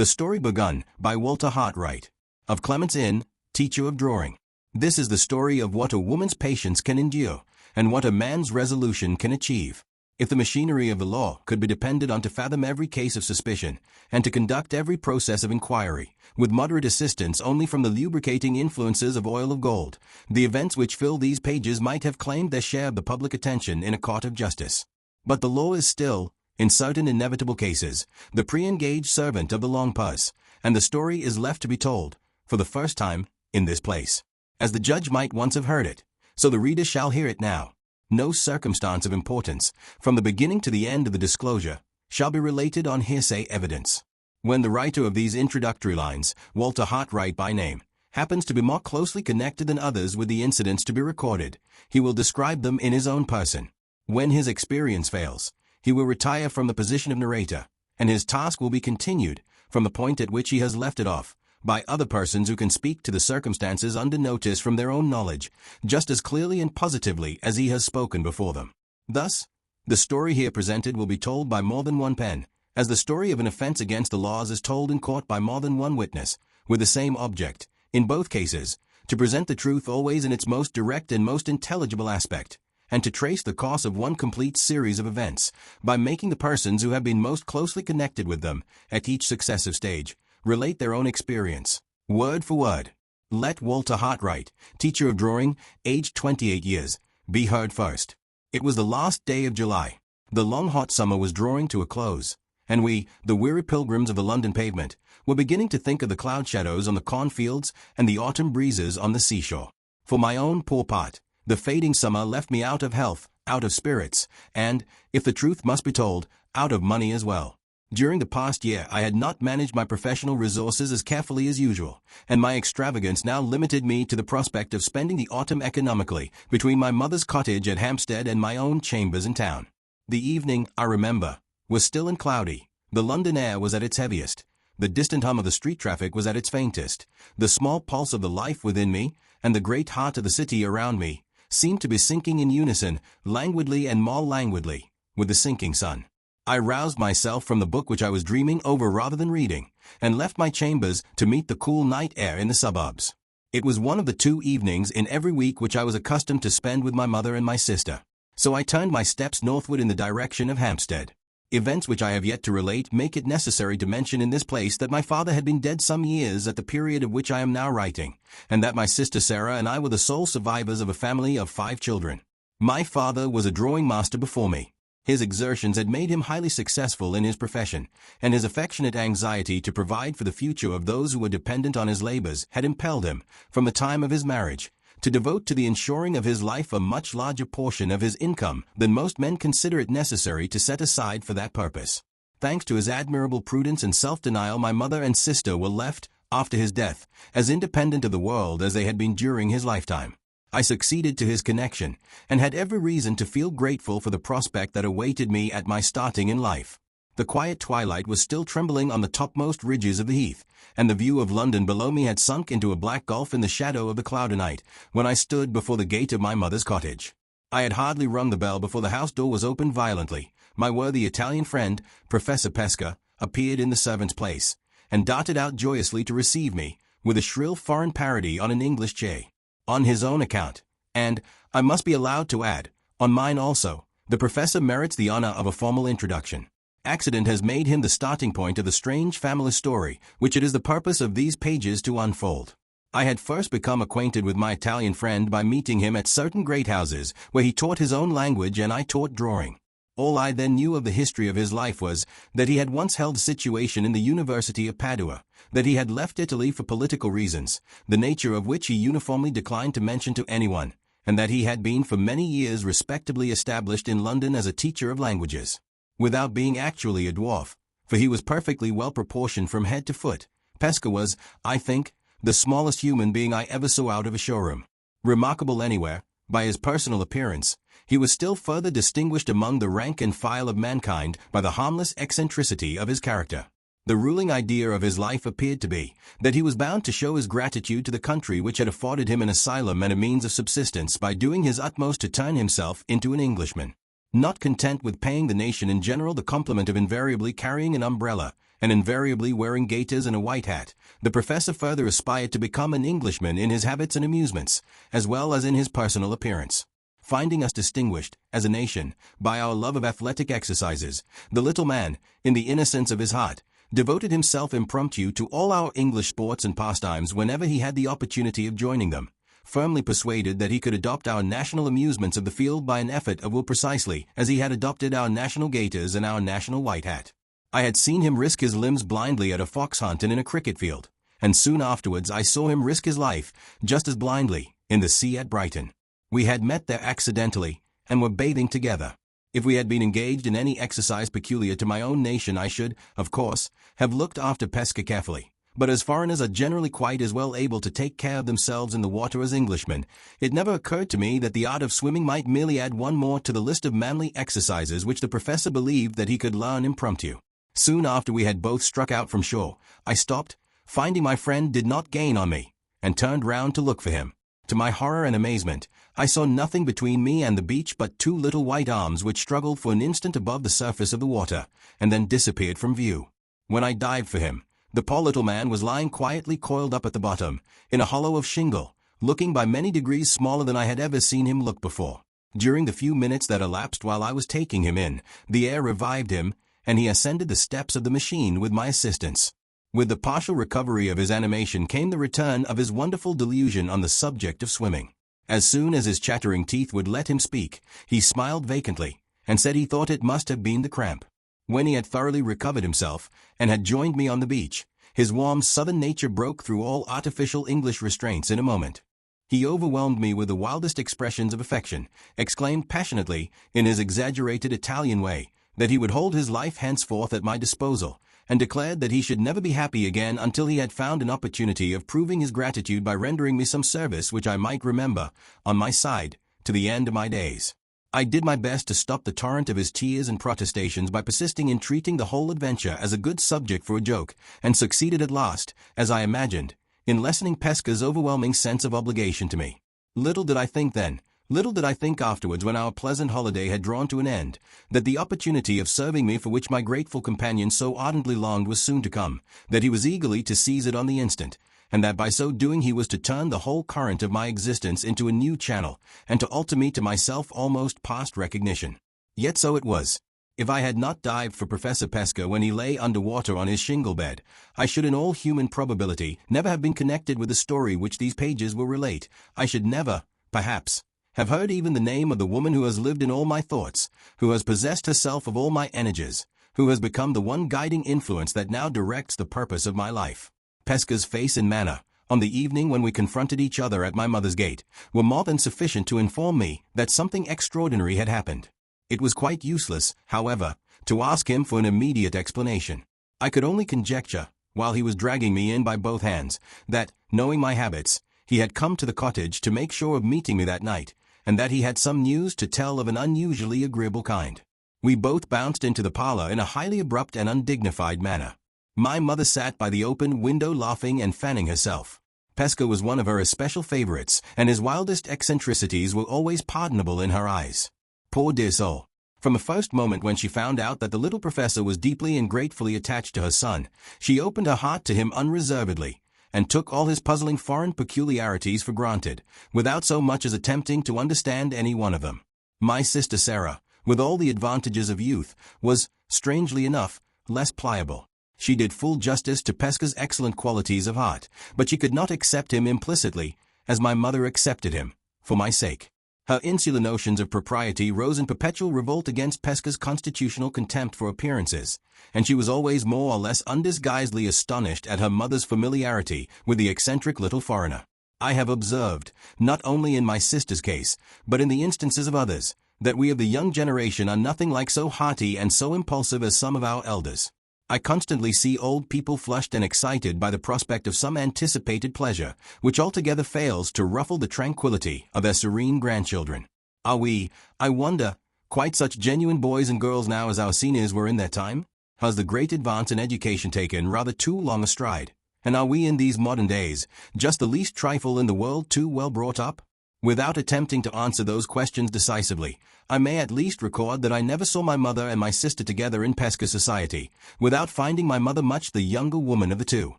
The Story Begun by Walter Hartright. Of Clement's Inn, Teacher of Drawing. This is the story of what a woman's patience can endure, and what a man's resolution can achieve. If the machinery of the law could be depended on to fathom every case of suspicion, and to conduct every process of inquiry, with moderate assistance only from the lubricating influences of oil of gold, the events which fill these pages might have claimed their share of the public attention in a court of justice. But the law is still, in certain inevitable cases, the pre-engaged servant of the long pause, and the story is left to be told, for the first time, in this place. As the judge might once have heard it, so the reader shall hear it now. No circumstance of importance, from the beginning to the end of the disclosure, shall be related on hearsay evidence. When the writer of these introductory lines, Walter Hartright by name, happens to be more closely connected than others with the incidents to be recorded, he will describe them in his own person. When his experience fails, he will retire from the position of narrator, and his task will be continued, from the point at which he has left it off, by other persons who can speak to the circumstances under notice from their own knowledge, just as clearly and positively as he has spoken before them. Thus, the story here presented will be told by more than one pen, as the story of an offense against the laws is told in court by more than one witness, with the same object, in both cases, to present the truth always in its most direct and most intelligible aspect, and to trace the course of one complete series of events, by making the persons who have been most closely connected with them, at each successive stage, relate their own experience, word for word. Let Walter Hartright, teacher of drawing, aged 28 years, be heard first. It was the last day of July. The long hot summer was drawing to a close, and we, the weary pilgrims of the London pavement, were beginning to think of the cloud shadows on the cornfields and the autumn breezes on the seashore. For my own poor part, the fading summer left me out of health, out of spirits, and, if the truth must be told, out of money as well. During the past year I had not managed my professional resources as carefully as usual, and my extravagance now limited me to the prospect of spending the autumn economically between my mother's cottage at Hampstead and my own chambers in town. The evening, I remember, was still and cloudy. The London air was at its heaviest. The distant hum of the street traffic was at its faintest. The small pulse of the life within me, and the great heart of the city around me, seemed to be sinking in unison, languidly and more languidly, with the sinking sun. I roused myself from the book which I was dreaming over rather than reading, and left my chambers to meet the cool night air in the suburbs. It was one of the 2 evenings in every week which I was accustomed to spend with my mother and my sister, so I turned my steps northward in the direction of Hampstead. Events which I have yet to relate make it necessary to mention in this place that my father had been dead some years at the period of which I am now writing, and that my sister Sarah and I were the sole survivors of a family of 5 children. My father was a drawing master before me. His exertions had made him highly successful in his profession, and his affectionate anxiety to provide for the future of those who were dependent on his labors had impelled him, from the time of his marriage, to devote to the ensuring of his life a much larger portion of his income than most men consider it necessary to set aside for that purpose. Thanks to his admirable prudence and self-denial, my mother and sister were left, after his death, as independent of the world as they had been during his lifetime. I succeeded to his connection, and had every reason to feel grateful for the prospect that awaited me at my starting in life. The quiet twilight was still trembling on the topmost ridges of the heath, and the view of London below me had sunk into a black gulf in the shadow of the cloudy night, when I stood before the gate of my mother's cottage. I had hardly rung the bell before the house door was opened violently. My worthy Italian friend, Professor Pesca, appeared in the servant's place, and darted out joyously to receive me, with a shrill foreign parody on an English jay. On his own account, and, I must be allowed to add, on mine also, the professor merits the honor of a formal introduction. Accident has made him the starting point of the strange family story, which it is the purpose of these pages to unfold. I had first become acquainted with my Italian friend by meeting him at certain great houses, where he taught his own language and I taught drawing. All I then knew of the history of his life was, that he had once held a situation in the University of Padua, that he had left Italy for political reasons, the nature of which he uniformly declined to mention to anyone, and that he had been for many years respectably established in London as a teacher of languages. Without being actually a dwarf, for he was perfectly well proportioned from head to foot, Pesca was, I think, the smallest human being I ever saw out of a showroom. Remarkable anywhere, by his personal appearance, he was still further distinguished among the rank and file of mankind by the harmless eccentricity of his character. The ruling idea of his life appeared to be that he was bound to show his gratitude to the country which had afforded him an asylum and a means of subsistence by doing his utmost to turn himself into an Englishman. Not content with paying the nation in general the compliment of invariably carrying an umbrella, and invariably wearing gaiters and a white hat, the professor further aspired to become an Englishman in his habits and amusements, as well as in his personal appearance. Finding us distinguished, as a nation, by our love of athletic exercises, the little man, in the innocence of his heart, devoted himself impromptu to all our English sports and pastimes whenever he had the opportunity of joining them, firmly persuaded that he could adopt our national amusements of the field by an effort of will precisely as he had adopted our national gaiters and our national white hat. I had seen him risk his limbs blindly at a fox hunt and in a cricket field, and soon afterwards I saw him risk his life, just as blindly, in the sea at Brighton. We had met there accidentally, and were bathing together. If we had been engaged in any exercise peculiar to my own nation I should, of course, have looked after Pesca carefully. But as foreigners are generally quite as well able to take care of themselves in the water as Englishmen, it never occurred to me that the art of swimming might merely add one more to the list of manly exercises which the professor believed that he could learn impromptu. Soon after we had both struck out from shore, I stopped, finding my friend did not gain on me, and turned round to look for him. To my horror and amazement, I saw nothing between me and the beach but two little white arms which struggled for an instant above the surface of the water, and then disappeared from view. When I dived for him, the poor little man was lying quietly coiled up at the bottom, in a hollow of shingle, looking by many degrees smaller than I had ever seen him look before. During the few minutes that elapsed while I was taking him in, the air revived him, and he ascended the steps of the machine with my assistance. With the partial recovery of his animation came the return of his wonderful delusion on the subject of swimming. As soon as his chattering teeth would let him speak, he smiled vacantly, and said he thought it must have been the cramp. When he had thoroughly recovered himself, and had joined me on the beach, his warm southern nature broke through all artificial English restraints in a moment. He overwhelmed me with the wildest expressions of affection, exclaimed passionately, in his exaggerated Italian way, that he would hold his life henceforth at my disposal, and declared that he should never be happy again until he had found an opportunity of proving his gratitude by rendering me some service which I might remember, on my side, to the end of my days. I did my best to stop the torrent of his tears and protestations by persisting in treating the whole adventure as a good subject for a joke, and succeeded at last, as I imagined, in lessening Pesca's overwhelming sense of obligation to me. Little did I think then, little did I think afterwards when our pleasant holiday had drawn to an end, that the opportunity of serving me for which my grateful companion so ardently longed was soon to come, that he was eagerly to seize it on the instant, and that by so doing he was to turn the whole current of my existence into a new channel, and to alter me to myself almost past recognition. Yet so it was. If I had not dived for Professor Pesca when he lay under water on his shingle bed, I should in all human probability never have been connected with the story which these pages will relate. I should never, perhaps, have heard even the name of the woman who has lived in all my thoughts, who has possessed herself of all my energies, who has become the one guiding influence that now directs the purpose of my life. Pesca's face and manner, on the evening when we confronted each other at my mother's gate, were more than sufficient to inform me that something extraordinary had happened. It was quite useless, however, to ask him for an immediate explanation. I could only conjecture, while he was dragging me in by both hands, that, knowing my habits, he had come to the cottage to make sure of meeting me that night, and that he had some news to tell of an unusually agreeable kind. We both bounced into the parlor in a highly abrupt and undignified manner. My mother sat by the open window laughing and fanning herself. Pesca was one of her especial favorites, and his wildest eccentricities were always pardonable in her eyes. Poor dear soul! From the first moment when she found out that the little professor was deeply and gratefully attached to her son, she opened her heart to him unreservedly, and took all his puzzling foreign peculiarities for granted, without so much as attempting to understand any one of them. My sister Sarah, with all the advantages of youth, was, strangely enough, less pliable. She did full justice to Pesca's excellent qualities of heart, but she could not accept him implicitly, as my mother accepted him, for my sake. Her insular notions of propriety rose in perpetual revolt against Pesca's constitutional contempt for appearances, and she was always more or less undisguisedly astonished at her mother's familiarity with the eccentric little foreigner. I have observed, not only in my sister's case, but in the instances of others, that we of the young generation are nothing like so hearty and so impulsive as some of our elders. I constantly see old people flushed and excited by the prospect of some anticipated pleasure, which altogether fails to ruffle the tranquility of their serene grandchildren. Are we, I wonder, quite such genuine boys and girls now as our seniors were in their time? Has the great advance in education taken rather too long a stride? And are we in these modern days just the least trifle in the world too well brought up? Without attempting to answer those questions decisively, I may at least record that I never saw my mother and my sister together in Pesca society, without finding my mother much the younger woman of the two.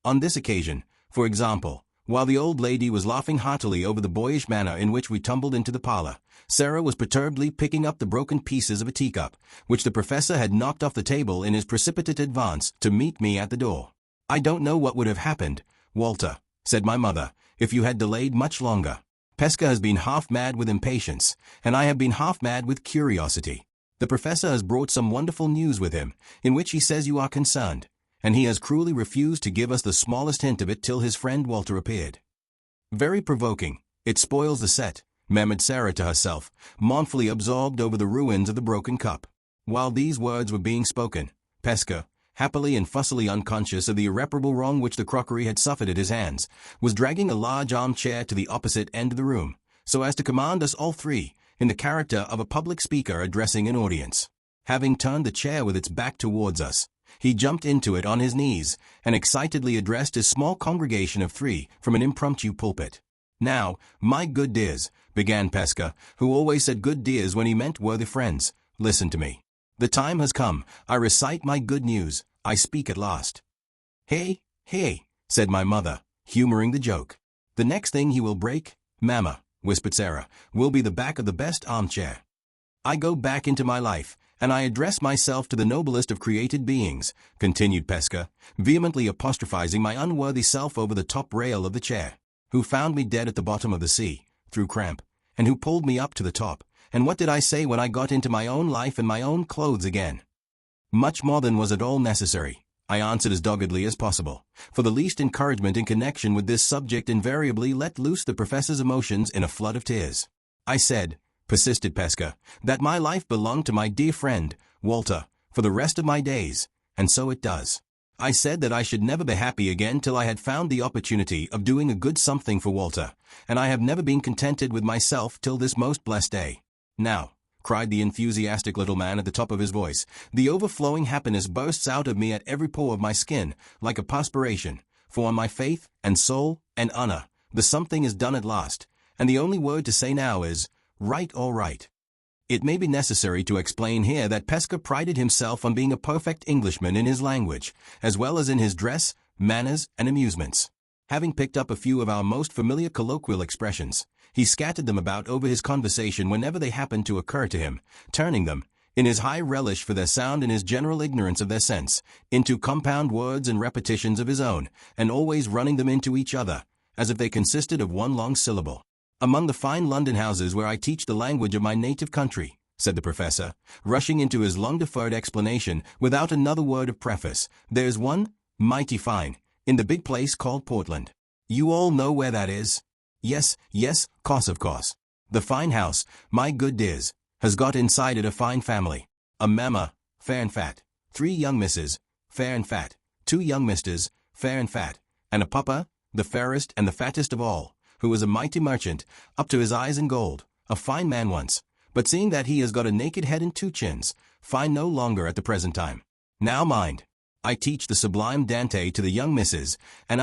On this occasion, for example, while the old lady was laughing heartily over the boyish manner in which we tumbled into the parlor, Sarah was perturbedly picking up the broken pieces of a teacup, which the professor had knocked off the table in his precipitate advance to meet me at the door. "I don't know what would have happened, Walter," said my mother, "if you had delayed much longer. Pesca has been half mad with impatience, and I have been half mad with curiosity. The professor has brought some wonderful news with him, in which he says you are concerned, and he has cruelly refused to give us the smallest hint of it till his friend Walter appeared." "Very provoking. It spoils the set," murmured Sarah to herself, mournfully absorbed over the ruins of the broken cup. While these words were being spoken, Pesca, happily and fussily unconscious of the irreparable wrong which the crockery had suffered at his hands, was dragging a large armchair to the opposite end of the room, so as to command us all three, in the character of a public speaker addressing an audience. Having turned the chair with its back towards us, he jumped into it on his knees, and excitedly addressed his small congregation of three from an impromptu pulpit. "Now, my good dears," began Pesca, who always said good dears when he meant worthy friends, "listen to me. The time has come. I recite my good news. I speak at last." "Hey, hey," said my mother, humoring the joke. "The next thing he will break, mamma," whispered Sarah, "will be the back of the best armchair. I go back into my life, and I address myself to the noblest of created beings," continued Pesca, vehemently apostrophizing my unworthy self over the top rail of the chair, "who found me dead at the bottom of the sea, through cramp, and who pulled me up to the top. And what did I say when I got into my own life and my own clothes again?" "Much more than was at all necessary," I answered as doggedly as possible, for the least encouragement in connection with this subject invariably let loose the professor's emotions in a flood of tears. "I said," persisted Pesca, "that my life belonged to my dear friend, Walter, for the rest of my days, and so it does. I said that I should never be happy again till I had found the opportunity of doing a good something for Walter, and I have never been contented with myself till this most blessed day. Now," cried the enthusiastic little man at the top of his voice, "the overflowing happiness bursts out of me at every pore of my skin, like a perspiration, for on my faith, and soul, and honor, the something is done at last, and the only word to say now is, right or right." It may be necessary to explain here that Pesca prided himself on being a perfect Englishman in his language, as well as in his dress, manners, and amusements. Having picked up a few of our most familiar colloquial expressions, he scattered them about over his conversation whenever they happened to occur to him, turning them, in his high relish for their sound and his general ignorance of their sense, into compound words and repetitions of his own, and always running them into each other, as if they consisted of one long syllable. "Among the fine London houses where I teach the language of my native country," said the professor, rushing into his long-deferred explanation without another word of preface, "there's one, mighty fine, in the big place called Portland. You all know where that is?" Yes, of course. The fine house, my good dears, has got inside it a fine family. A mamma, fair and fat, 3 young misses, fair and fat, 2 young misters, fair and fat, and a papa, the fairest and the fattest of all, who was a mighty merchant, up to his eyes in gold, a fine man once, but seeing that he has got a naked head and 2 chins, fine no longer at the present time. Now mind, I teach the sublime Dante to the young misses, and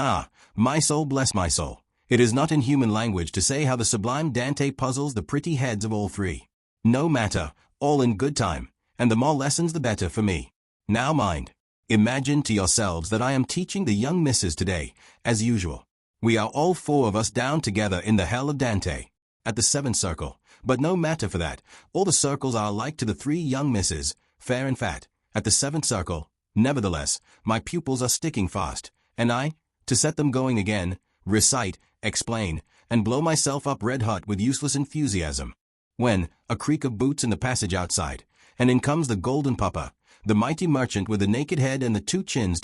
my soul bless my soul, it is not in human language to say how the sublime Dante puzzles the pretty heads of all 3. No matter, all in good time, and the more lessons the better for me. Now mind, imagine to yourselves that I am teaching the young misses today, as usual. We are all 4 of us down together in the hell of Dante, at the 7th circle, but no matter for that, all the circles are alike to the 3 young misses, fair and fat, at the 7th circle. Nevertheless, my pupils are sticking fast, and I, to set them going again, recite, explain, and blow myself up red-hot with useless enthusiasm. When, a creak of boots in the passage outside, and in comes the golden papa, the mighty merchant with the naked head and the 2 chins.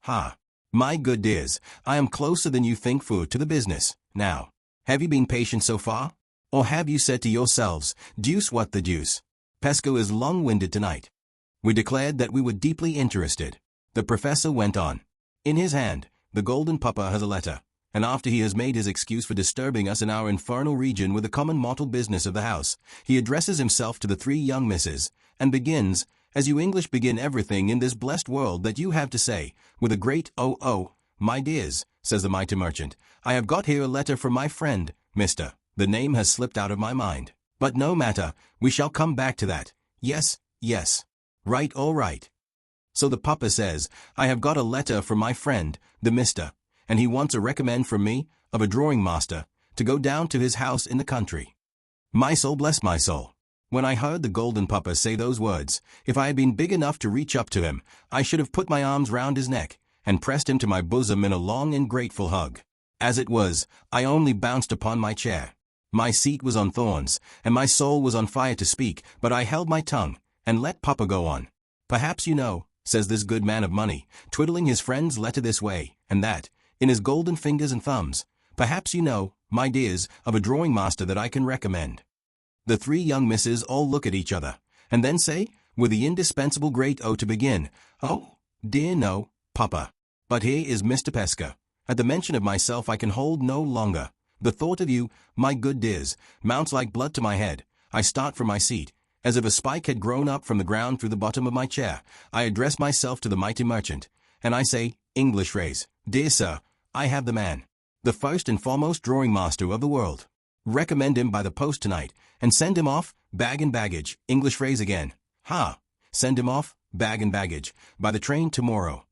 Ha! My good dears, I am closer than you think to the business. Now, have you been patient so far? Or have you said to yourselves, deuce what the deuce? Pesco is long-winded tonight. We declared that we were deeply interested. The professor went on. In his hand, the golden papa has a letter, and after he has made his excuse for disturbing us in our infernal region with the common mortal business of the house, he addresses himself to the 3 young misses, and begins, as you English begin everything in this blessed world that you have to say, with a great "Oh, my dears," says the mighty merchant, "I have got here a letter from my friend, Mr. The name has slipped out of my mind. But no matter, we shall come back to that. Yes, yes. Right, all right. So the papa says, I have got a letter from my friend, the mister, and he wants a recommend from me, of a drawing master, to go down to his house in the country. My soul bless my soul. When I heard the golden papa say those words, if I had been big enough to reach up to him, I should have put my arms round his neck, and pressed him to my bosom in a long and grateful hug. As it was, I only bounced upon my chair. My seat was on thorns, and my soul was on fire to speak, but I held my tongue, and let papa go on. Perhaps you know, says this good man of money, twiddling his friend's letter this way, and that, in his golden fingers and thumbs, perhaps you know, my dears, of a drawing master that I can recommend. The three young misses all look at each other, and then say, with the indispensable great O to begin, Oh, dear no, papa. But here is Mr. Pesca. At the mention of myself I can hold no longer. The thought of you, my good dears, mounts like blood to my head. I start from my seat. As if a spike had grown up from the ground through the bottom of my chair, I address myself to the mighty merchant, and I say, English phrase, Dear sir, I have the man, the first and foremost drawing master of the world. Recommend him by the post tonight, and send him off, bag and baggage, English phrase again. Ha! Send him off, bag and baggage, by the train tomorrow.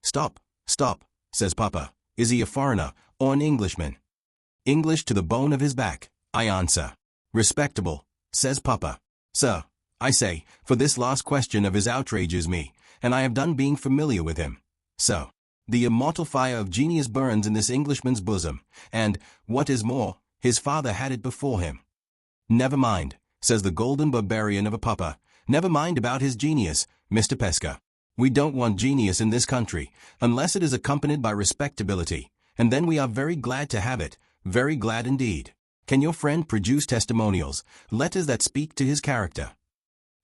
Stop, stop, says papa. Is he a foreigner, or an Englishman? English to the bone of his back, I answer. Respectable, says papa. Sir, I say, for this last question of his outrages me, and I have done being familiar with him. So, the immortal fire of genius burns in this Englishman's bosom, and, what is more, his father had it before him. Never mind, says the golden barbarian of a papa, never mind about his genius, Mr. Pesca. We don't want genius in this country, unless it is accompanied by respectability, and then we are very glad to have it, very glad indeed. Can your friend produce testimonials, letters that speak to his character?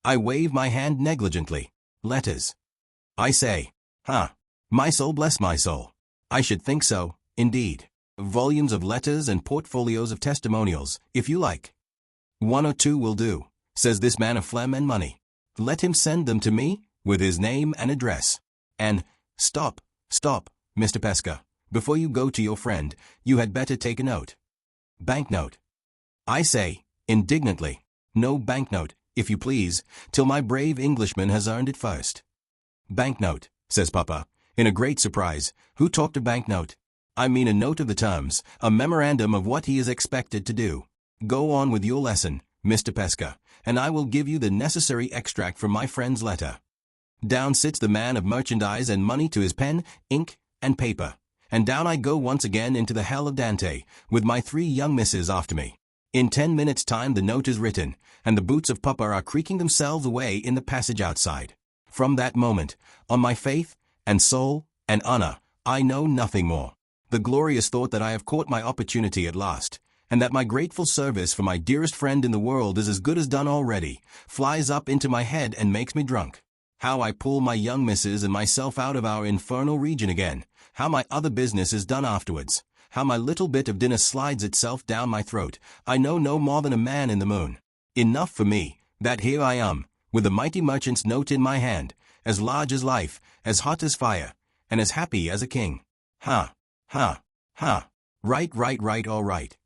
I wave my hand negligently. Letters. I say, my soul bless my soul. I should think so, indeed. Volumes of letters and portfolios of testimonials, if you like. 1 or 2 will do, says this man of phlegm and money. Let him send them to me, with his name and address. And, stop, Mr. Pesca, before you go to your friend, you had better take a note. Banknote. I say, indignantly, no banknote, if you please, till my brave Englishman has earned it first. Banknote, says papa, in a great surprise. Who talked of banknote? I mean a note of the terms, a memorandum of what he is expected to do. Go on with your lesson, Mr. Pesca, and I will give you the necessary extract from my friend's letter. Down sits the man of merchandise and money to his pen, ink, and paper. And down I go once again into the hell of Dante, with my 3 young misses after me. In 10 minutes' time the note is written, and the boots of papa are creaking themselves away in the passage outside. From that moment, on my faith, and soul, and honor, I know nothing more. The glorious thought that I have caught my opportunity at last, and that my grateful service for my dearest friend in the world is as good as done already, flies up into my head and makes me drunk. How I pull my young misses and myself out of our infernal region again, how my other business is done afterwards, how my little bit of dinner slides itself down my throat, I know no more than a man in the moon. Enough for me, that here I am, with the mighty merchant's note in my hand, as large as life, as hot as fire, and as happy as a king. Right, all right.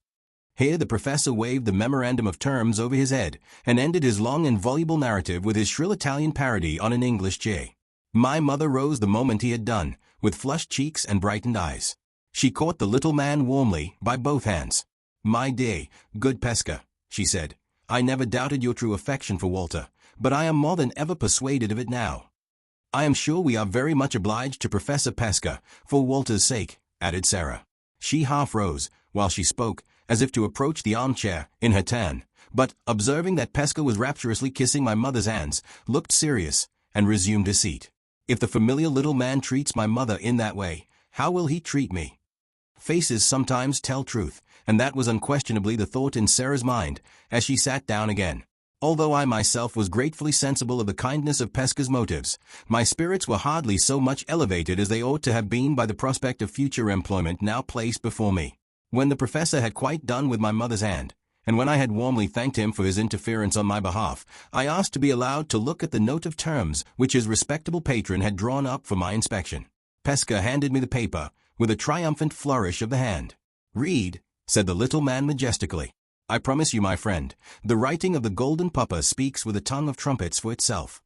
Here the professor waved the memorandum of terms over his head, and ended his long and voluble narrative with his shrill Italian parody on an English J. My mother rose the moment he had done, with flushed cheeks and brightened eyes. She caught the little man warmly, by both hands. My dear, good Pesca, she said, I never doubted your true affection for Walter, but I am more than ever persuaded of it now. I am sure we are very much obliged to Professor Pesca, for Walter's sake, added Sarah. She half rose, while she spoke, as if to approach the armchair, in her turn, but, observing that Pesca was rapturously kissing my mother's hands, looked serious, and resumed his seat. If the familiar little man treats my mother in that way, how will he treat me? Faces sometimes tell truth, and that was unquestionably the thought in Sarah's mind, as she sat down again. Although I myself was gratefully sensible of the kindness of Pesca's motives, my spirits were hardly so much elevated as they ought to have been by the prospect of future employment now placed before me. When the professor had quite done with my mother's hand, and when I had warmly thanked him for his interference on my behalf, I asked to be allowed to look at the note of terms which his respectable patron had drawn up for my inspection. Pesca handed me the paper, with a triumphant flourish of the hand. Read, said the little man majestically. I promise you, my friend, the writing of the Golden Pupper speaks with a tongue of trumpets for itself.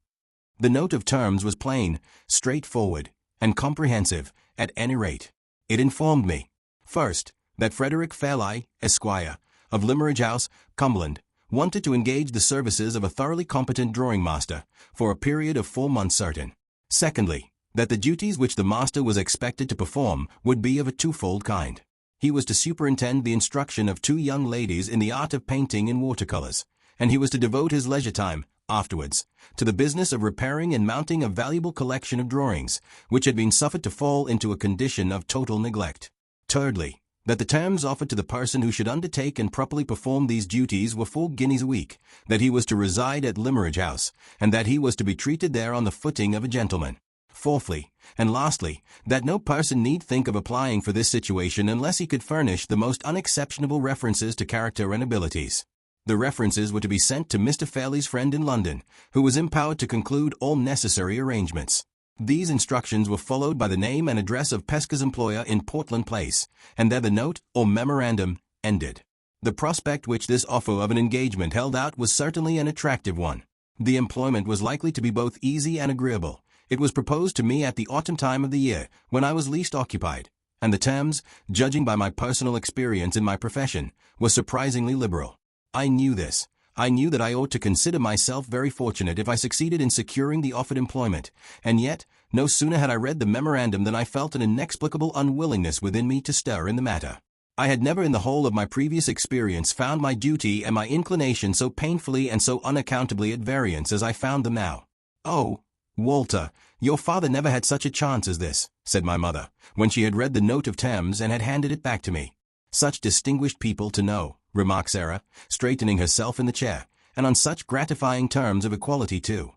The note of terms was plain, straightforward, and comprehensive, at any rate. It informed me, first, that Frederick Fairlie, Esquire, of Limmeridge House, Cumberland, wanted to engage the services of a thoroughly competent drawing master, for a period of 4 months certain. Secondly, that the duties which the master was expected to perform would be of a twofold kind. He was to superintend the instruction of 2 young ladies in the art of painting in watercolors, and he was to devote his leisure time, afterwards, to the business of repairing and mounting a valuable collection of drawings, which had been suffered to fall into a condition of total neglect. Thirdly, that the terms offered to the person who should undertake and properly perform these duties were 4 guineas a week, that he was to reside at Limmeridge House, and that he was to be treated there on the footing of a gentleman. Fourthly, and lastly, that no person need think of applying for this situation unless he could furnish the most unexceptionable references to character and abilities. The references were to be sent to Mr. Fairlie's friend in London, who was empowered to conclude all necessary arrangements. These instructions were followed by the name and address of Pesca's employer in Portland Place, and there the note, or memorandum, ended. The prospect which this offer of an engagement held out was certainly an attractive one. The employment was likely to be both easy and agreeable. It was proposed to me at the autumn time of the year, when I was least occupied, and the terms, judging by my personal experience in my profession, were surprisingly liberal. I knew this. I knew that I ought to consider myself very fortunate if I succeeded in securing the offered employment, and yet, no sooner had I read the memorandum than I felt an inexplicable unwillingness within me to stir in the matter. I had never in the whole of my previous experience found my duty and my inclination so painfully and so unaccountably at variance as I found them now. "Oh, Walter, your father never had such a chance as this," said my mother, when she had read the note of terms and had handed it back to me. "Such distinguished people to know," remarked Sarah, straightening herself in the chair, "and on such gratifying terms of equality too."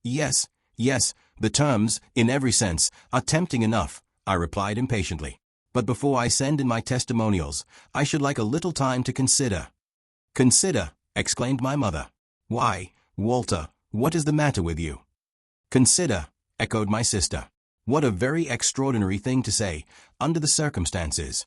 Yes, the terms, in every sense, are tempting enough," I replied impatiently. "But before I send in my testimonials, I should like a little time to consider." "Consider!" exclaimed my mother. "Why, Walter, what is the matter with you?" "Consider," echoed my sister. "What a very extraordinary thing to say, under the circumstances."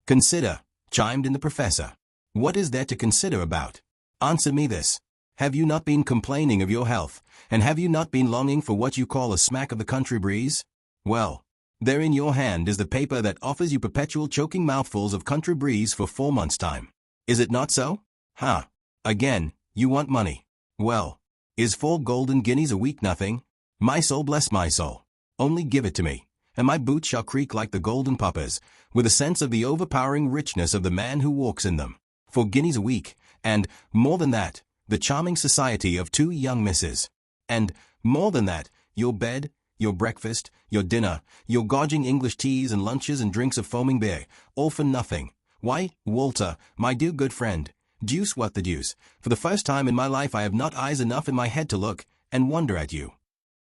"Consider," chimed in the professor. "What is there to consider about? Answer me this. Have you not been complaining of your health, and have you not been longing for what you call a smack of the country breeze? Well, there in your hand is the paper that offers you perpetual choking mouthfuls of country breeze for 4 months' time. Is it not so? Ha! Again, you want money. Well, is 4 golden guineas a week nothing? My soul bless my soul. Only give it to me, and my boots shall creak like the golden puppers, with a sense of the overpowering richness of the man who walks in them. 4 guineas a week, and, more than that, the charming society of 2 young misses. And, more than that, your bed, your breakfast, your dinner, your gorging English teas and lunches and drinks of foaming beer, all for nothing. Why, Walter, my dear good friend, deuce what the deuce, for the first time in my life I have not eyes enough in my head to look and wonder at you."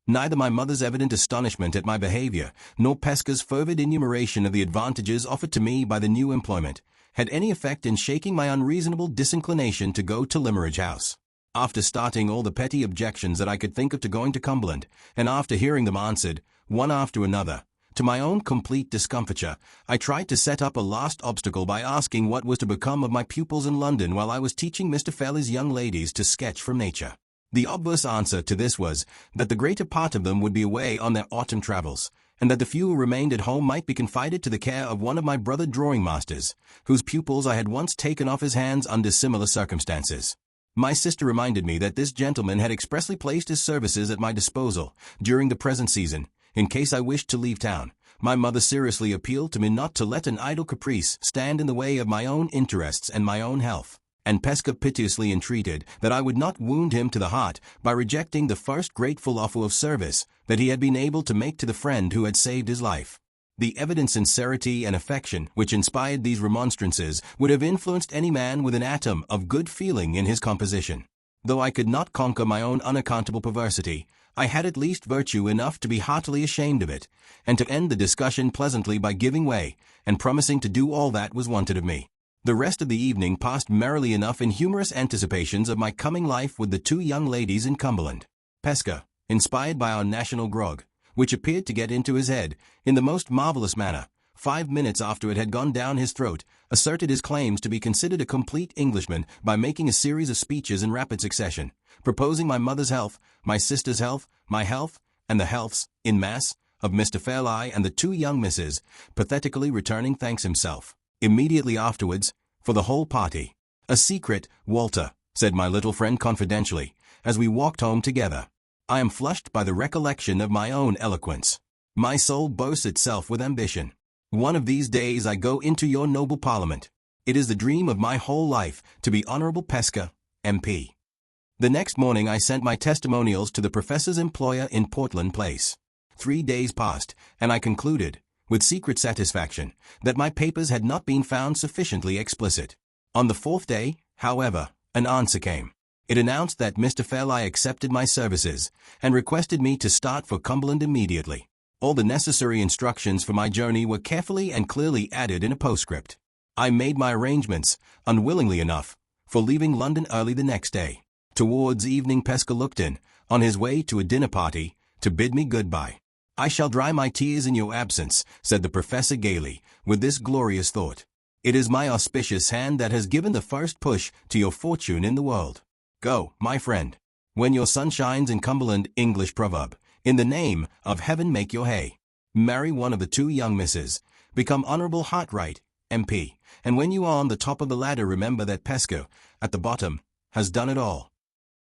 Neither my mother's evident astonishment at my behavior, nor Pesca's fervid enumeration of the advantages offered to me by the new employment, had any effect in shaking my unreasonable disinclination to go to Limmeridge House. After starting all the petty objections that I could think of to going to Cumberland, and after hearing them answered, one after another, to my own complete discomfiture, I tried to set up a last obstacle by asking what was to become of my pupils in London while I was teaching Mr. Fairlie's young ladies to sketch from nature. The obvious answer to this was that the greater part of them would be away on their autumn travels, and that the few who remained at home might be confided to the care of one of my brother drawing masters, whose pupils I had once taken off his hands under similar circumstances. My sister reminded me that this gentleman had expressly placed his services at my disposal during the present season, in case I wished to leave town. My mother seriously appealed to me not to let an idle caprice stand in the way of my own interests and my own health, and Pesca piteously entreated that I would not wound him to the heart by rejecting the first grateful offer of service that he had been able to make to the friend who had saved his life. The evident sincerity and affection which inspired these remonstrances would have influenced any man with an atom of good feeling in his composition. Though I could not conquer my own unaccountable perversity, I had at least virtue enough to be heartily ashamed of it, and to end the discussion pleasantly by giving way, and promising to do all that was wanted of me. The rest of the evening passed merrily enough in humorous anticipations of my coming life with the 2 young ladies in Cumberland. Pesca, inspired by our national grog, which appeared to get into his head, in the most marvellous manner, 5 minutes after it had gone down his throat, asserted his claims to be considered a complete Englishman by making a series of speeches in rapid succession, proposing my mother's health, my sister's health, my health, and the healths, in mass, of Mr. Fairlie and the two young misses, pathetically returning thanks himself, immediately afterwards, for the whole party. "A secret, Walter," said my little friend confidentially, as we walked home together. "I am flushed by the recollection of my own eloquence. My soul boasts itself with ambition. One of these days I go into your noble parliament. It is the dream of my whole life to be Honourable Pesca, MP." The next morning I sent my testimonials to the professor's employer in Portland Place. 3 days passed, and I concluded, with secret satisfaction, that my papers had not been found sufficiently explicit. On the 4th day, however, an answer came. It announced that Mr. Fairlie accepted my services, and requested me to start for Cumberland immediately. All the necessary instructions for my journey were carefully and clearly added in a postscript. I made my arrangements, unwillingly enough, for leaving London early the next day. Towards evening Pesca looked in, on his way to a dinner party, to bid me goodbye. "I shall dry my tears in your absence," said the professor gaily, with this glorious thought. "It is my auspicious hand that has given the first push to your fortune in the world. Go, my friend. When your sun shines in Cumberland, English proverb, in the name of heaven make your hay. Marry one of the two young misses, become Honourable Hartright, MP, and when you are on the top of the ladder remember that Pesca, at the bottom, has done it all."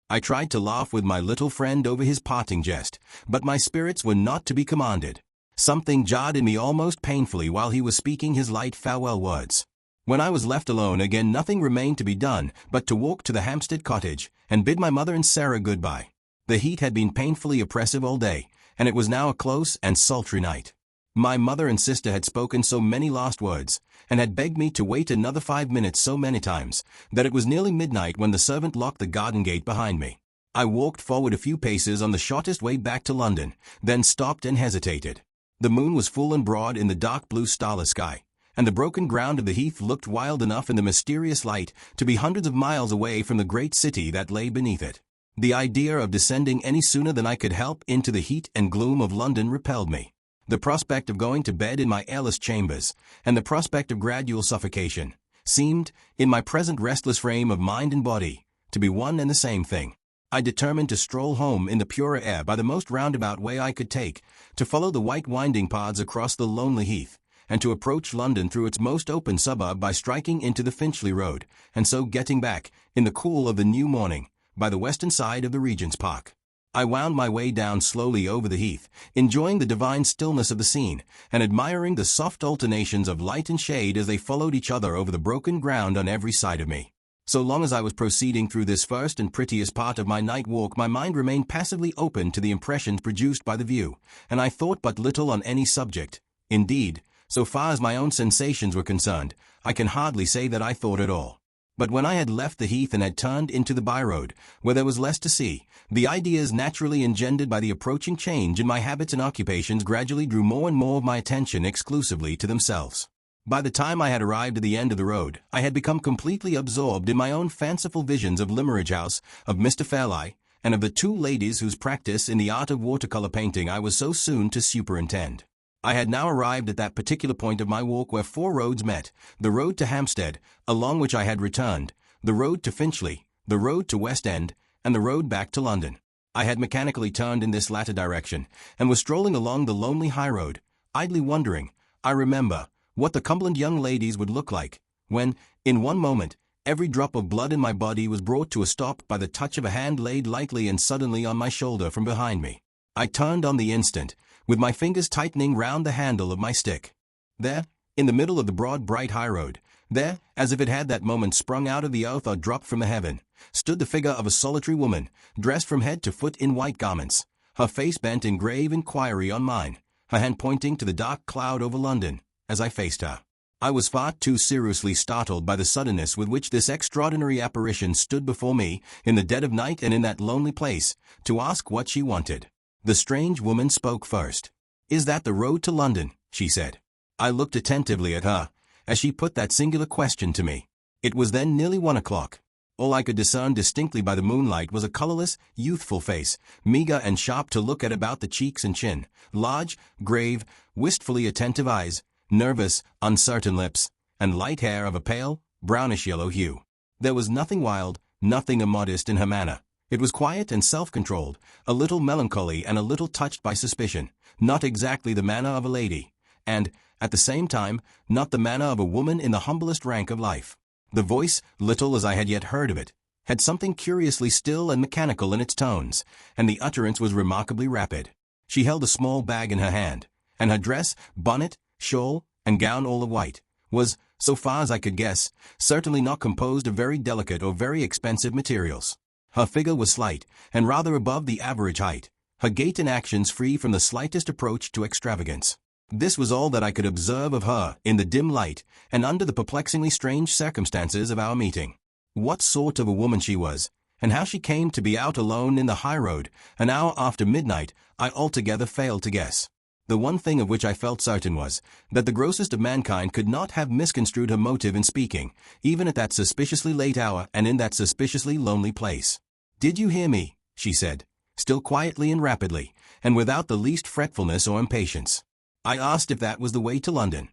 I tried to laugh with my little friend over his parting jest, but my spirits were not to be commanded. Something jarred in me almost painfully while he was speaking his light farewell words. When I was left alone again nothing remained to be done but to walk to the Hampstead cottage and bid my mother and Sarah goodbye. The heat had been painfully oppressive all day, and it was now a close and sultry night. My mother and sister had spoken so many last words, and had begged me to wait another 5 minutes so many times, that it was nearly midnight when the servant locked the garden gate behind me. I walked forward a few paces on the shortest way back to London, then stopped and hesitated. The moon was full and broad in the dark blue starless sky, and the broken ground of the heath looked wild enough in the mysterious light to be hundreds of miles away from the great city that lay beneath it. The idea of descending any sooner than I could help into the heat and gloom of London repelled me. The prospect of going to bed in my airless chambers, and the prospect of gradual suffocation, seemed, in my present restless frame of mind and body, to be one and the same thing. I determined to stroll home in the purer air by the most roundabout way I could take, to follow the white winding paths across the lonely heath, and to approach London through its most open suburb by striking into the Finchley Road, and so getting back, in the cool of the new morning, by the western side of the Regent's Park. I wound my way down slowly over the heath, enjoying the divine stillness of the scene, and admiring the soft alternations of light and shade as they followed each other over the broken ground on every side of me. So long as I was proceeding through this first and prettiest part of my night walk, my mind remained passively open to the impressions produced by the view, and I thought but little on any subject. Indeed, so far as my own sensations were concerned, I can hardly say that I thought at all. But when I had left the heath and had turned into the by-road, where there was less to see, the ideas naturally engendered by the approaching change in my habits and occupations gradually drew more and more of my attention exclusively to themselves. By the time I had arrived at the end of the road, I had become completely absorbed in my own fanciful visions of Limmeridge House, of Mr. Fairlie, and of the two ladies whose practice in the art of watercolor painting I was so soon to superintend. I had now arrived at that particular point of my walk where 4 roads met, the road to Hampstead, along which I had returned, the road to Finchley, the road to West End, and the road back to London. I had mechanically turned in this latter direction, and was strolling along the lonely high road, idly wondering, I remember, what the Cumberland young ladies would look like, when, in one moment, every drop of blood in my body was brought to a stop by the touch of a hand laid lightly and suddenly on my shoulder from behind me. I turned on the instant, with my fingers tightening round the handle of my stick. There, in the middle of the broad bright highroad, there, as if it had that moment sprung out of the earth or dropped from the heaven, stood the figure of a solitary woman, dressed from head to foot in white garments, her face bent in grave inquiry on mine, her hand pointing to the dark cloud over London, as I faced her. I was far too seriously startled by the suddenness with which this extraordinary apparition stood before me, in the dead of night and in that lonely place, to ask what she wanted. The strange woman spoke first. "Is that the road to London?" she said. I looked attentively at her, as she put that singular question to me. It was then nearly 1 o'clock. All I could discern distinctly by the moonlight was a colorless, youthful face, meager and sharp to look at about the cheeks and chin, large, grave, wistfully attentive eyes, nervous, uncertain lips, and light hair of a pale, brownish-yellow hue. There was nothing wild, nothing immodest in her manner. It was quiet and self-controlled, a little melancholy and a little touched by suspicion, not exactly the manner of a lady, and, at the same time, not the manner of a woman in the humblest rank of life. The voice, little as I had yet heard of it, had something curiously still and mechanical in its tones, and the utterance was remarkably rapid. She held a small bag in her hand, and her dress, bonnet, shawl, and gown all of white, was, so far as I could guess, certainly not composed of very delicate or very expensive materials. Her figure was slight, and rather above the average height, her gait and actions free from the slightest approach to extravagance. This was all that I could observe of her in the dim light and under the perplexingly strange circumstances of our meeting. What sort of a woman she was, and how she came to be out alone in the high road an hour after midnight, I altogether failed to guess. The one thing of which I felt certain was that the grossest of mankind could not have misconstrued her motive in speaking, even at that suspiciously late hour and in that suspiciously lonely place. "Did you hear me?" she said, still quietly and rapidly, and without the least fretfulness or impatience. I asked if that was the way to London.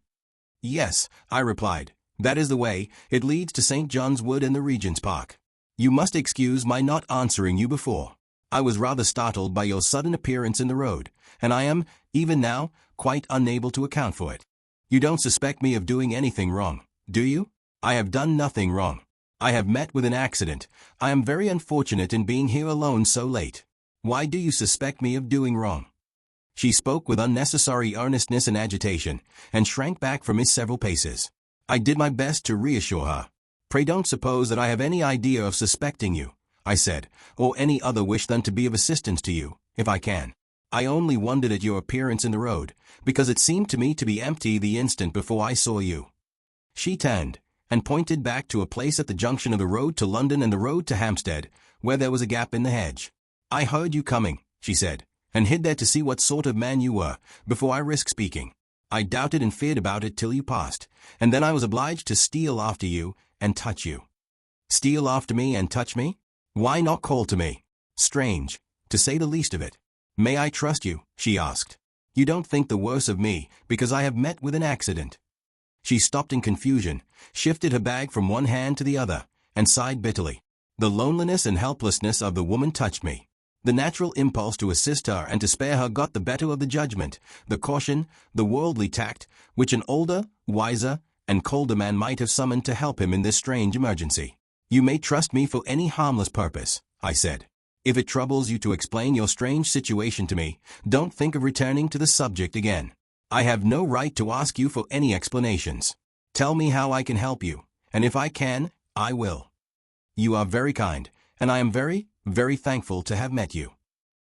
"Yes," I replied, "that is the way. It leads to St. John's Wood and the Regent's Park. You must excuse my not answering you before. I was rather startled by your sudden appearance in the road, and I am, even now, quite unable to account for it. You don't suspect me of doing anything wrong, do you? I have done nothing wrong. I have met with an accident. I am very unfortunate in being here alone so late. Why do you suspect me of doing wrong?" She spoke with unnecessary earnestness and agitation, and shrank back from me several paces. I did my best to reassure her. "Pray don't suppose that I have any idea of suspecting you," I said, "or any other wish than to be of assistance to you, if I can. I only wondered at your appearance in the road, because it seemed to me to be empty the instant before I saw you." She turned, and pointed back to a place at the junction of the road to London and the road to Hampstead, where there was a gap in the hedge. "I heard you coming," she said, "and hid there to see what sort of man you were, before I risked speaking. I doubted and feared about it till you passed, and then I was obliged to steal after you and touch you." "Steal after me and touch me? Why not call to me? Strange, to say the least of it. May I trust you?" she asked. "You don't think the worse of me because I have met with an accident?" She stopped in confusion, shifted her bag from one hand to the other, and sighed bitterly. The loneliness and helplessness of the woman touched me. The natural impulse to assist her and to spare her got the better of the judgment, the caution, the worldly tact, which an older, wiser, and colder man might have summoned to help him in this strange emergency. "You may trust me for any harmless purpose," I said. "If it troubles you to explain your strange situation to me, don't think of returning to the subject again. I have no right to ask you for any explanations. Tell me how I can help you, and if I can, I will. You are very kind, and I am very, very thankful to have met you."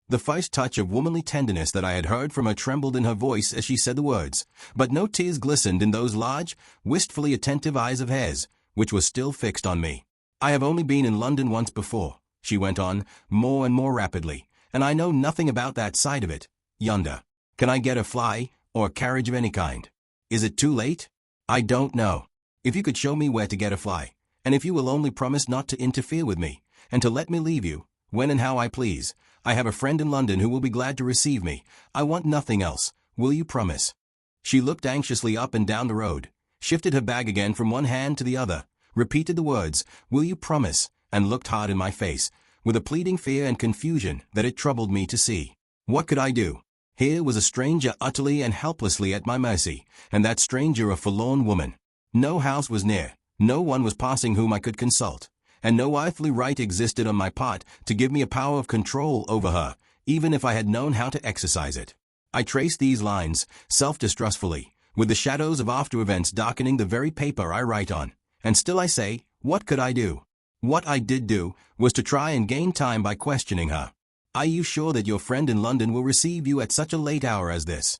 The first touch of womanly tenderness that I had heard from her trembled in her voice as she said the words, but no tears glistened in those large, wistfully attentive eyes of hers, which were still fixed on me. "I have only been in London once before," she went on, more and more rapidly, "and I know nothing about that side of it. Yonder. Can I get a fly, or a carriage of any kind? Is it too late? I don't know. If you could show me where to get a fly, and if you will only promise not to interfere with me, and to let me leave you, when and how I please. I have a friend in London who will be glad to receive me. I want nothing else. Will you promise?" She looked anxiously up and down the road, shifted her bag again from one hand to the other, repeated the words, "Will you promise?" and looked hard in my face, with a pleading fear and confusion that it troubled me to see. What could I do? Here was a stranger utterly and helplessly at my mercy, and that stranger a forlorn woman. No house was near, no one was passing whom I could consult, and no earthly right existed on my part to give me a power of control over her, even if I had known how to exercise it. I traced these lines, self-distrustfully, with the shadows of after events darkening the very paper I write on, and still I say, what could I do? What I did do was to try and gain time by questioning her. "Are you sure that your friend in London will receive you at such a late hour as this?"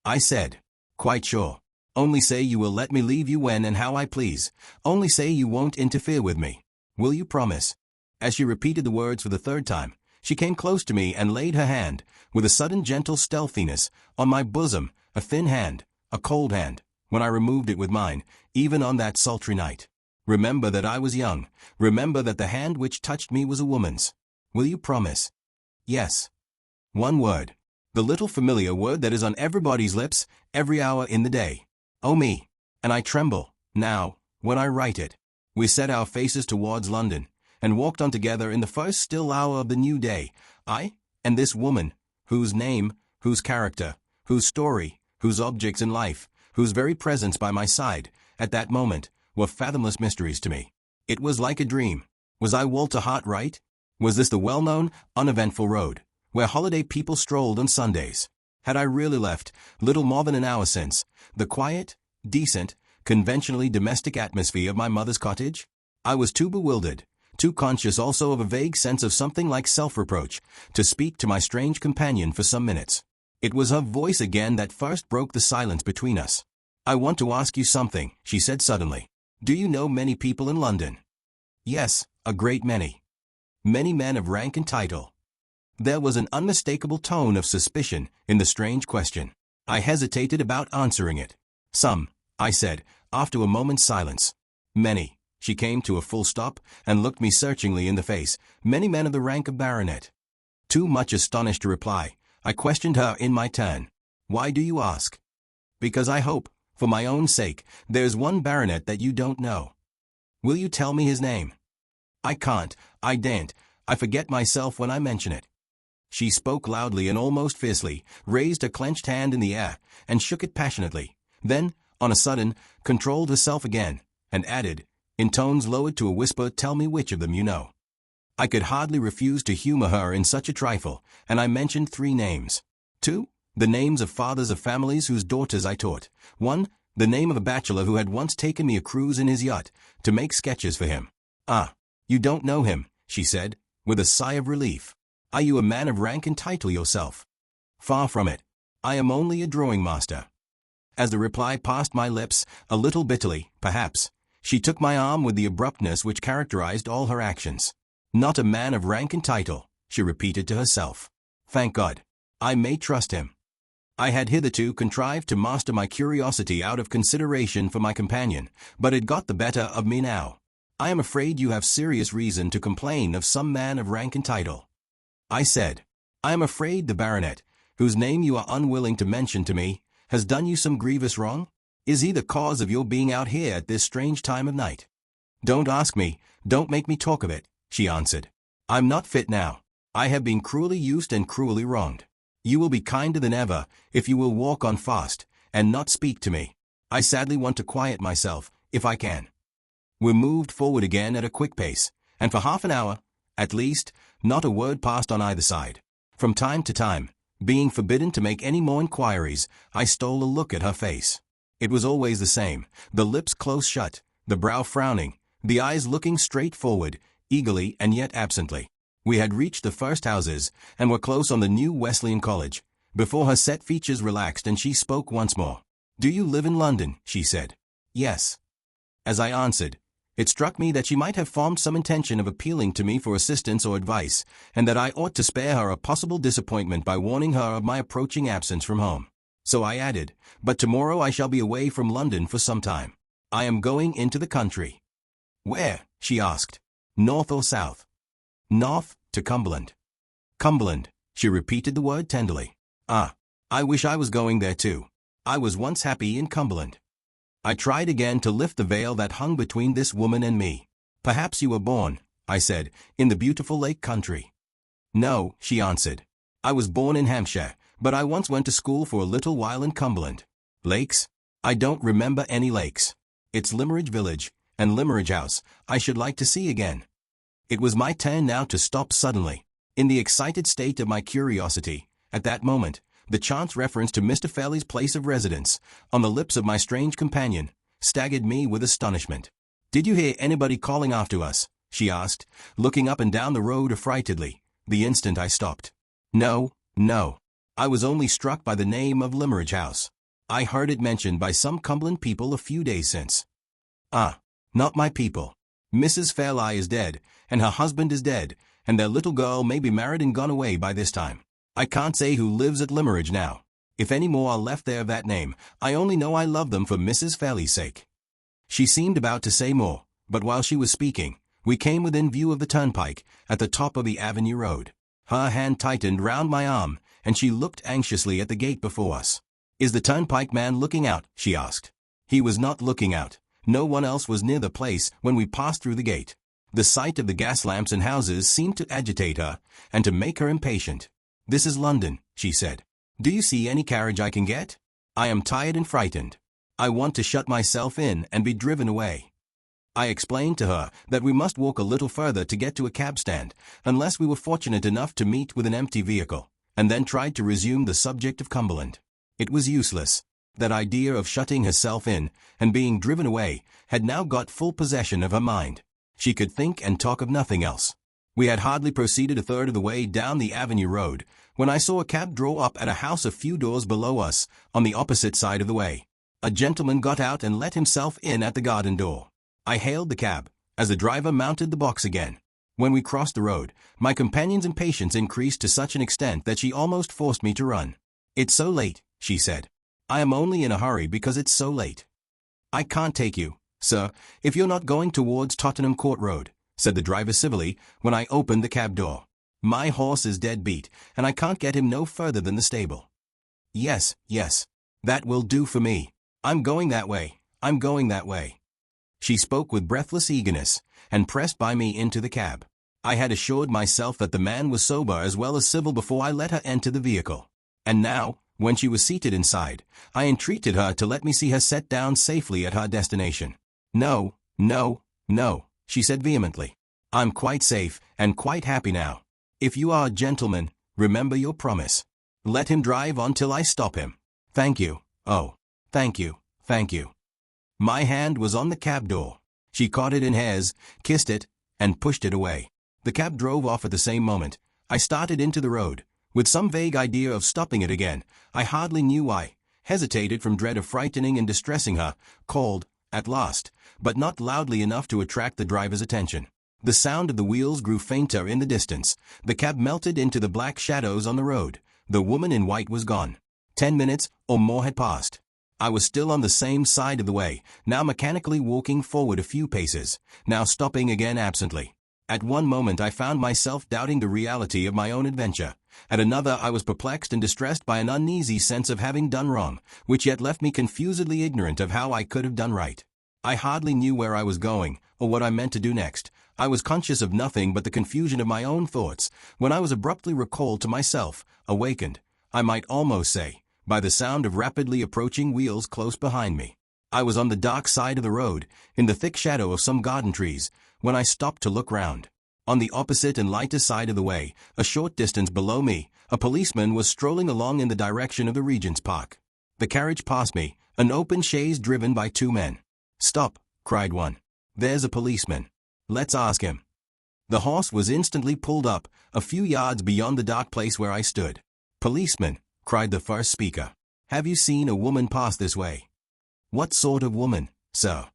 I said, "Quite sure. Only say you will let me leave you when and how I please. Only say you won't interfere with me. Will you promise?" As she repeated the words for the third time, she came close to me and laid her hand, with a sudden gentle stealthiness, on my bosom, a thin hand, a cold hand, when I removed it with mine, even on that sultry night. Remember that I was young. Remember that the hand which touched me was a woman's. Will you promise? "Yes." One word. The little familiar word that is on everybody's lips, every hour in the day. Oh me! And I tremble, now, when I write it. We set our faces towards London, and walked on together in the first still hour of the new day, I and this woman, whose name, whose character, whose story, whose objects in life, whose very presence by my side, at that moment, were fathomless mysteries to me. It was like a dream. Was I Walter Hartright? Was this the well-known, uneventful road, where holiday people strolled on Sundays? Had I really left, little more than an hour since, the quiet, decent, conventionally domestic atmosphere of my mother's cottage? I was too bewildered, too conscious also of a vague sense of something like self-reproach, to speak to my strange companion for some minutes. It was her voice again that first broke the silence between us. I want to ask you something, she said suddenly. Do you know many people in London? Yes, a great many. Many men of rank and title. There was an unmistakable tone of suspicion in the strange question. I hesitated about answering it. Some, I said, after a moment's silence. Many. She came to a full stop and looked me searchingly in the face. Many men of the rank of baronet. Too much astonished to reply, I questioned her in my turn. Why do you ask? Because I hope, for my own sake, there's one baronet that you don't know. Will you tell me his name? I can't, I daren't, I forget myself when I mention it. She spoke loudly and almost fiercely, raised a clenched hand in the air, and shook it passionately. Then, on a sudden, controlled herself again, and added, in tones lowered to a whisper, tell me which of them you know. I could hardly refuse to humor her in such a trifle, and I mentioned 3 names. 2, the names of fathers of families whose daughters I taught. 1, the name of a bachelor who had once taken me a cruise in his yacht, to make sketches for him. Ah, you don't know him, she said, with a sigh of relief. Are you a man of rank and title yourself? Far from it. I am only a drawing master. As the reply passed my lips, a little bitterly, perhaps, she took my arm with the abruptness which characterized all her actions. Not a man of rank and title, she repeated to herself. Thank God. I may trust him. I had hitherto contrived to master my curiosity out of consideration for my companion, but it got the better of me now. I am afraid you have serious reason to complain of some man of rank and title. I said, I am afraid the baronet, whose name you are unwilling to mention to me, has done you some grievous wrong? Is he the cause of your being out here at this strange time of night? Don't ask me, don't make me talk of it, she answered. I'm not fit now. I have been cruelly used and cruelly wronged. You will be kinder than ever if you will walk on fast, and not speak to me. I sadly want to quiet myself, if I can. We moved forward again at a quick pace, and for half an hour, at least, not a word passed on either side. From time to time, being forbidden to make any more inquiries, I stole a look at her face. It was always the same, the lips close shut, the brow frowning, the eyes looking straight forward, eagerly and yet absently. We had reached the first houses, and were close on the new Wesleyan College, before her set features relaxed and she spoke once more. Do you live in London? She said. Yes. As I answered, it struck me that she might have formed some intention of appealing to me for assistance or advice, and that I ought to spare her a possible disappointment by warning her of my approaching absence from home. So I added, but tomorrow I shall be away from London for some time. I am going into the country. Where? She asked. North or south? North, to Cumberland. Cumberland, she repeated the word tenderly. Ah, I wish I was going there too. I was once happy in Cumberland. I tried again to lift the veil that hung between this woman and me. Perhaps you were born, I said, in the beautiful lake country. No, she answered. I was born in Hampshire, but I once went to school for a little while in Cumberland. Lakes? I don't remember any lakes. It's Limmeridge Village, and Limmeridge House, I should like to see again. It was my turn now to stop suddenly. In the excited state of my curiosity, at that moment, the chance reference to Mr. Fairley's place of residence, on the lips of my strange companion, staggered me with astonishment. Did you hear anybody calling after us? She asked, looking up and down the road affrightedly, the instant I stopped. No, no. I was only struck by the name of Limmeridge House. I heard it mentioned by some Cumberland people a few days since. Ah, not my people. Mrs. Fairley is dead, and her husband is dead, and their little girl may be married and gone away by this time. I can't say who lives at Limmeridge now. If any more are left there of that name, I only know I love them for Mrs. Fairley's sake. She seemed about to say more, but while she was speaking, we came within view of the turnpike, at the top of the Avenue Road. Her hand tightened round my arm, and she looked anxiously at the gate before us. Is the turnpike man looking out? She asked. He was not looking out. No one else was near the place when we passed through the gate. The sight of the gas lamps and houses seemed to agitate her, and to make her impatient. "This is London," she said. "Do you see any carriage I can get? I am tired and frightened. I want to shut myself in and be driven away." I explained to her that we must walk a little further to get to a cab stand, unless we were fortunate enough to meet with an empty vehicle, and then tried to resume the subject of Cumberland. It was useless. That idea of shutting herself in and being driven away had now got full possession of her mind. She could think and talk of nothing else. We had hardly proceeded a third of the way down the Avenue Road when I saw a cab draw up at a house a few doors below us on the opposite side of the way. A gentleman got out and let himself in at the garden door. I hailed the cab, as the driver mounted the box again. When we crossed the road, my companion's impatience increased to such an extent that she almost forced me to run. "It's so late," she said. "I am only in a hurry because it's so late." "I can't take you, sir, if you're not going towards Tottenham Court Road," said the driver civilly when I opened the cab door. "My horse is dead beat, and I can't get him no further than the stable." Yes, that will do for me. I'm going that way. She spoke with breathless eagerness, and pressed by me into the cab. I had assured myself that the man was sober as well as civil before I let her enter the vehicle. And now, when she was seated inside, I entreated her to let me see her set down safely at her destination. "No, she said vehemently. "I'm quite safe and quite happy now. If you are a gentleman, remember your promise. Let him drive on till I stop him." "Thank you. Oh, thank you. My hand was on the cab door. She caught it in hers, kissed it, and pushed it away. The cab drove off at the same moment. I started into the road, with some vague idea of stopping it again. I hardly knew why. Hesitated from dread of frightening and distressing her. Called, at last, but not loudly enough to attract the driver's attention. The sound of the wheels grew fainter in the distance. The cab melted into the black shadows on the road. The woman in white was gone. 10 minutes or more had passed. I was still on the same side of the way, now mechanically walking forward a few paces, now stopping again absently. At one moment I found myself doubting the reality of my own adventure. At another I was perplexed and distressed by an uneasy sense of having done wrong, which yet left me confusedly ignorant of how I could have done right. I hardly knew where I was going, or what I meant to do next. I was conscious of nothing but the confusion of my own thoughts, when I was abruptly recalled to myself, awakened, I might almost say, by the sound of rapidly approaching wheels close behind me. I was on the dark side of the road, in the thick shadow of some garden trees, when I stopped to look round. On the opposite and lighter side of the way, a short distance below me, a policeman was strolling along in the direction of the Regent's Park. The carriage passed me, an open chaise driven by 2 men. "Stop," cried one. "There's a policeman. Let's ask him." The horse was instantly pulled up, a few yards beyond the dark place where I stood. "Policeman," cried the first speaker, "have you seen a woman pass this way?" "What sort of woman, sir?"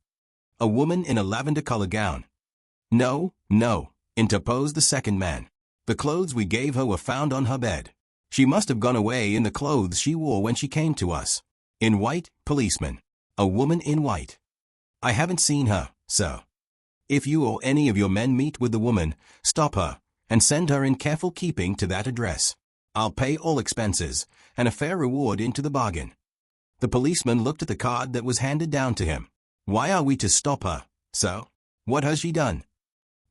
"A woman in a lavender-colored gown." No, interposed the second man. "The clothes we gave her were found on her bed. She must have gone away in the clothes she wore when she came to us." "In white, policeman? A woman in white?" "I haven't seen her, sir." "If you or any of your men meet with the woman, stop her, and send her in careful keeping to that address. I'll pay all expenses, and a fair reward into the bargain." The policeman looked at the card that was handed down to him. "Why are we to stop her, sir? What has she done?"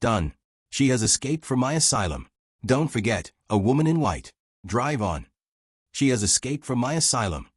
"Done? She has escaped from my asylum. Don't forget, a woman in white. Drive on." "She has escaped from my asylum."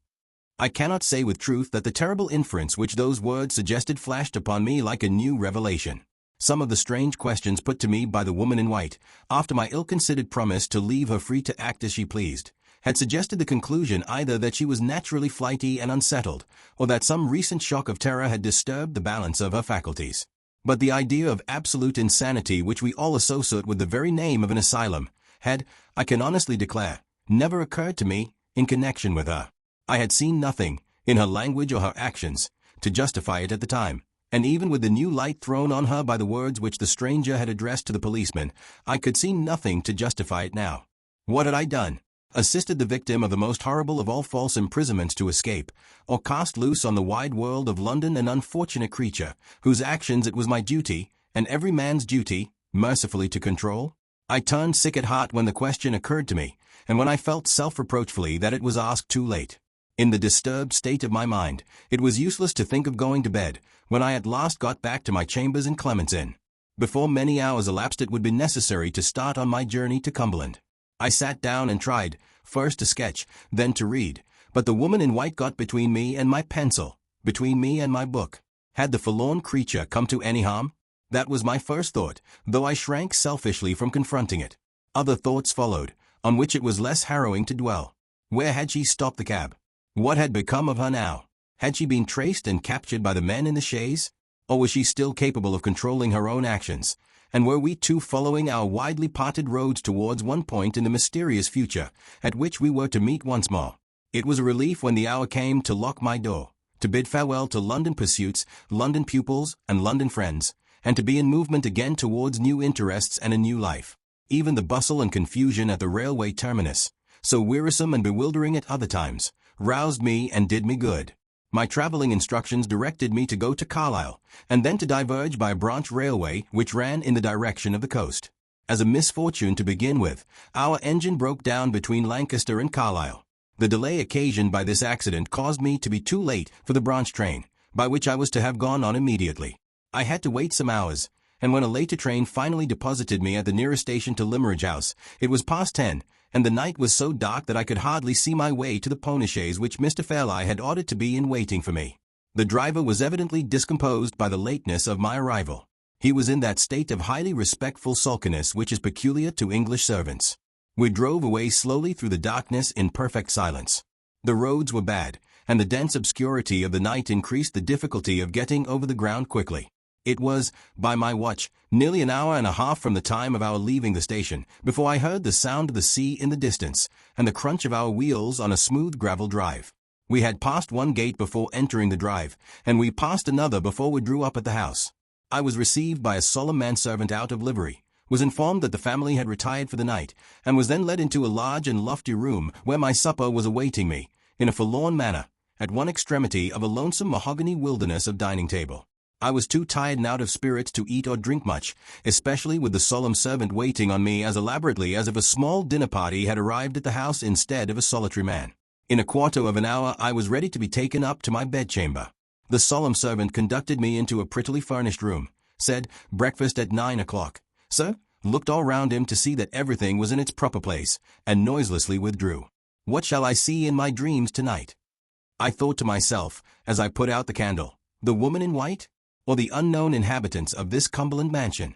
I cannot say with truth that the terrible inference which those words suggested flashed upon me like a new revelation. Some of the strange questions put to me by the woman in white, after my ill-considered promise to leave her free to act as she pleased, had suggested the conclusion either that she was naturally flighty and unsettled, or that some recent shock of terror had disturbed the balance of her faculties. But the idea of absolute insanity which we all associate with the very name of an asylum, had, I can honestly declare, never occurred to me in connection with her. I had seen nothing, in her language or her actions, to justify it at the time. And even with the new light thrown on her by the words which the stranger had addressed to the policeman, I could see nothing to justify it now. What had I done? Assisted the victim of the most horrible of all false imprisonments to escape, or cast loose on the wide world of London an unfortunate creature, whose actions it was my duty, and every man's duty, mercifully to control? I turned sick at heart when the question occurred to me, and when I felt self-reproachfully that it was asked too late. In the disturbed state of my mind, it was useless to think of going to bed, when I at last got back to my chambers in Clement's Inn. Before many hours elapsed it would be necessary to start on my journey to Cumberland. I sat down and tried, first to sketch, then to read, but the woman in white got between me and my pencil, between me and my book. Had the forlorn creature come to any harm? That was my first thought, though I shrank selfishly from confronting it. Other thoughts followed, on which it was less harrowing to dwell. Where had she stopped the cab? What had become of her now? Had she been traced and captured by the men in the chaise? Or was she still capable of controlling her own actions? And were we two following our widely parted roads towards one point in the mysterious future, at which we were to meet once more? It was a relief when the hour came to lock my door, to bid farewell to London pursuits, London pupils, and London friends, and to be in movement again towards new interests and a new life. Even the bustle and confusion at the railway terminus, so wearisome and bewildering at other times, roused me and did me good. My traveling instructions directed me to go to Carlisle, and then to diverge by a branch railway which ran in the direction of the coast. As a misfortune to begin with, our engine broke down between Lancaster and Carlisle. The delay occasioned by this accident caused me to be too late for the branch train, by which I was to have gone on immediately. I had to wait some hours, and when a later train finally deposited me at the nearest station to Limmeridge House, it was past 10, and the night was so dark that I could hardly see my way to the pony chaise which Mr. Fairlie had ordered to be in waiting for me. The driver was evidently discomposed by the lateness of my arrival. He was in that state of highly respectful sulkiness which is peculiar to English servants. We drove away slowly through the darkness in perfect silence. The roads were bad, and the dense obscurity of the night increased the difficulty of getting over the ground quickly. It was, by my watch, nearly an hour and a half from the time of our leaving the station, before I heard the sound of the sea in the distance, and the crunch of our wheels on a smooth gravel drive. We had passed one gate before entering the drive, and we passed another before we drew up at the house. I was received by a solemn manservant out of livery, was informed that the family had retired for the night, and was then led into a large and lofty room where my supper was awaiting me, in a forlorn manner, at one extremity of a lonesome mahogany wilderness of dining table. I was too tired and out of spirits to eat or drink much, especially with the solemn servant waiting on me as elaborately as if a small dinner party had arrived at the house instead of a solitary man. In a quarter of an hour I was ready to be taken up to my bedchamber. The solemn servant conducted me into a prettily furnished room, said, "Breakfast at 9 o'clock, sir," looked all round him to see that everything was in its proper place, and noiselessly withdrew. What shall I see in my dreams tonight? I thought to myself, as I put out the candle, the woman in white? Or the unknown inhabitants of this Cumberland mansion?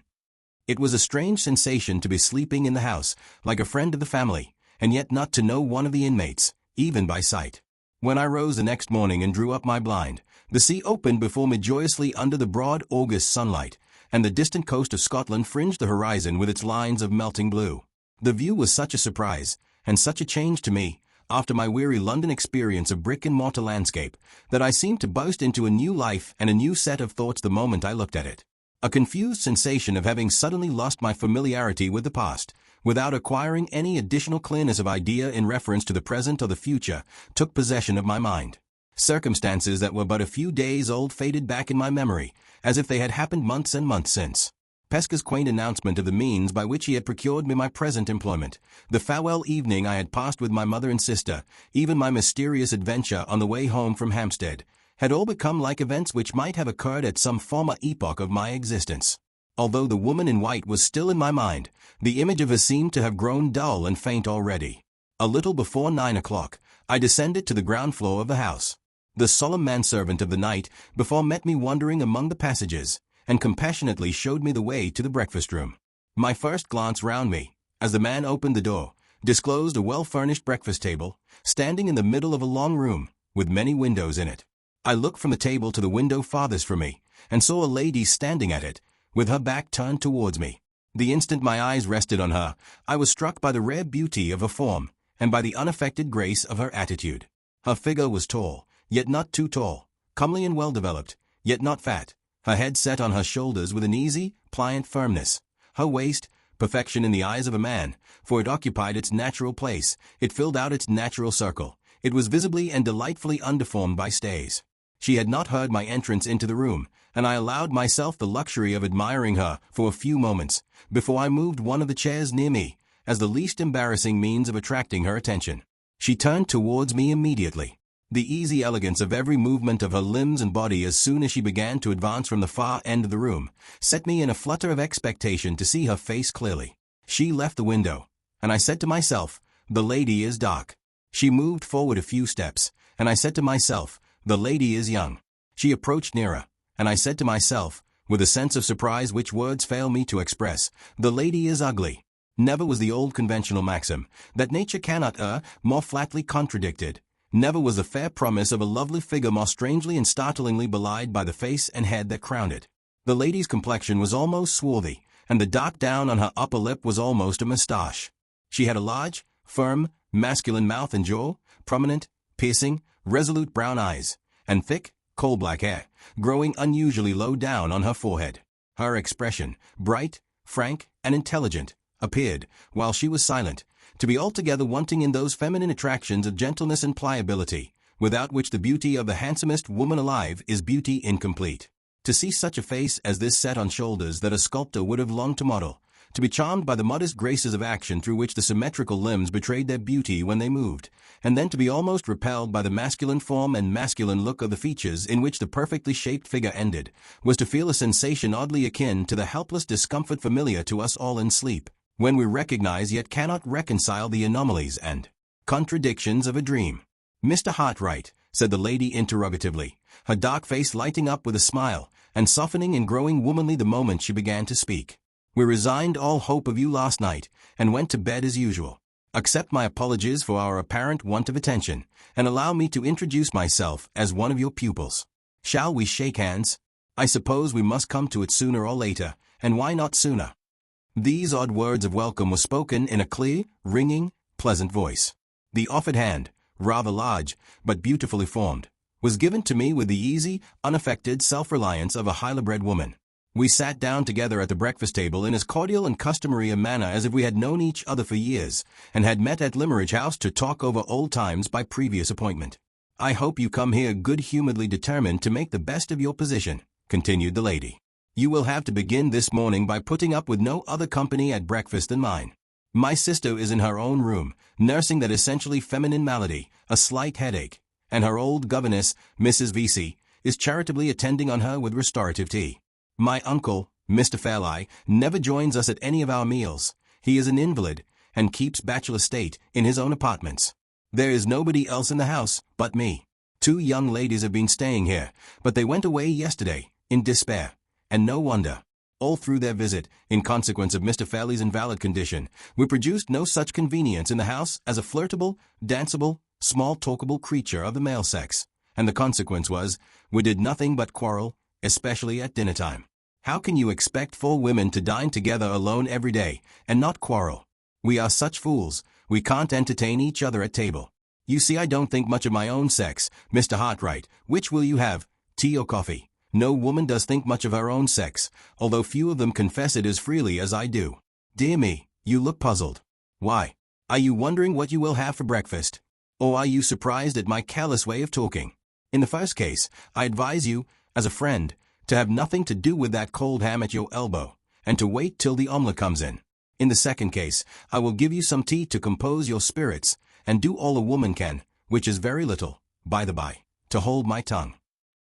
It was a strange sensation to be sleeping in the house, like a friend of the family, and yet not to know one of the inmates, even by sight. When I rose the next morning and drew up my blind, the sea opened before me joyously under the broad August sunlight, and the distant coast of Scotland fringed the horizon with its lines of melting blue. The view was such a surprise, and such a change to me, after my weary London experience of brick-and-mortar landscape, that I seemed to burst into a new life and a new set of thoughts the moment I looked at it. A confused sensation of having suddenly lost my familiarity with the past, without acquiring any additional clearness of idea in reference to the present or the future, took possession of my mind. Circumstances that were but a few days old faded back in my memory, as if they had happened months and months since. Pesca's quaint announcement of the means by which he had procured me my present employment, the farewell evening I had passed with my mother and sister, even my mysterious adventure on the way home from Hampstead, had all become like events which might have occurred at some former epoch of my existence. Although the woman in white was still in my mind, the image of her seemed to have grown dull and faint already. A little before 9 o'clock, I descended to the ground floor of the house. The solemn manservant of the night before met me wandering among the passages, and compassionately showed me the way to the breakfast room. My first glance round me, as the man opened the door, disclosed a well-furnished breakfast table, standing in the middle of a long room, with many windows in it. I looked from the table to the window farthest from me, and saw a lady standing at it, with her back turned towards me. The instant my eyes rested on her, I was struck by the rare beauty of her form, and by the unaffected grace of her attitude. Her figure was tall, yet not too tall, comely and well-developed, yet not fat, her head set on her shoulders with an easy, pliant firmness. Her waist, perfection in the eyes of a man, for it occupied its natural place, it filled out its natural circle, it was visibly and delightfully undeformed by stays. She had not heard my entrance into the room, and I allowed myself the luxury of admiring her for a few moments, before I moved one of the chairs near me, as the least embarrassing means of attracting her attention. She turned towards me immediately. The easy elegance of every movement of her limbs and body as soon as she began to advance from the far end of the room set me in a flutter of expectation to see her face clearly. She left the window, and I said to myself, the lady is dark. She moved forward a few steps, and I said to myself, the lady is young. She approached nearer, and I said to myself, with a sense of surprise which words fail me to express, the lady is ugly. Never was the old conventional maxim, that nature cannot err, more flatly contradicted. Never was the fair promise of a lovely figure more strangely and startlingly belied by the face and head that crowned it. The lady's complexion was almost swarthy, and the dark down on her upper lip was almost a moustache. She had a large, firm, masculine mouth and jaw, prominent, piercing, resolute brown eyes, and thick, coal-black hair, growing unusually low down on her forehead. Her expression, bright, frank, and intelligent, appeared, while she was silent, to be altogether wanting in those feminine attractions of gentleness and pliability, without which the beauty of the handsomest woman alive is beauty incomplete. To see such a face as this set on shoulders that a sculptor would have longed to model, to be charmed by the modest graces of action through which the symmetrical limbs betrayed their beauty when they moved, and then to be almost repelled by the masculine form and masculine look of the features in which the perfectly shaped figure ended, was to feel a sensation oddly akin to the helpless discomfort familiar to us all in sleep, when we recognize yet cannot reconcile the anomalies and contradictions of a dream. Mr. Hartright, said the lady interrogatively, her dark face lighting up with a smile, and softening and growing womanly the moment she began to speak. We resigned all hope of you last night, and went to bed as usual. Accept my apologies for our apparent want of attention, and allow me to introduce myself as one of your pupils. Shall we shake hands? I suppose we must come to it sooner or later, and why not sooner? These odd words of welcome were spoken in a clear, ringing, pleasant voice. The offered hand, rather large, but beautifully formed, was given to me with the easy, unaffected self-reliance of a highly-bred woman. We sat down together at the breakfast table in as cordial and customary a manner as if we had known each other for years, and had met at Limmeridge House to talk over old times by previous appointment. I hope you come here good-humoredly determined to make the best of your position, continued the lady. You will have to begin this morning by putting up with no other company at breakfast than mine. My sister is in her own room, nursing that essentially feminine malady, a slight headache, and her old governess, Mrs. Vesey, is charitably attending on her with restorative tea. My uncle, Mr. Fairlie, never joins us at any of our meals. He is an invalid, and keeps bachelor state in his own apartments. There is nobody else in the house but me. 2 young ladies have been staying here, but they went away yesterday, in despair. And no wonder. All through their visit, in consequence of Mr. Fairlie's invalid condition, we produced no such convenience in the house as a flirtable, danceable, small-talkable creature of the male sex, and the consequence was, we did nothing but quarrel, especially at dinner-time. How can you expect 4 women to dine together alone every day, and not quarrel? We are such fools, we can't entertain each other at table. You see, I don't think much of my own sex, Mr. Hartright. Which will you have, tea or coffee? No woman does think much of her own sex, although few of them confess it as freely as I do. Dear me, you look puzzled. Why? Are you wondering what you will have for breakfast? Or are you surprised at my careless way of talking? In the first case, I advise you, as a friend, to have nothing to do with that cold ham at your elbow, and to wait till the omelette comes in. In the second case, I will give you some tea to compose your spirits, and do all a woman can, which is very little, by the by, to hold my tongue.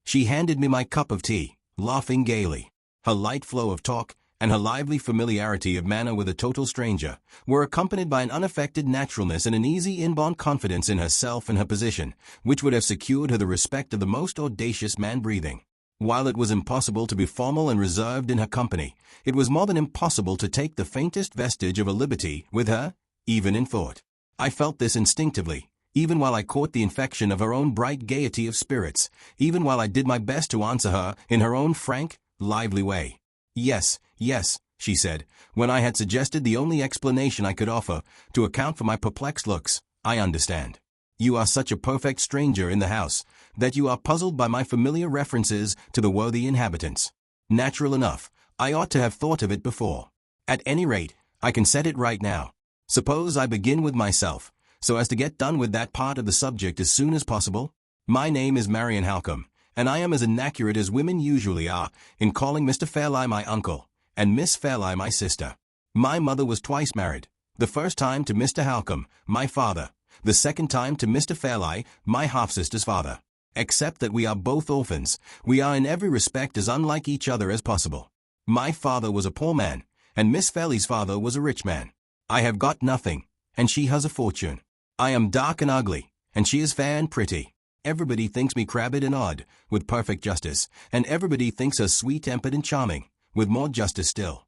She handed me my cup of tea, laughing gaily. Her light flow of talk, and her lively familiarity of manner with a total stranger, were accompanied by an unaffected naturalness and an easy inborn confidence in herself and her position, which would have secured her the respect of the most audacious man breathing. While it was impossible to be formal and reserved in her company, it was more than impossible to take the faintest vestige of a liberty with her, even in thought. I felt this instinctively, even while I caught the infection of her own bright gaiety of spirits, even while I did my best to answer her in her own frank, lively way. Yes, yes, she said, when I had suggested the only explanation I could offer to account for my perplexed looks. I understand. You are such a perfect stranger in the house that you are puzzled by my familiar references to the worthy inhabitants. Natural enough, I ought to have thought of it before. At any rate, I can set it right now. Suppose I begin with myself, so as to get done with that part of the subject as soon as possible? My name is Marian Halcombe, and I am as inaccurate as women usually are in calling Mr. Fairlie my uncle, and Miss Fairlie my sister. My mother was twice married, the first time to Mr. Halcombe, my father, the second time to Mr. Fairlie, my half-sister's father. Except that we are both orphans, we are in every respect as unlike each other as possible. My father was a poor man, and Miss Fairlie's father was a rich man. I have got nothing, and she has a fortune. I am dark and ugly, and she is fair and pretty. Everybody thinks me crabbed and odd, with perfect justice, and everybody thinks her sweet-tempered and charming, with more justice still.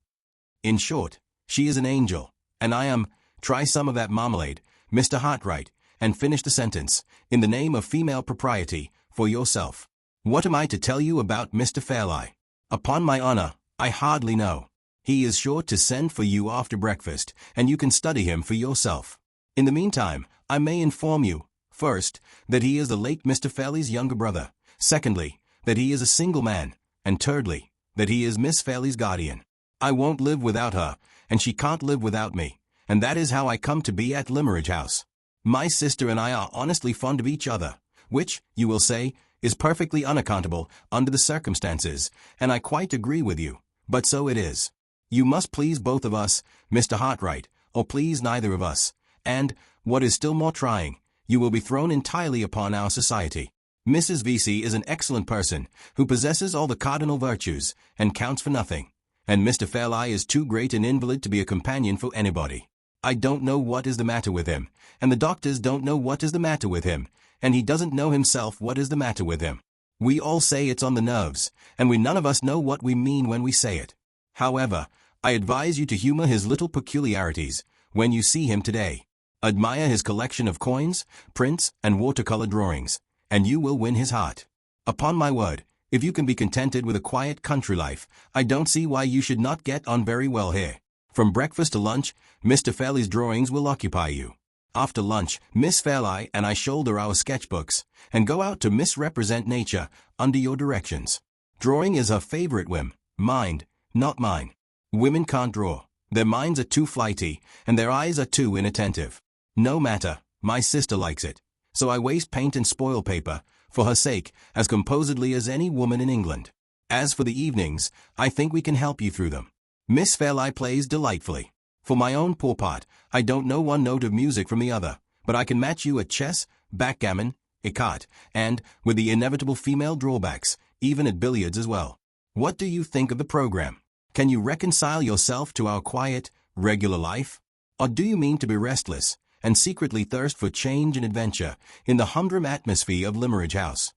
In short, she is an angel, and I am, try some of that marmalade, Mr. Hartright, and finish the sentence, in the name of female propriety, for yourself. What am I to tell you about Mr. Fairlie? Upon my honor, I hardly know. He is sure to send for you after breakfast, and you can study him for yourself. In the meantime, I may inform you, first, that he is the late Mr. Fairlie's younger brother, secondly, that he is a single man, and thirdly, that he is Miss Fairlie's guardian. I won't live without her, and she can't live without me, and that is how I come to be at Limmeridge House. My sister and I are honestly fond of each other, which, you will say, is perfectly unaccountable under the circumstances, and I quite agree with you, but so it is. You must please both of us, Mr. Hartright, or please neither of us, and, what is still more trying, you will be thrown entirely upon our society. Mrs. Vesey is an excellent person, who possesses all the cardinal virtues, and counts for nothing, and Mr. Fairlie is too great an invalid to be a companion for anybody. I don't know what is the matter with him, and the doctors don't know what is the matter with him, and he doesn't know himself what is the matter with him. We all say it's on the nerves, and we none of us know what we mean when we say it. However, I advise you to humor his little peculiarities when you see him today. Admire his collection of coins, prints, and watercolor drawings, and you will win his heart. Upon my word, if you can be contented with a quiet country life, I don't see why you should not get on very well here. From breakfast to lunch, Mr. Fairlie's drawings will occupy you. After lunch, Miss Fairlie and I shoulder our sketchbooks, and go out to misrepresent nature under your directions. Drawing is her favorite whim, mind, not mine. Women can't draw. Their minds are too flighty, and their eyes are too inattentive. No matter, my sister likes it. So I waste paint and spoil paper, for her sake, as composedly as any woman in England. As for the evenings, I think we can help you through them. Miss Fairlie plays delightfully. For my own poor part, I don't know one note of music from the other, but I can match you at chess, backgammon, écarté, and, with the inevitable female drawbacks, even at billiards as well. What do you think of the program? Can you reconcile yourself to our quiet, regular life? Or do you mean to be restless, and secretly thirst for change and adventure, in the humdrum atmosphere of Limmeridge House?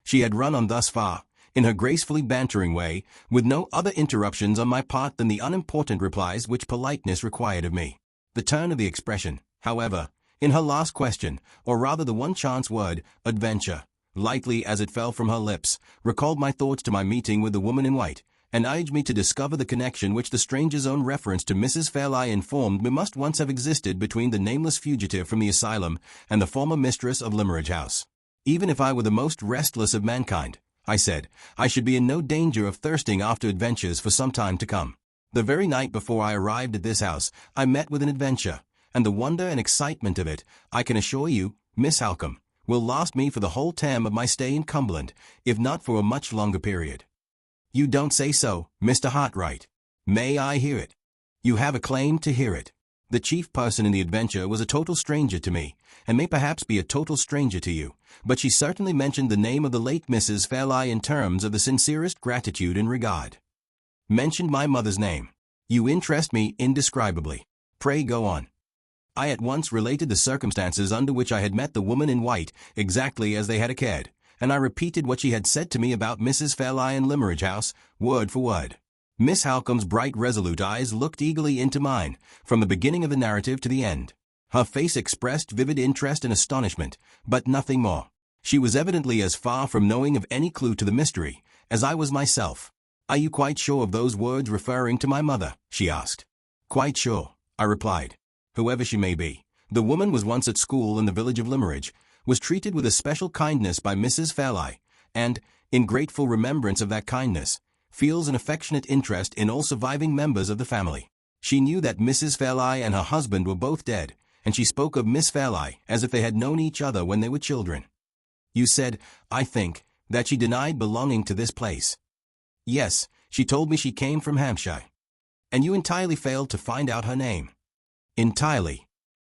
She had run on thus far, in her gracefully bantering way, with no other interruptions on my part than the unimportant replies which politeness required of me. The turn of the expression, however, in her last question, or rather the one chance word, adventure, lightly as it fell from her lips, recalled my thoughts to my meeting with the woman in white, and urged me to discover the connection which the stranger's own reference to Mrs. Fairlie informed me must once have existed between the nameless fugitive from the asylum and the former mistress of Limmeridge House. Even if I were the most restless of mankind, I said, I should be in no danger of thirsting after adventures for some time to come. The very night before I arrived at this house, I met with an adventure, and the wonder and excitement of it, I can assure you, Miss Halcombe, will last me for the whole term of my stay in Cumberland, if not for a much longer period. You don't say so, Mr. Hartright. May I hear it? You have a claim to hear it. The chief person in the adventure was a total stranger to me, and may perhaps be a total stranger to you, but she certainly mentioned the name of the late Mrs. Fairlie in terms of the sincerest gratitude and regard. Mentioned my mother's name. You interest me indescribably. Pray go on. I at once related the circumstances under which I had met the woman in white, exactly as they had occurred, and I repeated what she had said to me about Mrs. Fairlie and Limmeridge House, word for word. Miss Halcombe's bright, resolute eyes looked eagerly into mine, from the beginning of the narrative to the end. Her face expressed vivid interest and astonishment, but nothing more. She was evidently as far from knowing of any clue to the mystery, as I was myself. Are you quite sure of those words referring to my mother? She asked. Quite sure, I replied. Whoever she may be, the woman was once at school in the village of Limmeridge, was treated with especial kindness by Mrs. Fairlie, and, in grateful remembrance of that kindness, feels an affectionate interest in all surviving members of the family. She knew that Mrs. Fairlie and her husband were both dead, and she spoke of Miss Fairlie as if they had known each other when they were children. You said, I think, that she denied belonging to this place. Yes, she told me she came from Hampshire. And you entirely failed to find out her name. Entirely.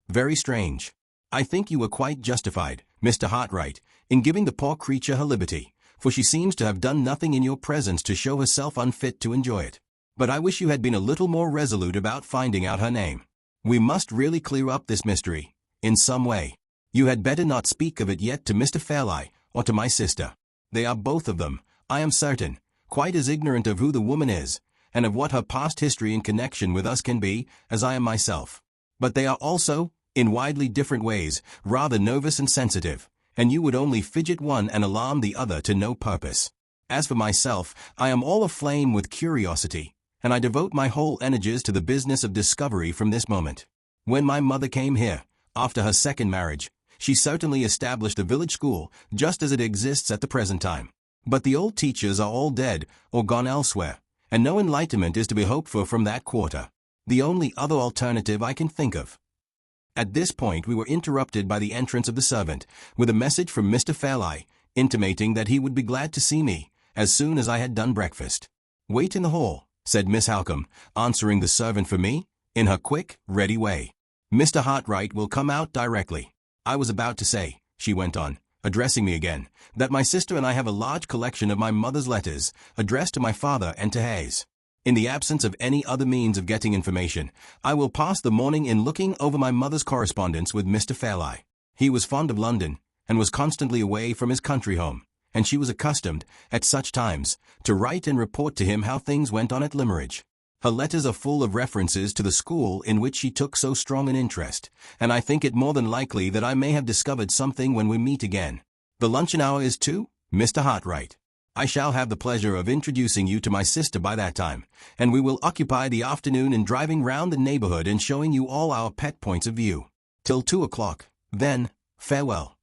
Very strange. I think you were quite justified, Mr. Hartright, in giving the poor creature her liberty, for she seems to have done nothing in your presence to show herself unfit to enjoy it. But I wish you had been a little more resolute about finding out her name. We must really clear up this mystery, in some way. You had better not speak of it yet to Mr. Fairlie, or to my sister. They are both of them, I am certain, quite as ignorant of who the woman is, and of what her past history in connection with us can be, as I am myself. But they are also, in widely different ways, rather nervous and sensitive, and you would only fidget one and alarm the other to no purpose. As for myself, I am all aflame with curiosity, and I devote my whole energies to the business of discovery from this moment. When my mother came here, after her second marriage, she certainly established a village school, just as it exists at the present time. But the old teachers are all dead, or gone elsewhere, and no enlightenment is to be hoped for from that quarter. The only other alternative I can think of. At this point we were interrupted by the entrance of the servant, with a message from Mr. Fairlie, intimating that he would be glad to see me, as soon as I had done breakfast. "Wait in the hall," said Miss Halcombe, answering the servant for me, in her quick, ready way. "Mr. Hartright will come out directly. I was about to say," she went on, addressing me again, "that my sister and I have a large collection of my mother's letters, addressed to my father and to Hayes. In the absence of any other means of getting information, I will pass the morning in looking over my mother's correspondence with Mr. Fairlie. He was fond of London, and was constantly away from his country home, and she was accustomed, at such times, to write and report to him how things went on at Limmeridge. Her letters are full of references to the school in which she took so strong an interest, and I think it more than likely that I may have discovered something when we meet again. The luncheon hour is 2, Mr. Hartright. I shall have the pleasure of introducing you to my sister by that time, and we will occupy the afternoon in driving round the neighborhood and showing you all our pet points of view. Till 2 o'clock, then, farewell."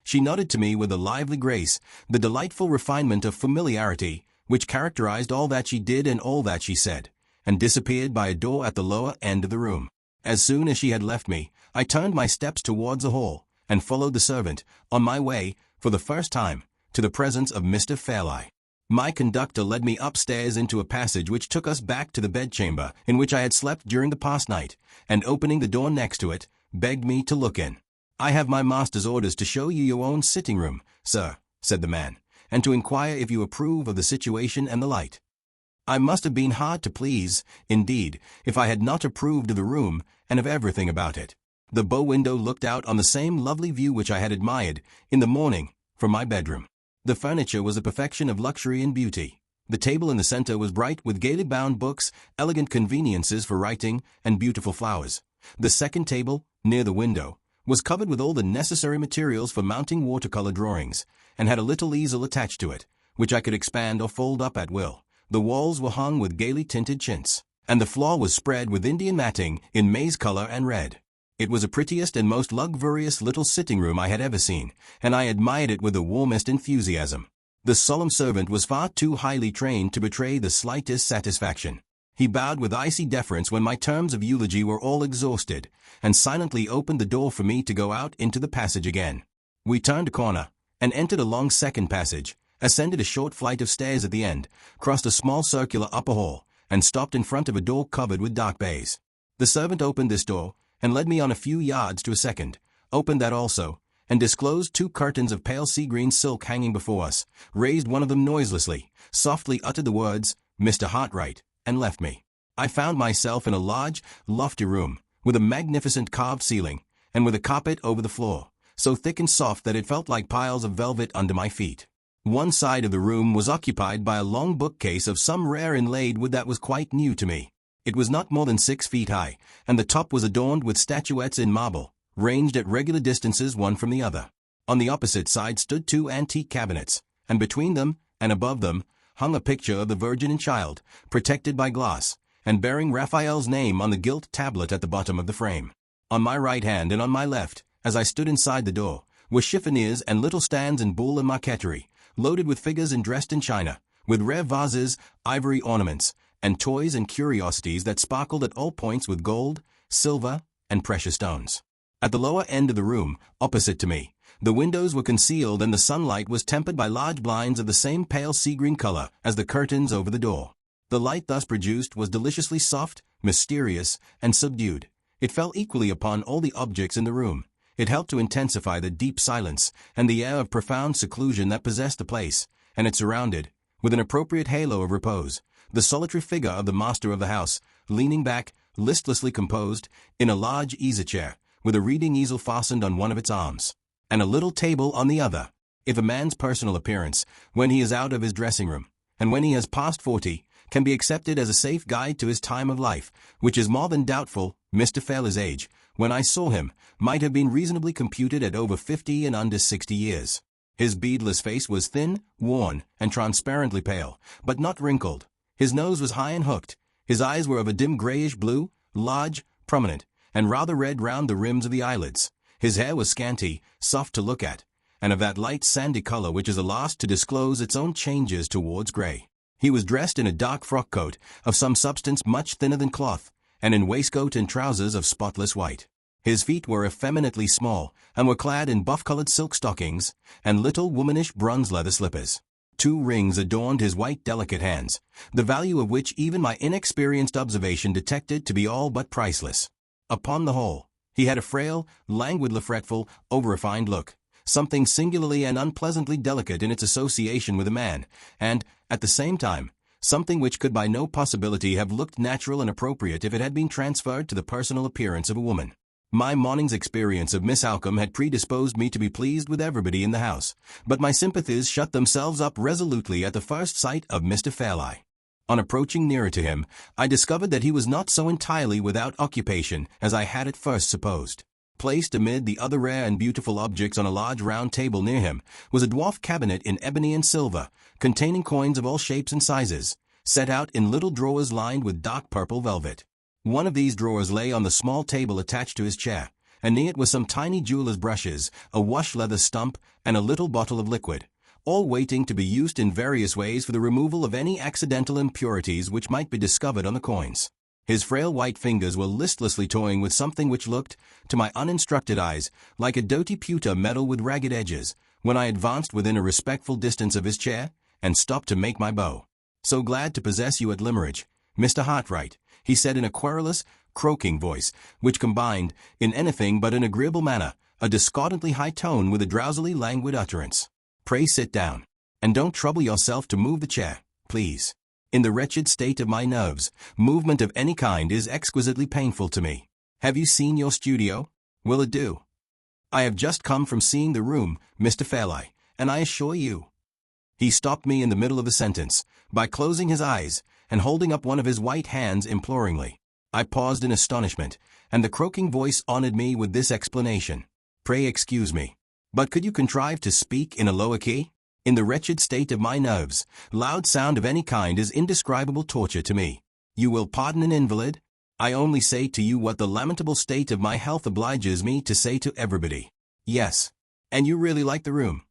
She nodded to me with a lively grace, the delightful refinement of familiarity, which characterized all that she did and all that she said, and disappeared by a door at the lower end of the room. As soon as she had left me, I turned my steps towards the hall, and followed the servant, on my way, for the first time, to the presence of Mr. Fairlie. My conductor led me upstairs into a passage which took us back to the bedchamber in which I had slept during the past night, and opening the door next to it, begged me to look in. "I have my master's orders to show you your own sitting-room, sir," said the man, "and to inquire if you approve of the situation and the light." I must have been hard to please, indeed, if I had not approved of the room, and of everything about it. The bow window looked out on the same lovely view which I had admired, in the morning, from my bedroom. The furniture was a perfection of luxury and beauty. The table in the center was bright with gaily bound books, elegant conveniences for writing, and beautiful flowers. The second table, near the window, was covered with all the necessary materials for mounting watercolor drawings, and had a little easel attached to it, which I could expand or fold up at will. The walls were hung with gaily tinted chintz, and the floor was spread with Indian matting in maize color and red. It was the prettiest and most luxurious little sitting-room I had ever seen, and I admired it with the warmest enthusiasm. The solemn servant was far too highly trained to betray the slightest satisfaction. He bowed with icy deference when my terms of eulogy were all exhausted, and silently opened the door for me to go out into the passage again. We turned a corner, and entered a long second passage, ascended a short flight of stairs at the end, crossed a small circular upper hall, and stopped in front of a door covered with dark baize. The servant opened this door, and led me on a few yards to a second, opened that also, and disclosed 2 curtains of pale sea-green silk hanging before us, raised one of them noiselessly, softly uttered the words, "Mr. Hartright," and left me. I found myself in a large, lofty room, with a magnificent carved ceiling, and with a carpet over the floor, so thick and soft that it felt like piles of velvet under my feet. One side of the room was occupied by a long bookcase of some rare inlaid wood that was quite new to me. It was not more than 6 feet high, and the top was adorned with statuettes in marble, ranged at regular distances one from the other. On the opposite side stood 2 antique cabinets, and between them, and above them, hung a picture of the Virgin and Child, protected by glass, and bearing Raphael's name on the gilt tablet at the bottom of the frame. On my right hand and on my left, as I stood inside the door, were chiffoniers and little stands in buhl and marqueterie, loaded with figures and dressed in china, with rare vases, ivory ornaments, and toys and curiosities that sparkled at all points with gold, silver, and precious stones. At the lower end of the room, opposite to me, the windows were concealed and the sunlight was tempered by large blinds of the same pale sea-green color as the curtains over the door. The light thus produced was deliciously soft, mysterious, and subdued. It fell equally upon all the objects in the room, It helped to intensify the deep silence and the air of profound seclusion that possessed the place, and it surrounded, with an appropriate halo of repose, the solitary figure of the master of the house, leaning back, listlessly composed, in a large easy-chair, with a reading easel fastened on one of its arms, and a little table on the other. If a man's personal appearance, when he is out of his dressing room, and when he has passed 40, can be accepted as a safe guide to his time of life, which is more than doubtful, Mr. Fairley's age, when I saw him, might have been reasonably computed at over 50 and under 60 years. His beadless face was thin, worn, and transparently pale, but not wrinkled. His nose was high and hooked. His eyes were of a dim grayish blue, large, prominent, and rather red round the rims of the eyelids. His hair was scanty, soft to look at, and of that light sandy color which is the last to disclose its own changes towards gray. He was dressed in a dark frock coat of some substance much thinner than cloth, and in waistcoat and trousers of spotless white. His feet were effeminately small, and were clad in buff-colored silk stockings, and little womanish bronze leather slippers. 2 rings adorned his white delicate hands, the value of which even my inexperienced observation detected to be all but priceless. Upon the whole, he had a frail, languidly fretful, over-refined look, something singularly and unpleasantly delicate in its association with a man, and, at the same time, something which could by no possibility have looked natural and appropriate if it had been transferred to the personal appearance of a woman. My morning's experience of Miss Alcombe had predisposed me to be pleased with everybody in the house, but my sympathies shut themselves up resolutely at the first sight of Mr. Fairlie. On approaching nearer to him, I discovered that he was not so entirely without occupation as I had at first supposed. Placed amid the other rare and beautiful objects on a large round table near him was a dwarf cabinet in ebony and silver, containing coins of all shapes and sizes, set out in little drawers lined with dark purple velvet. One of these drawers lay on the small table attached to his chair, and near it were some tiny jeweler's brushes, a wash leather stump, and a little bottle of liquid, all waiting to be used in various ways for the removal of any accidental impurities which might be discovered on the coins. His frail white fingers were listlessly toying with something which looked, to my uninstructed eyes, like a dirty pewter metal with ragged edges, when I advanced within a respectful distance of his chair, and stopped to make my bow. "So glad to possess you at Limmeridge, Mr. Hartright," he said in a querulous, croaking voice, which combined, in anything but an agreeable manner, a discordantly high tone with a drowsily languid utterance. "Pray sit down, and don't trouble yourself to move the chair, please. In the wretched state of my nerves, movement of any kind is exquisitely painful to me. Have you seen your studio? Will it do? I have just come from seeing the room, Mr. Fairlie, and I assure you—" He stopped me in the middle of the sentence, by closing his eyes, and holding up one of his white hands imploringly. I paused in astonishment, and the croaking voice honored me with this explanation. "Pray excuse me, but could you contrive to speak in a lower key? In the wretched state of my nerves, loud sound of any kind is indescribable torture to me. You will pardon an invalid? I only say to you what the lamentable state of my health obliges me to say to everybody." "Yes. And you really like the room?"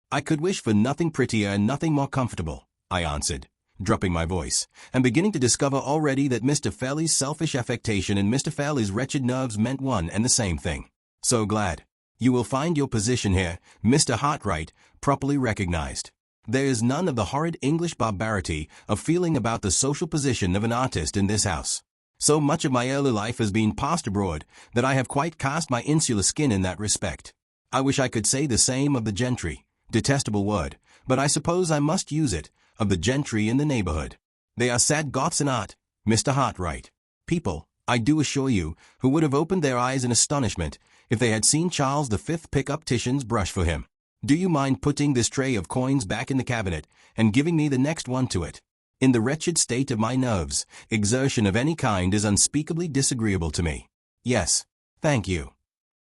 "I could wish for nothing prettier and nothing more comfortable," I answered, dropping my voice, and beginning to discover already that Mr. Fairlie's selfish affectation and Mr. Fairlie's wretched nerves meant one and the same thing. "So glad. You will find your position here, Mr. Hartright, properly recognized. There is none of the horrid English barbarity of feeling about the social position of an artist in this house. So much of my early life has been passed abroad that I have quite cast my insular skin in that respect. I wish I could say the same of the gentry, detestable word, but I suppose I must use it, of the gentry in the neighborhood. They are sad Goths in art, Mr. Hartright. People, I do assure you, who would have opened their eyes in astonishment if they had seen Charles V pick up Titian's brush for him. Do you mind putting this tray of coins back in the cabinet and giving me the next one to it? In the wretched state of my nerves, exertion of any kind is unspeakably disagreeable to me. Yes, thank you."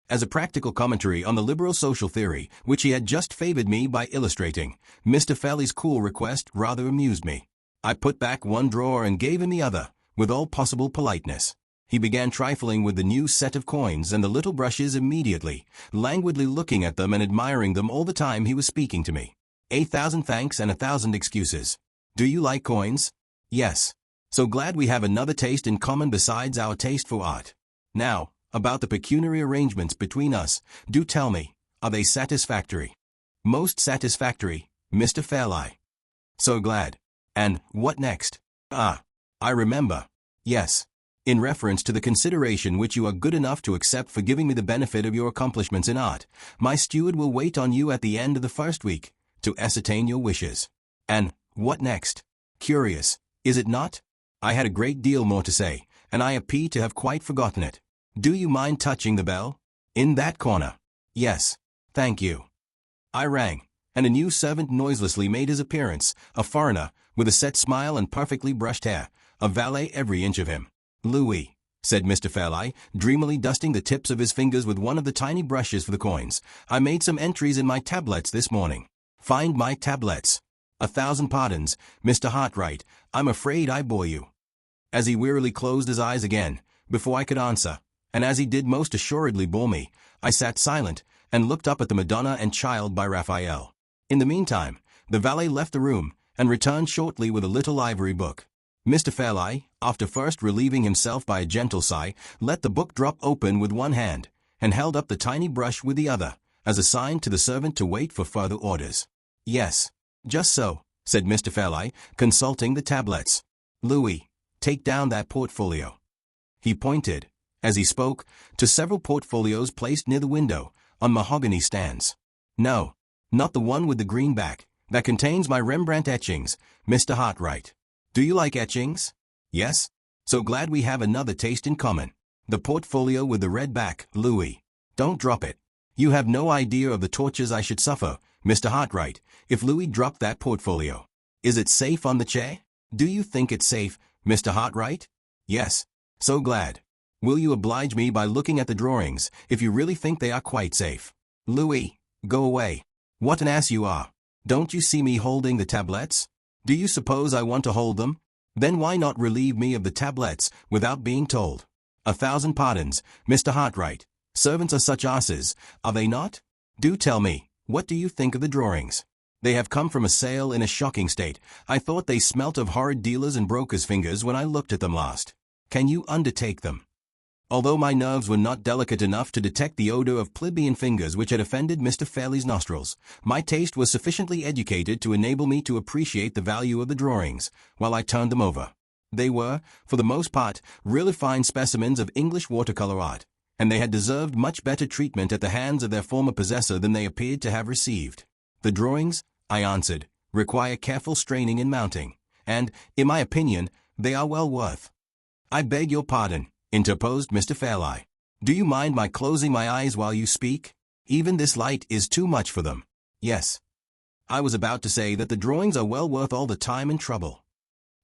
As a practical commentary on the liberal social theory, which he had just favored me by illustrating, Mr. Fairlie's cool request rather amused me. I put back one drawer and gave him the other, with all possible politeness. He began trifling with the new set of coins and the little brushes immediately, languidly looking at them and admiring them all the time he was speaking to me. "1,000 thanks and 1,000 excuses. Do you like coins?" "Yes. So glad we have another taste in common besides our taste for art. Now, about the pecuniary arrangements between us, do tell me, are they satisfactory?" "Most satisfactory, Mr. Fairlie." "So glad. And what next?" "Ah, I remember. Yes. In reference to the consideration which you are good enough to accept for giving me the benefit of your accomplishments in art, my steward will wait on you at the end of the first week, to ascertain your wishes. And what next? Curious, is it not? I had a great deal more to say, and I appear to have quite forgotten it. Do you mind touching the bell? In that corner. Yes. Thank you. I rang, and a new servant noiselessly made his appearance, a foreigner, with a set smile and perfectly brushed hair, a valet every inch of him. Louis, said Mr. Fairlie, dreamily dusting the tips of his fingers with one of the tiny brushes for the coins, I made some entries in my tablets this morning. Find my tablets. 1,000 pardons, Mr. Hartright, I'm afraid I bore you. As he wearily closed his eyes again, before I could answer, and as he did most assuredly bore me, I sat silent, and looked up at the Madonna and Child by Raphael. In the meantime, the valet left the room, and returned shortly with a little ivory book. Mr. Fairlie, after first relieving himself by a gentle sigh, let the book drop open with one hand, and held up the tiny brush with the other, as a sign to the servant to wait for further orders. Yes, just so, said Mr. Fairlie, consulting the tablets. Louis, take down that portfolio. He pointed, as he spoke, to several portfolios placed near the window, on mahogany stands. No, not the one with the green back, that contains my Rembrandt etchings, Mr. Hartright. Do you like etchings? Yes? So glad we have another taste in common. The portfolio with the red back, Louis. Don't drop it. You have no idea of the tortures I should suffer, Mr. Hartright, if Louis dropped that portfolio. Is it safe on the chair? Do you think it's safe, Mr. Hartright? Yes. So glad. Will you oblige me by looking at the drawings, if you really think they are quite safe? Louis, go away. What an ass you are. Don't you see me holding the tablets? Do you suppose I want to hold them? Then why not relieve me of the tablets, without being told? 1,000 pardons, Mr. Hartright. Servants are such asses, are they not? Do tell me, what do you think of the drawings? They have come from a sale in a shocking state. I thought they smelt of horrid dealers' and brokers' fingers when I looked at them last. Can you undertake them? Although my nerves were not delicate enough to detect the odor of plebeian fingers which had offended Mr. Fairlie's nostrils, my taste was sufficiently educated to enable me to appreciate the value of the drawings, while I turned them over. They were, for the most part, really fine specimens of English watercolor art, and they had deserved much better treatment at the hands of their former possessor than they appeared to have received. The drawings, I answered, require careful straining and mounting, and, in my opinion, they are well worth. I beg your pardon, interposed Mr. Fairlie. Do you mind my closing my eyes while you speak? Even this light is too much for them. Yes. I was about to say that the drawings are well worth all the time and trouble.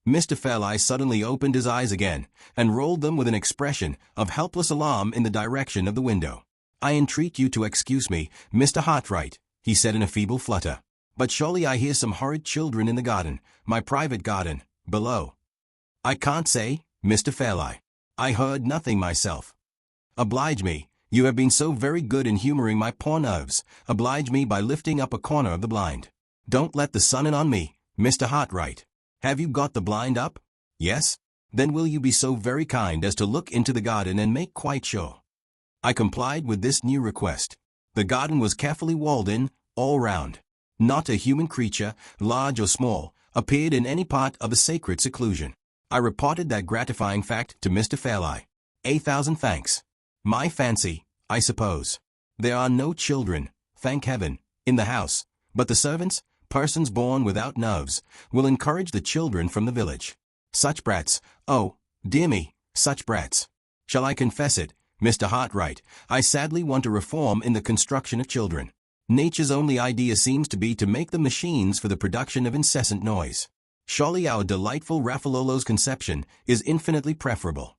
Mr. Fairlie suddenly opened his eyes again, and rolled them with an expression of helpless alarm in the direction of the window. I entreat you to excuse me, Mr. Hartright, he said in a feeble flutter. But surely I hear some horrid children in the garden, my private garden, below. I can't say, Mr. Fairlie. I heard nothing myself. Oblige me, you have been so very good in humoring my poor nerves. Oblige me by lifting up a corner of the blind. Don't let the sun in on me, Mr. Hartright. Have you got the blind up? Yes? Then will you be so very kind as to look into the garden and make quite sure? I complied with this new request. The garden was carefully walled in, all round. Not a human creature, large or small, appeared in any part of the sacred seclusion. I reported that gratifying fact to Mr. Fairlie. 1,000 thanks. My fancy, I suppose. There are no children, thank heaven, in the house, but the servants, persons born without nerves, will encourage the children from the village. Such brats, oh, dear me, such brats. Shall I confess it, Mr. Hartright, I sadly want a reform in the construction of children. Nature's only idea seems to be to make them machines for the production of incessant noise. Surely our delightful Raffaello's conception is infinitely preferable.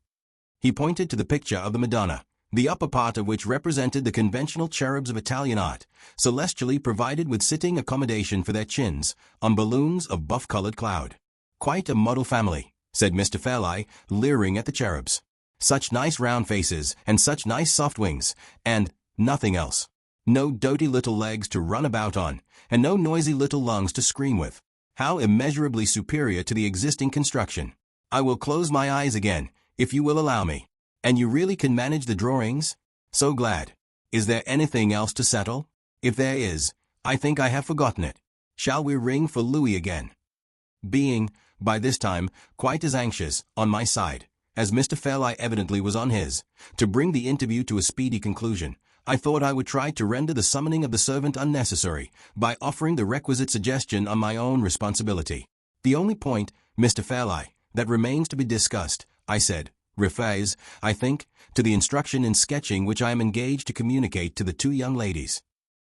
He pointed to the picture of the Madonna, the upper part of which represented the conventional cherubs of Italian art, celestially provided with sitting accommodation for their chins, on balloons of buff-colored cloud. Quite a model family, said Mr. Fairlie, leering at the cherubs. Such nice round faces, and such nice soft wings, and nothing else. No doty little legs to run about on, and no noisy little lungs to scream with. How immeasurably superior to the existing construction. I will close my eyes again, if you will allow me. And you really can manage the drawings? So glad. Is there anything else to settle? If there is, I think I have forgotten it. Shall we ring for Louis again? Being, by this time, quite as anxious, on my side, as Mr. Fairlie evidently was on his. To bring the interview to a speedy conclusion, I thought I would try to render the summoning of the servant unnecessary by offering the requisite suggestion on my own responsibility. The only point, Mr. Fairlie, that remains to be discussed, I said, refers, I think, to the instruction in sketching which I am engaged to communicate to the two young ladies.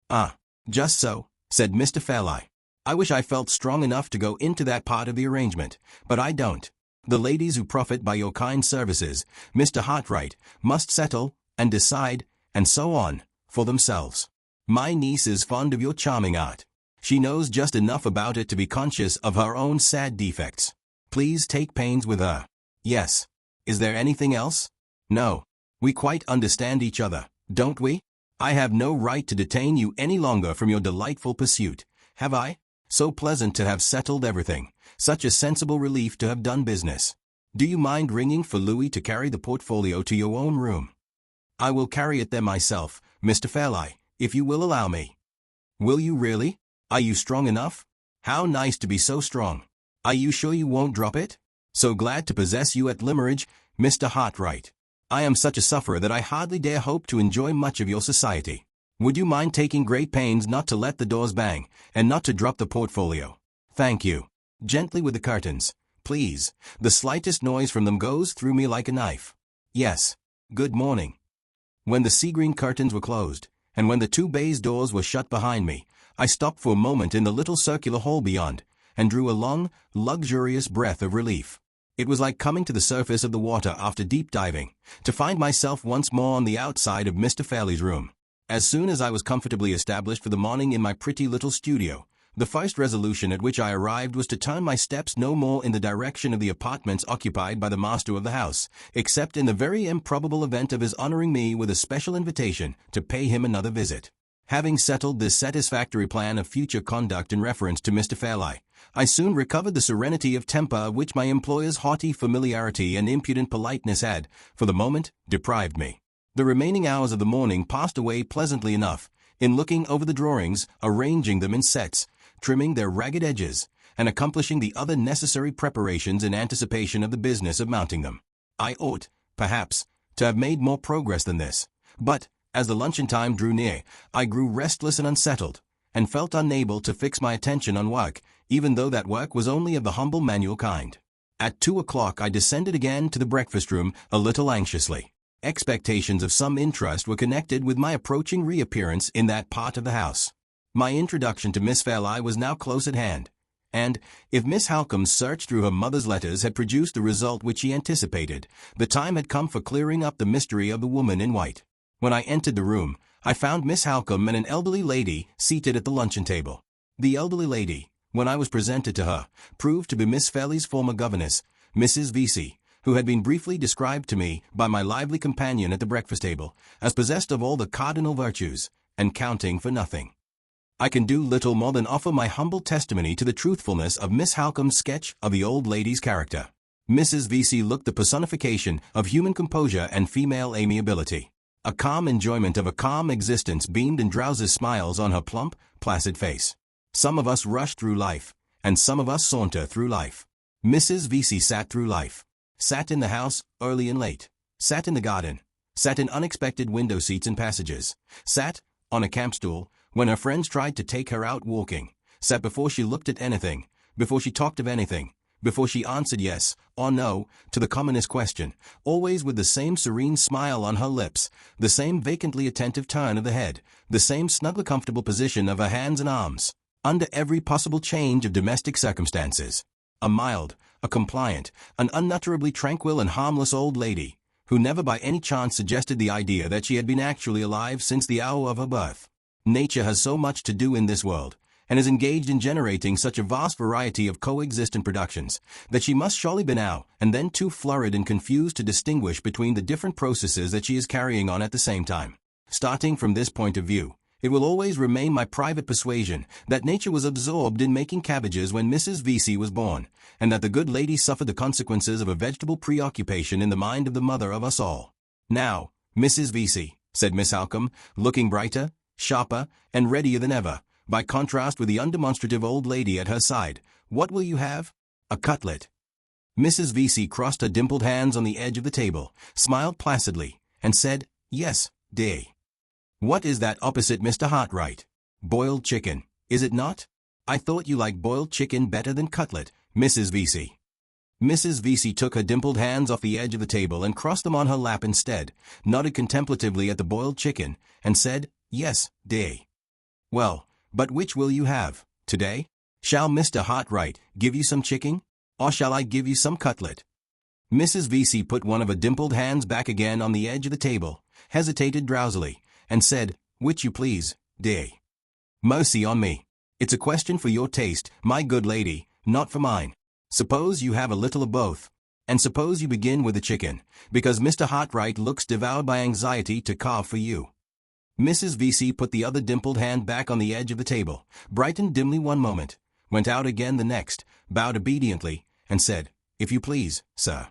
Ah, just so, said Mr. Fairlie. I wish I felt strong enough to go into that part of the arrangement, but I don't. The ladies who profit by your kind services, Mr. Hartright, must settle, and decide, and so on, for themselves. My niece is fond of your charming art. She knows just enough about it to be conscious of her own sad defects. Please take pains with her. Yes. Is there anything else? No. We quite understand each other, don't we? I have no right to detain you any longer from your delightful pursuit, have I? So pleasant to have settled everything, such a sensible relief to have done business. Do you mind ringing for Louis to carry the portfolio to your own room? I will carry it there myself, Mr. Fairlie, if you will allow me. Will you really? Are you strong enough? How nice to be so strong. Are you sure you won't drop it? So glad to possess you at Limmeridge, Mr. Hartright. I am such a sufferer that I hardly dare hope to enjoy much of your society. Would you mind taking great pains not to let the doors bang, and not to drop the portfolio? Thank you. Gently with the curtains, please. The slightest noise from them goes through me like a knife. Yes. Good morning. When the sea-green curtains were closed, and when the two baize doors were shut behind me, I stopped for a moment in the little circular hall beyond, and drew a long, luxurious breath of relief. It was like coming to the surface of the water after deep diving, to find myself once more on the outside of Mr. Fairlie's room. As soon as I was comfortably established for the morning in my pretty little studio, the first resolution at which I arrived was to turn my steps no more in the direction of the apartments occupied by the master of the house, except in the very improbable event of his honoring me with a special invitation to pay him another visit. Having settled this satisfactory plan of future conduct in reference to Mr. Fairlie, I soon recovered the serenity of temper of which my employer's haughty familiarity and impudent politeness had, for the moment, deprived me. The remaining hours of the morning passed away pleasantly enough, in looking over the drawings, arranging them in sets, trimming their ragged edges, and accomplishing the other necessary preparations in anticipation of the business of mounting them. I ought, perhaps, to have made more progress than this, but, as the luncheon time drew near, I grew restless and unsettled, and felt unable to fix my attention on work, even though that work was only of the humble manual kind. At 2 o'clock I descended again to the breakfast room, a little anxiously. Expectations of some interest were connected with my approaching reappearance in that part of the house. My introduction to Miss Fairlie was now close at hand, and, if Miss Halcombe's search through her mother's letters had produced the result which she anticipated, the time had come for clearing up the mystery of the woman in white. When I entered the room, I found Miss Halcombe and an elderly lady seated at the luncheon table. The elderly lady, when I was presented to her, proved to be Miss Fairlie's former governess, Mrs. Vesey, who had been briefly described to me by my lively companion at the breakfast table, as possessed of all the cardinal virtues, and counting for nothing. I can do little more than offer my humble testimony to the truthfulness of Miss Halcombe's sketch of the old lady's character. Mrs. Vesey looked the personification of human composure and female amiability. A calm enjoyment of a calm existence beamed in drowsy smiles on her plump, placid face. Some of us rush through life, and some of us saunter through life. Mrs. Vesey sat through life. Sat in the house, early and late. Sat in the garden. Sat in unexpected window seats and passages. Sat, on a camp stool, when her friends tried to take her out walking. Sat before she looked at anything, before she talked of anything, before she answered yes or no to the commonest question, always with the same serene smile on her lips, the same vacantly attentive turn of the head, the same snugly comfortable position of her hands and arms, under every possible change of domestic circumstances. A mild, a compliant, an unutterably tranquil and harmless old lady, who never by any chance suggested the idea that she had been actually alive since the hour of her birth. Nature has so much to do in this world, and is engaged in generating such a vast variety of coexistent productions, that she must surely be now and then too flurried and confused to distinguish between the different processes that she is carrying on at the same time. Starting from this point of view, it will always remain my private persuasion that nature was absorbed in making cabbages when Mrs. Vesey was born, and that the good lady suffered the consequences of a vegetable preoccupation in the mind of the mother of us all. Now, Mrs. Vesey, said Miss Halcombe, looking brighter, sharper, and readier than ever, by contrast with the undemonstrative old lady at her side, what will you have? A cutlet. Mrs. Vesey crossed her dimpled hands on the edge of the table, smiled placidly, and said, "Yes, dear." "What is that opposite Mr. Hartright? Boiled chicken, is it not? I thought you liked boiled chicken better than cutlet, Mrs. Vesey." Mrs. Vesey took her dimpled hands off the edge of the table and crossed them on her lap instead, nodded contemplatively at the boiled chicken, and said, "Yes, dear." "Well, but which will you have, today? Shall Mr. Hartright give you some chicken, or shall I give you some cutlet?" Mrs. Vesey put one of her dimpled hands back again on the edge of the table, hesitated drowsily, and said, "Which you please, dear." "Mercy on me. It's a question for your taste, my good lady, not for mine. Suppose you have a little of both, and suppose you begin with the chicken, because Mr. Hartright looks devoured by anxiety to carve for you." Mrs. Vesey put the other dimpled hand back on the edge of the table, brightened dimly one moment, went out again the next, bowed obediently, and said, "If you please, sir."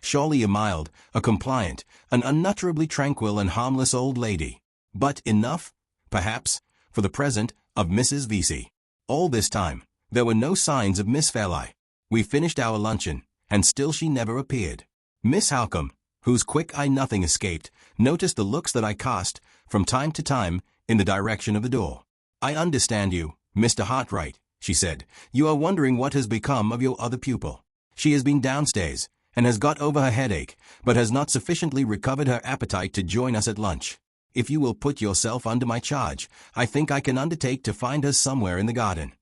Surely a mild, a compliant, an unutterably tranquil and harmless old lady. But enough, perhaps, for the present, of Mrs. Vesey. All this time, there were no signs of Miss Fairlie. We finished our luncheon, and still she never appeared. Miss Halcombe, whose quick eye nothing escaped, noticed the looks that I cast, from time to time, in the direction of the door. "I understand you, Mr. Hartright," she said. "You are wondering what has become of your other pupil. She has been downstairs, and has got over her headache, but has not sufficiently recovered her appetite to join us at lunch. If you will put yourself under my charge, I think I can undertake to find her somewhere in the garden."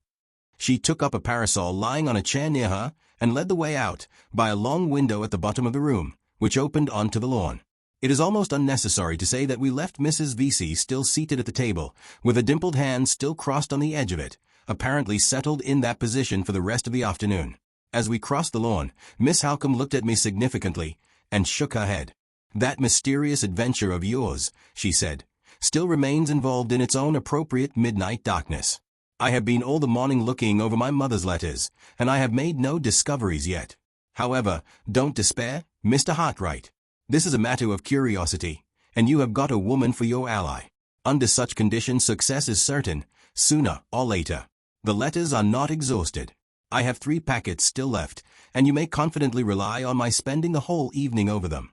She took up a parasol lying on a chair near her, and led the way out, by a long window at the bottom of the room, which opened onto the lawn. It is almost unnecessary to say that we left Mrs. Vesey still seated at the table, with her dimpled hands still crossed on the edge of it, apparently settled in that position for the rest of the afternoon. As we crossed the lawn, Miss Halcombe looked at me significantly, and shook her head. "That mysterious adventure of yours," she said, "still remains involved in its own appropriate midnight darkness. I have been all the morning looking over my mother's letters, and I have made no discoveries yet. However, don't despair, Mr. Hartright. This is a matter of curiosity, and you have got a woman for your ally. Under such conditions success is certain, sooner or later. The letters are not exhausted. I have 3 packets still left, and you may confidently rely on my spending the whole evening over them."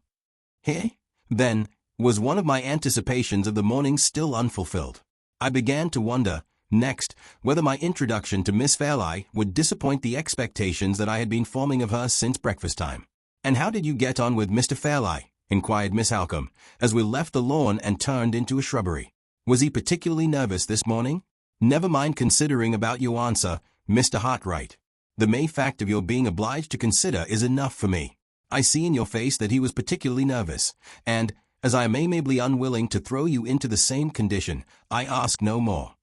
Here, then, was one of my anticipations of the morning still unfulfilled. I began to wonder, next, whether my introduction to Miss Fairlie would disappoint the expectations that I had been forming of her since breakfast time. "And how did you get on with Mr. Fairlie?" inquired Miss Halcombe, as we left the lawn and turned into a shrubbery. "Was he particularly nervous this morning?" "Never mind considering about your answer, Mr. Hartright. The mere fact of your being obliged to consider is enough for me. I see in your face that he was particularly nervous, and, as I am amiably unwilling to throw you into the same condition, I ask no more."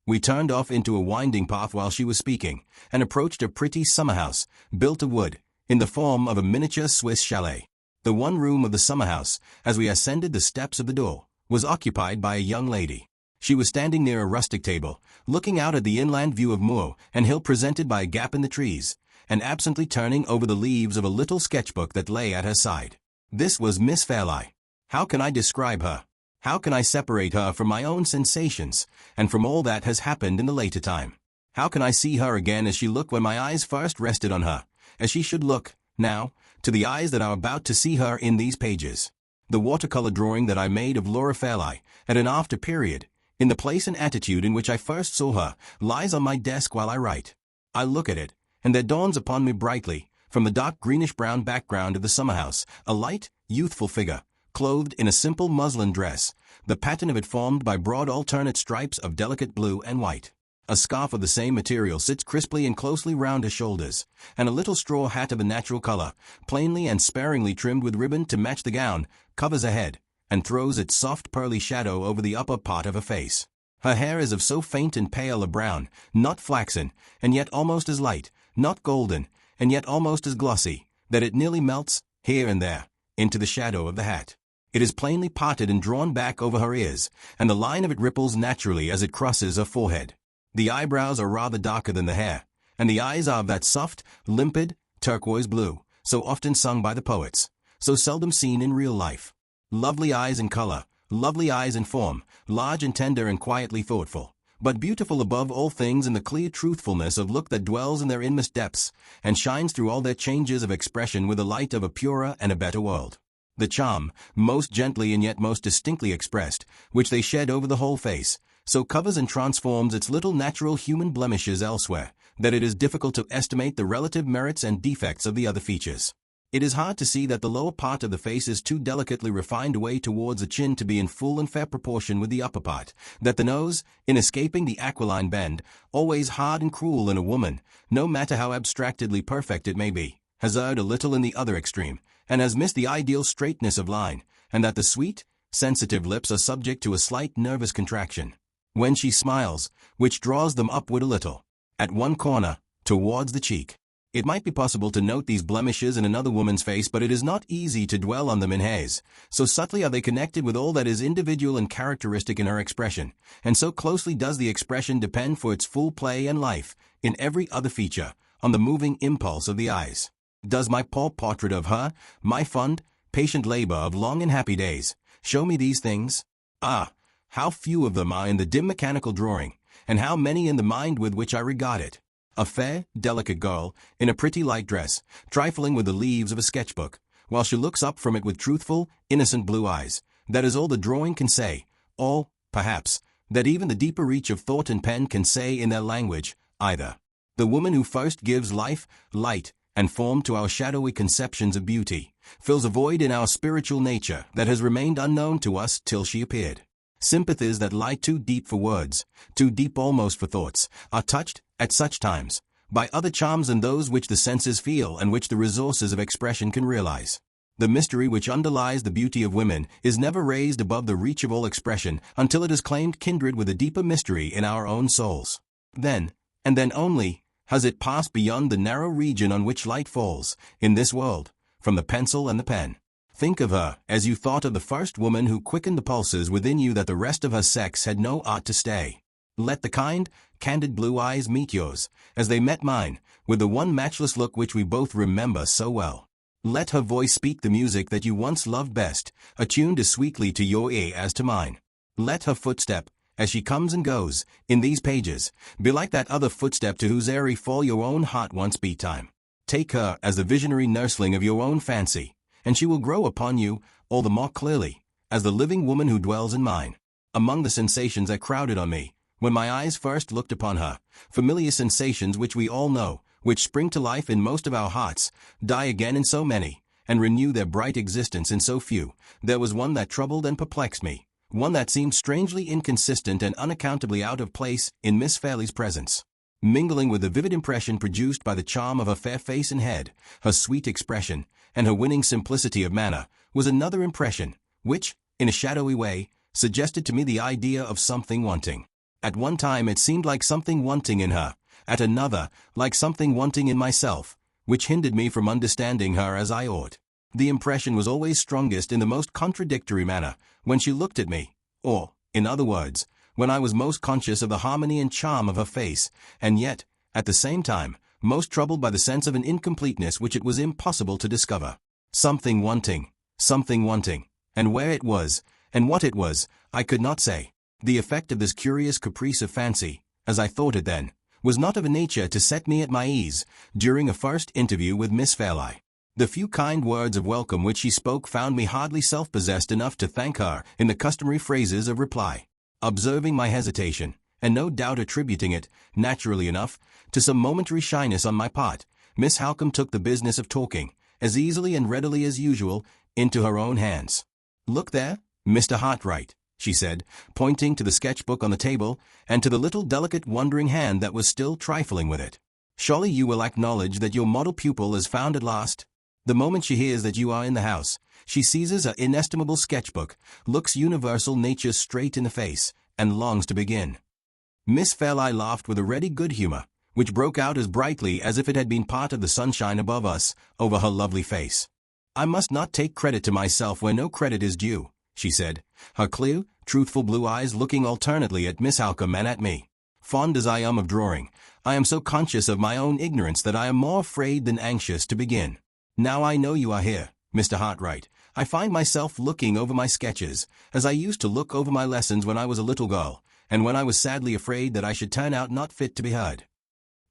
We turned off into a winding path while she was speaking, and approached a pretty summer house, built of wood, in the form of a miniature Swiss chalet. The one room of the summer house, as we ascended the steps of the door, was occupied by a young lady. She was standing near a rustic table, looking out at the inland view of moor and hill presented by a gap in the trees, and absently turning over the leaves of a little sketchbook that lay at her side. This was Miss Fairlie. How can I describe her? How can I separate her from my own sensations, and from all that has happened in the later time? How can I see her again as she looked when my eyes first rested on her, as she should look, now, to the eyes that are about to see her in these pages? The watercolor drawing that I made of Laura Fairlie, at an after period, in the place and attitude in which I first saw her, lies on my desk while I write. I look at it, and there dawns upon me brightly, from the dark greenish-brown background of the summer house, a light, youthful figure, clothed in a simple muslin dress, the pattern of it formed by broad alternate stripes of delicate blue and white. A scarf of the same material sits crisply and closely round her shoulders, and a little straw hat of a natural color, plainly and sparingly trimmed with ribbon to match the gown, covers her head, and throws its soft pearly shadow over the upper part of her face. Her hair is of so faint and pale a brown, not flaxen, and yet almost as light, not golden, and yet almost as glossy, that it nearly melts, here and there, into the shadow of the hat. It is plainly parted and drawn back over her ears, and the line of it ripples naturally as it crosses her forehead. The eyebrows are rather darker than the hair, and the eyes are of that soft, limpid, turquoise blue, so often sung by the poets, so seldom seen in real life. Lovely eyes in color, lovely eyes in form, large and tender and quietly thoughtful, but beautiful above all things in the clear truthfulness of look that dwells in their inmost depths, and shines through all their changes of expression with the light of a purer and a better world. The charm, most gently and yet most distinctly expressed, which they shed over the whole face, so covers and transforms its little natural human blemishes elsewhere, that it is difficult to estimate the relative merits and defects of the other features. It is hard to see that the lower part of the face is too delicately refined away towards the chin to be in full and fair proportion with the upper part, that the nose, in escaping the aquiline bend, always hard and cruel in a woman, no matter how abstractedly perfect it may be, has erred a little in the other extreme, and has missed the ideal straightness of line, and that the sweet, sensitive lips are subject to a slight nervous contraction when she smiles, which draws them upward a little, at one corner, towards the cheek. It might be possible to note these blemishes in another woman's face, but it is not easy to dwell on them in hers. So subtly are they connected with all that is individual and characteristic in her expression, and so closely does the expression depend for its full play and life, in every other feature, on the moving impulse of the eyes. Does my poor portrait of her, my fond, patient labor of long and happy days, show me these things? Ah, how few of them are in the dim mechanical drawing, and how many in the mind with which I regard it. A fair, delicate girl, in a pretty light dress, trifling with the leaves of a sketchbook, while she looks up from it with truthful, innocent blue eyes. That is all the drawing can say, all, perhaps, that even the deeper reach of thought and pen can say in their language, either. The woman who first gives life, light, and form to our shadowy conceptions of beauty, fills a void in our spiritual nature that has remained unknown to us till she appeared. Sympathies that lie too deep for words, too deep almost for thoughts, are touched, at such times, by other charms than those which the senses feel and which the resources of expression can realize. The mystery which underlies the beauty of women is never raised above the reach of all expression until it has claimed kindred with a deeper mystery in our own souls. Then, and then only, has it passed beyond the narrow region on which light falls, in this world, from the pencil and the pen. Think of her as you thought of the first woman who quickened the pulses within you that the rest of her sex had no art to stay. Let the kind, candid blue eyes meet yours, as they met mine, with the one matchless look which we both remember so well. Let her voice speak the music that you once loved best, attuned as sweetly to your ear as to mine. Let her footstep, as she comes and goes, in these pages, be like that other footstep to whose airy fall your own heart once beat time. Take her as the visionary nursling of your own fancy, and she will grow upon you, all the more clearly, as the living woman who dwells in mine. Among the sensations that crowded on me, when my eyes first looked upon her, familiar sensations which we all know, which spring to life in most of our hearts, die again in so many, and renew their bright existence in so few, there was one that troubled and perplexed me, one that seemed strangely inconsistent and unaccountably out of place in Miss Fairley's presence. Mingling with the vivid impression produced by the charm of her fair face and head, her sweet expression, and her winning simplicity of manner, was another impression, which, in a shadowy way, suggested to me the idea of something wanting. At one time it seemed like something wanting in her, at another, like something wanting in myself, which hindered me from understanding her as I ought. The impression was always strongest in the most contradictory manner, when she looked at me, or, in other words, when I was most conscious of the harmony and charm of her face, and yet, at the same time, most troubled by the sense of an incompleteness which it was impossible to discover. Something wanting, and where it was, and what it was, I could not say. The effect of this curious caprice of fancy, as I thought it then, was not of a nature to set me at my ease during a first interview with Miss Fairley. The few kind words of welcome which she spoke found me hardly self-possessed enough to thank her in the customary phrases of reply. Observing my hesitation, and no doubt attributing it, naturally enough, to some momentary shyness on my part, Miss Halcombe took the business of talking, as easily and readily as usual, into her own hands. "Look there, Mr. Hartright," she said, pointing to the sketchbook on the table, and to the little delicate wondering hand that was still trifling with it. "Surely you will acknowledge that your model pupil is found at last?" The moment she hears that you are in the house, she seizes her inestimable sketchbook, looks universal nature straight in the face, and longs to begin. Miss Fairley laughed with a ready good humor, which broke out as brightly as if it had been part of the sunshine above us, over her lovely face. "I must not take credit to myself where no credit is due," she said, her clear, truthful blue eyes looking alternately at Miss Halcombe and at me. "Fond as I am of drawing, I am so conscious of my own ignorance that I am more afraid than anxious to begin. Now I know you are here, Mr. Hartright, I find myself looking over my sketches, as I used to look over my lessons when I was a little girl, and when I was sadly afraid that I should turn out not fit to be heard.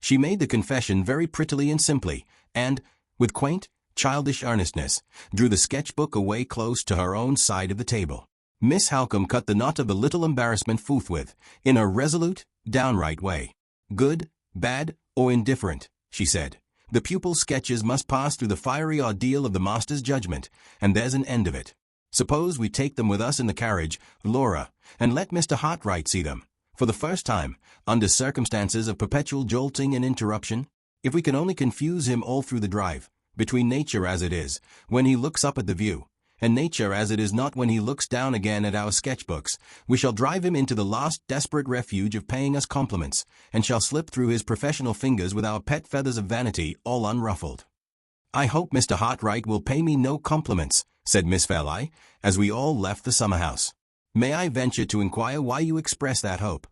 She made the confession very prettily and simply, and, with quaint, childish earnestness, drew the sketchbook away close to her own side of the table. Miss Halcombe cut the knot of the little embarrassment forthwith, in her resolute, downright way. Good, bad, or indifferent, she said, the pupil's sketches must pass through the fiery ordeal of the master's judgment, and there's an end of it. Suppose we take them with us in the carriage, Laura, and let Mr. Hartright see them, for the first time, under circumstances of perpetual jolting and interruption? If we can only confuse him all through the drive, between nature as it is, when he looks up at the view, and nature as it is not when he looks down again at our sketchbooks, we shall drive him into the last desperate refuge of paying us compliments, and shall slip through his professional fingers with our pet feathers of vanity all unruffled. I hope Mr. Hartright will pay me no compliments, said Miss Fairlie, as we all left the summer house. May I venture to inquire why you express that hope?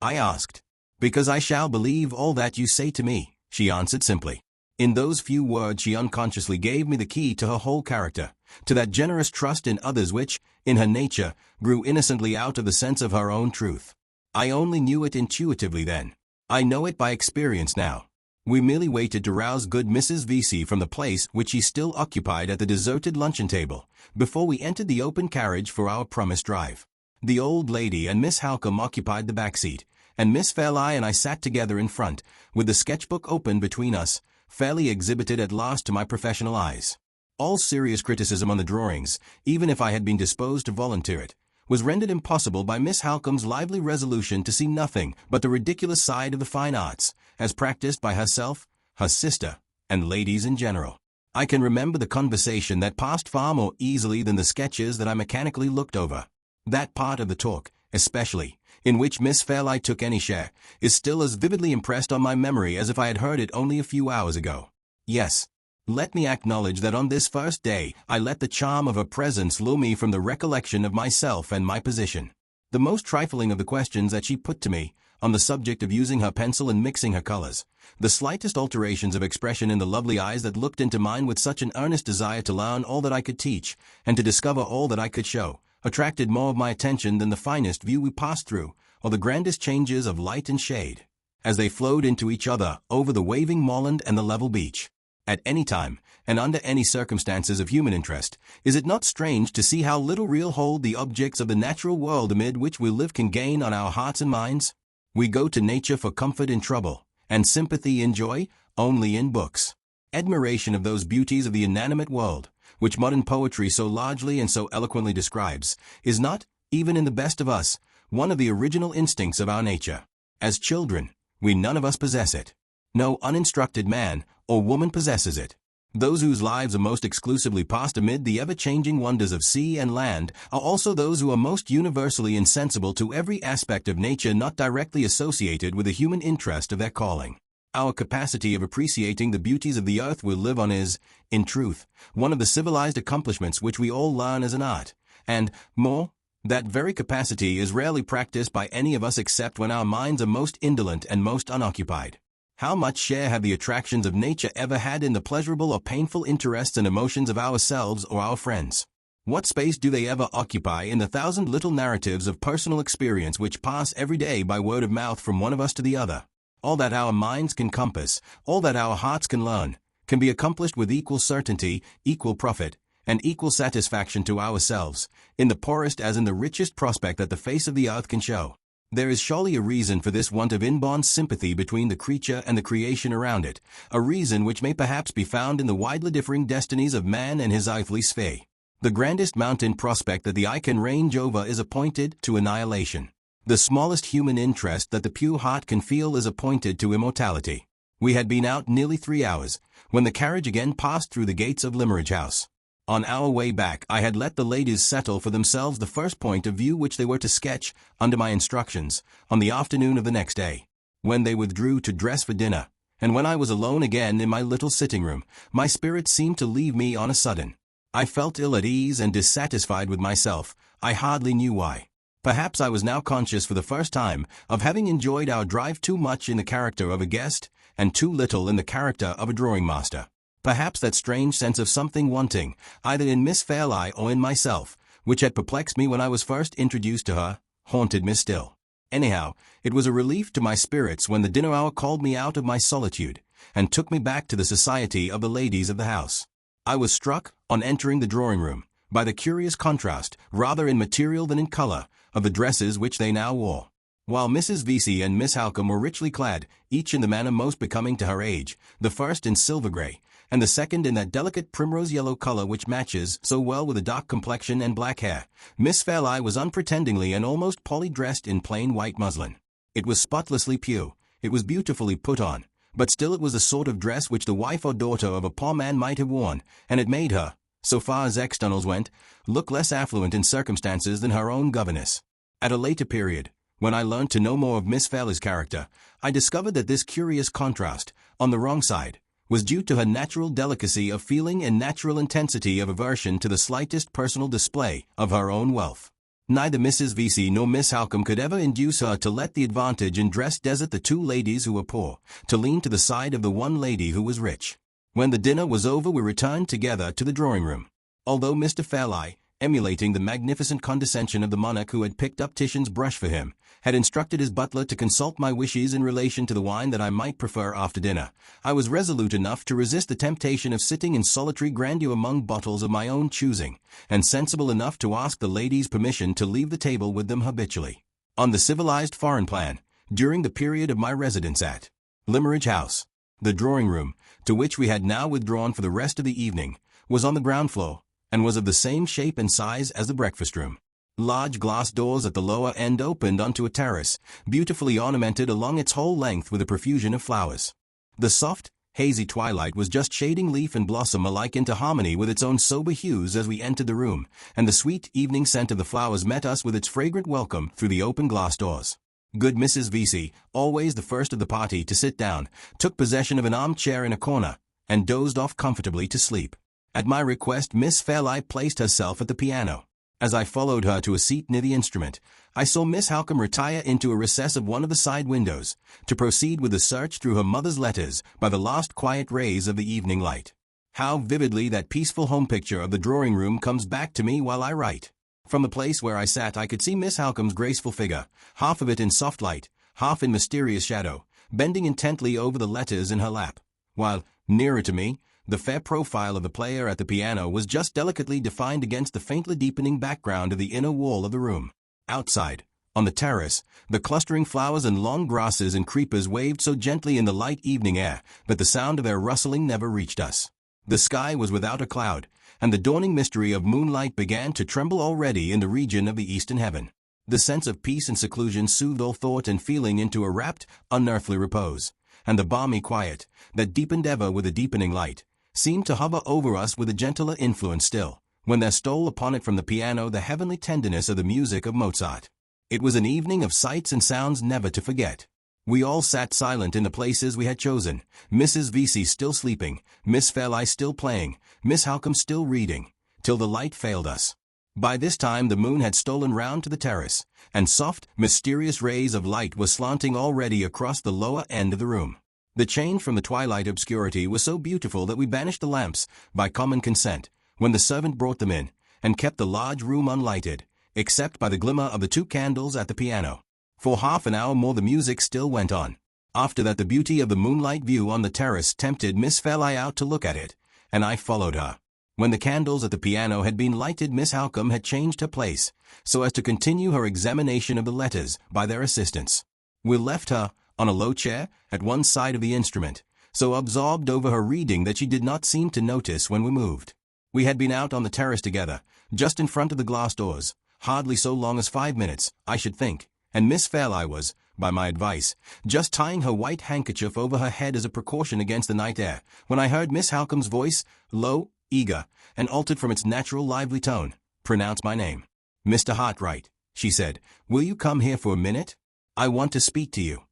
I asked. Because I shall believe all that you say to me, she answered simply. In those few words she unconsciously gave me the key to her whole character, to that generous trust in others which, in her nature, grew innocently out of the sense of her own truth. I only knew it intuitively then. I know it by experience now. We merely waited to rouse good Mrs. Vesey from the place which she still occupied at the deserted luncheon table, before we entered the open carriage for our promised drive. The old lady and Miss Halcombe occupied the back seat, and Miss Fairlie and I sat together in front, with the sketchbook open between us, fairly exhibited at last to my professional eyes. All serious criticism on the drawings, even if I had been disposed to volunteer it, was rendered impossible by Miss Halcombe's lively resolution to see nothing but the ridiculous side of the fine arts, as practiced by herself, her sister, and ladies in general. I can remember the conversation that passed far more easily than the sketches that I mechanically looked over. That part of the talk, especially, in which Miss Fairlie took any share, is still as vividly impressed on my memory as if I had heard it only a few hours ago. Yes, let me acknowledge that on this first day I let the charm of her presence lure me from the recollection of myself and my position. The most trifling of the questions that she put to me, on the subject of using her pencil and mixing her colors, the slightest alterations of expression in the lovely eyes that looked into mine with such an earnest desire to learn all that I could teach, and to discover all that I could show, attracted more of my attention than the finest view we passed through, or the grandest changes of light and shade, as they flowed into each other over the waving moorland and the level beach. At any time, and under any circumstances of human interest, is it not strange to see how little real hold the objects of the natural world amid which we live can gain on our hearts and minds? We go to nature for comfort in trouble, and sympathy in joy, only in books. Admiration of those beauties of the inanimate world, which modern poetry so largely and so eloquently describes, is not, even in the best of us, one of the original instincts of our nature. As children, we none of us possess it. No uninstructed man or woman possesses it. Those whose lives are most exclusively passed amid the ever-changing wonders of sea and land are also those who are most universally insensible to every aspect of nature not directly associated with the human interest of their calling. Our capacity of appreciating the beauties of the earth we live on is, in truth, one of the civilized accomplishments which we all learn as an art, and, more, that very capacity is rarely practiced by any of us except when our minds are most indolent and most unoccupied. How much share have the attractions of nature ever had in the pleasurable or painful interests and emotions of ourselves or our friends? What space do they ever occupy in the thousand little narratives of personal experience which pass every day by word of mouth from one of us to the other? All that our minds can compass, all that our hearts can learn, can be accomplished with equal certainty, equal profit, and equal satisfaction to ourselves, in the poorest as in the richest prospect that the face of the earth can show. There is surely a reason for this want of inborn sympathy between the creature and the creation around it, a reason which may perhaps be found in the widely differing destinies of man and his earthly sphere. The grandest mountain prospect that the eye can range over is appointed to annihilation. The smallest human interest that the pure heart can feel is appointed to immortality. We had been out nearly 3 hours, when the carriage again passed through the gates of Limmeridge House. On our way back I had let the ladies settle for themselves the first point of view which they were to sketch, under my instructions, on the afternoon of the next day. When they withdrew to dress for dinner, and when I was alone again in my little sitting room, my spirits seemed to leave me on a sudden. I felt ill at ease and dissatisfied with myself, I hardly knew why. Perhaps I was now conscious for the first time of having enjoyed our drive too much in the character of a guest, and too little in the character of a drawing-master. Perhaps that strange sense of something wanting, either in Miss Fairlie or in myself, which had perplexed me when I was first introduced to her, haunted me still. Anyhow, it was a relief to my spirits when the dinner hour called me out of my solitude, and took me back to the society of the ladies of the house. I was struck, on entering the drawing-room, by the curious contrast, rather in material than in color, of the dresses which they now wore. While Mrs. Vesey and Miss Halcombe were richly clad, each in the manner most becoming to her age, the first in silver gray, and the second in that delicate primrose-yellow color which matches so well with a dark complexion and black hair, Miss Fairlie was unpretendingly and almost Polly dressed in plain white muslin. It was spotlessly pure, it was beautifully put on, but still it was the sort of dress which the wife or daughter of a poor man might have worn, and it made her, so far as externals went, look less affluent in circumstances than her own governess. At a later period, when I learned to know more of Miss Fairlie's character, I discovered that this curious contrast, on the wrong side, was due to her natural delicacy of feeling and natural intensity of aversion to the slightest personal display of her own wealth. Neither Mrs. Vesey nor Miss Halcombe could ever induce her to let the advantage in dress desert the two ladies who were poor, to lean to the side of the one lady who was rich. When the dinner was over, we returned together to the drawing-room. Although Mr. Fairlie, emulating the magnificent condescension of the monarch who had picked up Titian's brush for him, had instructed his butler to consult my wishes in relation to the wine that I might prefer after dinner, I was resolute enough to resist the temptation of sitting in solitary grandeur among bottles of my own choosing, and sensible enough to ask the ladies' permission to leave the table with them habitually. On the civilized foreign plan, during the period of my residence at Limmeridge House, the drawing-room, to which we had now withdrawn for the rest of the evening, was on the ground floor, and was of the same shape and size as the breakfast-room. Large glass doors at the lower end opened onto a terrace, beautifully ornamented along its whole length with a profusion of flowers. The soft, hazy twilight was just shading leaf and blossom alike into harmony with its own sober hues as we entered the room, and the sweet evening scent of the flowers met us with its fragrant welcome through the open glass doors. Good Mrs. Vesey, always the first of the party to sit down, took possession of an armchair in a corner, and dozed off comfortably to sleep. At my request, Miss Fairlie placed herself at the piano. As I followed her to a seat near the instrument, I saw Miss Halcombe retire into a recess of one of the side windows, to proceed with the search through her mother's letters by the last quiet rays of the evening light. How vividly that peaceful home picture of the drawing-room comes back to me while I write. From the place where I sat I could see Miss Halcombe's graceful figure, half of it in soft light, half in mysterious shadow, bending intently over the letters in her lap, while, nearer to me, the fair profile of the player at the piano was just delicately defined against the faintly deepening background of the inner wall of the room. Outside, on the terrace, the clustering flowers and long grasses and creepers waved so gently in the light evening air that the sound of their rustling never reached us. The sky was without a cloud, and the dawning mystery of moonlight began to tremble already in the region of the eastern heaven. The sense of peace and seclusion soothed all thought and feeling into a rapt, unearthly repose, and the balmy quiet, that deepened ever with a deepening light, seemed to hover over us with a gentler influence still, when there stole upon it from the piano the heavenly tenderness of the music of Mozart. It was an evening of sights and sounds never to forget. We all sat silent in the places we had chosen, Mrs. Vesey still sleeping, Miss Fairlie still playing, Miss Halcombe still reading, till the light failed us. By this time the moon had stolen round to the terrace, and soft, mysterious rays of light were slanting already across the lower end of the room. The change from the twilight obscurity was so beautiful that we banished the lamps, by common consent, when the servant brought them in, and kept the large room unlighted, except by the glimmer of the 2 candles at the piano. For half an hour more the music still went on. After that the beauty of the moonlight view on the terrace tempted Miss Fairlie out to look at it, and I followed her. When the candles at the piano had been lighted, Miss Halcombe had changed her place, so as to continue her examination of the letters by their assistance. We left her, on a low chair, at one side of the instrument, so absorbed over her reading that she did not seem to notice when we moved. We had been out on the terrace together, just in front of the glass doors, hardly so long as 5 minutes, I should think, and Miss Fairlie was, by my advice, just tying her white handkerchief over her head as a precaution against the night air, when I heard Miss Halcombe's voice, low, eager, and altered from its natural lively tone, pronounce my name. "Mr. Hartright," she said, "will you come here for a minute? I want to speak to you."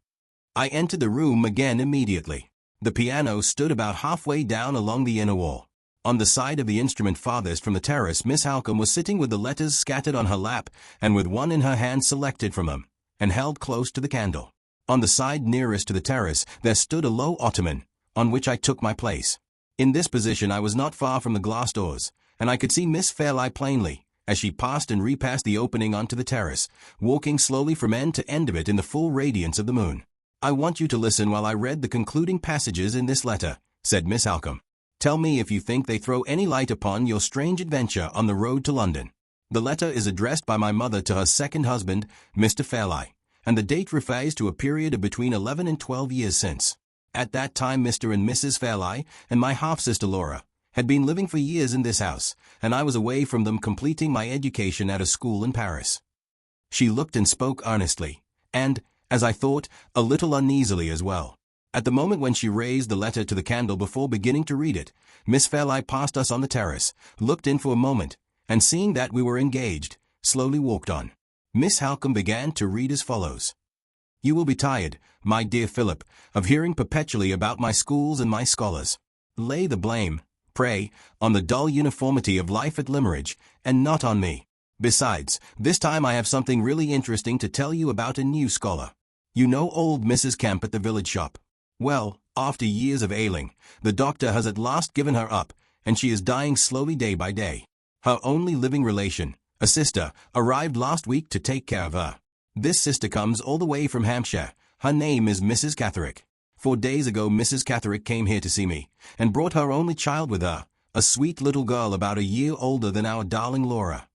I entered the room again immediately. The piano stood about halfway down along the inner wall. On the side of the instrument farthest from the terrace, Miss Halcombe was sitting with the letters scattered on her lap, and with one in her hand selected from them, and held close to the candle. On the side nearest to the terrace there stood a low ottoman, on which I took my place. In this position I was not far from the glass doors, and I could see Miss Fairlie plainly, as she passed and repassed the opening onto the terrace, walking slowly from end to end of it in the full radiance of the moon. "I want you to listen while I read the concluding passages in this letter," said Miss Halcombe. "Tell me if you think they throw any light upon your strange adventure on the road to London. The letter is addressed by my mother to her second husband, Mr. Fairlie, and the date refers to a period of between 11 and 12 years since. At that time Mr. and Mrs. Fairlie and my half-sister Laura had been living for years in this house, and I was away from them completing my education at a school in Paris." She looked and spoke earnestly, and, as I thought, a little uneasily as well. At the moment when she raised the letter to the candle before beginning to read it, Miss Fairlie passed us on the terrace, looked in for a moment, and seeing that we were engaged, slowly walked on. Miss Halcombe began to read as follows. "You will be tired, my dear Philip, of hearing perpetually about my schools and my scholars. Lay the blame, pray, on the dull uniformity of life at Limmeridge, and not on me. Besides, this time I have something really interesting to tell you about a new scholar. You know old Mrs. Kemp at the village shop? Well, after years of ailing, the doctor has at last given her up, and she is dying slowly day by day. Her only living relation, a sister, arrived last week to take care of her. This sister comes all the way from Hampshire. Her name is Mrs. Catterick. 4 days ago Mrs. Catterick came here to see me, and brought her only child with her, a sweet little girl about a year older than our darling Laura."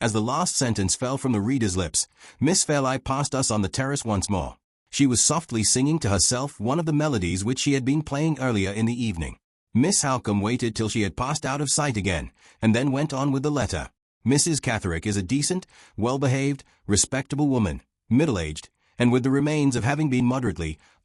As the last sentence fell from the reader's lips, Miss Fairlie passed us on the terrace once more. She was softly singing to herself one of the melodies which she had been playing earlier in the evening. Miss Halcombe waited till she had passed out of sight again, and then went on with the letter. "Mrs. Catterick is a decent, well-behaved, respectable woman, middle-aged, and with the remains of having been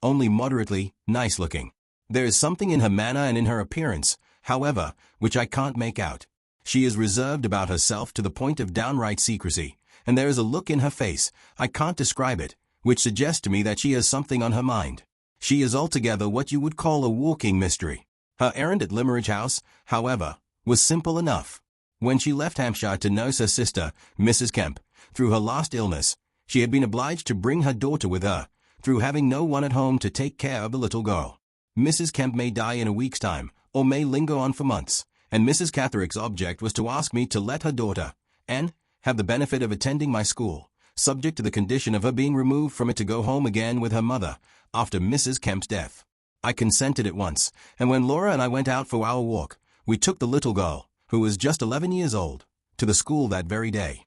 only moderately, nice-looking. There is something in her manner and in her appearance, however, which I can't make out. She is reserved about herself to the point of downright secrecy, and there is a look in her face, I can't describe it, which suggests to me that she has something on her mind. She is altogether what you would call a walking mystery. Her errand at Limmeridge House, however, was simple enough. When she left Hampshire to nurse her sister, Mrs. Kemp, through her last illness, she had been obliged to bring her daughter with her, through having no one at home to take care of the little girl. Mrs. Kemp may die in a week's time, or may linger on for months, and Mrs. Catterick's object was to ask me to let her daughter, and have the benefit of attending my school, subject to the condition of her being removed from it to go home again with her mother, after Mrs. Kemp's death. I consented at once, and when Laura and I went out for our walk, we took the little girl, who was just 11 years old, to the school that very day.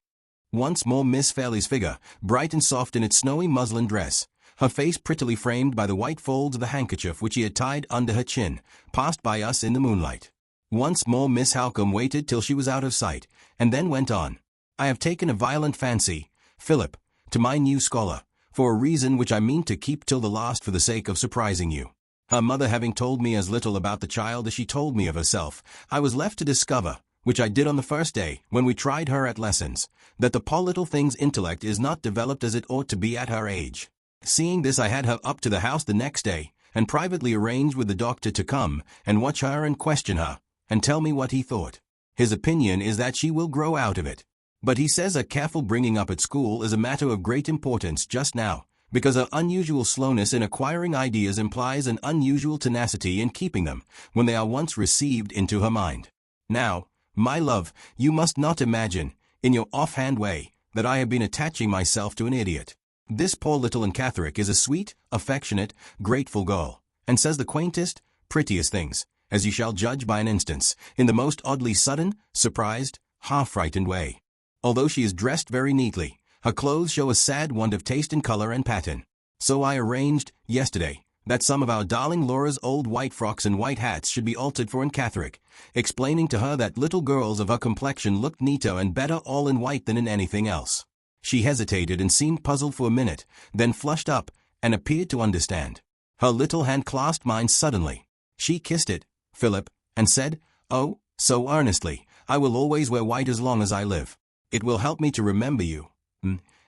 Once more Miss Fairlie's figure, bright and soft in its snowy muslin dress, her face prettily framed by the white folds of the handkerchief which she had tied under her chin, passed by us in the moonlight. Once more Miss Halcombe waited till she was out of sight, and then went on. "I have taken a violent fancy, Philip, to my new scholar, for a reason which I mean to keep till the last for the sake of surprising you. Her mother having told me as little about the child as she told me of herself, I was left to discover, which I did on the first day, when we tried her at lessons, that the poor little thing's intellect is not developed as it ought to be at her age. Seeing this I had her up to the house the next day, and privately arranged with the doctor to come, and watch her and question her, and tell me what he thought. His opinion is that she will grow out of it. But he says a careful bringing up at school is a matter of great importance just now, because her unusual slowness in acquiring ideas implies an unusual tenacity in keeping them, when they are once received into her mind. Now, my love, you must not imagine, in your offhand way, that I have been attaching myself to an idiot. This poor little Catterick is a sweet, affectionate, grateful girl, and says the quaintest, prettiest things, as you shall judge by an instance, in the most oddly sudden, surprised, half-frightened way. Although she is dressed very neatly, her clothes show a sad want of taste in color and pattern. So I arranged, yesterday, that some of our darling Laura's old white frocks and white hats should be altered for Catterick, explaining to her that little girls of her complexion looked neater and better all in white than in anything else. She hesitated and seemed puzzled for a minute, then flushed up, and appeared to understand. Her little hand clasped mine suddenly. She kissed it, Philip, and said, "Oh, so earnestly, I will always wear white as long as I live. It will help me to remember you,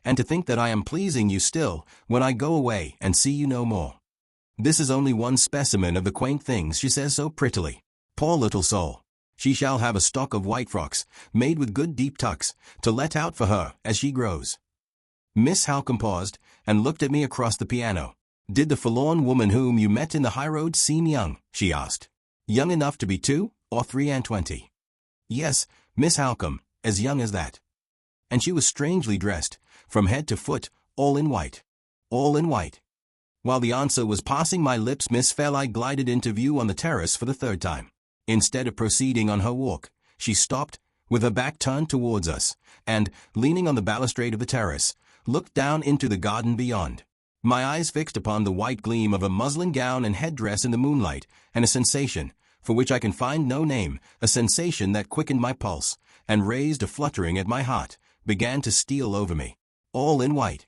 and to think that I am pleasing you still, when I go away and see you no more." This is only one specimen of the quaint things she says so prettily. Poor little soul! She shall have a stock of white frocks, made with good deep tucks, to let out for her as she grows. Miss Halcombe paused, and looked at me across the piano. "Did the forlorn woman whom you met in the highroad seem young?" she asked. "Young enough to be 2 or 3 and 20? "Yes, Miss Halcombe, as young as that. And she was strangely dressed, from head to foot, all in white. All in white. While the answer was passing my lips, Miss Fairlight glided into view on the terrace for the third time. Instead of proceeding on her walk, she stopped, with her back turned towards us, and, leaning on the balustrade of the terrace, looked down into the garden beyond. My eyes fixed upon the white gleam of a muslin gown and headdress in the moonlight, and a sensation, for which I can find no name, a sensation that quickened my pulse, and raised a fluttering at my heart, began to steal over me. All in white.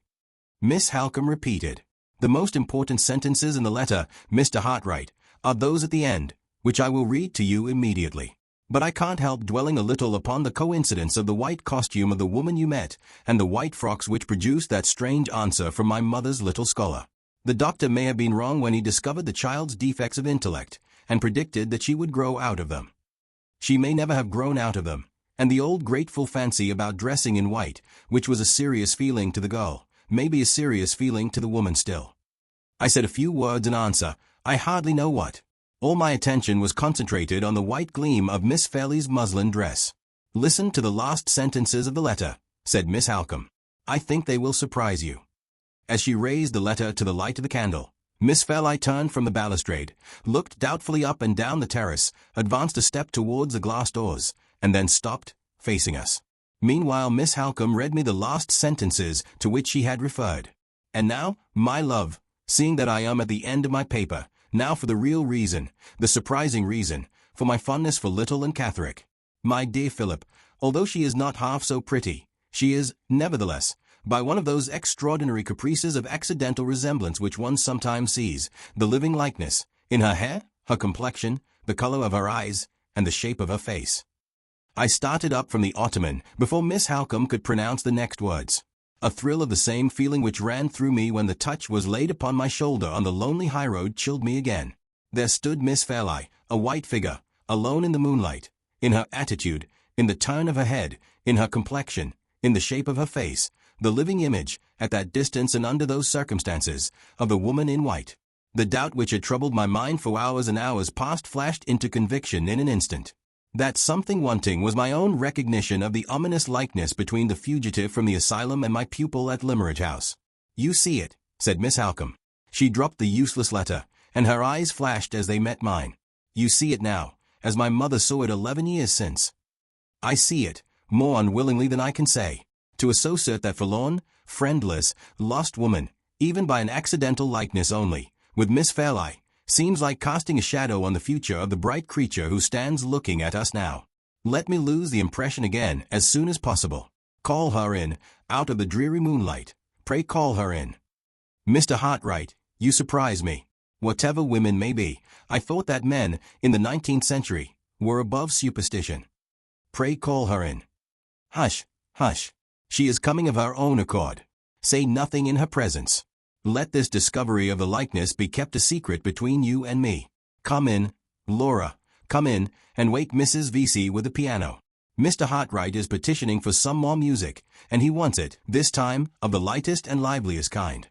Miss Halcombe repeated. The most important sentences in the letter, Mr. Hartright, are those at the end, which I will read to you immediately. But I can't help dwelling a little upon the coincidence of the white costume of the woman you met, and the white frocks which produced that strange answer from my mother's little scholar. The doctor may have been wrong when he discovered the child's defects of intellect, and predicted that she would grow out of them. She may never have grown out of them, and the old grateful fancy about dressing in white, which was a serious feeling to the girl, may be a serious feeling to the woman still. I said a few words in answer, I hardly know what. All my attention was concentrated on the white gleam of Miss Fairlie's muslin dress. Listen to the last sentences of the letter, said Miss Halcombe. I think they will surprise you. As she raised the letter to the light of the candle, Miss Fairlight turned from the balustrade, looked doubtfully up and down the terrace, advanced a step towards the glass doors, and then stopped, facing us. Meanwhile Miss Halcombe read me the last sentences to which she had referred. And now, my love, seeing that I am at the end of my paper, now for the real reason, the surprising reason, for my fondness for Little and Catherick. My dear Philip, although she is not half so pretty, she is, nevertheless, by one of those extraordinary caprices of accidental resemblance which one sometimes sees, the living likeness, in her hair, her complexion, the color of her eyes, and the shape of her face. I started up from the ottoman before Miss Halcombe could pronounce the next words. A thrill of the same feeling which ran through me when the touch was laid upon my shoulder on the lonely highroad chilled me again. There stood Miss Fairlight, a white figure, alone in the moonlight, in her attitude, in the turn of her head, in her complexion, in the shape of her face, the living image, at that distance and under those circumstances, of the woman in white. The doubt which had troubled my mind for hours and hours past flashed into conviction in an instant. That something wanting was my own recognition of the ominous likeness between the fugitive from the asylum and my pupil at Limmeridge House. You see it, said Miss Halcombe. She dropped the useless letter, and her eyes flashed as they met mine. You see it now, as my mother saw it 11 years since. I see it, more unwillingly than I can say. To associate that forlorn, friendless, lost woman, even by an accidental likeness only, with Miss Fairlight, seems like casting a shadow on the future of the bright creature who stands looking at us now. Let me lose the impression again as soon as possible. Call her in, out of the dreary moonlight. Pray call her in. Mr. Hartright, you surprise me. Whatever women may be, I thought that men, in the 19th century, were above superstition. Pray call her in. Hush, hush. She is coming of her own accord. Say nothing in her presence. Let this discovery of the likeness be kept a secret between you and me. Come in, Laura, come in, and wake Mrs. Vesey with the piano. Mr. Hartright is petitioning for some more music, and he wants it, this time, of the lightest and liveliest kind.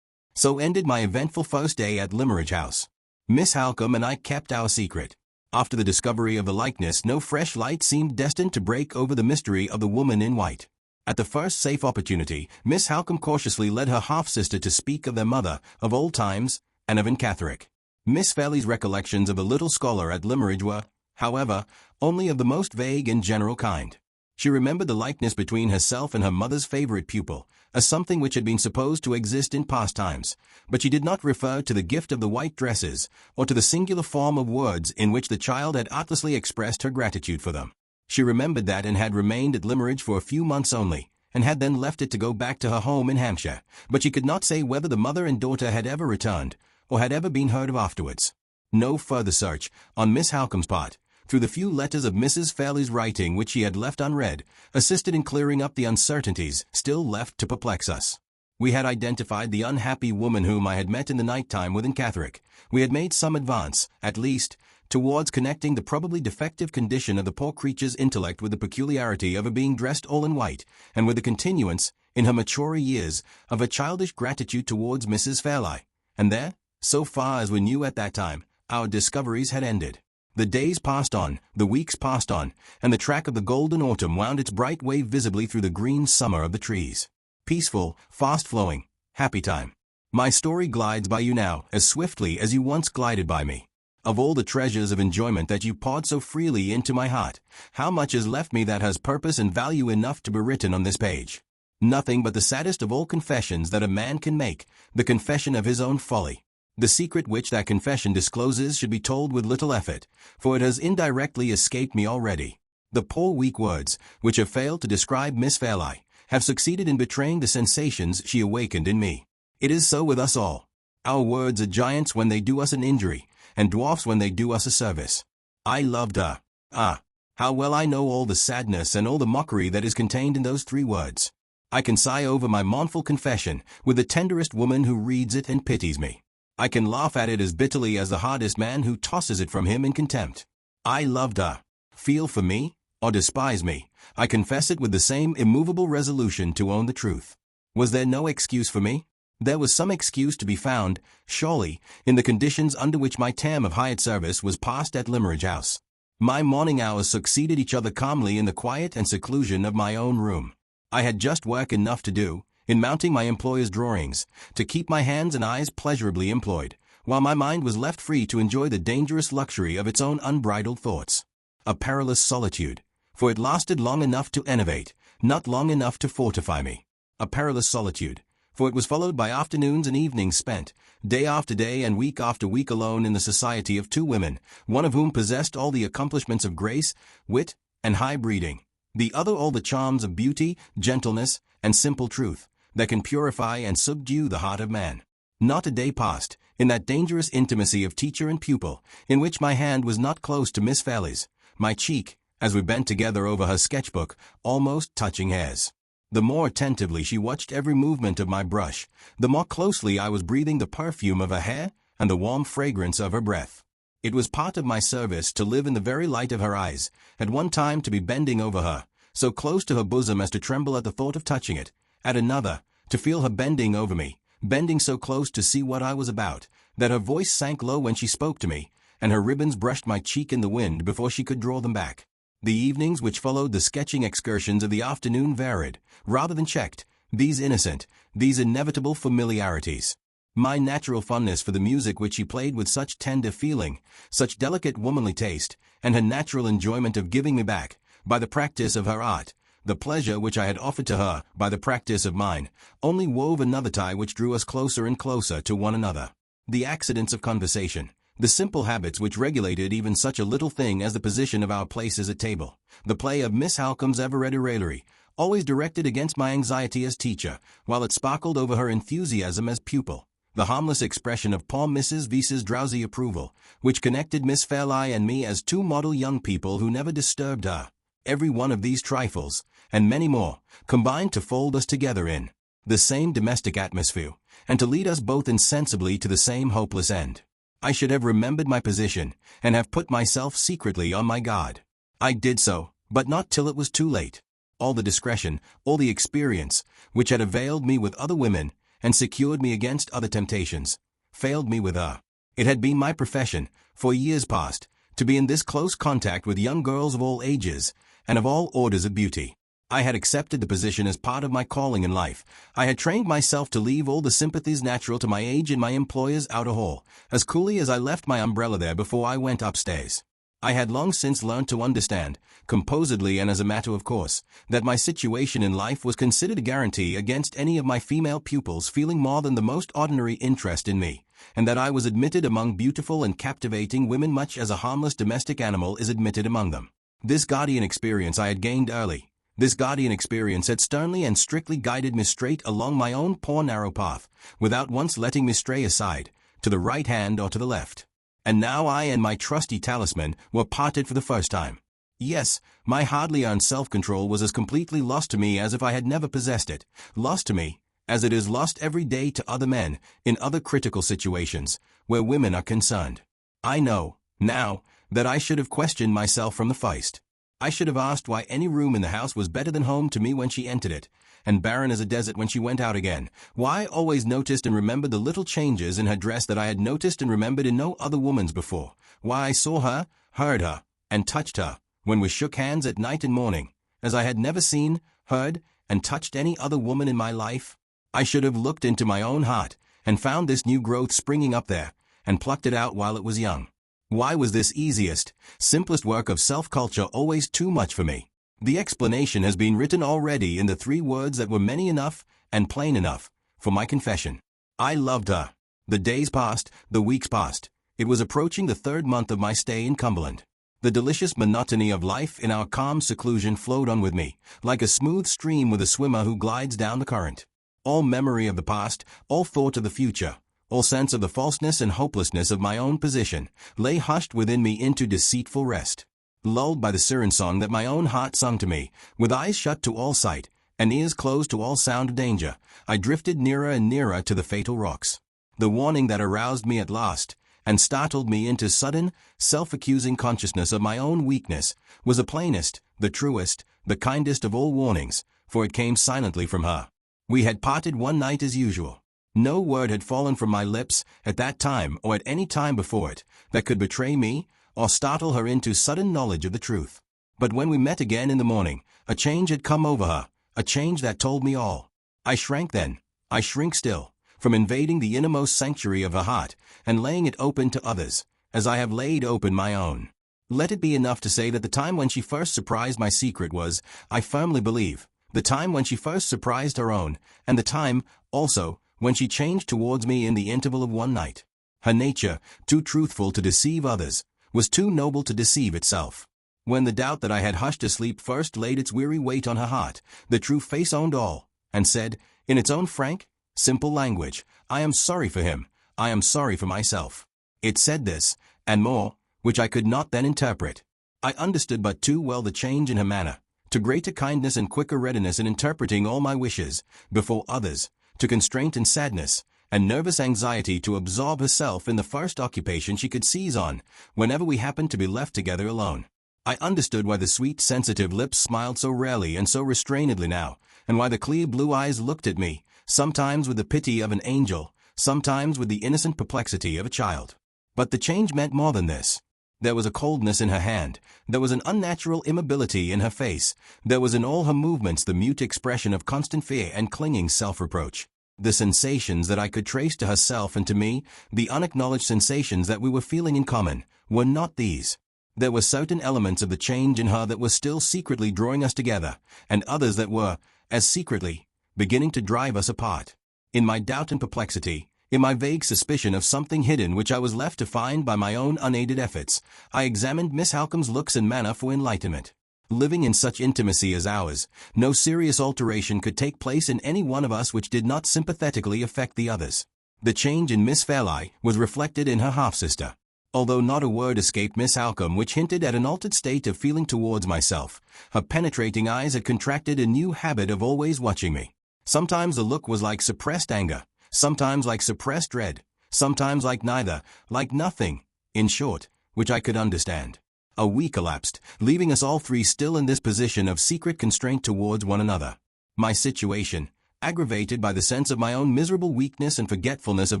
So ended my eventful first day at Limmeridge House. Miss Halcombe and I kept our secret. After the discovery of the likeness, no fresh light seemed destined to break over the mystery of the woman in white. At the first safe opportunity, Miss Halcombe cautiously led her half-sister to speak of their mother, of old times, and of Catherick. Miss Fairlie's recollections of the little scholar at Limmeridge were, however, only of the most vague and general kind. She remembered the likeness between herself and her mother's favorite pupil, as something which had been supposed to exist in past times, but she did not refer to the gift of the white dresses, or to the singular form of words in which the child had artlessly expressed her gratitude for them. She remembered that and had remained at Limmeridge for a few months only, and had then left it to go back to her home in Hampshire, but she could not say whether the mother and daughter had ever returned, or had ever been heard of afterwards. No further search, on Miss Halcombe's part, through the few letters of Mrs. Fairlie's writing which she had left unread, assisted in clearing up the uncertainties still left to perplex us. We had identified the unhappy woman whom I had met in the night time within Catherick. We had made some advance, at least, towards connecting the probably defective condition of the poor creature's intellect with the peculiarity of her being dressed all in white, and with the continuance, in her maturer years, of her childish gratitude towards Mrs. Fairlight. And there, so far as we knew at that time, our discoveries had ended. The days passed on, the weeks passed on, and the track of the golden autumn wound its bright way visibly through the green summer of the trees. Peaceful, fast-flowing, happy time. My story glides by you now as swiftly as you once glided by me. Of all the treasures of enjoyment that you poured so freely into my heart, how much is left me that has purpose and value enough to be written on this page? Nothing but the saddest of all confessions that a man can make, the confession of his own folly. The secret which that confession discloses should be told with little effort, for it has indirectly escaped me already. The poor weak words, which have failed to describe Miss Fairlie, have succeeded in betraying the sensations she awakened in me. It is so with us all. Our words are giants when they do us an injury, and dwarfs when they do us a service. I loved her. Ah, how well I know all the sadness and all the mockery that is contained in those 3 words. I can sigh over my mournful confession with the tenderest woman who reads it and pities me. I can laugh at it as bitterly as the hardest man who tosses it from him in contempt. I loved her. Feel for me, or despise me, I confess it with the same immovable resolution to own the truth. Was there no excuse for me? There was some excuse to be found, surely, in the conditions under which my term of hired service was passed at Limmeridge House. My morning hours succeeded each other calmly in the quiet and seclusion of my own room. I had just work enough to do, in mounting my employer's drawings, to keep my hands and eyes pleasurably employed, while my mind was left free to enjoy the dangerous luxury of its own unbridled thoughts. A perilous solitude, for it lasted long enough to enervate, not long enough to fortify me. A perilous solitude, for it was followed by afternoons and evenings spent, day after day and week after week alone in the society of 2 women, one of whom possessed all the accomplishments of grace, wit, and high breeding, the other all the charms of beauty, gentleness, and simple truth, that can purify and subdue the heart of man. Not a day passed, in that dangerous intimacy of teacher and pupil, in which my hand was not close to Miss Fairlie's, my cheek, as we bent together over her sketchbook, almost touching hers. The more attentively she watched every movement of my brush, the more closely I was breathing the perfume of her hair and the warm fragrance of her breath. It was part of my service to live in the very light of her eyes, at one time to be bending over her, so close to her bosom as to tremble at the thought of touching it, at another, to feel her bending over me, bending so close to see what I was about, that her voice sank low when she spoke to me, and her ribbons brushed my cheek in the wind before she could draw them back. The evenings which followed the sketching excursions of the afternoon varied, rather than checked, these innocent, these inevitable familiarities. My natural fondness for the music which she played with such tender feeling, such delicate womanly taste, and her natural enjoyment of giving me back, by the practice of her art, the pleasure which I had offered to her by the practice of mine, only wove another tie which drew us closer and closer to one another. The accidents of conversation, the simple habits which regulated even such a little thing as the position of our places at table, the play of Miss Halcombe's ever-ready raillery, always directed against my anxiety as teacher, while it sparkled over her enthusiasm as pupil, the harmless expression of poor Mrs. Vyse's drowsy approval, which connected Miss Fairlie and me as 2 model young people who never disturbed her. Every one of these trifles, and many more, combined to fold us together in the same domestic atmosphere, and to lead us both insensibly to the same hopeless end. I should have remembered my position, and have put myself secretly on my guard. I did so, but not till it was too late. All the discretion, all the experience, which had availed me with other women, and secured me against other temptations, failed me with her. It had been my profession, for years past, to be in this close contact with young girls of all ages, and of all orders of beauty. I had accepted the position as part of my calling in life. I had trained myself to leave all the sympathies natural to my age in my employer's outer hall, as coolly as I left my umbrella there before I went upstairs. I had long since learned to understand, composedly and as a matter of course, that my situation in life was considered a guarantee against any of my female pupils feeling more than the most ordinary interest in me, and that I was admitted among beautiful and captivating women much as a harmless domestic animal is admitted among them. This guardian experience I had gained early. This guardian experience had sternly and strictly guided me straight along my own poor narrow path, without once letting me stray aside, to the right hand or to the left. And now I and my trusty talisman were parted for the first time. Yes, my hardly earned self-control was as completely lost to me as if I had never possessed it, lost to me, as it is lost every day to other men, in other critical situations, where women are concerned. I know, now, that I should have questioned myself from the first. I should have asked why any room in the house was better than home to me when she entered it, and barren as a desert when she went out again. Why I always noticed and remembered the little changes in her dress that I had noticed and remembered in no other woman's before. Why I saw her, heard her, and touched her, when we shook hands at night and morning, as I had never seen, heard, and touched any other woman in my life. I should have looked into my own heart, and found this new growth springing up there, and plucked it out while it was young. Why was this easiest, simplest work of self-culture always too much for me? The explanation has been written already in the 3 words that were many enough and plain enough for my confession. I loved her. The days passed, the weeks passed. It was approaching the 3rd month of my stay in Cumberland. The delicious monotony of life in our calm seclusion flowed on with me, like a smooth stream with a swimmer who glides down the current. All memory of the past, all thought of the future, all sense of the falseness and hopelessness of my own position, lay hushed within me into deceitful rest. Lulled by the siren song that my own heart sung to me, with eyes shut to all sight, and ears closed to all sound of danger, I drifted nearer and nearer to the fatal rocks. The warning that aroused me at last, and startled me into sudden, self-accusing consciousness of my own weakness, was the plainest, the truest, the kindest of all warnings, for it came silently from her. We had parted one night as usual. No word had fallen from my lips at that time or at any time before it that could betray me or startle her into sudden knowledge of the truth. But when we met again in the morning, a change had come over her, a change that told me all. I shrank then, I shrink still, from invading the innermost sanctuary of her heart and laying it open to others, as I have laid open my own. Let it be enough to say that the time when she first surprised my secret was, I firmly believe, the time when she first surprised her own, and the time, also, when she changed towards me in the interval of one night. Her nature, too truthful to deceive others, was too noble to deceive itself. When the doubt that I had hushed to sleep first laid its weary weight on her heart, the true face owned all, and said, in its own frank, simple language, I am sorry for him, I am sorry for myself. It said this, and more, which I could not then interpret. I understood but too well the change in her manner, to greater kindness and quicker readiness in interpreting all my wishes, before others, to constraint and sadness, and nervous anxiety to absorb herself in the first occupation she could seize on, whenever we happened to be left together alone. I understood why the sweet, sensitive lips smiled so rarely and so restrainedly now, and why the clear blue eyes looked at me, sometimes with the pity of an angel, sometimes with the innocent perplexity of a child. But the change meant more than this. There was a coldness in her hand, there was an unnatural immobility in her face, there was in all her movements the mute expression of constant fear and clinging self-reproach. The sensations that I could trace to herself and to me, the unacknowledged sensations that we were feeling in common, were not these. There were certain elements of the change in her that were still secretly drawing us together, and others that were, as secretly, beginning to drive us apart. In my doubt and perplexity, in my vague suspicion of something hidden which I was left to find by my own unaided efforts, I examined Miss Halcombe's looks and manner for enlightenment. Living in such intimacy as ours, no serious alteration could take place in any one of us which did not sympathetically affect the others. The change in Miss Fairlie was reflected in her half-sister. Although not a word escaped Miss Halcombe which hinted at an altered state of feeling towards myself, her penetrating eyes had contracted a new habit of always watching me. Sometimes the look was like suppressed anger, sometimes like suppressed dread, sometimes like neither, like nothing, in short, which I could understand. A week elapsed, leaving us all three still in this position of secret constraint towards one another. My situation, aggravated by the sense of my own miserable weakness and forgetfulness of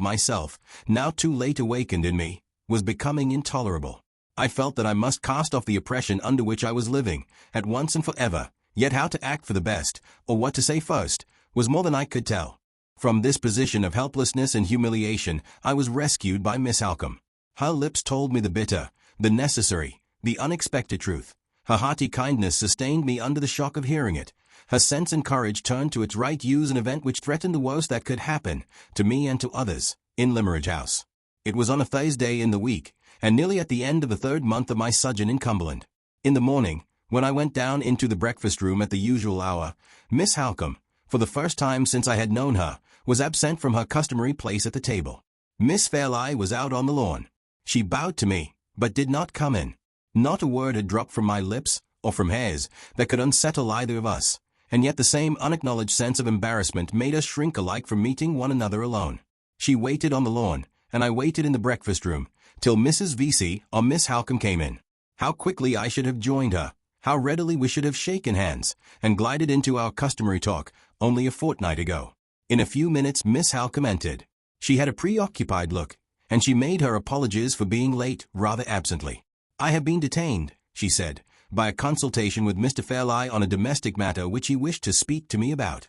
myself, now too late awakened in me, was becoming intolerable. I felt that I must cast off the oppression under which I was living, at once and forever, yet how to act for the best, or what to say first, was more than I could tell. From this position of helplessness and humiliation, I was rescued by Miss Halcombe. Her lips told me the bitter, the necessary, the unexpected truth. Her hearty kindness sustained me under the shock of hearing it. Her sense and courage turned to its right use an event which threatened the worst that could happen, to me and to others, in Limmeridge House. It was on a Thursday in the week, and nearly at the end of the 3rd month of my sojourn in Cumberland. In the morning, when I went down into the breakfast room at the usual hour, Miss Halcombe, for the first time since I had known her, was absent from her customary place at the table. Miss Fairlie was out on the lawn. She bowed to me, but did not come in. Not a word had dropped from my lips, or from hers, that could unsettle either of us, and yet the same unacknowledged sense of embarrassment made us shrink alike from meeting one another alone. She waited on the lawn, and I waited in the breakfast room, till Mrs. Vesey or Miss Halcombe came in. How quickly I should have joined her, How readily we should have shaken hands and glided into our customary talk only a fortnight ago. In a few minutes Miss Halcombe entered. She had a preoccupied look, and she made her apologies for being late rather absently. "I have been detained," she said, "by a consultation with Mr. Fairlie on a domestic matter which he wished to speak to me about."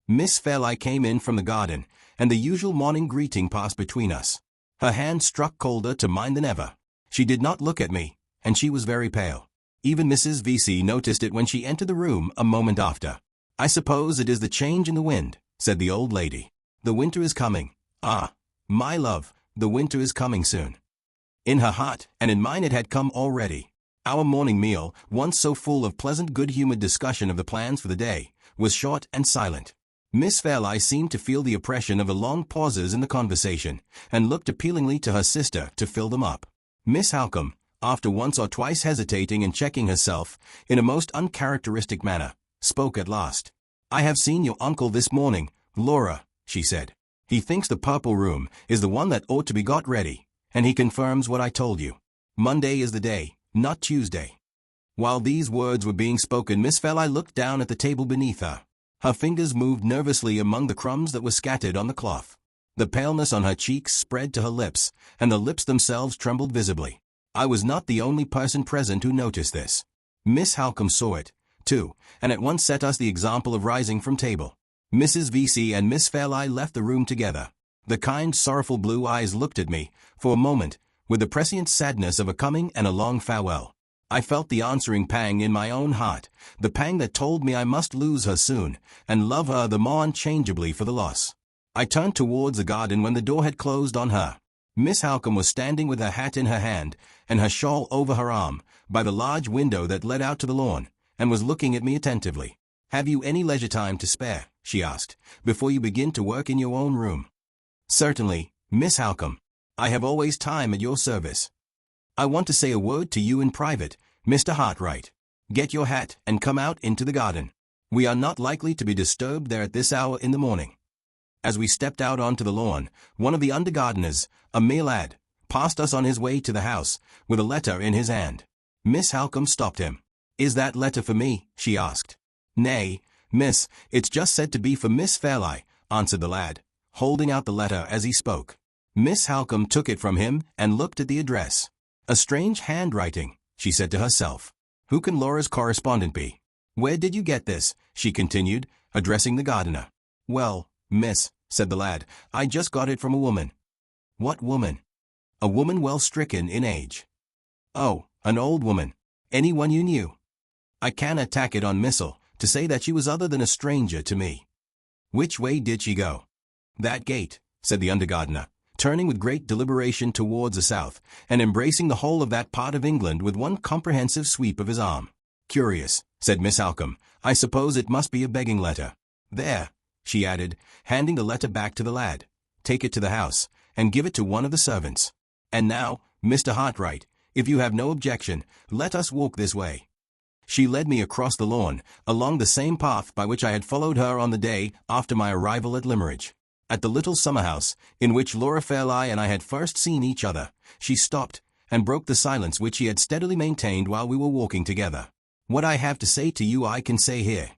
Miss Fairlie came in from the garden, and the usual morning greeting passed between us. Her hand struck colder to mine than ever. She did not look at me, and she was very pale. Even Mrs. V.C. noticed it when she entered the room a moment after. "I suppose it is the change in the wind," said the old lady. "The winter is coming. Ah, my love, the winter is coming soon." In her heart and in mine it had come already. Our morning meal, once so full of pleasant good-humored discussion of the plans for the day, was short and silent. Miss Fairlie seemed to feel the oppression of the long pauses in the conversation, and looked appealingly to her sister to fill them up. Miss Halcombe, after once or twice hesitating and checking herself, in a most uncharacteristic manner, spoke at last. "I have seen your uncle this morning, Laura," she said. "He thinks the purple room is the one that ought to be got ready, and he confirms what I told you. Monday is the day, not Tuesday." While these words were being spoken, Miss Fairlie looked down at the table beneath her. Her fingers moved nervously among the crumbs that were scattered on the cloth. The paleness on her cheeks spread to her lips, and the lips themselves trembled visibly. I was not the only person present who noticed this. Miss Halcombe saw it, too, and at once set us the example of rising from table. Mrs. V.C. and Miss Fairlie left the room together. The kind, sorrowful blue eyes looked at me, for a moment, with the prescient sadness of a coming and a long farewell. I felt the answering pang in my own heart, the pang that told me I must lose her soon, and love her the more unchangeably for the loss. I turned towards the garden when the door had closed on her. Miss Halcombe was standing with her hat in her hand, and her shawl over her arm, by the large window that led out to the lawn, and was looking at me attentively. "Have you any leisure time to spare," she asked, "before you begin to work in your own room?" "Certainly, Miss Halcombe. I have always time at your service." "I want to say a word to you in private, Mr. Hartright. Get your hat and come out into the garden. We are not likely to be disturbed there at this hour in the morning." As we stepped out onto the lawn, one of the under-gardeners, a male lad, passed us on his way to the house, with a letter in his hand. Miss Halcombe stopped him. "Is that letter for me?" she asked. "Nay, miss, it's just said to be for Miss Fairlie," answered the lad, holding out the letter as he spoke. Miss Halcombe took it from him and looked at the address. "A strange handwriting," she said to herself. "Who can Laura's correspondent be? Where did you get this?" she continued, addressing the gardener. "Well, miss," said the lad, "I just got it from a woman." "What woman?" "A woman well stricken in age." "Oh, an old woman. Anyone you knew?" "I can attack it on missile, to say that she was other than a stranger to me." "Which way did she go?" "That gate," said the under-gardener, turning with great deliberation towards the south, and embracing the whole of that part of England with one comprehensive sweep of his arm. "Curious," said Miss Halcombe. "I suppose it must be a begging letter. There," she added, handing the letter back to the lad. "Take it to the house, and give it to one of the servants. And now, Mr. Hartright, if you have no objection, let us walk this way." She led me across the lawn, along the same path by which I had followed her on the day after my arrival at Limmeridge. At the little summer-house, in which Laura Fairlie and I had first seen each other, she stopped, and broke the silence which she had steadily maintained while we were walking together. "What I have to say to you I can say here."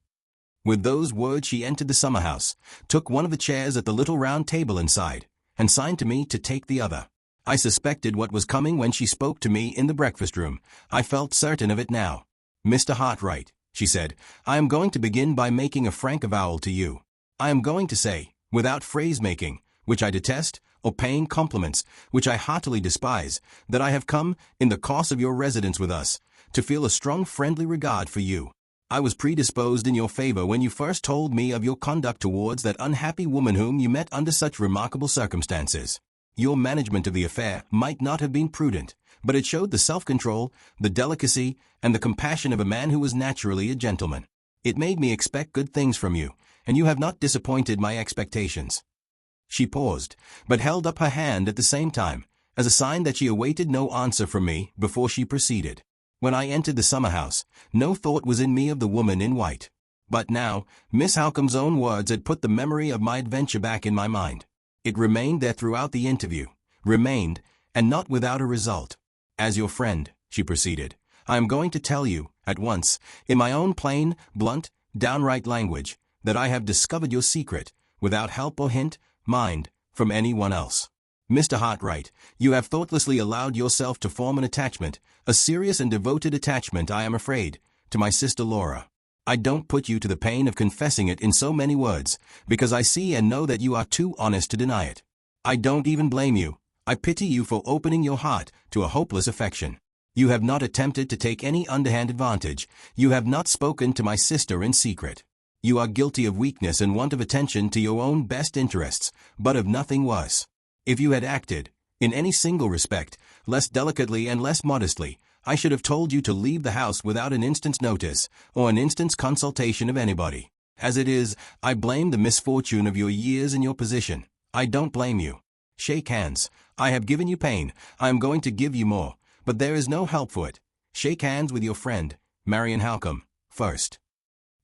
With those words she entered the summer-house, took one of the chairs at the little round table inside, and signed to me to take the other. I suspected what was coming when she spoke to me in the breakfast-room. I felt certain of it now. "Mr. Hartright," she said, "I am going to begin by making a frank avowal to you. I am going to say, without phrase-making, which I detest, or paying compliments, which I heartily despise, that I have come, in the course of your residence with us, to feel a strong friendly regard for you. I was predisposed in your favor when you first told me of your conduct towards that unhappy woman whom you met under such remarkable circumstances. Your management of the affair might not have been prudent, but it showed the self-control, the delicacy, and the compassion of a man who was naturally a gentleman. It made me expect good things from you, and you have not disappointed my expectations." She paused, but held up her hand at the same time, as a sign that she awaited no answer from me before she proceeded. "When I entered the summer-house, no thought was in me of the woman in white. But now, Miss Halcombe's own words had put the memory of my adventure back in my mind. It remained there throughout the interview, remained, and not without a result. As your friend," she proceeded, "I am going to tell you, at once, in my own plain, blunt, downright language, that I have discovered your secret, without help or hint, mind, from anyone else. Mr. Hartright, you have thoughtlessly allowed yourself to form an attachment, a serious and devoted attachment, I am afraid, to my sister Laura. I don't put you to the pain of confessing it in so many words, because I see and know that you are too honest to deny it. I don't even blame you. I pity you for opening your heart to a hopeless affection. You have not attempted to take any underhand advantage. You have not spoken to my sister in secret. You are guilty of weakness and want of attention to your own best interests, but of nothing worse. If you had acted, in any single respect, less delicately and less modestly, I should have told you to leave the house without an instant's notice, or an instant's consultation of anybody. As it is, I blame the misfortune of your years and your position. I don't blame you. Shake hands. I have given you pain. I am going to give you more, but there is no help for it. Shake hands with your friend, Marian Halcombe, first.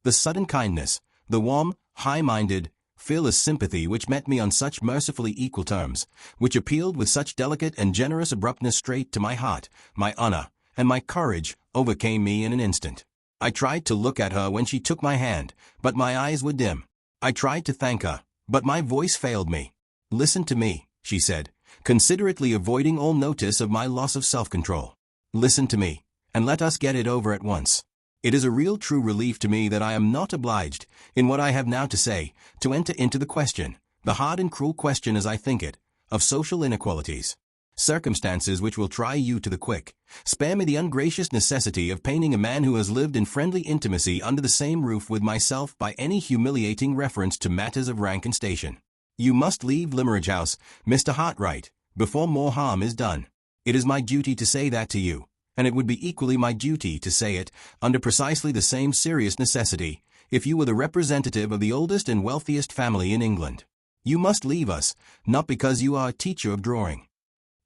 The sudden kindness, the warm, high-minded, fearless sympathy which met me on such mercifully equal terms, which appealed with such delicate and generous abruptness straight to my heart, my honor, and my courage, overcame me in an instant. I tried to look at her when she took my hand, but my eyes were dim. I tried to thank her, but my voice failed me. Listen to me, she said, considerately avoiding all notice of my loss of self-control. Listen to me, and let us get it over at once. It is a real true relief to me that I am not obliged, in what I have now to say, to enter into the question, the hard and cruel question as I think it, of social inequalities. Circumstances which will try you to the quick. Spare me the ungracious necessity of paining a man who has lived in friendly intimacy under the same roof with myself by any humiliating reference to matters of rank and station. You must leave Limmeridge House, Mr. Hartright, before more harm is done. It is my duty to say that to you, and it would be equally my duty to say it, under precisely the same serious necessity, if you were the representative of the oldest and wealthiest family in England. You must leave us, not because you are a teacher of drawing.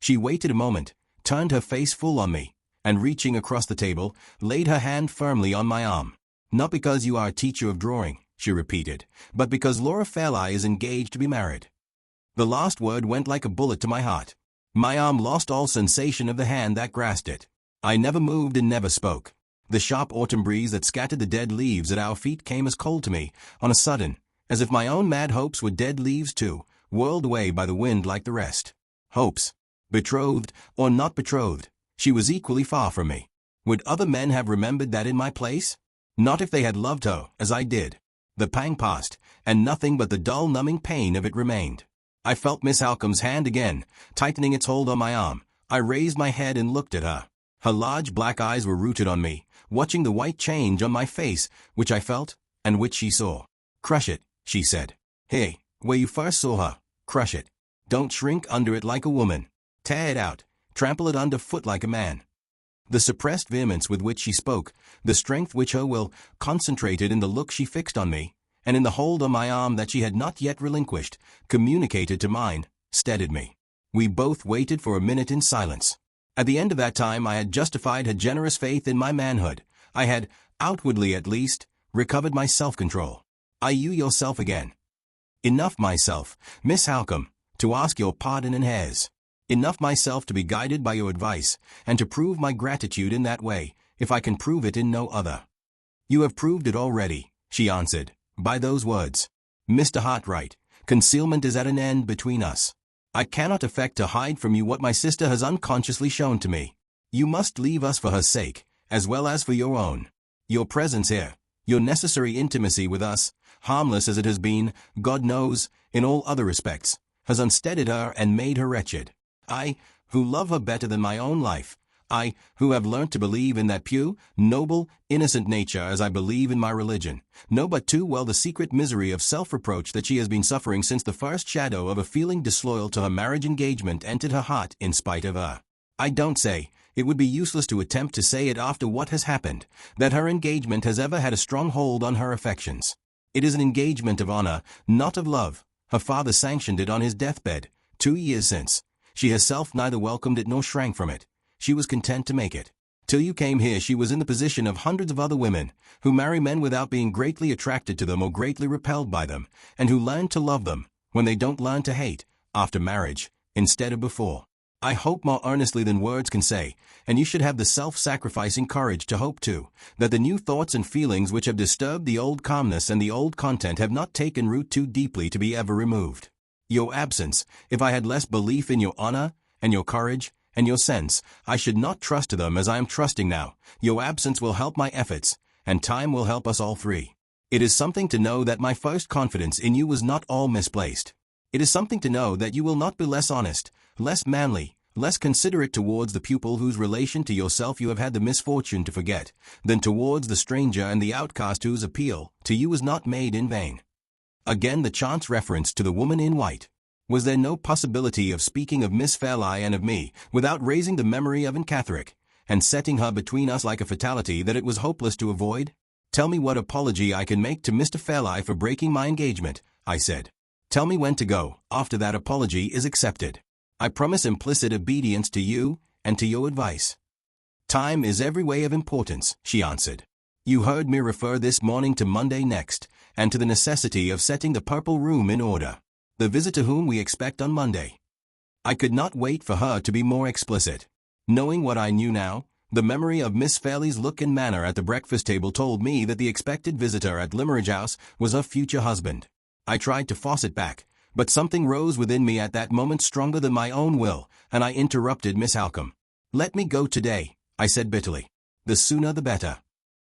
She waited a moment, turned her face full on me, and reaching across the table, laid her hand firmly on my arm. Not because you are a teacher of drawing, she repeated, but because Laura Fairlie is engaged to be married. The last word went like a bullet to my heart. My arm lost all sensation of the hand that grasped it. I never moved and never spoke. The sharp autumn breeze that scattered the dead leaves at our feet came as cold to me, on a sudden, as if my own mad hopes were dead leaves too, whirled away by the wind like the rest. Hopes. Betrothed, or not betrothed, she was equally far from me. Would other men have remembered that in my place? Not if they had loved her, as I did. The pang passed, and nothing but the dull numbing pain of it remained. I felt Miss Halcombe's hand again, tightening its hold on my arm. I raised my head and looked at her. Her large black eyes were rooted on me, watching the white change on my face, which I felt, and which she saw. Crush it, she said. Hey, where you first saw her, crush it. Don't shrink under it like a woman. Tear it out, trample it underfoot like a man. The suppressed vehemence with which she spoke, the strength which her will concentrated in the look she fixed on me, and in the hold on my arm that she had not yet relinquished, communicated to mine, steadied me. We both waited for a minute in silence. At the end of that time I had justified her generous faith in my manhood. I had, outwardly at least, recovered my self-control. Are you yourself again? Enough myself, Miss Halcombe, to ask your pardon and hers. Enough myself to be guided by your advice, and to prove my gratitude in that way, if I can prove it in no other. You have proved it already, she answered, by those words. Mr. Hartright, concealment is at an end between us. I cannot affect to hide from you what my sister has unconsciously shown to me. You must leave us for her sake, as well as for your own. Your presence here, your necessary intimacy with us, harmless as it has been, God knows, in all other respects, has unsteadied her and made her wretched. I, who love her better than my own life, I, who have learnt to believe in that pure, noble, innocent nature as I believe in my religion, know but too well the secret misery of self-reproach that she has been suffering since the first shadow of a feeling disloyal to her marriage engagement entered her heart in spite of her. I don't say, it would be useless to attempt to say it after what has happened, that her engagement has ever had a strong hold on her affections. It is an engagement of honor, not of love. Her father sanctioned it on his deathbed, 2 years since. She herself neither welcomed it nor shrank from it. She was content to make it. Till you came here she was in the position of hundreds of other women, who marry men without being greatly attracted to them or greatly repelled by them, and who learn to love them, when they don't learn to hate, after marriage, instead of before. I hope more earnestly than words can say, and you should have the self-sacrificing courage to hope too, that the new thoughts and feelings which have disturbed the old calmness and the old content have not taken root too deeply to be ever removed. Your absence, if I had less belief in your honor, and your courage, and your sense, I should not trust to them as I am trusting now. Your absence will help my efforts, and time will help us all three. It is something to know that my first confidence in you was not all misplaced. It is something to know that you will not be less honest, less manly, less considerate towards the pupil whose relation to yourself you have had the misfortune to forget, than towards the stranger and the outcast whose appeal to you was not made in vain. Again the chance reference to the woman in white. Was there no possibility of speaking of Miss Fairlie and of me, without raising the memory of Aunt Catherick, and setting her between us like a fatality that it was hopeless to avoid? Tell me what apology I can make to Mr. Fairlie for breaking my engagement, I said. Tell me when to go, after that apology is accepted. I promise implicit obedience to you, and to your advice. Time is every way of importance, she answered. You heard me refer this morning to Monday next, and to the necessity of setting the Purple Room in order. The visitor whom we expect on Monday. I could not wait for her to be more explicit. Knowing what I knew now, the memory of Miss Fairlie's look and manner at the breakfast table told me that the expected visitor at Limmeridge House was her future husband. I tried to force it back, but something rose within me at that moment stronger than my own will, and I interrupted Miss Halcombe. Let me go today, I said bitterly. The sooner the better.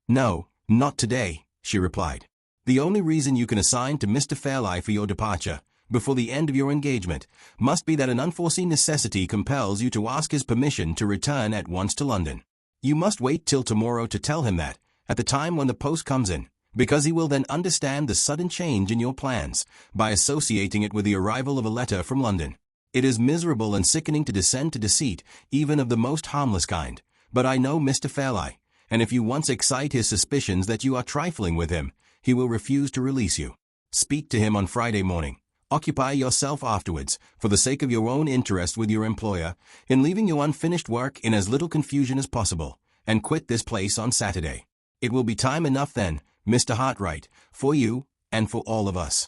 No, not today, she replied. The only reason you can assign to Mr. Fairlie for your departure, before the end of your engagement, must be that an unforeseen necessity compels you to ask his permission to return at once to London. You must wait till tomorrow to tell him that, at the time when the post comes in, because he will then understand the sudden change in your plans, by associating it with the arrival of a letter from London. It is miserable and sickening to descend to deceit, even of the most harmless kind, but I know Mr. Fairlie, and if you once excite his suspicions that you are trifling with him, he will refuse to release you. Speak to him on Friday morning. Occupy yourself afterwards, for the sake of your own interest with your employer, in leaving your unfinished work in as little confusion as possible, and quit this place on Saturday. It will be time enough then, Mr. Hartright, for you, and for all of us.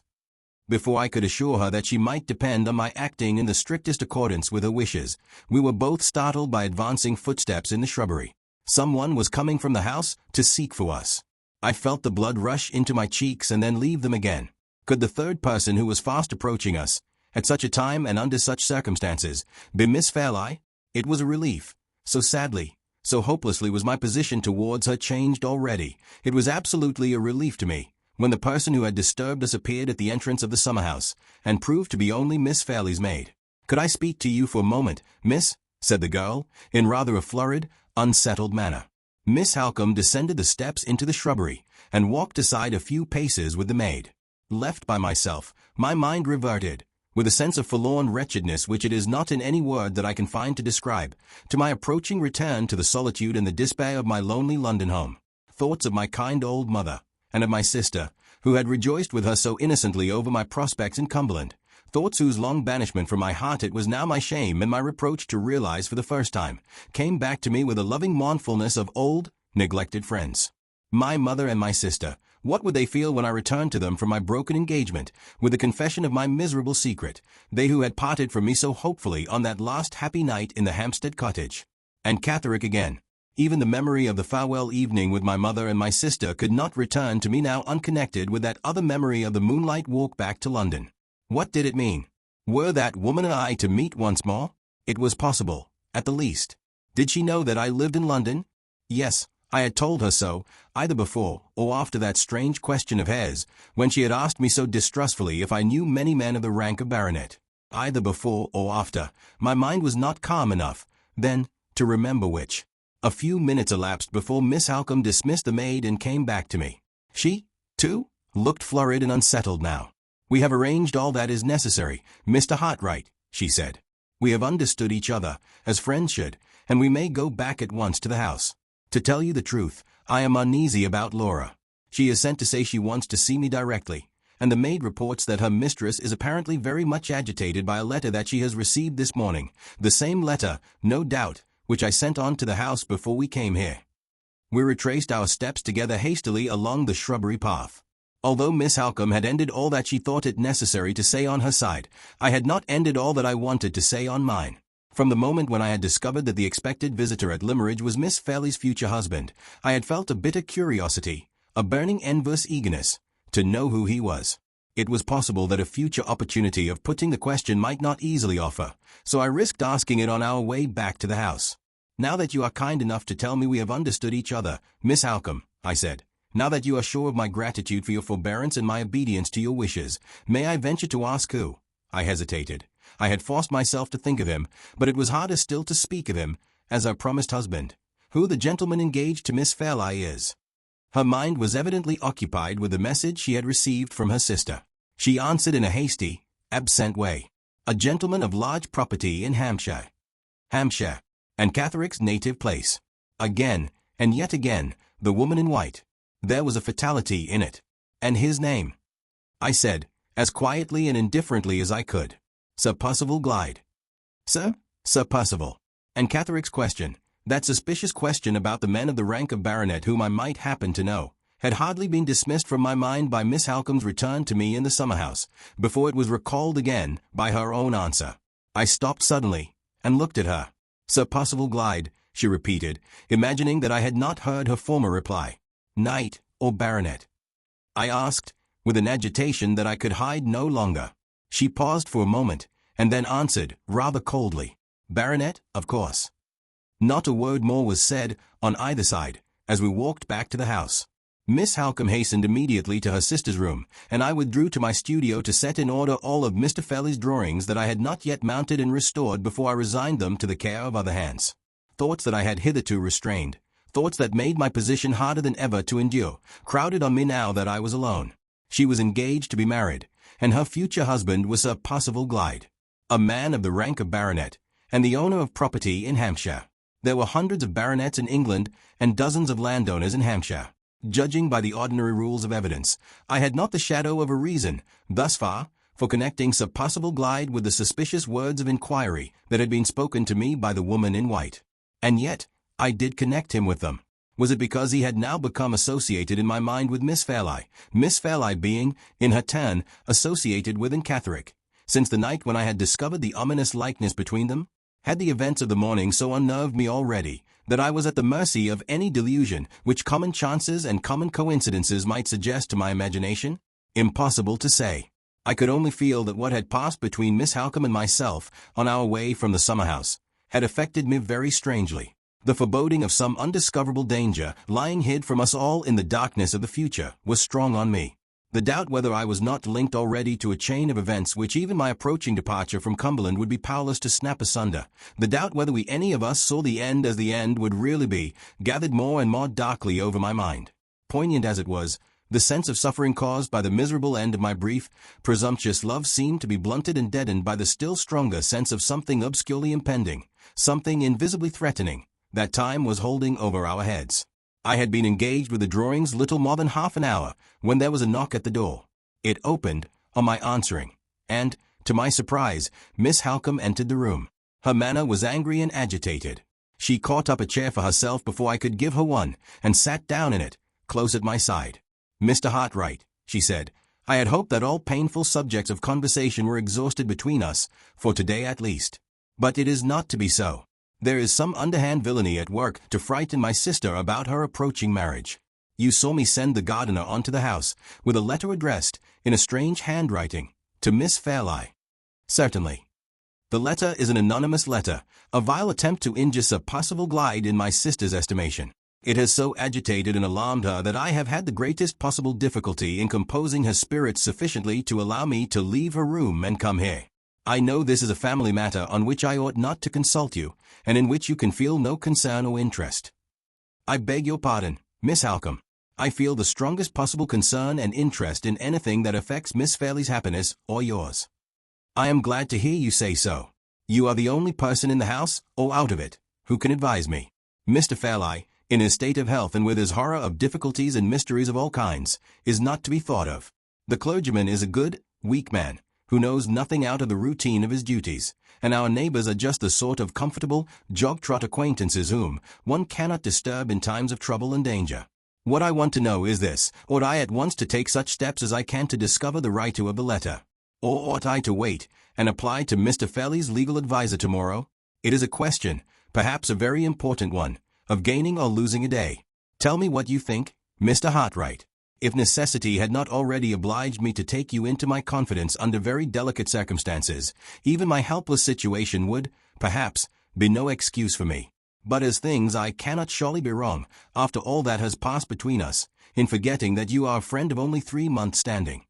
Before I could assure her that she might depend on my acting in the strictest accordance with her wishes, we were both startled by advancing footsteps in the shrubbery. Someone was coming from the house to seek for us. I felt the blood rush into my cheeks and then leave them again. Could the third person who was fast approaching us, at such a time and under such circumstances, be Miss Fairlie? It was a relief. So sadly, so hopelessly was my position towards her changed already. It was absolutely a relief to me, when the person who had disturbed us appeared at the entrance of the summer-house, and proved to be only Miss Fairlie's maid. Could I speak to you for a moment, miss? Said the girl, in rather a flurried, unsettled manner. Miss Halcombe descended the steps into the shrubbery, and walked aside a few paces with the maid. Left by myself, my mind reverted, with a sense of forlorn wretchedness which it is not in any word that I can find to describe, to my approaching return to the solitude and the despair of my lonely London home. Thoughts of my kind old mother, and of my sister, who had rejoiced with her so innocently over my prospects in Cumberland, thoughts whose long banishment from my heart it was now my shame and my reproach to realize for the first time, came back to me with a loving mournfulness of old, neglected friends. My mother and my sister, what would they feel when I returned to them from my broken engagement, with the confession of my miserable secret, they who had parted from me so hopefully on that last happy night in the Hampstead cottage? And Catherick again. Even the memory of the farewell evening with my mother and my sister could not return to me now unconnected with that other memory of the moonlight walk back to London. What did it mean? Were that woman and I to meet once more? It was possible, at the least. Did she know that I lived in London? Yes. I had told her so, either before or after that strange question of hers, when she had asked me so distrustfully if I knew many men of the rank of baronet. Either before or after, my mind was not calm enough, then, to remember which. A few minutes elapsed before Miss Halcombe dismissed the maid and came back to me. She, too, looked flurried and unsettled now. We have arranged all that is necessary, Mr. Hartright, she said. We have understood each other, as friends should, and we may go back at once to the house. To tell you the truth, I am uneasy about Laura. She has sent to say she wants to see me directly, and the maid reports that her mistress is apparently very much agitated by a letter that she has received this morning, the same letter, no doubt, which I sent on to the house before we came here. We retraced our steps together hastily along the shrubbery path. Although Miss Halcombe had ended all that she thought it necessary to say on her side, I had not ended all that I wanted to say on mine. From the moment when I had discovered that the expected visitor at Limmeridge was Miss Fairley's future husband, I had felt a bitter curiosity, a burning envious eagerness, to know who he was. It was possible that a future opportunity of putting the question might not easily offer, so I risked asking it on our way back to the house. "Now that you are kind enough to tell me we have understood each other, Miss Halcombe," I said, "now that you are sure of my gratitude for your forbearance and my obedience to your wishes, may I venture to ask who?" I hesitated. I had forced myself to think of him, but it was harder still to speak of him, as our promised husband. "Who the gentleman engaged to Miss Fairley is." Her mind was evidently occupied with the message she had received from her sister. She answered in a hasty, absent way. "A gentleman of large property in Hampshire." Hampshire, and Catherick's native place. Again, and yet again, the woman in white. There was a fatality in it. "And his name?" I said, as quietly and indifferently as I could. "Sir Percival Glyde." "Sir? Sir Percival." And Catherick's question, that suspicious question about the men of the rank of baronet whom I might happen to know, had hardly been dismissed from my mind by Miss Halcombe's return to me in the summer-house, before it was recalled again by her own answer. I stopped suddenly, and looked at her. "Sir Percival Glyde," she repeated, imagining that I had not heard her former reply. "Knight or baronet?" I asked, with an agitation that I could hide no longer. She paused for a moment, and then answered, rather coldly, "Baronet, of course." Not a word more was said, on either side, as we walked back to the house. Miss Halcombe hastened immediately to her sister's room, and I withdrew to my studio to set in order all of Mr. Fairley's drawings that I had not yet mounted and restored before I resigned them to the care of other hands. Thoughts that I had hitherto restrained, thoughts that made my position harder than ever to endure, crowded on me now that I was alone. She was engaged to be married, and her future husband was Sir Percival Glyde, a man of the rank of baronet, and the owner of property in Hampshire. There were hundreds of baronets in England, and dozens of landowners in Hampshire. Judging by the ordinary rules of evidence, I had not the shadow of a reason, thus far, for connecting Sir Percival Glyde with the suspicious words of inquiry that had been spoken to me by the woman in white. And yet, I did connect him with them. Was it because he had now become associated in my mind with Miss Fairley being, in her turn, associated with Catherick, since the night when I had discovered the ominous likeness between them? Had the events of the morning so unnerved me already, that I was at the mercy of any delusion which common chances and common coincidences might suggest to my imagination? Impossible to say. I could only feel that what had passed between Miss Halcombe and myself, on our way from the summer-house, had affected me very strangely. The foreboding of some undiscoverable danger, lying hid from us all in the darkness of the future, was strong on me. The doubt whether I was not linked already to a chain of events which even my approaching departure from Cumberland would be powerless to snap asunder, the doubt whether we any of us saw the end as the end would really be, gathered more and more darkly over my mind. Poignant as it was, the sense of suffering caused by the miserable end of my brief, presumptuous love seemed to be blunted and deadened by the still stronger sense of something obscurely impending, something invisibly threatening, that time was holding over our heads. I had been engaged with the drawings little more than half an hour, when there was a knock at the door. It opened, on my answering, and, to my surprise, Miss Halcombe entered the room. Her manner was angry and agitated. She caught up a chair for herself before I could give her one, and sat down in it, close at my side. "Mr. Hartright," she said, "I had hoped that all painful subjects of conversation were exhausted between us, for today at least. But it is not to be so. There is some underhand villainy at work to frighten my sister about her approaching marriage. You saw me send the gardener on to the house, with a letter addressed, in a strange handwriting, to Miss Fairley." "Certainly." "The letter is an anonymous letter, a vile attempt to injure Sir Percival Glyde in my sister's estimation. It has so agitated and alarmed her that I have had the greatest possible difficulty in composing her spirits sufficiently to allow me to leave her room and come here. I know this is a family matter on which I ought not to consult you, and in which you can feel no concern or interest." "I beg your pardon, Miss Halcombe. I feel the strongest possible concern and interest in anything that affects Miss Fairley's happiness or yours." "I am glad to hear you say so. You are the only person in the house, or out of it, who can advise me. Mr. Fairley, in his state of health and with his horror of difficulties and mysteries of all kinds, is not to be thought of. The clergyman is a good, weak man, who knows nothing out of the routine of his duties, and our neighbors are just the sort of comfortable, jog-trot acquaintances whom one cannot disturb in times of trouble and danger. What I want to know is this: ought I at once to take such steps as I can to discover the writer of the letter? Or ought I to wait, and apply to Mr. Fairley's legal adviser tomorrow? It is a question, perhaps a very important one, of gaining or losing a day. Tell me what you think, Mr. Hartright. If necessity had not already obliged me to take you into my confidence under very delicate circumstances, even my helpless situation would, perhaps, be no excuse for me. But as things I cannot surely be wrong, after all that has passed between us, in forgetting that you are a friend of only 3 months' standing.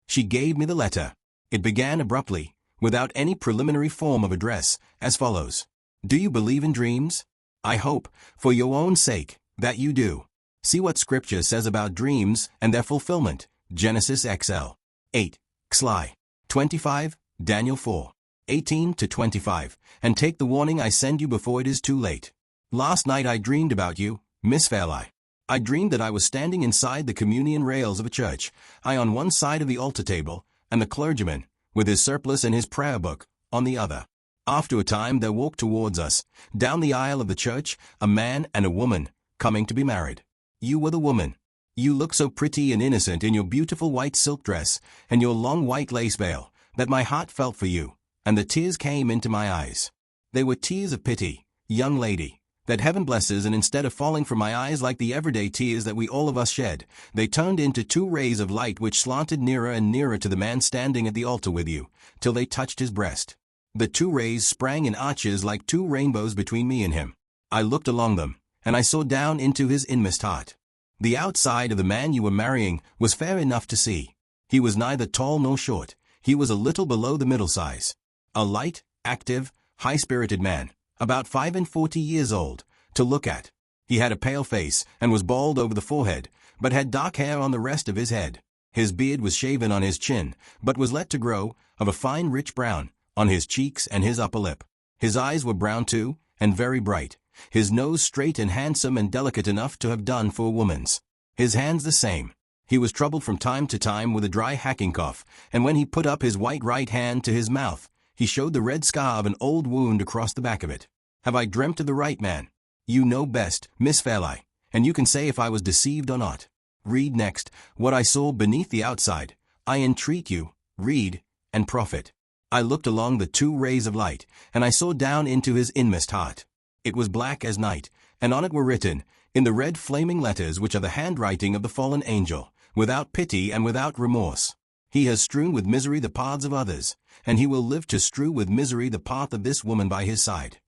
She gave me the letter. It began abruptly, without any preliminary form of address, as follows. Do you believe in dreams? I hope, for your own sake, that you do. See what Scripture says about dreams and their fulfillment. Genesis XL. 8. Xli. 25, Daniel 4. 18-25, and take the warning I send you before it is too late. Last night I dreamed about you, Miss Fairlie. I dreamed that I was standing inside the communion rails of a church, I on one side of the altar table, and the clergyman, with his surplice and his prayer book, on the other. After a time there walked towards us, down the aisle of the church, a man and a woman, coming to be married. You were the woman. You looked so pretty and innocent in your beautiful white silk dress, and your long white lace veil, that my heart felt for you, and the tears came into my eyes. They were tears of pity, young lady, that heaven blesses, and instead of falling from my eyes like the everyday tears that we all of us shed, they turned into 2 rays of light which slanted nearer and nearer to the man standing at the altar with you, till they touched his breast. The 2 rays sprang in arches like 2 rainbows between me and him. I looked along them, and I saw down into his inmost heart. The outside of the man you were marrying was fair enough to see. He was neither tall nor short. He was a little below the middle size. A light, active, high-spirited man, about 45 years old, to look at. He had a pale face, and was bald over the forehead, but had dark hair on the rest of his head. His beard was shaven on his chin, but was let to grow, of a fine rich brown, on his cheeks and his upper lip. His eyes were brown too, and very bright. His nose straight and handsome and delicate enough to have done for a woman's. His hands the same. He was troubled from time to time with a dry hacking cough, and when he put up his white right hand to his mouth, he showed the red scar of an old wound across the back of it. Have I dreamt of the right man? You know best, Miss Fairlie, and you can say if I was deceived or not. Read next, what I saw beneath the outside. I entreat you, read, and profit. I looked along the 2 rays of light, and I saw down into his inmost heart. It was black as night, and on it were written, in the red flaming letters which are the handwriting of the fallen angel, without pity and without remorse. He has strewn with misery the paths of others, and he will live to strew with misery the path of this woman by his side.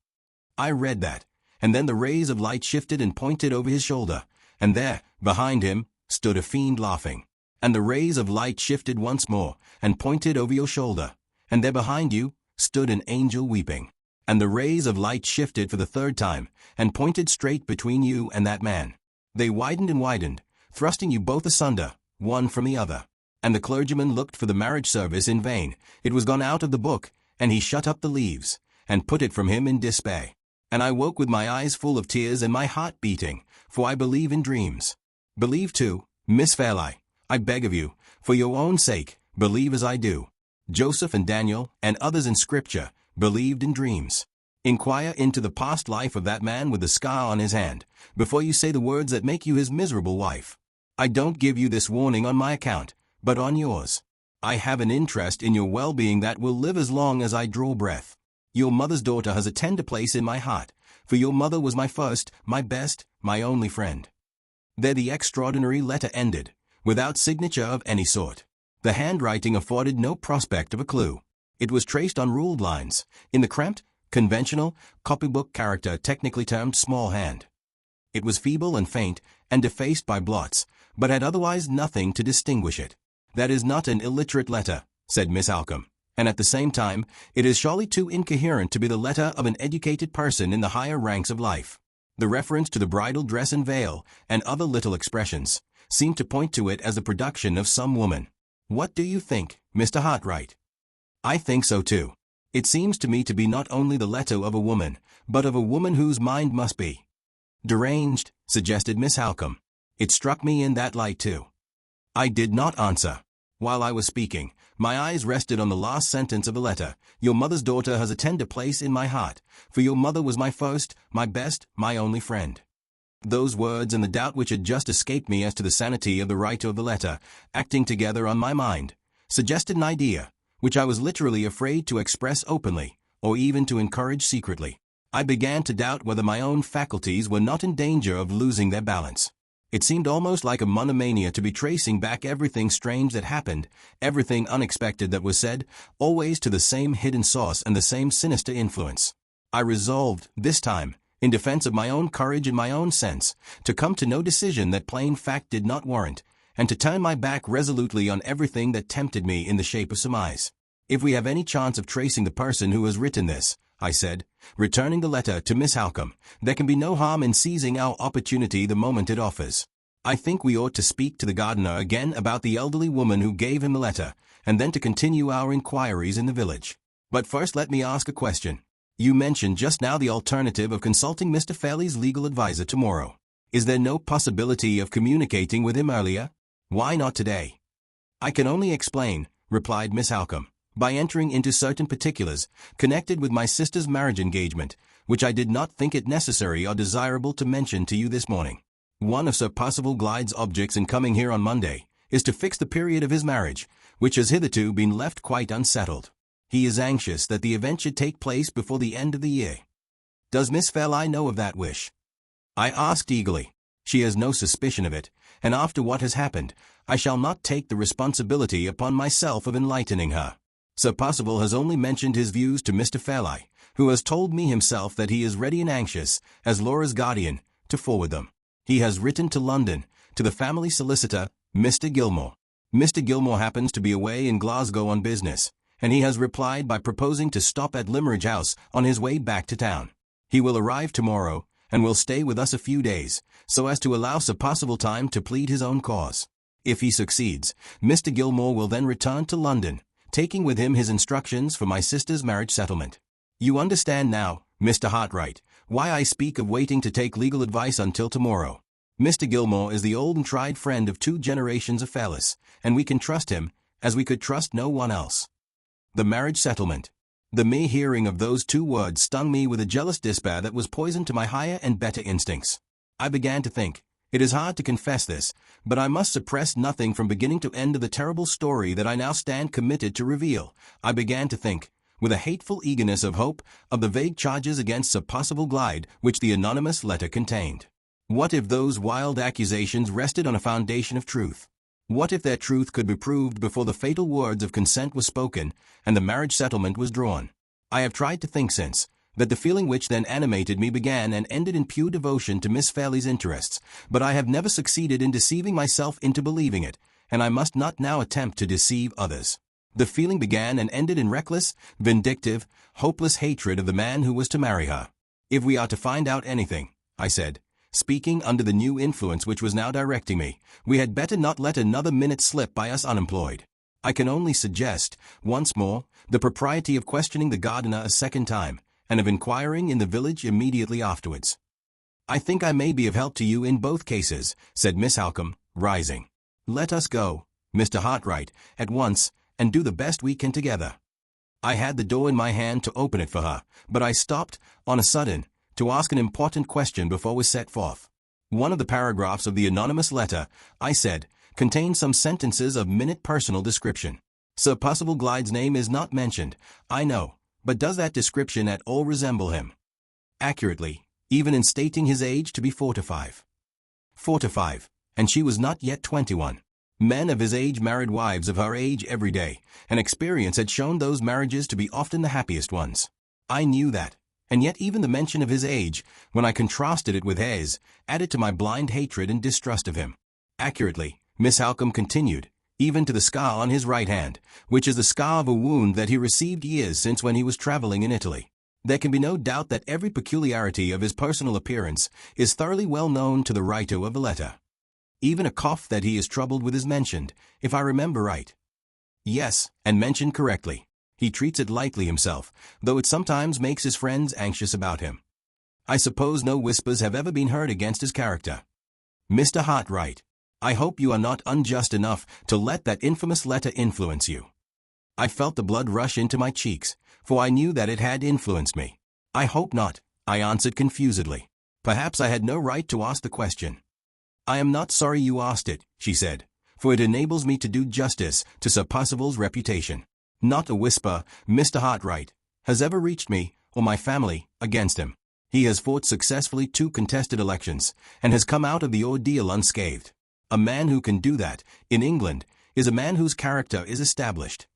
I read that, and then the rays of light shifted and pointed over his shoulder, and there, behind him, stood a fiend laughing. And the rays of light shifted once more, and pointed over your shoulder, and there behind you, stood an angel weeping. And the rays of light shifted for the 3rd time, and pointed straight between you and that man. They widened and widened, thrusting you both asunder, one from the other. And the clergyman looked for the marriage service in vain. It was gone out of the book, and he shut up the leaves, and put it from him in despair. And I woke with my eyes full of tears and my heart beating, for I believe in dreams. Believe too, Miss Fairlie, I beg of you, for your own sake, believe as I do. Joseph and Daniel, and others in Scripture, believed in dreams. Inquire into the past life of that man with the scar on his hand, before you say the words that make you his miserable wife. I don't give you this warning on my account, but on yours. I have an interest in your well-being that will live as long as I draw breath. Your mother's daughter has a tender place in my heart, for your mother was my first, my best, my only friend. There the extraordinary letter ended, without signature of any sort. The handwriting afforded no prospect of a clue. It was traced on ruled lines, in the cramped, conventional, copybook character technically termed small hand. It was feeble and faint, and defaced by blots, but had otherwise nothing to distinguish it. That is not an illiterate letter, said Miss Alcombe, and at the same time, it is surely too incoherent to be the letter of an educated person in the higher ranks of life. The reference to the bridal dress and veil, and other little expressions, seemed to point to it as the production of some woman. What do you think, Mr. Hartright? I think so too. It seems to me to be not only the letter of a woman, but of a woman whose mind must be deranged, suggested Miss Halcombe. It struck me in that light too. I did not answer. While I was speaking, my eyes rested on the last sentence of the letter. Your mother's daughter has a tender place in my heart, for your mother was my first, my best, my only friend. Those words and the doubt which had just escaped me as to the sanity of the writer of the letter, acting together on my mind, suggested an idea, which I was literally afraid to express openly, or even to encourage secretly. I began to doubt whether my own faculties were not in danger of losing their balance. It seemed almost like a monomania to be tracing back everything strange that happened, everything unexpected that was said, always to the same hidden source and the same sinister influence. I resolved, this time, in defense of my own courage and my own sense, to come to no decision that plain fact did not warrant, and to turn my back resolutely on everything that tempted me in the shape of surmise. If we have any chance of tracing the person who has written this, I said, returning the letter to Miss Halcombe, there can be no harm in seizing our opportunity the moment it offers. I think we ought to speak to the gardener again about the elderly woman who gave him the letter, and then to continue our inquiries in the village. But first let me ask a question. You mentioned just now the alternative of consulting Mr. Fairley's legal adviser tomorrow. Is there no possibility of communicating with him earlier? Why not today? I can only explain, replied Miss Halcombe, by entering into certain particulars connected with my sister's marriage engagement, which I did not think it necessary or desirable to mention to you this morning. One of Sir Percival Glyde's objects in coming here on Monday is to fix the period of his marriage, which has hitherto been left quite unsettled. He is anxious that the event should take place before the end of the year. Does Miss Fairley know of that wish? I asked eagerly. She has no suspicion of it, and after what has happened, I shall not take the responsibility upon myself of enlightening her. Sir Percival has only mentioned his views to Mr. Fairley, who has told me himself that he is ready and anxious, as Laura's guardian, to forward them. He has written to London, to the family solicitor, Mr. Gilmore. Mr. Gilmore happens to be away in Glasgow on business, and he has replied by proposing to stop at Limmeridge House on his way back to town. He will arrive tomorrow, and will stay with us a few days, so as to allow Sir Percival time to plead his own cause. If he succeeds, Mr. Gilmore will then return to London, taking with him his instructions for my sister's marriage settlement. You understand now, Mr. Hartright, why I speak of waiting to take legal advice until tomorrow. Mr. Gilmore is the old and tried friend of 2 generations of Fairless, and we can trust him, as we could trust no one else. The marriage settlement. The mere hearing of those 2 words stung me with a jealous despair that was poison to my higher and better instincts. I began to think, it is hard to confess this, but I must suppress nothing from beginning to end of the terrible story that I now stand committed to reveal. I began to think, with a hateful eagerness of hope, of the vague charges against Sir Percival Glyde which the anonymous letter contained. What if those wild accusations rested on a foundation of truth? What if their truth could be proved before the fatal words of consent were spoken and the marriage settlement was drawn? I have tried to think since, that the feeling which then animated me began and ended in pure devotion to Miss Fairley's interests, but I have never succeeded in deceiving myself into believing it, and I must not now attempt to deceive others. The feeling began and ended in reckless, vindictive, hopeless hatred of the man who was to marry her. If we are to find out anything, I said, speaking under the new influence which was now directing me, we had better not let another minute slip by us unemployed. I can only suggest, once more, the propriety of questioning the gardener a second time, and of inquiring in the village immediately afterwards. I think I may be of help to you in both cases, said Miss Halcombe, rising. Let us go, Mr. Hartright, at once, and do the best we can together. I had the door in my hand to open it for her, but I stopped, on a sudden, to ask an important question before we set forth. One of the paragraphs of the anonymous letter, I said, contained some sentences of minute personal description. Sir Percival Glyde's name is not mentioned, I know, but does that description at all resemble him? Accurately, even in stating his age to be 45. 45, and she was not yet 21. Men of his age married wives of her age every day, and experience had shown those marriages to be often the happiest ones. I knew that, and yet even the mention of his age, when I contrasted it with hers, added to my blind hatred and distrust of him. Accurately, Miss Halcombe continued, even to the scar on his right hand, which is the scar of a wound that he received years since when he was traveling in Italy. There can be no doubt that every peculiarity of his personal appearance is thoroughly well known to the writer of the letter. Even a cough that he is troubled with is mentioned, if I remember right. Yes, and mentioned correctly. He treats it lightly himself, though it sometimes makes his friends anxious about him. I suppose no whispers have ever been heard against his character. Mr. Hartright, I hope you are not unjust enough to let that infamous letter influence you. I felt the blood rush into my cheeks, for I knew that it had influenced me. I hope not, I answered confusedly. Perhaps I had no right to ask the question. I am not sorry you asked it, she said, for it enables me to do justice to Sir Percival's reputation. Not a whisper, Mr. Hartright, has ever reached me, or my family, against him. He has fought successfully 2 contested elections, and has come out of the ordeal unscathed. A man who can do that, in England, is a man whose character is established.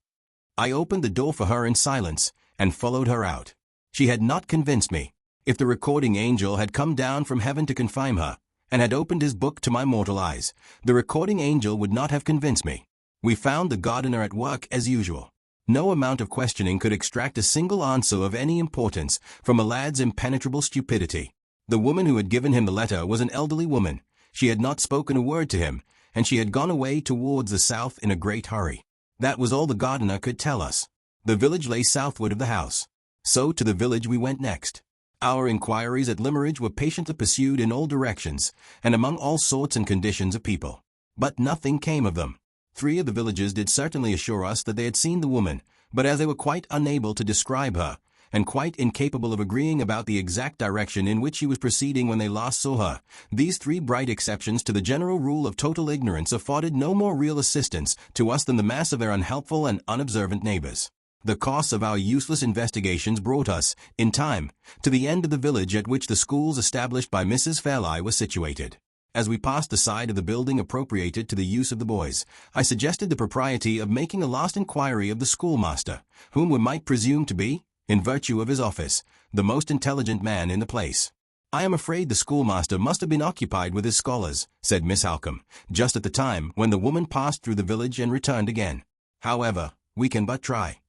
I opened the door for her in silence, and followed her out. She had not convinced me. If the recording angel had come down from heaven to confine her, and had opened his book to my mortal eyes, the recording angel would not have convinced me. We found the gardener at work as usual. No amount of questioning could extract a single answer of any importance from a lad's impenetrable stupidity. The woman who had given him the letter was an elderly woman. She had not spoken a word to him, and she had gone away towards the south in a great hurry. That was all the gardener could tell us. The village lay southward of the house. So to the village we went next. Our inquiries at Limmeridge were patiently pursued in all directions, and among all sorts and conditions of people. But nothing came of them. 3 of the villagers did certainly assure us that they had seen the woman, but as they were quite unable to describe her, and quite incapable of agreeing about the exact direction in which she was proceeding when they last saw her, these 3 bright exceptions to the general rule of total ignorance afforded no more real assistance to us than the mass of their unhelpful and unobservant neighbors. The costs of our useless investigations brought us, in time, to the end of the village at which the schools established by Mrs. Fairlie were situated. As we passed the side of the building appropriated to the use of the boys, I suggested the propriety of making a last inquiry of the schoolmaster, whom we might presume to be, in virtue of his office, the most intelligent man in the place. "I am afraid the schoolmaster must have been occupied with his scholars," said Miss Halcombe, just at the time when the woman passed through the village and returned again. "However, we can but try."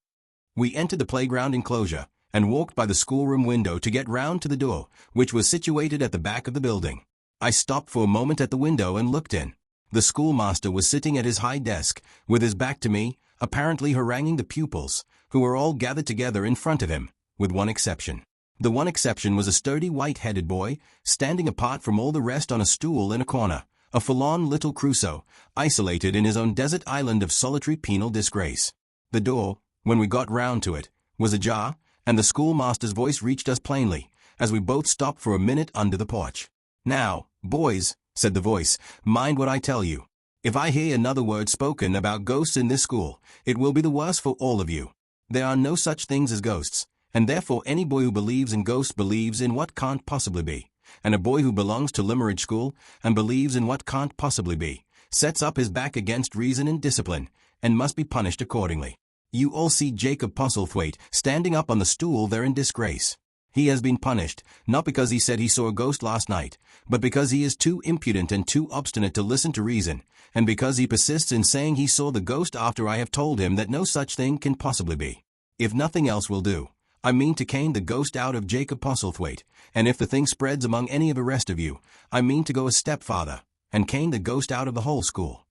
We entered the playground enclosure, and walked by the schoolroom window to get round to the door, which was situated at the back of the building. I stopped for a moment at the window and looked in. The schoolmaster was sitting at his high desk, with his back to me, apparently haranguing the pupils, who were all gathered together in front of him, with one exception. The one exception was a sturdy white-headed boy, standing apart from all the rest on a stool in a corner, a forlorn little Crusoe, isolated in his own desert island of solitary penal disgrace. The door, when we got round to it, was ajar, and the schoolmaster's voice reached us plainly, as we both stopped for a minute under the porch. "Now, boys," said the voice, "mind what I tell you. If I hear another word spoken about ghosts in this school, it will be the worse for all of you. There are no such things as ghosts, and therefore any boy who believes in ghosts believes in what can't possibly be, and a boy who belongs to Limmeridge School and believes in what can't possibly be, sets up his back against reason and discipline, and must be punished accordingly. You all see Jacob Postlethwaite standing up on the stool there in disgrace. He has been punished, not because he said he saw a ghost last night, but because he is too impudent and too obstinate to listen to reason, and because he persists in saying he saw the ghost after I have told him that no such thing can possibly be. If nothing else will do, I mean to cane the ghost out of Jacob Postlethwaite, and if the thing spreads among any of the rest of you, I mean to go a step farther, and cane the ghost out of the whole school."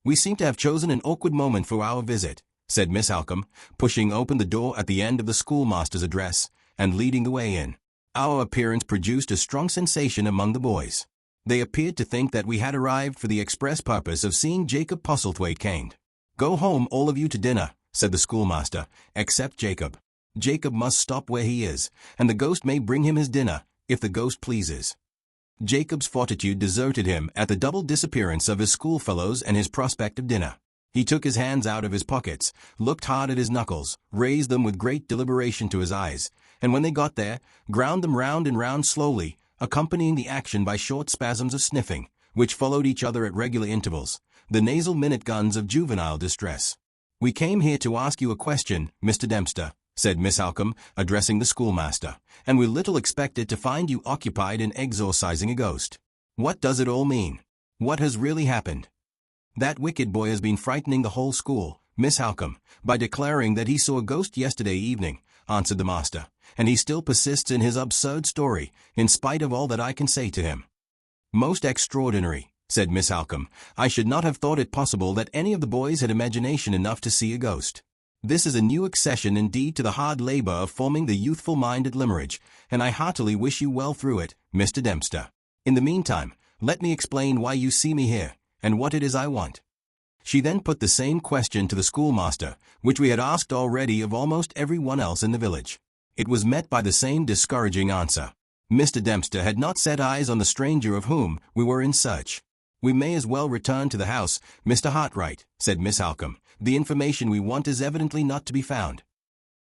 "We seem to have chosen an awkward moment for our visit," said Miss Halcombe, pushing open the door at the end of the schoolmaster's address, and leading the way in. Our appearance produced a strong sensation among the boys. They appeared to think that we had arrived for the express purpose of seeing Jacob Postlethwaite caned. "Go home, all of you, to dinner," said the schoolmaster, "except Jacob. Jacob must stop where he is, and the ghost may bring him his dinner, if the ghost pleases." Jacob's fortitude deserted him at the double disappearance of his schoolfellows and his prospect of dinner. He took his hands out of his pockets, looked hard at his knuckles, raised them with great deliberation to his eyes, and when they got there, ground them round and round slowly, accompanying the action by short spasms of sniffing, which followed each other at regular intervals, the nasal minute guns of juvenile distress. "We came here to ask you a question, Mr. Dempster," said Miss Halcombe, addressing the schoolmaster, "and we little expected to find you occupied in exorcising a ghost. What does it all mean? What has really happened?" "That wicked boy has been frightening the whole school, Miss Halcombe, by declaring that he saw a ghost yesterday evening," answered the master, "and he still persists in his absurd story, in spite of all that I can say to him." "Most extraordinary," said Miss Halcombe. "I should not have thought it possible that any of the boys had imagination enough to see a ghost. This is a new accession indeed to the hard labor of forming the youthful mind at Limmeridge, and I heartily wish you well through it, Mr. Dempster. In the meantime, let me explain why you see me here, and what it is I want." She then put the same question to the schoolmaster, which we had asked already of almost every one else in the village. It was met by the same discouraging answer. Mr. Dempster had not set eyes on the stranger of whom we were in search. "We may as well return to the house, Mr. Hartright," said Miss Halcombe. "The information we want is evidently not to be found."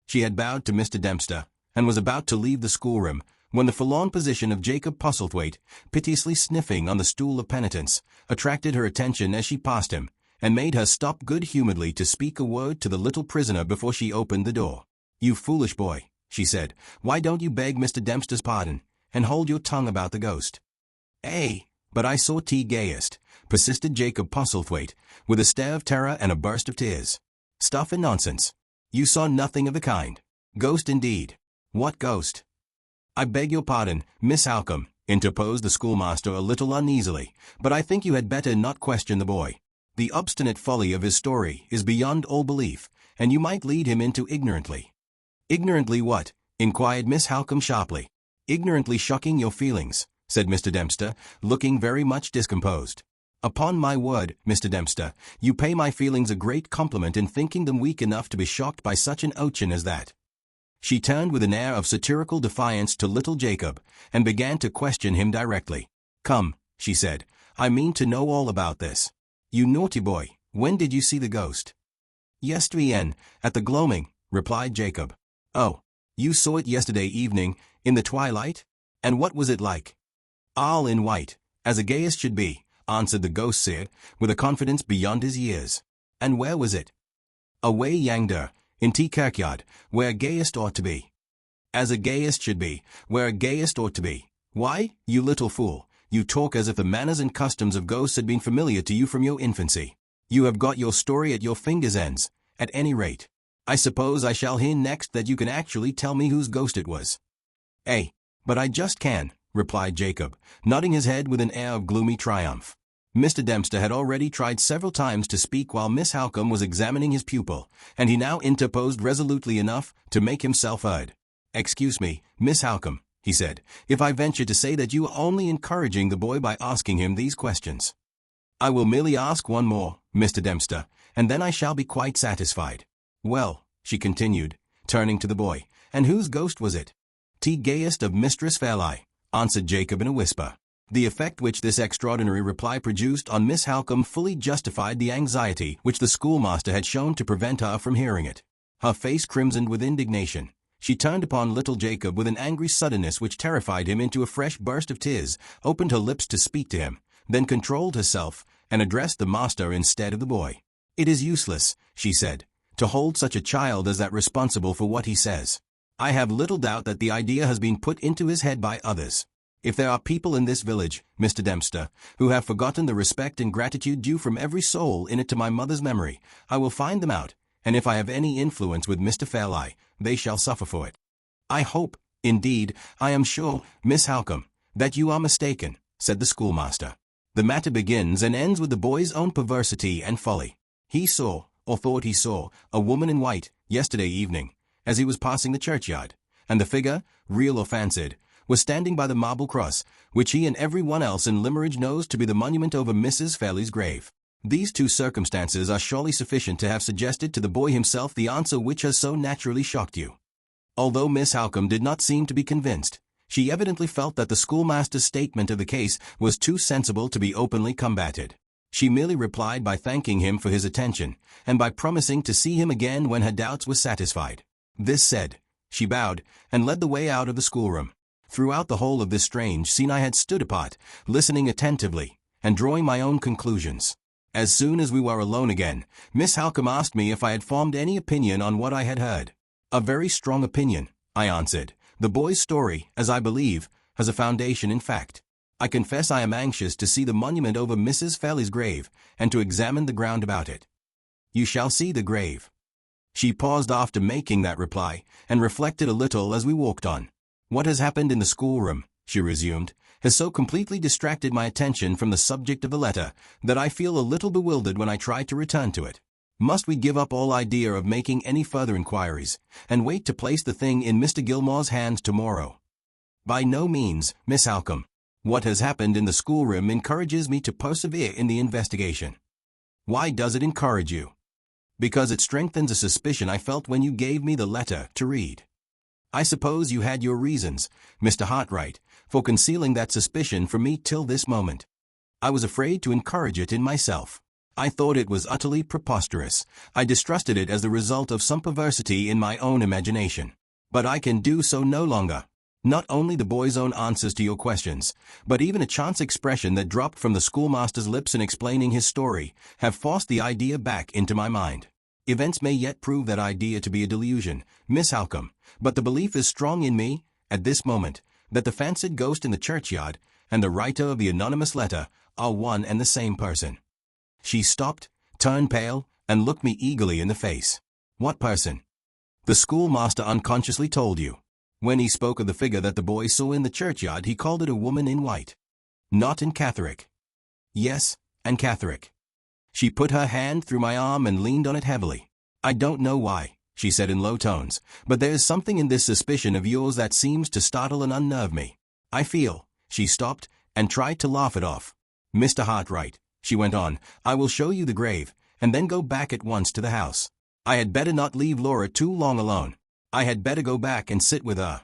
She had bowed to Mr. Dempster, and was about to leave the schoolroom, when the forlorn position of Jacob Postlethwaite, piteously sniffing on the stool of penitence, attracted her attention as she passed him, and made her stop good-humoredly to speak a word to the little prisoner before she opened the door. "You foolish boy," she said, "why don't you beg Mr. Dempster's pardon, and hold your tongue about the ghost?" But I saw T. Gayest," persisted Jacob Postlethwaite, with a stare of terror and a burst of tears. "Stuff and nonsense. You saw nothing of the kind. Ghost indeed. What ghost?" "I beg your pardon, Miss Halcombe," interposed the schoolmaster a little uneasily, "but I think you had better not question the boy. The obstinate folly of his story is beyond all belief, and you might lead him into ignorantly." "Ignorantly what?" inquired Miss Halcombe sharply. "Ignorantly shocking your feelings," said Mr. Dempster, looking very much discomposed. "Upon my word, Mr. Dempster, you pay my feelings a great compliment in thinking them weak enough to be shocked by such an urchin as that." She turned with an air of satirical defiance to little Jacob, and began to question him directly. "Come," she said, "I mean to know all about this. You naughty boy, when did you see the ghost?" "Yesterday, at the gloaming," replied Jacob. "Oh, you saw it yesterday evening, in the twilight? And what was it like?" "All in white, as a Gayest should be," answered the ghost seer, with a confidence beyond his years. "And where was it?" "Away yonder, in T Kirkyard, where a Gayest ought to be." "As a Gayest should be, where a Gayest ought to be. Why, you little fool, you talk as if the manners and customs of ghosts had been familiar to you from your infancy. You have got your story at your fingers' ends, at any rate. I suppose I shall hear next that you can actually tell me whose ghost it was." "But I just can," replied Jacob, nodding his head with an air of gloomy triumph. Mr. Dempster had already tried several times to speak while Miss Halcombe was examining his pupil, and he now interposed resolutely enough to make himself heard. "Excuse me, Miss Halcombe," he said, "if I venture to say that you are only encouraging the boy by asking him these questions." "I will merely ask one more, Mr. Dempster, and then I shall be quite satisfied." "Well," she continued, turning to the boy, "and whose ghost was it?" "T. Gayest of Mistress Fairlie," answered Jacob in a whisper. The effect which this extraordinary reply produced on Miss Halcombe fully justified the anxiety which the schoolmaster had shown to prevent her from hearing it. Her face crimsoned with indignation. She turned upon little Jacob with an angry suddenness which terrified him into a fresh burst of tears, opened her lips to speak to him, then controlled herself, and addressed the master instead of the boy. "It is useless," she said, "to hold such a child as that responsible for what he says. I have little doubt that the idea has been put into his head by others. If there are people in this village, Mr. Dempster, who have forgotten the respect and gratitude due from every soul in it to my mother's memory, I will find them out, and if I have any influence with Mr. Fairlie, they shall suffer for it." "I hope, indeed, I am sure, Miss Halcombe, that you are mistaken," said the schoolmaster. "The matter begins and ends with the boy's own perversity and folly. He saw, or thought he saw, a woman in white, yesterday evening, as he was passing the churchyard, and the figure, real or fancied, was standing by the marble cross, which he and every one else in Limmeridge knows to be the monument over Mrs. Fairlie's grave. These two circumstances are surely sufficient to have suggested to the boy himself the answer which has so naturally shocked you." Although Miss Halcombe did not seem to be convinced, she evidently felt that the schoolmaster's statement of the case was too sensible to be openly combated. She merely replied by thanking him for his attention, and by promising to see him again when her doubts were satisfied. This said, she bowed, and led the way out of the schoolroom. Throughout the whole of this strange scene I had stood apart, listening attentively, and drawing my own conclusions. As soon as we were alone again, Miss Halcombe asked me if I had formed any opinion on what I had heard. "A very strong opinion," I answered. "The boy's story, as I believe, has a foundation in fact. I confess I am anxious to see the monument over Mrs. Fairlie's grave, and to examine the ground about it." "You shall see the grave." She paused after making that reply, and reflected a little as we walked on. "What has happened in the schoolroom," she resumed, "has so completely distracted my attention from the subject of the letter, that I feel a little bewildered when I try to return to it. Must we give up all idea of making any further inquiries, and wait to place the thing in Mr. Gilmore's hands tomorrow?" "By no means, Miss Halcombe. What has happened in the schoolroom encourages me to persevere in the investigation." "Why does it encourage you?" "Because it strengthens a suspicion I felt when you gave me the letter to read. I suppose you had your reasons, Mr. Hartright, for concealing that suspicion from me till this moment. I was afraid to encourage it in myself. I thought it was utterly preposterous. I distrusted it as the result of some perversity in my own imagination. But I can do so no longer. Not only the boy's own answers to your questions, but even a chance expression that dropped from the schoolmaster's lips in explaining his story, have forced the idea back into my mind. Events may yet prove that idea to be a delusion, Miss Halcombe, but the belief is strong in me, at this moment, that the fancied ghost in the churchyard, and the writer of the anonymous letter, are one and the same person. She stopped, turned pale, and looked me eagerly in the face. What person? The schoolmaster unconsciously told you. When he spoke of the figure that the boy saw in the churchyard, he called it a woman in white. Not in Catherick. Yes, and Catherick. She put her hand through my arm and leaned on it heavily. I don't know why, she said in low tones, but there is something in this suspicion of yours that seems to startle and unnerve me. I feel. She stopped and tried to laugh it off. Mr. Hartright, she went on, I will show you the grave, and then go back at once to the house. I had better not leave Laura too long alone. I had better go back and sit with her.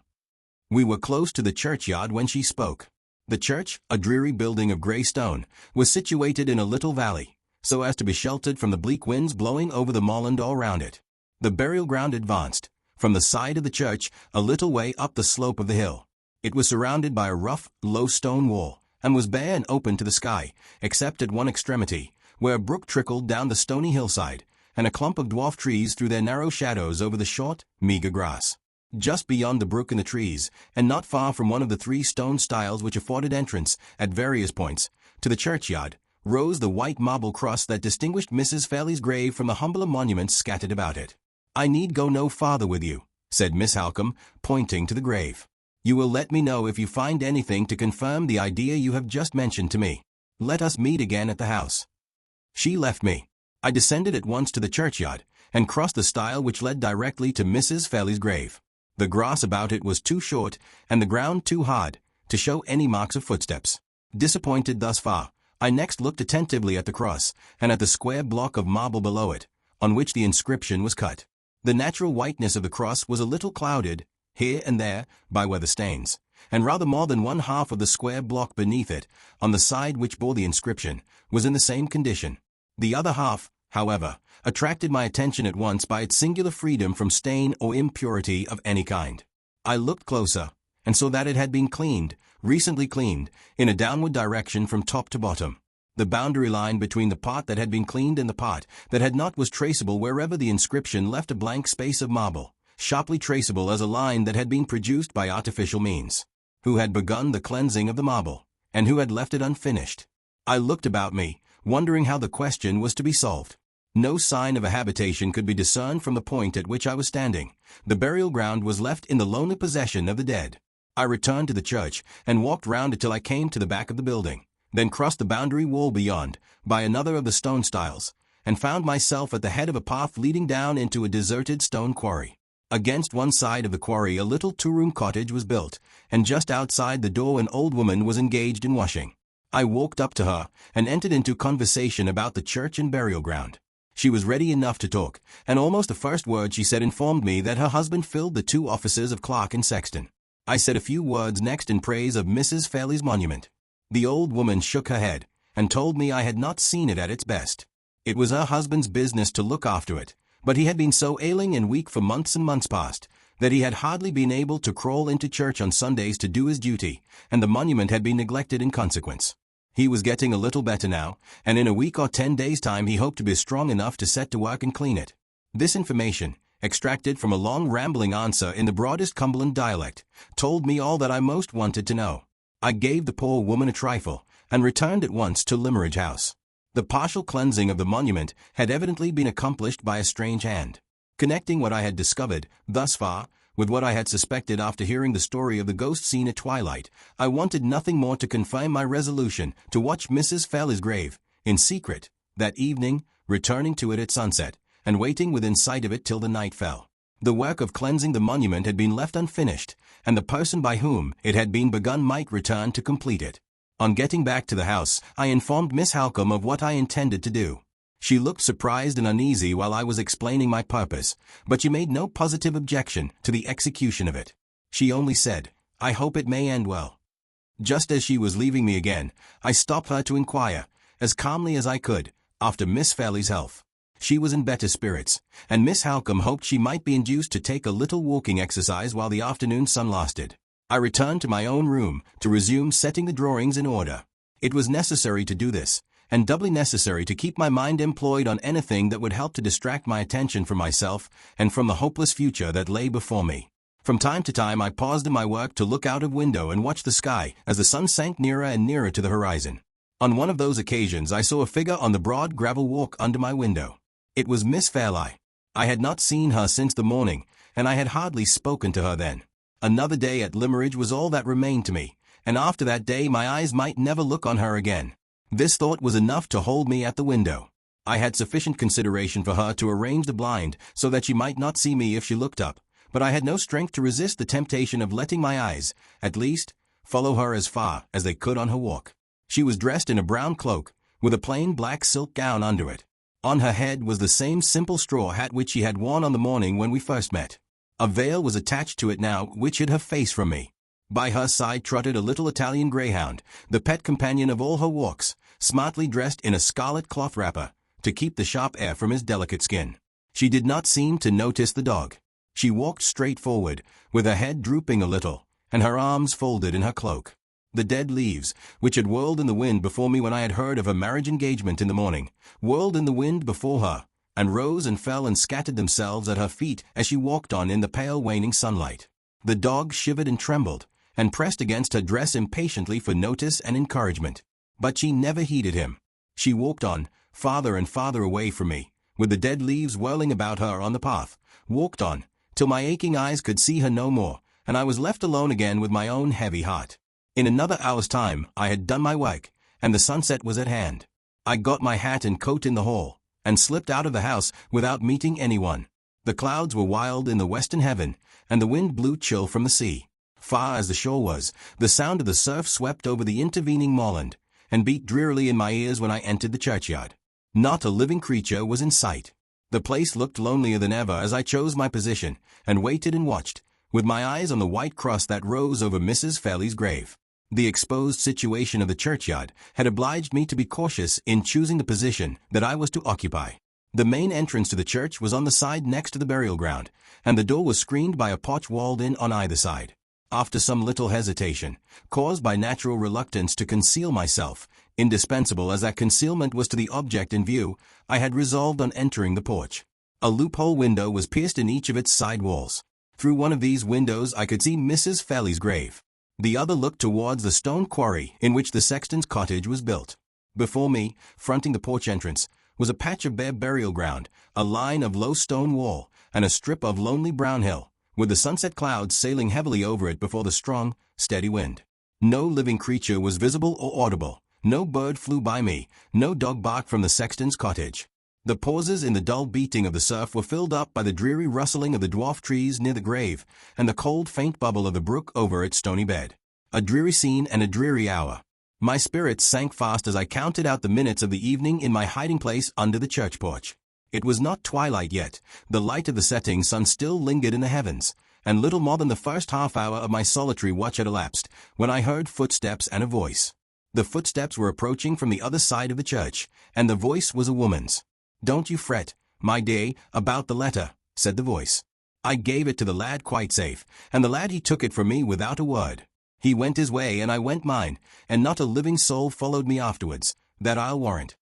We were close to the churchyard when she spoke. The church, a dreary building of grey stone, was situated in a little valley, so as to be sheltered from the bleak winds blowing over the moorland all round it. The burial ground advanced, from the side of the church, a little way up the slope of the hill. It was surrounded by a rough, low stone wall, and was bare and open to the sky, except at one extremity, where a brook trickled down the stony hillside, and a clump of dwarf trees threw their narrow shadows over the short, meagre grass. Just beyond the brook and the trees, and not far from one of the 3 stone stiles which afforded entrance, at various points, to the churchyard, rose the white marble cross that distinguished Mrs. Fairley's grave from the humbler monuments scattered about it. I need go no farther with you, said Miss Halcombe, pointing to the grave. You will let me know if you find anything to confirm the idea you have just mentioned to me. Let us meet again at the house. She left me. I descended at once to the churchyard, and crossed the stile which led directly to Mrs. Fairley's grave. The grass about it was too short, and the ground too hard, to show any marks of footsteps. Disappointed thus far, I next looked attentively at the cross, and at the square block of marble below it, on which the inscription was cut. The natural whiteness of the cross was a little clouded, here and there, by weather stains, and rather more than one half of the square block beneath it, on the side which bore the inscription, was in the same condition. The other half, however, attracted my attention at once by its singular freedom from stain or impurity of any kind. I looked closer, and saw that it had been cleaned, recently cleaned, in a downward direction from top to bottom. The boundary line between the part that had been cleaned and the part that had not was traceable wherever the inscription left a blank space of marble, sharply traceable as a line that had been produced by artificial means. Who had begun the cleansing of the marble, and who had left it unfinished? I looked about me, wondering how the question was to be solved. No sign of a habitation could be discerned from the point at which I was standing. The burial ground was left in the lonely possession of the dead. I returned to the church, and walked round it till I came to the back of the building, then crossed the boundary wall beyond, by another of the stone stiles, and found myself at the head of a path leading down into a deserted stone quarry. Against one side of the quarry a little 2-room cottage was built, and just outside the door an old woman was engaged in washing. I walked up to her, and entered into conversation about the church and burial ground. She was ready enough to talk, and almost the first word she said informed me that her husband filled the 2 offices of clerk and sexton. I said a few words next in praise of Mrs. Fairley's monument. The old woman shook her head, and told me I had not seen it at its best. It was her husband's business to look after it, but he had been so ailing and weak for months and months past, that he had hardly been able to crawl into church on Sundays to do his duty, and the monument had been neglected in consequence. He was getting a little better now, and in a week or 10 days' time he hoped to be strong enough to set to work and clean it. This information, extracted from a long rambling answer in the broadest Cumberland dialect, told me all that I most wanted to know. I gave the poor woman a trifle, and returned at once to Limmeridge House. The partial cleansing of the monument had evidently been accomplished by a strange hand. Connecting what I had discovered, thus far, with what I had suspected after hearing the story of the ghost seen at twilight, I wanted nothing more to confirm my resolution to watch Mrs. Fairley's grave, in secret, that evening, returning to it at sunset, and waiting within sight of it till the night fell. The work of cleansing the monument had been left unfinished, and the person by whom it had been begun might return to complete it. On getting back to the house, I informed Miss Halcombe of what I intended to do. She looked surprised and uneasy while I was explaining my purpose, but she made no positive objection to the execution of it. She only said, "I hope it may end well." Just as she was leaving me again, I stopped her to inquire, as calmly as I could, after Miss Fairley's health. She was in better spirits, and Miss Halcombe hoped she might be induced to take a little walking exercise while the afternoon sun lasted. I returned to my own room to resume setting the drawings in order. It was necessary to do this, and doubly necessary to keep my mind employed on anything that would help to distract my attention from myself and from the hopeless future that lay before me. From time to time I paused in my work to look out of window and watch the sky as the sun sank nearer and nearer to the horizon. On one of those occasions I saw a figure on the broad gravel walk under my window. It was Miss Fairley. I had not seen her since the morning, and I had hardly spoken to her then. Another day at Limmeridge was all that remained to me, and after that day my eyes might never look on her again. This thought was enough to hold me at the window. I had sufficient consideration for her to arrange the blind so that she might not see me if she looked up, but I had no strength to resist the temptation of letting my eyes, at least, follow her as far as they could on her walk. She was dressed in a brown cloak, with a plain black silk gown under it. On her head was the same simple straw hat which she had worn on the morning when we first met. A veil was attached to it now which hid her face from me. By her side trotted a little Italian greyhound, the pet companion of all her walks, smartly dressed in a scarlet cloth wrapper, to keep the sharp air from his delicate skin. She did not seem to notice the dog. She walked straight forward, with her head drooping a little, and her arms folded in her cloak. The dead leaves, which had whirled in the wind before me when I had heard of her marriage engagement in the morning, whirled in the wind before her, and rose and fell and scattered themselves at her feet as she walked on in the pale waning sunlight. The dog shivered and trembled, and pressed against her dress impatiently for notice and encouragement. But she never heeded him. She walked on, farther and farther away from me, with the dead leaves whirling about her on the path, walked on, till my aching eyes could see her no more, and I was left alone again with my own heavy heart. In another hour's time I had done my work, and the sunset was at hand. I got my hat and coat in the hall, and slipped out of the house without meeting anyone. The clouds were wild in the western heaven, and the wind blew chill from the sea. Far as the shore was, the sound of the surf swept over the intervening moorland, and beat drearily in my ears when I entered the churchyard. Not a living creature was in sight. The place looked lonelier than ever as I chose my position, and waited and watched, with my eyes on the white cross that rose over Mrs. Fairley's grave. The exposed situation of the churchyard had obliged me to be cautious in choosing the position that I was to occupy. The main entrance to the church was on the side next to the burial ground, and the door was screened by a porch walled in on either side. After some little hesitation, caused by natural reluctance to conceal myself, indispensable as that concealment was to the object in view, I had resolved on entering the porch. A loophole window was pierced in each of its side walls. Through one of these windows I could see Mrs. Fairley's grave. The other looked towards the stone quarry in which the sexton's cottage was built. Before me, fronting the porch entrance, was a patch of bare burial ground, a line of low stone wall, and a strip of lonely brown hill, with the sunset clouds sailing heavily over it before the strong, steady wind. No living creature was visible or audible. No bird flew by me, no dog barked from the sexton's cottage. The pauses in the dull beating of the surf were filled up by the dreary rustling of the dwarf trees near the grave, and the cold faint bubble of the brook over its stony bed. A dreary scene and a dreary hour. My spirits sank fast as I counted out the minutes of the evening in my hiding place under the church porch. It was not twilight yet. The light of the setting sun still lingered in the heavens, and little more than the first half hour of my solitary watch had elapsed, when I heard footsteps and a voice. The footsteps were approaching from the other side of the church, and the voice was a woman's. "Don't you fret, my dear, about the letter," said the voice. I gave it to the lad quite safe, and the lad he took it from me without a word. He went his way and I went mine, and not a living soul followed me afterwards, that I'll warrant.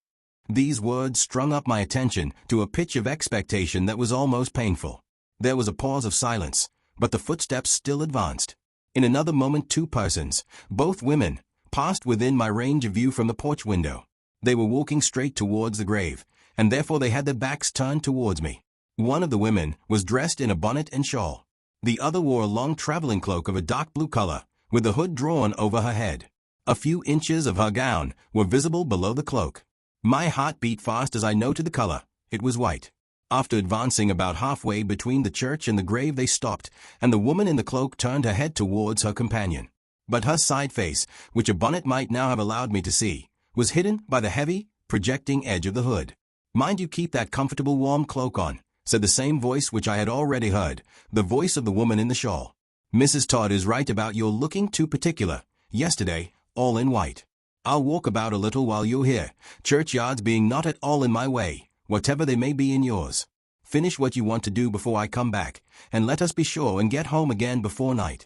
These words strung up my attention to a pitch of expectation that was almost painful. There was a pause of silence, but the footsteps still advanced. In another moment 2 persons, both women, passed within my range of view from the porch window. They were walking straight towards the grave, and therefore they had their backs turned towards me. One of the women was dressed in a bonnet and shawl. The other wore a long traveling cloak of a dark blue color, with the hood drawn over her head. A few inches of her gown were visible below the cloak. My heart beat fast as I noted the color. It was white. After advancing about halfway between the church and the grave they stopped, and the woman in the cloak turned her head towards her companion. But her side face, which a bonnet might now have allowed me to see, was hidden by the heavy, projecting edge of the hood. "Mind you keep that comfortable warm cloak on," said the same voice which I had already heard, the voice of the woman in the shawl. "Mrs. Todd is right about your looking too particular, yesterday, all in white." I'll walk about a little while you're here, churchyards being not at all in my way, whatever they may be in yours. Finish what you want to do before I come back, and let us be sure and get home again before night."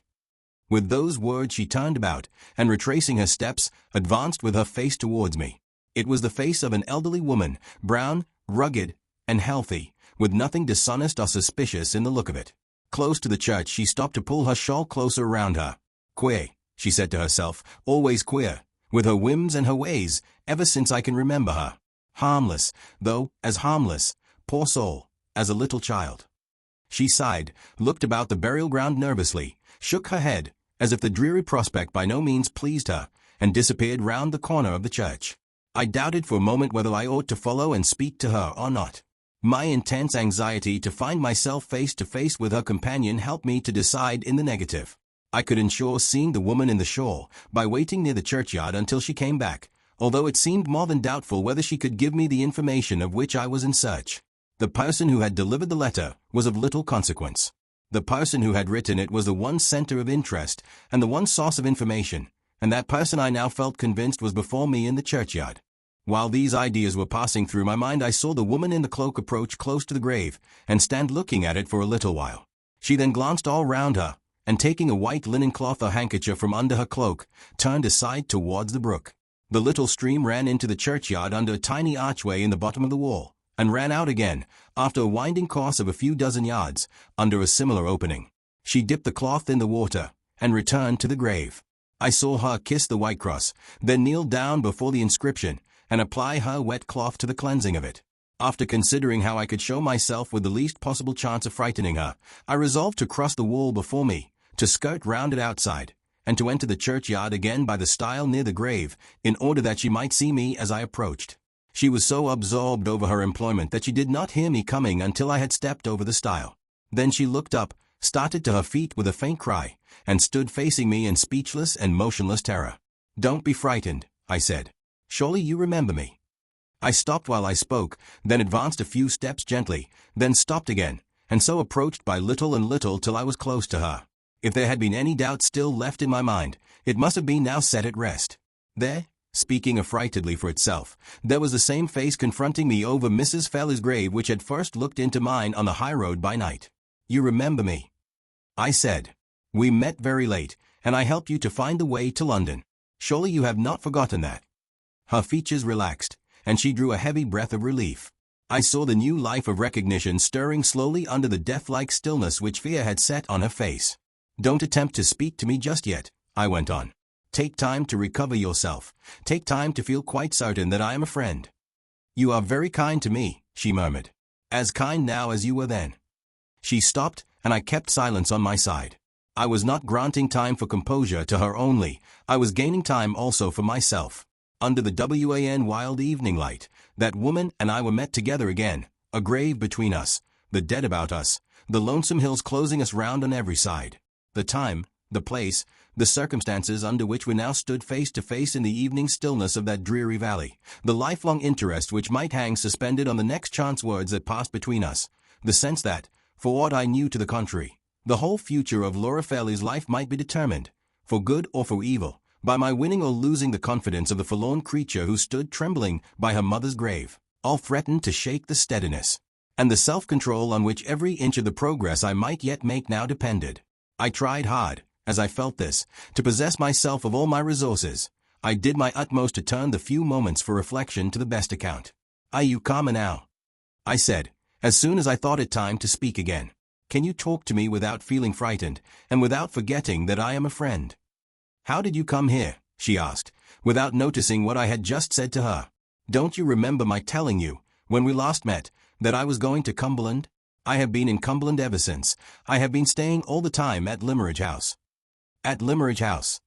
With those words she turned about, and retracing her steps, advanced with her face towards me. It was the face of an elderly woman, brown, rugged, and healthy, with nothing dishonest or suspicious in the look of it. Close to the church she stopped to pull her shawl closer around her. "Queer," she said to herself, "always queer, with her whims and her ways, ever since I can remember her. Harmless, though, as harmless, poor soul, as a little child." She sighed, looked about the burial ground nervously, shook her head, as if the dreary prospect by no means pleased her, and disappeared round the corner of the church. I doubted for a moment whether I ought to follow and speak to her or not. My intense anxiety to find myself face to face with her companion helped me to decide in the negative. I could ensure seeing the woman in the shawl by waiting near the churchyard until she came back, although it seemed more than doubtful whether she could give me the information of which I was in search. The person who had delivered the letter was of little consequence. The person who had written it was the one center of interest and the one source of information, and that person I now felt convinced was before me in the churchyard. While these ideas were passing through my mind, I saw the woman in the cloak approach close to the grave and stand looking at it for a little while. She then glanced all round her, and taking a white linen cloth or handkerchief from under her cloak, turned aside towards the brook. The little stream ran into the churchyard under a tiny archway in the bottom of the wall, and ran out again, after a winding course of a few dozen yards, under a similar opening. She dipped the cloth in the water, and returned to the grave. I saw her kiss the white cross, then kneel down before the inscription, and apply her wet cloth to the cleansing of it. After considering how I could show myself with the least possible chance of frightening her, I resolved to cross the wall before me, to skirt round it outside, and to enter the churchyard again by the stile near the grave, in order that she might see me as I approached. She was so absorbed over her employment that she did not hear me coming until I had stepped over the stile. Then she looked up, started to her feet with a faint cry, and stood facing me in speechless and motionless terror. "Don't be frightened," I said. "Surely you remember me." I stopped while I spoke, then advanced a few steps gently, then stopped again, and so approached by little and little till I was close to her. If there had been any doubt still left in my mind, it must have been now set at rest. There, speaking affrightedly for itself, there was the same face confronting me over Mrs. Fell's grave which had first looked into mine on the high road by night. "You remember me," I said. "We met very late, and I helped you to find the way to London. Surely you have not forgotten that." Her features relaxed, and she drew a heavy breath of relief. I saw the new life of recognition stirring slowly under the death-like stillness which fear had set on her face. "Don't attempt to speak to me just yet," I went on. "Take time to recover yourself. Take time to feel quite certain that I am a friend." "You are very kind to me," she murmured. "As kind now as you were then." She stopped, and I kept silence on my side. I was not granting time for composure to her only, I was gaining time also for myself. Under the wild evening light, that woman and I were met together again, a grave between us, the dead about us, the lonesome hills closing us round on every side. The time, the place, the circumstances under which we now stood face to face in the evening stillness of that dreary valley, the lifelong interest which might hang suspended on the next chance words that passed between us, the sense that, for aught I knew to the contrary, the whole future of Laura Fairley's life might be determined, for good or for evil, by my winning or losing the confidence of the forlorn creature who stood trembling by her mother's grave, all threatened to shake the steadiness and the self-control on which every inch of the progress I might yet make now depended. I tried hard, as I felt this, to possess myself of all my resources. I did my utmost to turn the few moments for reflection to the best account. "Are you calmer now?" I said, as soon as I thought it time to speak again. "Can you talk to me without feeling frightened, and without forgetting that I am a friend?" "How did you come here?" she asked, without noticing what I had just said to her. "Don't you remember my telling you, when we last met, that I was going to Cumberland? I have been in Cumberland ever since. I have been staying all the time at Limmeridge House." "At Limmeridge House?"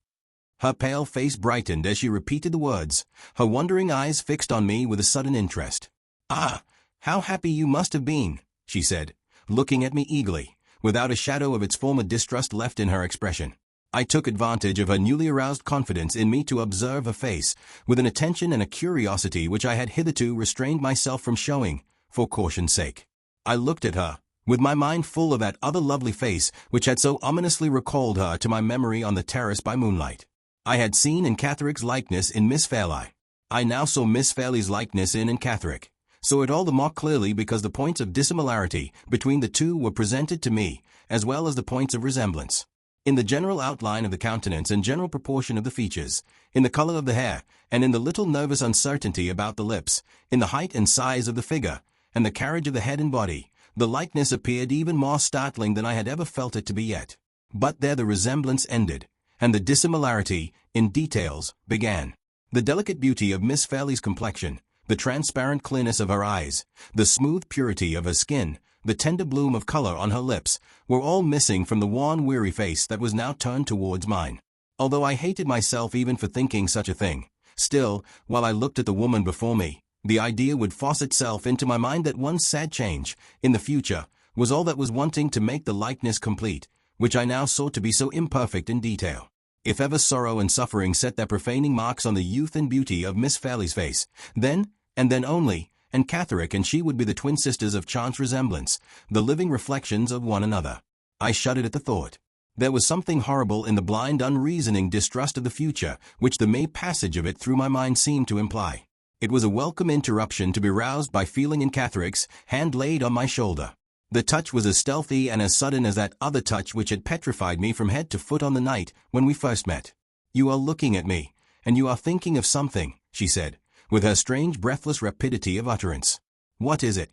Her pale face brightened as she repeated the words, her wondering eyes fixed on me with a sudden interest. "Ah, how happy you must have been," she said, looking at me eagerly, without a shadow of its former distrust left in her expression. I took advantage of her newly aroused confidence in me to observe her face, with an attention and a curiosity which I had hitherto restrained myself from showing, for caution's sake. I looked at her, with my mind full of that other lovely face which had so ominously recalled her to my memory on the terrace by moonlight. I had seen in Catherick's likeness in Miss Fairlie. I now saw Miss Fairlie's likeness in Catherick. Saw it all the more clearly because the points of dissimilarity between the two were presented to me, as well as the points of resemblance. In the general outline of the countenance and general proportion of the features, in the color of the hair, and in the little nervous uncertainty about the lips, in the height and size of the figure, and the carriage of the head and body, the likeness appeared even more startling than I had ever felt it to be yet. But there the resemblance ended, and the dissimilarity, in details, began. The delicate beauty of Miss Fairlie's complexion, the transparent clearness of her eyes, the smooth purity of her skin, the tender bloom of color on her lips, were all missing from the worn, weary face that was now turned towards mine. Although I hated myself even for thinking such a thing, still, while I looked at the woman before me, the idea would force itself into my mind that one sad change, in the future, was all that was wanting to make the likeness complete, which I now saw to be so imperfect in detail. If ever sorrow and suffering set their profaning marks on the youth and beauty of Miss Fairlie's face, then, and then only, and Catherick and she would be the twin sisters of chance resemblance, the living reflections of one another. I shuddered at the thought. There was something horrible in the blind, unreasoning distrust of the future, which the mere passage of it through my mind seemed to imply. It was a welcome interruption to be roused by feeling in Catherick's hand laid on my shoulder. The touch was as stealthy and as sudden as that other touch which had petrified me from head to foot on the night when we first met. "You are looking at me, and you are thinking of something," she said, with her strange breathless rapidity of utterance. "What is it?"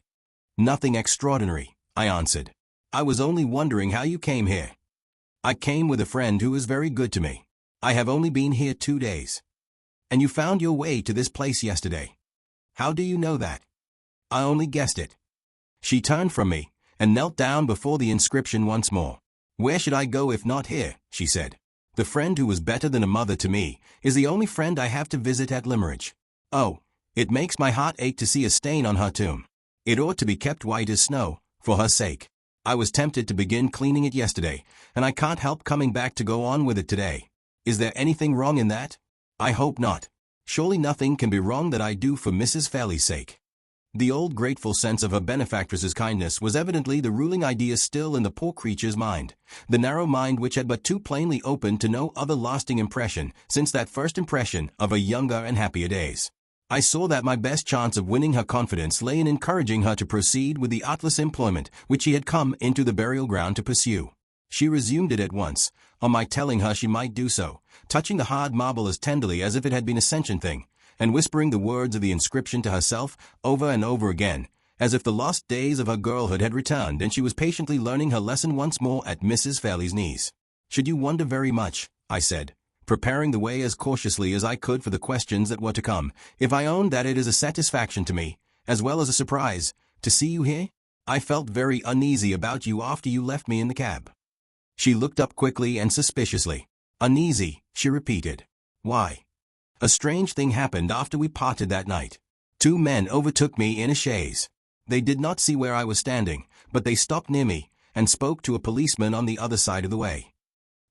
"Nothing extraordinary," I answered. "I was only wondering how you came here." "I came with a friend who is very good to me. I have only been here 2 days." "And you found your way to this place yesterday. How do you know that?" "I only guessed it." She turned from me and knelt down before the inscription once more. "Where should I go if not here?" she said. "The friend who was better than a mother to me is the only friend I have to visit at Limmeridge. Oh, it makes my heart ache to see a stain on her tomb. It ought to be kept white as snow, for her sake. I was tempted to begin cleaning it yesterday, and I can't help coming back to go on with it today. Is there anything wrong in that? I hope not. Surely nothing can be wrong that I do for Mrs. Fairlie's sake." The old grateful sense of her benefactress's kindness was evidently the ruling idea still in the poor creature's mind, the narrow mind which had but too plainly opened to no other lasting impression since that first impression of her younger and happier days. I saw that my best chance of winning her confidence lay in encouraging her to proceed with the artless employment which she had come into the burial ground to pursue. She resumed it at once, on my telling her she might do so, touching the hard marble as tenderly as if it had been a sentient thing, and whispering the words of the inscription to herself over and over again, as if the lost days of her girlhood had returned and she was patiently learning her lesson once more at Mrs. Fairlie's knees. "Should you wonder very much," I said, preparing the way as cautiously as I could for the questions that were to come, "if I own that it is a satisfaction to me, as well as a surprise, to see you here? I felt very uneasy about you after you left me in the cab." She looked up quickly and suspiciously. "Uneasy," she repeated. "Why?" "A strange thing happened after we parted that night. 2 men overtook me in a chaise. They did not see where I was standing, but they stopped near me and spoke to a policeman on the other side of the way."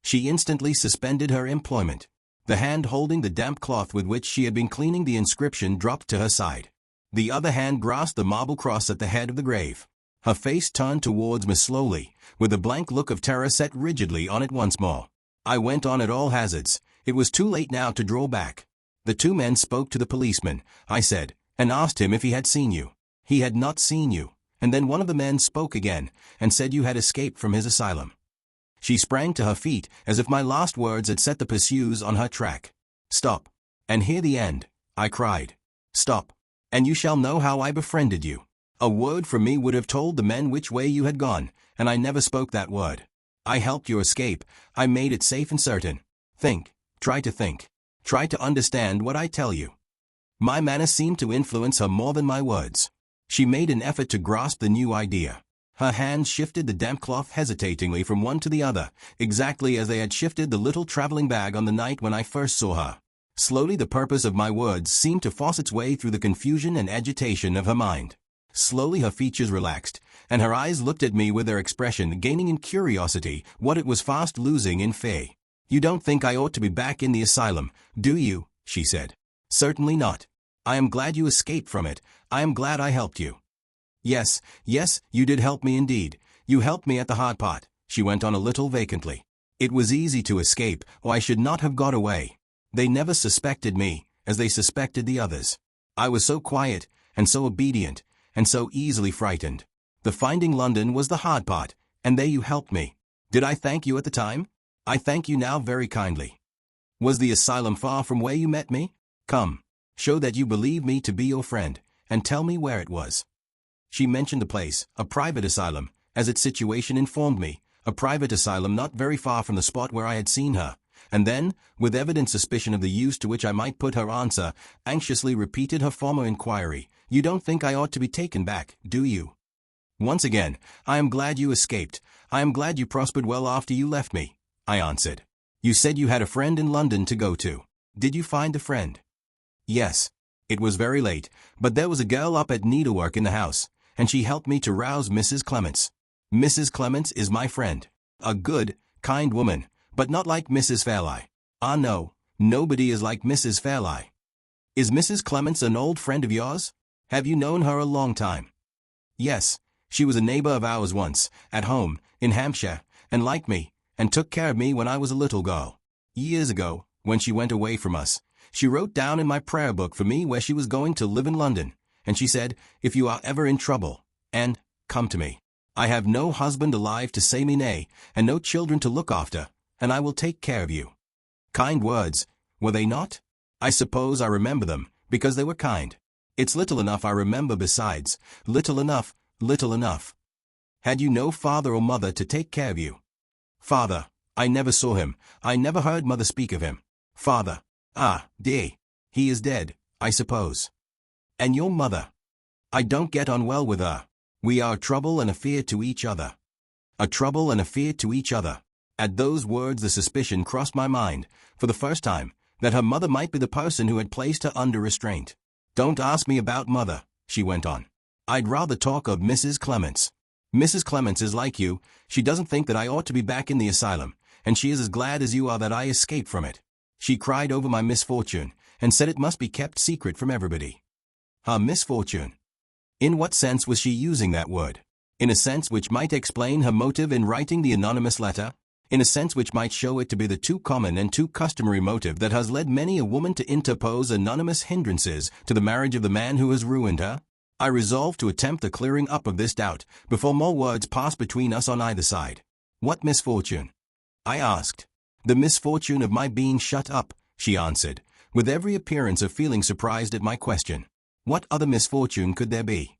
She instantly suspended her employment. The hand holding the damp cloth with which she had been cleaning the inscription dropped to her side. The other hand grasped the marble cross at the head of the grave. Her face turned towards me slowly, with the blank look of terror set rigidly on it once more. I went on at all hazards. It was too late now to draw back. "The 2 men spoke to the policeman," I said, "and asked him if he had seen you. He had not seen you, and then one of the men spoke again, and said you had escaped from his asylum." She sprang to her feet as if my last words had set the pursuers on her track. "Stop, and hear the end," I cried. "Stop, and you shall know how I befriended you. A word from me would have told the men which way you had gone, and I never spoke that word. I helped your escape. I made it safe and certain. Think, try to think. Try to understand what I tell you." My manner seemed to influence her more than my words. She made an effort to grasp the new idea. Her hands shifted the damp cloth hesitatingly from one to the other, exactly as they had shifted the little traveling bag on the night when I first saw her. Slowly the purpose of my words seemed to force its way through the confusion and agitation of her mind. Slowly her features relaxed, and her eyes looked at me with their expression gaining in curiosity what it was fast losing in fear. "You don't think I ought to be back in the asylum, do you?" she said. "Certainly not. I am glad you escaped from it. I am glad I helped you." Yes, you did help me indeed. You helped me at the hard part," she went on a little vacantly. "It was easy to escape, or I should not have got away. They never suspected me, as they suspected the others. I was so quiet, and so obedient, and so easily frightened. The finding London was the hard part, and there you helped me. Did I thank you at the time? I thank you now very kindly. Was the asylum far from where you met me? Come, show that you believe me to be your friend, and tell me where it was. She mentioned the place, a private asylum, as its situation informed me, a private asylum not very far from the spot where I had seen her, and then, with evident suspicion of the use to which I might put her answer, anxiously repeated her former inquiry. You don't think I ought to be taken back, do you? Once again, I am glad you escaped. I am glad you prospered well after you left me, I answered. You said you had a friend in London to go to. Did you find the friend? Yes. It was very late, but there was a girl up at needlework in the house, and she helped me to rouse Mrs. Clements. Mrs. Clements is my friend. A good, kind woman, but not like Mrs. Fairlie. Ah no, nobody is like Mrs. Fairlie. Is Mrs. Clements an old friend of yours? Have you known her a long time? Yes, she was a neighbor of ours once, at home, in Hampshire, and liked me, and took care of me when I was a little girl. Years ago, when she went away from us, she wrote down in my prayer book for me where she was going to live in London, and she said, if you are ever in trouble, and come to me. I have no husband alive to say me nay, and no children to look after, and I will take care of you. Kind words, were they not? I suppose I remember them, because they were kind. It's little enough I remember besides, little enough, little enough. Had you no father or mother to take care of you? Father, I never saw him, I never heard mother speak of him. Father, ah, dear, he is dead, I suppose. And your mother? I don't get on well with her. We are a trouble and a fear to each other. A trouble and a fear to each other. At those words the suspicion crossed my mind, for the first time, that her mother might be the person who had placed her under restraint. Don't ask me about mother, she went on. I'd rather talk of Mrs. Clements. Mrs. Clements is like you, she doesn't think that I ought to be back in the asylum, and she is as glad as you are that I escaped from it. She cried over my misfortune, and said it must be kept secret from everybody. Her misfortune? In what sense was she using that word? In a sense which might explain her motive in writing the anonymous letter? In a sense which might show it to be the too common and too customary motive that has led many a woman to interpose anonymous hindrances to the marriage of the man who has ruined her? I resolved to attempt the clearing up of this doubt before more words passed between us on either side. What misfortune? I asked. The misfortune of my being shut up, she answered, with every appearance of feeling surprised at my question. What other misfortune could there be?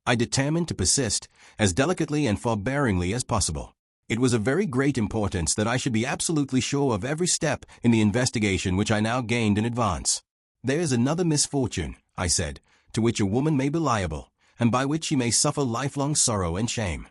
I determined to persist, as delicately and forbearingly as possible. It was of very great importance that I should be absolutely sure of every step in the investigation which I now gained in advance. There is another misfortune, I said, to which a woman may be liable, and by which she may suffer lifelong sorrow and shame.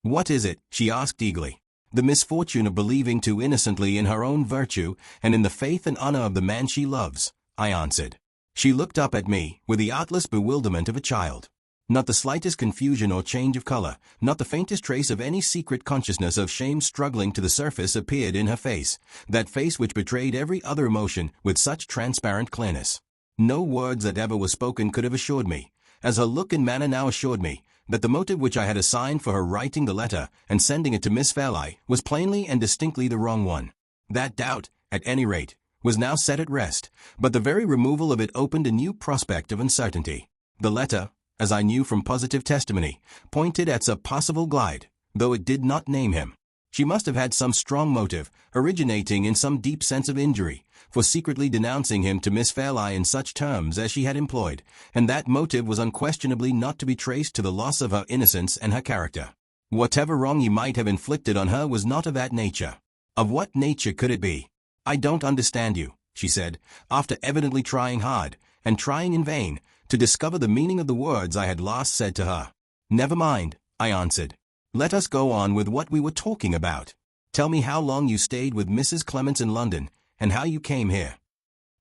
What is it? She asked eagerly. The misfortune of believing too innocently in her own virtue and in the faith and honor of the man she loves, I answered. She looked up at me with the artless bewilderment of a child. Not the slightest confusion or change of color, not the faintest trace of any secret consciousness of shame struggling to the surface appeared in her face, that face which betrayed every other emotion with such transparent clearness. No words that ever were spoken could have assured me, as her look and manner now assured me, that the motive which I had assigned for her writing the letter and sending it to Miss Fairlie was plainly and distinctly the wrong one. That doubt, at any rate, was now set at rest, but the very removal of it opened a new prospect of uncertainty. The letter, as I knew from positive testimony, pointed at some possible Glyde, though it did not name him. She must have had some strong motive, originating in some deep sense of injury, for secretly denouncing him to Miss Fairlie in such terms as she had employed, and that motive was unquestionably not to be traced to the loss of her innocence and her character. Whatever wrong he might have inflicted on her was not of that nature. Of what nature could it be? I don't understand you, she said, after evidently trying hard, and trying in vain, to discover the meaning of the words I had last said to her. Never mind, I answered. Let us go on with what we were talking about. Tell me how long you stayed with Mrs. Clements in London, and how you came here.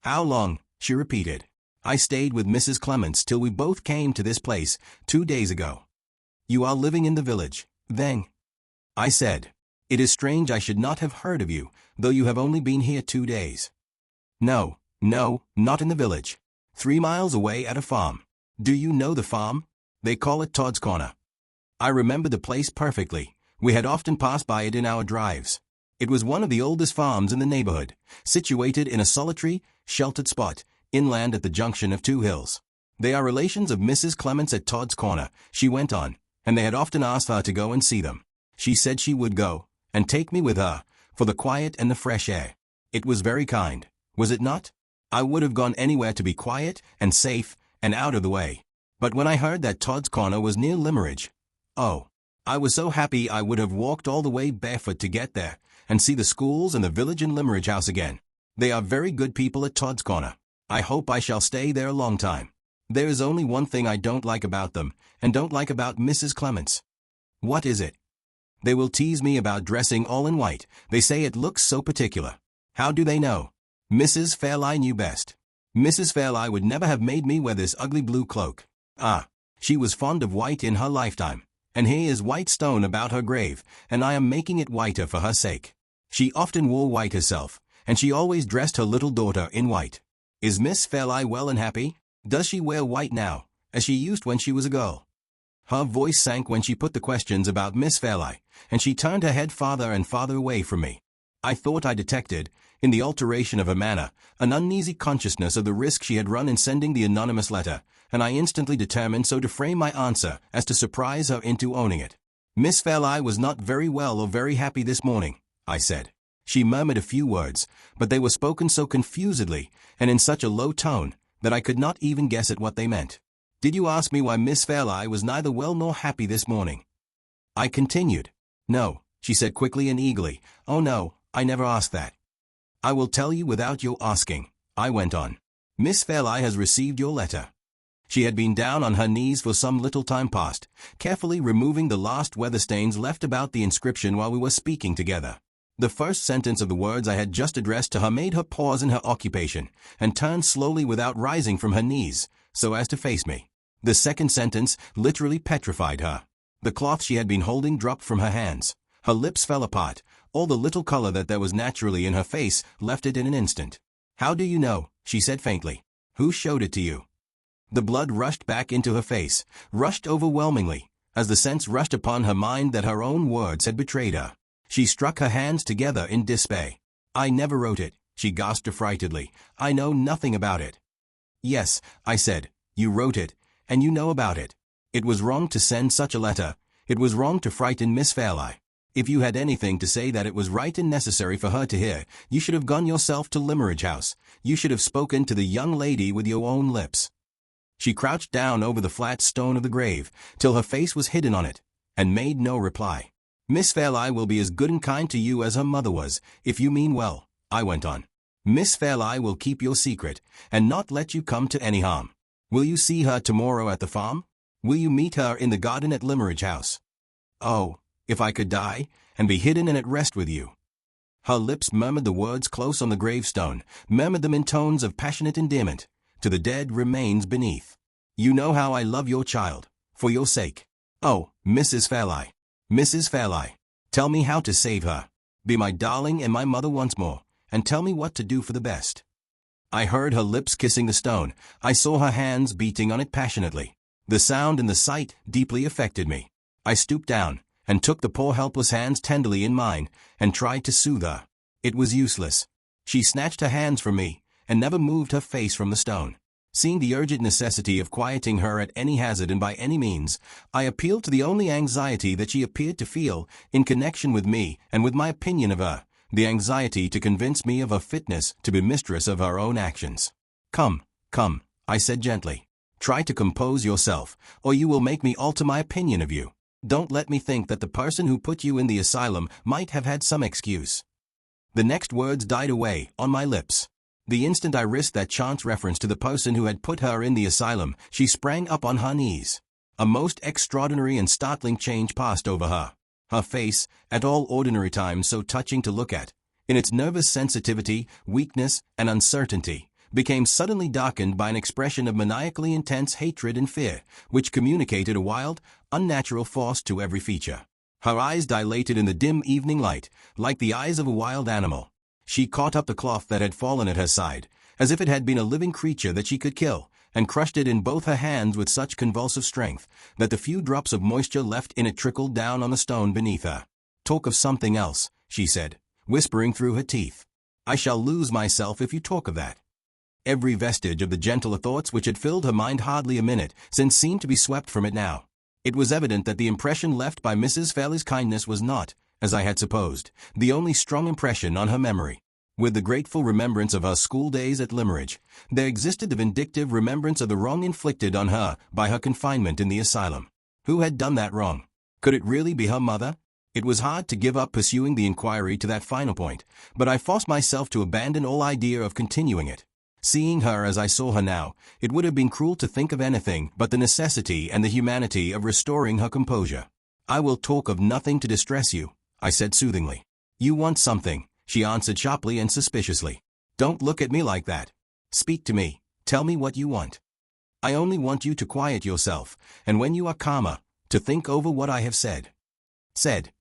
How long? She repeated. I stayed with Mrs. Clements till we both came to this place 2 days ago. You are living in the village, then? I said. It is strange I should not have heard of you, though you have only been here 2 days. No, not in the village. 3 miles away at a farm. Do you know the farm? They call it Todd's Corner. I remember the place perfectly. We had often passed by it in our drives. It was one of the oldest farms in the neighborhood, situated in a solitary, sheltered spot, inland at the junction of two hills. They are relations of Mrs. Clements at Todd's Corner, she went on, and they had often asked her to go and see them. She said she would go, and take me with her, for the quiet and the fresh air. It was very kind, was it not? I would have gone anywhere to be quiet, and safe, and out of the way. But when I heard that Todd's Corner was near Limmeridge, oh, I was so happy I would have walked all the way barefoot to get there, and see the schools and the village and Limmeridge House again. They are very good people at Todd's Corner. I hope I shall stay there a long time. There is only one thing I don't like about them, and don't like about Mrs. Clements. What is it? They will tease me about dressing all in white. They say it looks so particular. How do they know? Mrs. Fairlie knew best. Mrs. Fairlie would never have made me wear this ugly blue cloak. Ah, she was fond of white in her lifetime, and here is white stone about her grave, and I am making it whiter for her sake. She often wore white herself, and she always dressed her little daughter in white. Is Miss Fairlie well and happy? Does she wear white now, as she used when she was a girl? Her voice sank when she put the questions about Miss Fairlie, and she turned her head farther and farther away from me. I thought I detected, in the alteration of her manner, an uneasy consciousness of the risk she had run in sending the anonymous letter, and I instantly determined so to frame my answer as to surprise her into owning it. Miss Fairlie was not very well or very happy this morning, I said. She murmured a few words, but they were spoken so confusedly, and in such a low tone, that I could not even guess at what they meant. Did you ask me why Miss Fairlie was neither well nor happy this morning? I continued. No, she said quickly and eagerly. Oh no, I never asked that. I will tell you without your asking, I went on. Miss Fairlie has received your letter. She had been down on her knees for some little time past, carefully removing the last weather stains left about the inscription while we were speaking together. The first sentence of the words I had just addressed to her made her pause in her occupation, and turn slowly without rising from her knees, so as to face me. The second sentence literally petrified her. The cloth she had been holding dropped from her hands. Her lips fell apart. All the little color that there was naturally in her face left it in an instant. How do you know? She said faintly. Who showed it to you? The blood rushed back into her face, rushed overwhelmingly, as the sense rushed upon her mind that her own words had betrayed her. She struck her hands together in despair. I never wrote it, she gasped affrightedly. I know nothing about it. Yes, I said, you wrote it, and you know about it. It was wrong to send such a letter. It was wrong to frighten Miss Fairlie. If you had anything to say that it was right and necessary for her to hear, you should have gone yourself to Limmeridge House. You should have spoken to the young lady with your own lips. She crouched down over the flat stone of the grave, till her face was hidden on it, and made no reply. Miss Fairlie will be as good and kind to you as her mother was, if you mean well, I went on. Miss Fairlie will keep your secret, and not let you come to any harm. Will you see her tomorrow at the farm? Will you meet her in the garden at Limmeridge House? Oh, if I could die, and be hidden and at rest with you. Her lips murmured the words close on the gravestone, murmured them in tones of passionate endearment, to the dead remains beneath. You know how I love your child, for your sake. Oh, Mrs. Fairlie. Mrs. Fairlie, tell me how to save her. Be my darling and my mother once more, and tell me what to do for the best. I heard her lips kissing the stone. I saw her hands beating on it passionately. The sound and the sight deeply affected me. I stooped down, and took the poor helpless hands tenderly in mine, and tried to soothe her. It was useless. She snatched her hands from me, and never moved her face from the stone. Seeing the urgent necessity of quieting her at any hazard and by any means, I appealed to the only anxiety that she appeared to feel in connection with me and with my opinion of her, the anxiety to convince me of her fitness to be mistress of her own actions. Come, come, I said gently. Try to compose yourself, or you will make me alter my opinion of you. Don't let me think that the person who put you in the asylum might have had some excuse. The next words died away on my lips. The instant I risked that chance reference to the person who had put her in the asylum, she sprang up on her knees. A most extraordinary and startling change passed over her. Her face, at all ordinary times so touching to look at, in its nervous sensitivity, weakness, and uncertainty, became suddenly darkened by an expression of maniacally intense hatred and fear, which communicated a wild, unnatural force to every feature. Her eyes dilated in the dim evening light, like the eyes of a wild animal. She caught up the cloth that had fallen at her side, as if it had been a living creature that she could kill, and crushed it in both her hands with such convulsive strength, that the few drops of moisture left in it trickled down on the stone beneath her. Talk of something else, she said. whispering through her teeth. I shall lose myself if you talk of that. Every vestige of the gentler thoughts which had filled her mind hardly a minute since seemed to be swept from it now. It was evident that the impression left by Mrs. Fairley's kindness was not, as I had supposed, the only strong impression on her memory. With the grateful remembrance of her school days at Limmeridge, there existed the vindictive remembrance of the wrong inflicted on her by her confinement in the asylum. Who had done that wrong? Could it really be her mother? It was hard to give up pursuing the inquiry to that final point, but I forced myself to abandon all idea of continuing it. Seeing her as I saw her now, it would have been cruel to think of anything but the necessity and the humanity of restoring her composure. I will talk of nothing to distress you, I said soothingly. You want something, she answered sharply and suspiciously. Don't look at me like that. Speak to me, tell me what you want. I only want you to quiet yourself, and when you are calmer, to think over what I have said. Said.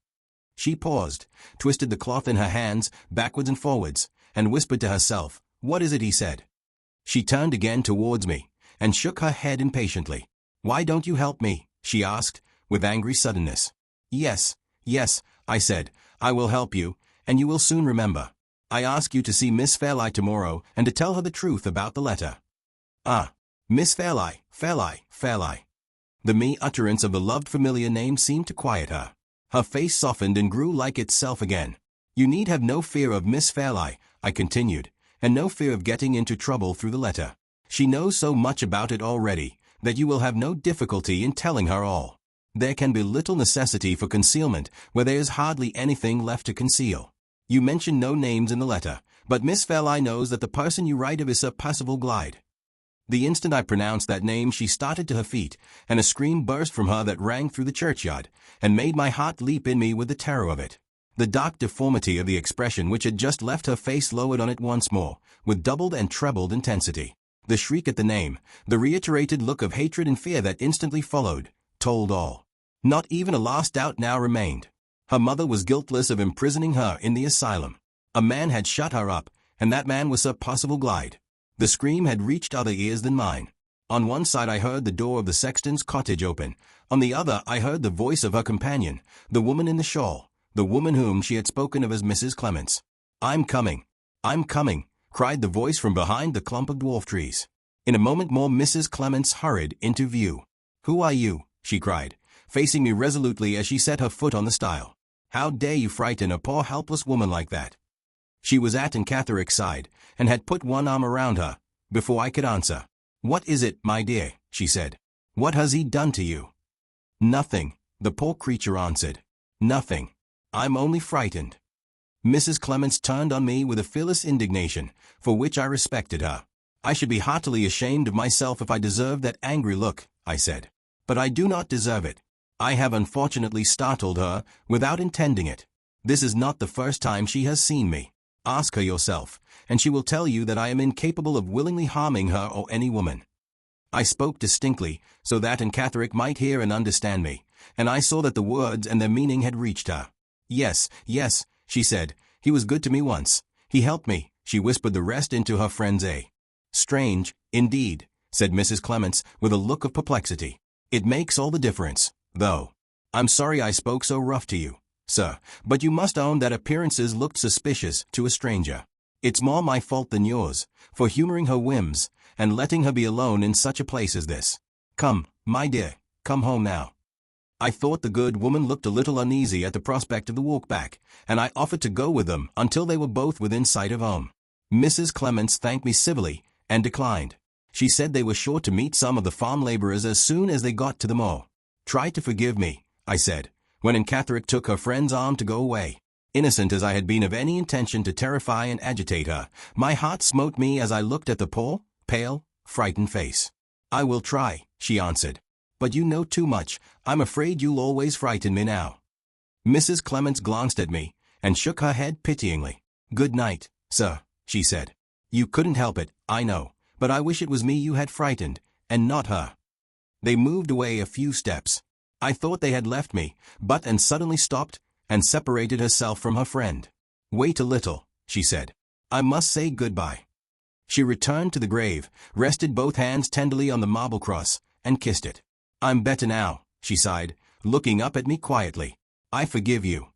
She paused, twisted the cloth in her hands, backwards and forwards, and whispered to herself, "What is it he said?" She turned again towards me, and shook her head impatiently. "Why don't you help me?" she asked, with angry suddenness. "Yes, yes," I said, "I will help you, and you will soon remember. I ask you to see Miss Fairlie tomorrow, and to tell her the truth about the letter." Ah, Miss Fairlie, Fairlie, Fairlie. The mere utterance of the loved familiar name seemed to quiet her. Her face softened and grew like itself again. "You need have no fear of Miss Fairlie," I continued, "and no fear of getting into trouble through the letter. She knows so much about it already, that you will have no difficulty in telling her all. There can be little necessity for concealment where there is hardly anything left to conceal. You mention no names in the letter, but Miss Fairlie knows that the person you write of is Sir Percival Glyde." The instant I pronounced that name she started to her feet, and a scream burst from her that rang through the churchyard, and made my heart leap in me with the terror of it. The dark deformity of the expression which had just left her face lowered on it once more, with doubled and trebled intensity. The shriek at the name, the reiterated look of hatred and fear that instantly followed, told all. Not even a last doubt now remained. Her mother was guiltless of imprisoning her in the asylum. A man had shut her up, and that man was Sir Percival Glyde. The scream had reached other ears than mine. On one side I heard the door of the sexton's cottage open, on the other I heard the voice of her companion, the woman in the shawl, the woman whom she had spoken of as Mrs. Clements. I'm coming, cried the voice from behind the clump of dwarf trees. In a moment more Mrs. Clements hurried into view. "Who are you?" she cried, facing me resolutely as she set her foot on the stile. "How dare you frighten a poor helpless woman like that?" She was at Aunt Catherick's side, and had put one arm around her, before I could answer. "What is it, my dear?" she said. "What has he done to you?" "Nothing," the poor creature answered. "Nothing. I'm only frightened." Mrs. Clements turned on me with a fearless indignation, for which I respected her. "I should be heartily ashamed of myself if I deserved that angry look," I said. "But I do not deserve it. I have unfortunately startled her, without intending it. This is not the first time she has seen me. Ask her yourself, and she will tell you that I am incapable of willingly harming her or any woman." I spoke distinctly, so that Aunt Catherick might hear and understand me, and I saw that the words and their meaning had reached her. Yes, she said, "he was good to me once. He helped me," she whispered the rest into her friend's ear. "Strange, indeed," said Mrs. Clements, with a look of perplexity. "It makes all the difference, though. I'm sorry I spoke so rough to you, sir, but you must own that appearances looked suspicious to a stranger. It's more my fault than yours, for humoring her whims, and letting her be alone in such a place as this. Come, my dear, come home now." I thought the good woman looked a little uneasy at the prospect of the walk back, and I offered to go with them until they were both within sight of home. Mrs. Clements thanked me civilly, and declined. She said they were sure to meet some of the farm laborers as soon as they got to the moor. "Try to forgive me," I said, when Aunt Catherick took her friend's arm to go away. Innocent as I had been of any intention to terrify and agitate her, my heart smote me as I looked at the poor, pale, frightened face. "I will try," she answered. "But you know too much. I'm afraid you'll always frighten me now." Mrs. Clements glanced at me, and shook her head pityingly. "Good night, sir," she said. "You couldn't help it, I know, but I wish it was me you had frightened, and not her." They moved away a few steps. I thought they had left me, but and suddenly stopped, and separated herself from her friend. "Wait a little," she said. "I must say good-bye." She returned to the grave, rested both hands tenderly on the marble cross, and kissed it. "I'm better now," she sighed, looking up at me quietly. "I forgive you."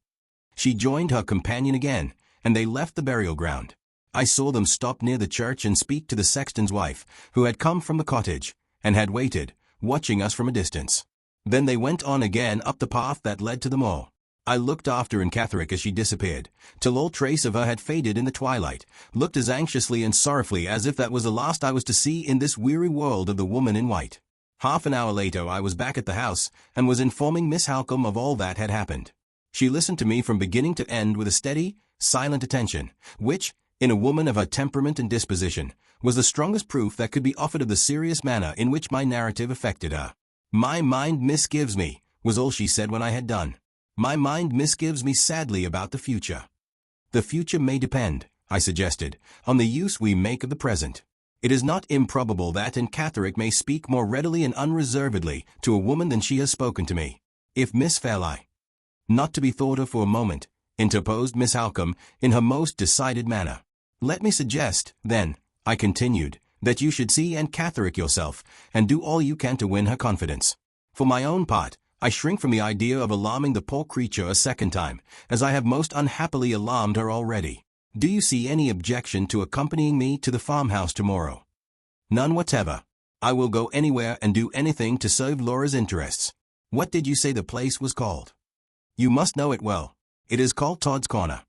She joined her companion again, and they left the burial ground. I saw them stop near the church and speak to the sexton's wife, who had come from the cottage, and had waited, watching us from a distance. Then they went on again up the path that led to the moor. I looked after Aunt Catherine as she disappeared, till all trace of her had faded in the twilight, looked as anxiously and sorrowfully as if that was the last I was to see in this weary world of the woman in white. Half an hour later I was back at the house, and was informing Miss Halcombe of all that had happened. She listened to me from beginning to end with a steady, silent attention, which, in a woman of her temperament and disposition, was the strongest proof that could be offered of the serious manner in which my narrative affected her. "My mind misgives me," was all she said when I had done. "My mind misgives me sadly about the future." "The future may depend," I suggested, "on the use we make of the present. It is not improbable that Aunt Catherine may speak more readily and unreservedly to a woman than she has spoken to me. If Miss Fairlie—" "Not to be thought of for a moment," interposed Miss Halcombe in her most decided manner. "Let me suggest, then," I continued, "that you should see Aunt Catherine yourself, and do all you can to win her confidence. For my own part, I shrink from the idea of alarming the poor creature a second time, as I have most unhappily alarmed her already. Do you see any objection to accompanying me to the farmhouse tomorrow?" "None whatever. I will go anywhere and do anything to serve Laura's interests. What did you say the place was called?" "You must know it well. It is called Todd's Corner."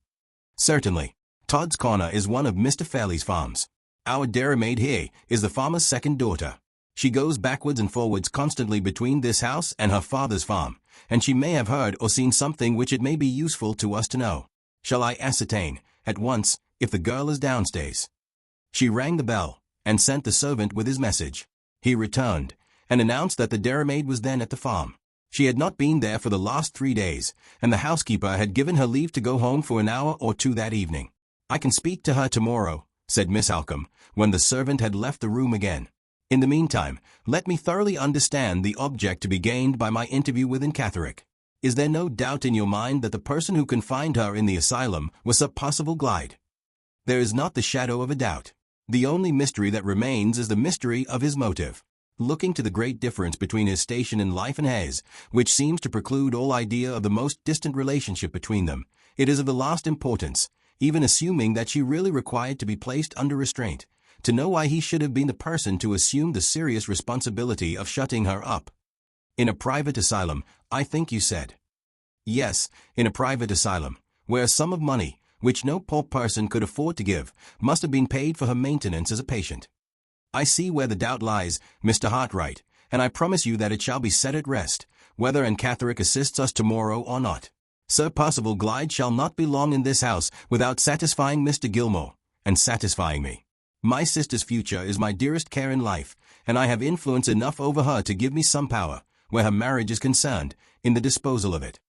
"Certainly. Todd's Corner is one of Mr. Fairlie's farms. Our dairymaid here is the farmer's second daughter. She goes backwards and forwards constantly between this house and her father's farm, and she may have heard or seen something which it may be useful to us to know. Shall I ascertain, at once, if the girl is downstairs?" She rang the bell, and sent the servant with his message. He returned, and announced that the dairymaid was then at the farm. She had not been there for the last 3 days, and the housekeeper had given her leave to go home for an hour or two that evening. "I can speak to her tomorrow," said Miss Halcombe, when the servant had left the room again. "In the meantime, let me thoroughly understand the object to be gained by my interview with Aunt Catherine. Is there no doubt in your mind that the person who confined her in the asylum was Sir Percival Glyde?" "There is not the shadow of a doubt. The only mystery that remains is the mystery of his motive. Looking to the great difference between his station in life and hers, which seems to preclude all idea of the most distant relationship between them, it is of the last importance, even assuming that she really required to be placed under restraint, to know why he should have been the person to assume the serious responsibility of shutting her up." "In a private asylum, I think you said?" "Yes, in a private asylum, where a sum of money, which no poor person could afford to give, must have been paid for her maintenance as a patient." "I see where the doubt lies, Mr. Hartright, and I promise you that it shall be set at rest, whether Aunt Catherine assists us tomorrow or not. Sir Percival Glyde shall not be long in this house without satisfying Mr. Gilmore, and satisfying me. My sister's future is my dearest care in life, and I have influence enough over her to give me some power, where her marriage is concerned, in the disposal of it."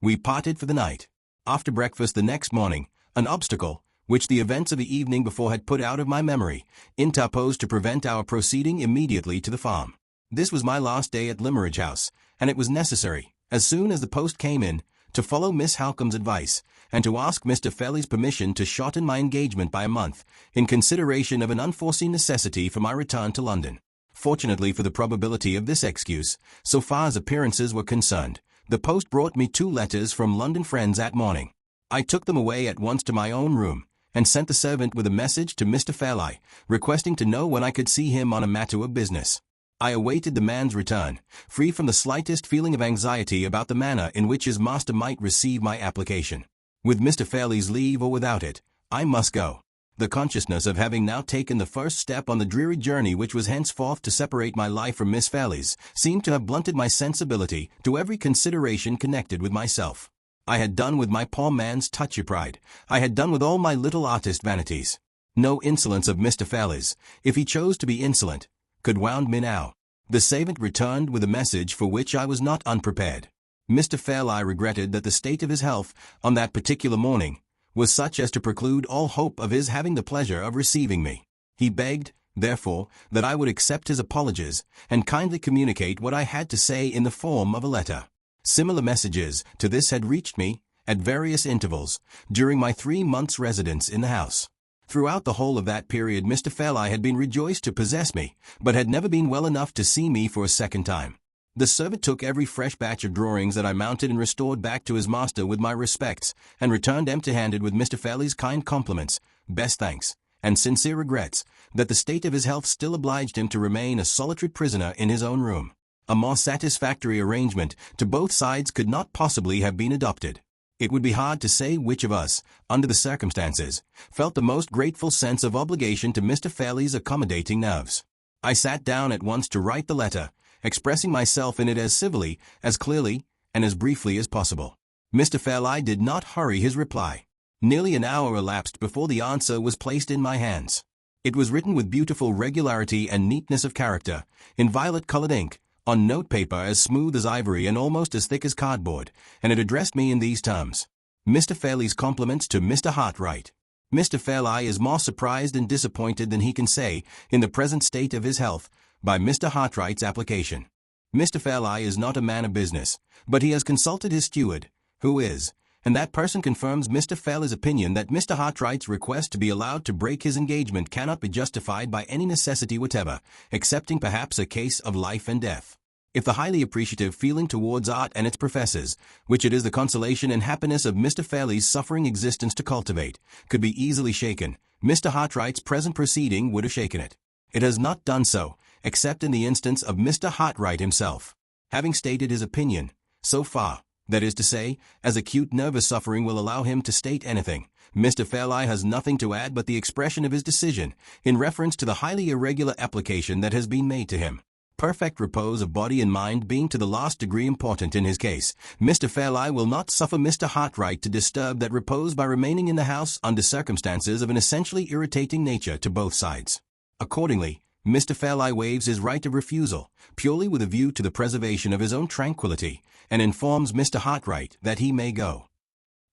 We parted for the night. After breakfast the next morning, an obstacle, which the events of the evening before had put out of my memory, interposed to prevent our proceeding immediately to the farm. This was my last day at Limmeridge House, and it was necessary, as soon as the post came in, to follow Miss Halcombe's advice, and to ask Mr. Fairlie's permission to shorten my engagement by a month, in consideration of an unforeseen necessity for my return to London. Fortunately for the probability of this excuse, so far as appearances were concerned, the post brought me 2 letters from London friends that morning. I took them away at once to my own room, and sent the servant with a message to Mr. Fairlie, requesting to know when I could see him on a matter of business. I awaited the man's return, free from the slightest feeling of anxiety about the manner in which his master might receive my application. With Mr. Fairlie's leave or without it, I must go. The consciousness of having now taken the first step on the dreary journey which was henceforth to separate my life from Miss Fairlie's seemed to have blunted my sensibility to every consideration connected with myself. I had done with my poor man's touchy pride. I had done with all my little artist vanities. No insolence of Mr. Fairlie's, if he chose to be insolent, could wound me now. The servant returned with a message for which I was not unprepared. Mr. Fairlie regretted that the state of his health, on that particular morning, was such as to preclude all hope of his having the pleasure of receiving me. He begged, therefore, that I would accept his apologies, and kindly communicate what I had to say in the form of a letter. Similar messages to this had reached me, at various intervals, during my 3 months' residence in the house. Throughout the whole of that period Mr. Fairlie had been rejoiced to possess me, but had never been well enough to see me for a second time. The servant took every fresh batch of drawings that I mounted and restored back to his master with my respects, and returned empty-handed with Mr. Fairley's kind compliments, best thanks, and sincere regrets, that the state of his health still obliged him to remain a solitary prisoner in his own room. A more satisfactory arrangement to both sides could not possibly have been adopted. It would be hard to say which of us, under the circumstances, felt the most grateful sense of obligation to Mr. Fairley's accommodating nerves. I sat down at once to write the letter, expressing myself in it as civilly, as clearly, and as briefly as possible. Mr. Fairley did not hurry his reply. Nearly an hour elapsed before the answer was placed in my hands. It was written with beautiful regularity and neatness of character, in violet-colored ink, on notepaper as smooth as ivory and almost as thick as cardboard, and it addressed me in these terms. Mr. Fairley's compliments to Mr. Hartright. Mr. Fairley is more surprised and disappointed than he can say, in the present state of his health, by Mr. Hartright's application. Mr. Fairley is not a man of business, but he has consulted his steward, who is, and that person confirms Mr. Fairley's opinion that Mr. Hartright's request to be allowed to break his engagement cannot be justified by any necessity whatever, excepting perhaps a case of life and death. If the highly appreciative feeling towards art and its professors, which it is the consolation and happiness of Mr. Fairley's suffering existence to cultivate, could be easily shaken, Mr. Hartright's present proceeding would have shaken it. It has not done so, except in the instance of Mr. Hartright himself. Having stated his opinion, so far, that is to say, as acute nervous suffering will allow him to state anything, Mr. Fairley has nothing to add but the expression of his decision, in reference to the highly irregular application that has been made to him. Perfect repose of body and mind being to the last degree important in his case, Mr. Fairley will not suffer Mr. Hartright to disturb that repose by remaining in the house under circumstances of an essentially irritating nature to both sides. Accordingly, Mr. Fairley waives his right of refusal, purely with a view to the preservation of his own tranquility, and informs Mr. Hartright that he may go.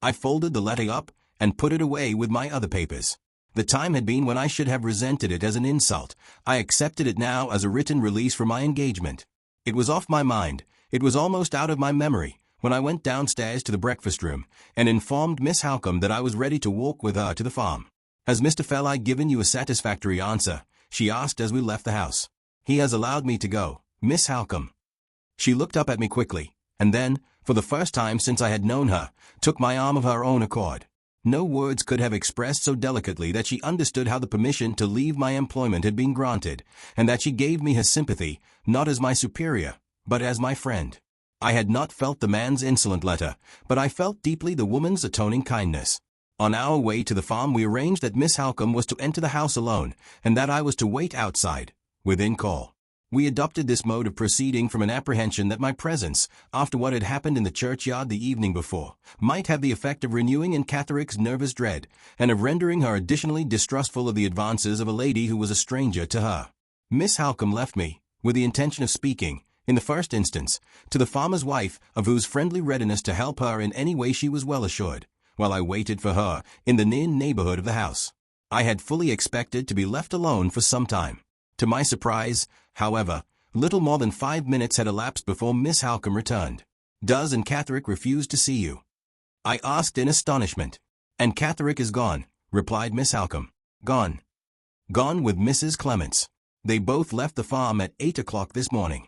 I folded the letter up, and put it away with my other papers. The time had been when I should have resented it as an insult. I accepted it now as a written release from my engagement. It was off my mind, it was almost out of my memory, when I went downstairs to the breakfast room, and informed Miss Halcombe that I was ready to walk with her to the farm. "Has Mr. Fairley given you a satisfactory answer?" she asked as we left the house. "He has allowed me to go, Miss Halcombe." She looked up at me quickly, and then, for the first time since I had known her, took my arm of her own accord. No words could have expressed so delicately that she understood how the permission to leave my employment had been granted, and that she gave me her sympathy, not as my superior, but as my friend. I had not felt the man's insolent letter, but I felt deeply the woman's atoning kindness. On our way to the farm we arranged that Miss Halcombe was to enter the house alone, and that I was to wait outside, within call. We adopted this mode of proceeding from an apprehension that my presence, after what had happened in the churchyard the evening before, might have the effect of renewing in Catherick's nervous dread, and of rendering her additionally distrustful of the advances of a lady who was a stranger to her. Miss Halcombe left me, with the intention of speaking, in the first instance, to the farmer's wife, of whose friendly readiness to help her in any way she was well assured, while I waited for her, in the near neighborhood of the house. I had fully expected to be left alone for some time. To my surprise, however, little more than 5 minutes had elapsed before Miss Halcombe returned. "Does and Catherick refuse to see you?" I asked in astonishment. "And Catherick is gone," replied Miss Halcombe. "Gone." "Gone with Mrs. Clements. They both left the farm at 8 o'clock this morning."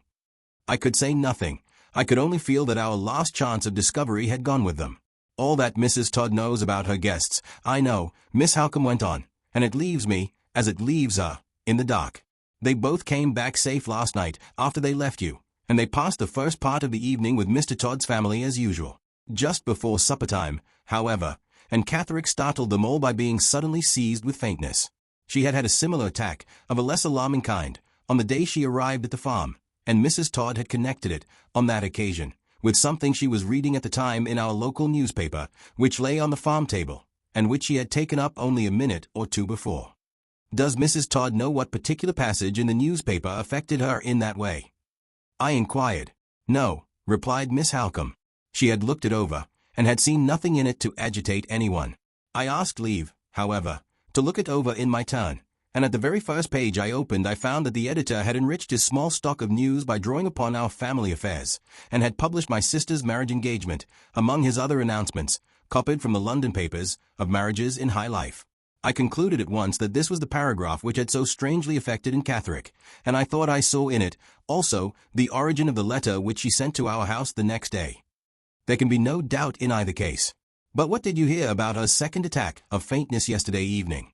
I could say nothing. I could only feel that our last chance of discovery had gone with them. "All that Mrs. Todd knows about her guests, I know," Miss Halcombe went on, "and it leaves me, as it leaves her, in the dark. They both came back safe last night, after they left you, and they passed the first part of the evening with Mr. Todd's family as usual. Just before supper time, however, and Catherick startled them all by being suddenly seized with faintness. She had had a similar attack, of a less alarming kind, on the day she arrived at the farm, and Mrs. Todd had connected it, on that occasion, with something she was reading at the time in our local newspaper, which lay on the farm table, and which she had taken up only a minute or two before. Does Mrs. Todd know what particular passage in the newspaper affected her in that way?" I inquired. "No," replied Miss Halcombe. She had looked it over, and had seen nothing in it to agitate anyone. I asked leave, however, to look it over in my turn, and at the very first page I opened I found that the editor had enriched his small stock of news by drawing upon our family affairs, and had published my sister's marriage engagement, among his other announcements, copied from the London papers, of marriages in high life. I concluded at once that this was the paragraph which had so strangely affected in Catterick, and I thought I saw in it, also, the origin of the letter which she sent to our house the next day. There can be no doubt in either case. But what did you hear about her second attack of faintness yesterday evening?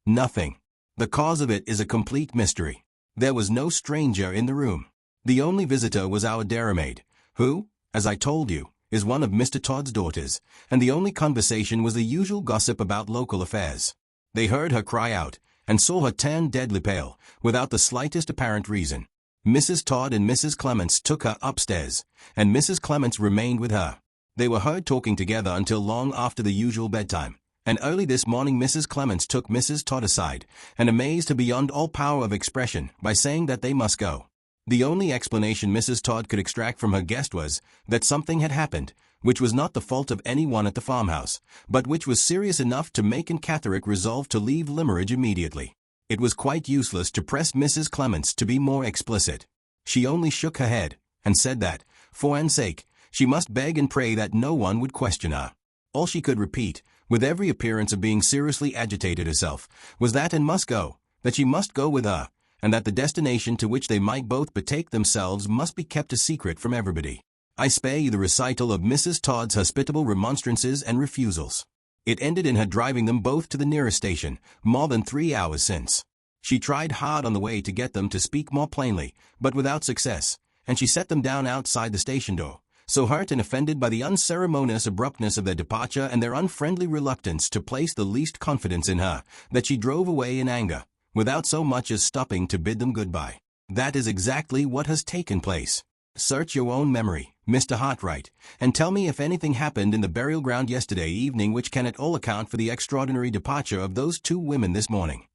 Nothing. The cause of it is a complete mystery. There was no stranger in the room. The only visitor was our dairymaid, who, as I told you, is one of Mr. Todd's daughters, and the only conversation was the usual gossip about local affairs. They heard her cry out, and saw her turn deadly pale, without the slightest apparent reason. Mrs. Todd and Mrs. Clements took her upstairs, and Mrs. Clements remained with her. They were heard talking together until long after the usual bedtime, and early this morning Mrs. Clements took Mrs. Todd aside, and amazed her beyond all power of expression by saying that they must go. The only explanation Mrs. Todd could extract from her guest was that something had happened, which was not the fault of any one at the farmhouse, but which was serious enough to make Catterick resolve to leave Limmeridge immediately. It was quite useless to press Mrs. Clements to be more explicit. She only shook her head, and said that, for Anne's sake, she must beg and pray that no one would question her. All she could repeat, with every appearance of being seriously agitated herself, was that Anne must go, that she must go with her, and that the destination to which they might both betake themselves must be kept a secret from everybody. I spare you the recital of Mrs. Todd's hospitable remonstrances and refusals. It ended in her driving them both to the nearest station, more than 3 hours since. She tried hard on the way to get them to speak more plainly, but without success, and she set them down outside the station door, so hurt and offended by the unceremonious abruptness of their departure and their unfriendly reluctance to place the least confidence in her, that she drove away in anger, without so much as stopping to bid them goodbye. That is exactly what has taken place. Search your own memory, Mr. Hartright, and tell me if anything happened in the burial ground yesterday evening which can at all account for the extraordinary departure of those 2 women this morning.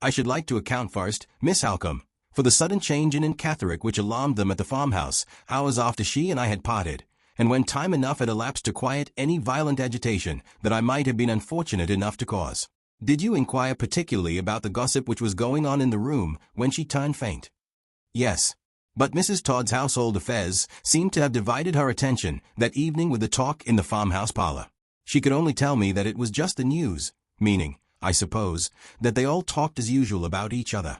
I should like to account first, Miss Halcombe, for the sudden change in Catterick which alarmed them at the farmhouse, hours after she and I had parted, and when time enough had elapsed to quiet any violent agitation that I might have been unfortunate enough to cause. Did you inquire particularly about the gossip which was going on in the room when she turned faint? Yes. But Mrs. Todd's household affairs seemed to have divided her attention that evening with the talk in the farmhouse parlor. She could only tell me that it was just the news, meaning, I suppose, that they all talked as usual about each other.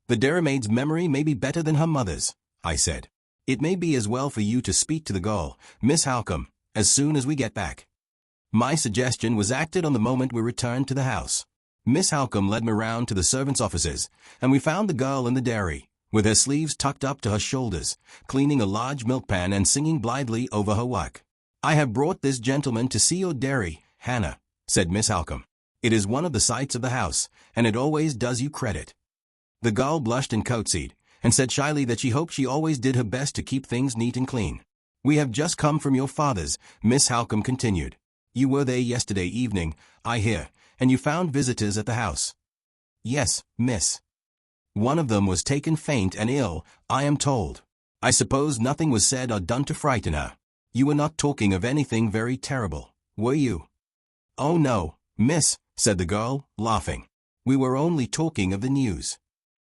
The dairymaid's memory may be better than her mother's, I said. It may be as well for you to speak to the girl, Miss Halcombe, as soon as we get back. My suggestion was acted on the moment we returned to the house. Miss Halcombe led me round to the servants' offices, and we found the girl in the dairy, with her sleeves tucked up to her shoulders, cleaning a large milk pan and singing blithely over her work. "I have brought this gentleman to see your dairy, Hannah," said Miss Halcombe. "It is one of the sights of the house, and it always does you credit." The girl blushed and curtsied, and said shyly that she hoped she always did her best to keep things neat and clean. "We have just come from your father's," Miss Halcombe continued. "You were there yesterday evening, I hear, and you found visitors at the house." "Yes, miss. One of them was taken faint and ill, I am told. I suppose nothing was said or done to frighten her. You were not talking of anything very terrible, were you?" "Oh no, miss," said the girl, laughing. "We were only talking of the news."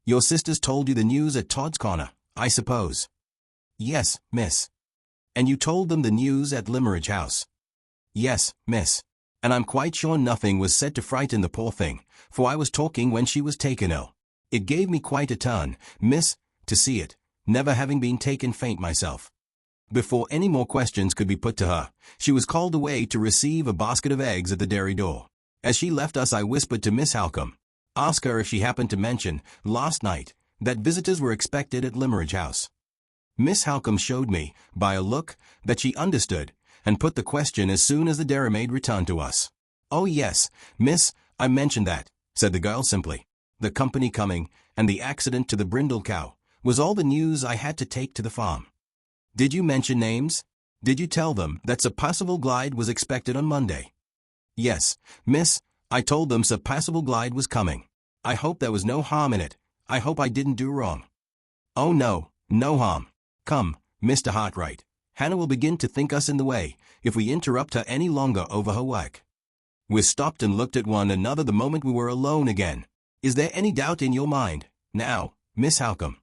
"Your sisters told you the news at Todd's Corner, I suppose?" "Yes, miss." "And you told them the news at Limmeridge House?" "Yes, miss. And I'm quite sure nothing was said to frighten the poor thing, for I was talking when she was taken ill. It gave me quite a turn, miss, to see it, never having been taken faint myself." Before any more questions could be put to her, she was called away to receive a basket of eggs at the dairy door. As she left us I whispered to Miss Halcombe, "Ask her if she happened to mention, last night, that visitors were expected at Limmeridge House." Miss Halcombe showed me, by a look, that she understood, and put the question as soon as the dairymaid returned to us. "Oh yes, miss, I mentioned that," said the girl simply. "The company coming, and the accident to the brindle cow, was all the news I had to take to the farm." "Did you mention names? Did you tell them that Sir Percival Glyde was expected on Monday?" "Yes, miss, I told them Sir Percival Glyde was coming. I hope there was no harm in it. I hope I didn't do wrong." "Oh no, no harm. Come, Mr. Hartright. Hannah will begin to think us in the way, if we interrupt her any longer over her work." We stopped and looked at one another the moment we were alone again. "Is there any doubt in your mind, now, Miss Halcombe?"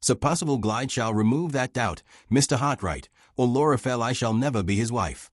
"Sir Percival Glyde shall remove that doubt, Mr. Hartright, or Laura Fell I shall never be his wife."